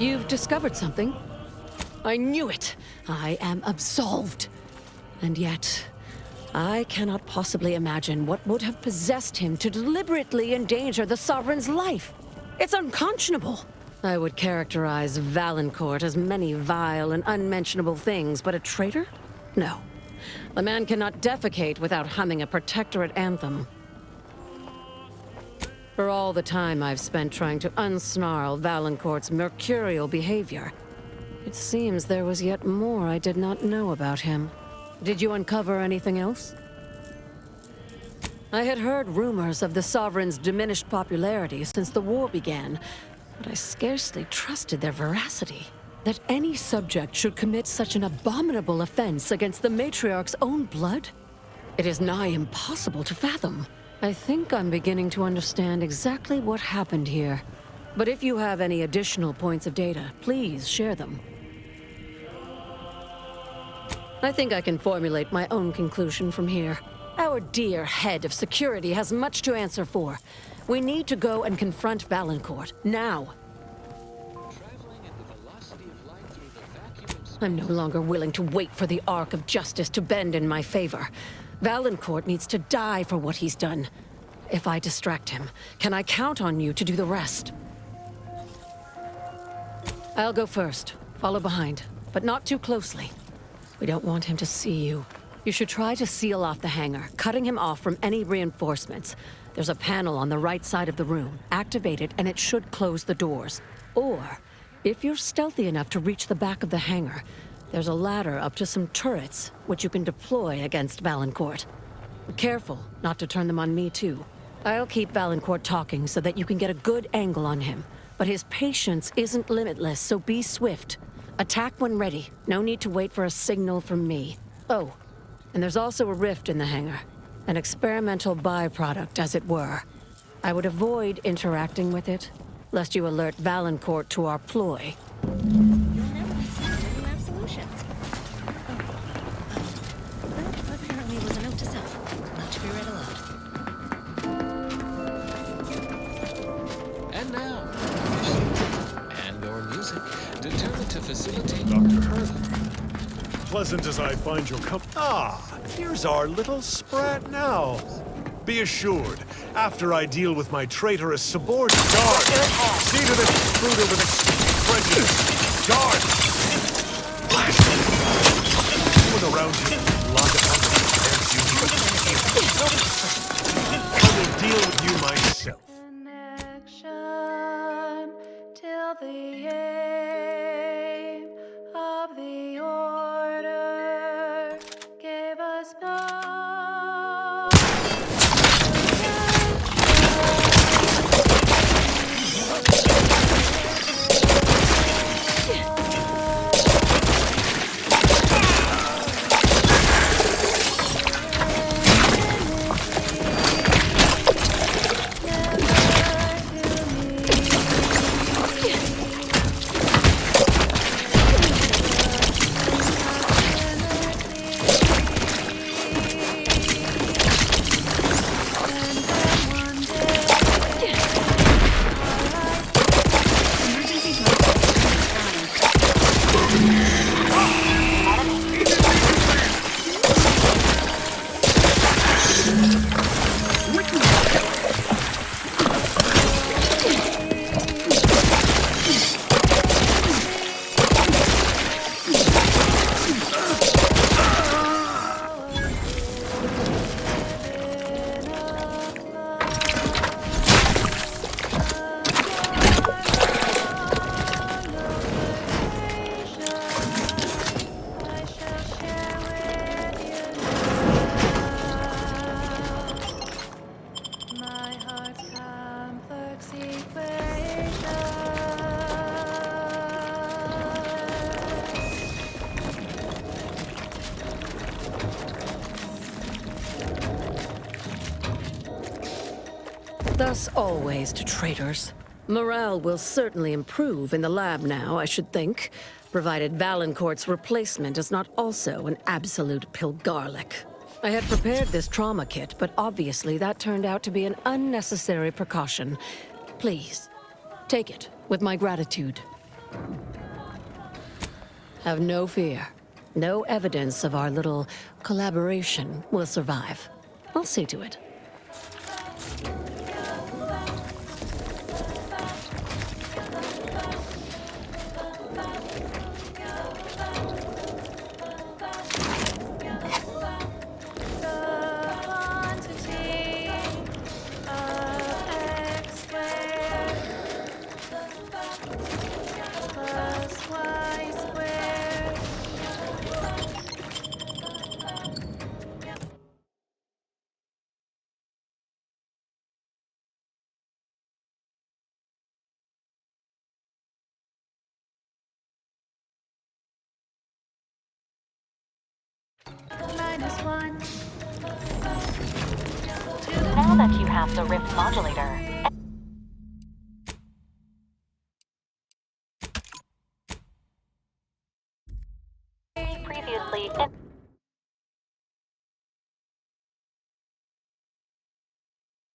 You've discovered something. I knew it. I am absolved. And yet, I cannot possibly imagine what would have possessed him to deliberately endanger the Sovereign's life. It's unconscionable. I would characterize Valancourt as many vile and unmentionable things, but a traitor? No. A man cannot defecate without humming a protectorate anthem. For all the time I've spent trying to unsnarl Valancourt's mercurial behavior, it seems there was yet more I did not know about him. Did you uncover anything else? I had heard rumors of the Sovereign's diminished popularity since the war began, but I scarcely trusted their veracity. That any subject should commit such an abominable offense against the Matriarch's own blood? It is nigh impossible to fathom. I think I'm beginning to understand exactly what happened here. But if you have any additional points of data, please share them. I think I can formulate my own conclusion from here. Our dear head of security has much to answer for. We need to go and confront Valancourt, now. I'm no longer willing to wait for the arc of justice to bend in my favor. Valancourt needs to die for what he's done. If I distract him, can I count on you to do the rest? I'll go first, follow behind, but not too closely. We don't want him to see you. You should try to seal off the hangar, cutting him off from any reinforcements. There's a panel on the right side of the room. Activate it and it should close the doors. Or, if you're stealthy enough to reach the back of the hangar, there's a ladder up to some turrets, which you can deploy against Valancourt. Careful not to turn them on me too. I'll keep Valancourt talking so that you can get a good angle on him. But his patience isn't limitless, so be swift. Attack when ready. No need to wait for a signal from me. Oh, and there's also a rift in the hangar. An experimental byproduct, as it were. I would avoid interacting with it, lest you alert Valancourt to our ploy. You'll never be seen when you have solutions. That apparently was a note to self, not to be read aloud. And now, and or music, determined to facilitate Dr. Hurley. Pleasant as I find your here's our little sprat now. Be assured, after I deal with my traitorous subordinate guard, see to this intruder with extreme prejudice. Guard! Look around you, lock it on the I will deal with you myself. Till the aim of the order gave us no Thus always to traitors. Morale will certainly improve in the lab now, I should think, provided Valancourt's replacement is not also an absolute pilgarlic. I had prepared this trauma kit, but obviously that turned out to be an unnecessary precaution. Please, take it with my gratitude. Have no fear. No evidence of our little collaboration will survive. I'll see to it. Now that you have the Rift modulator,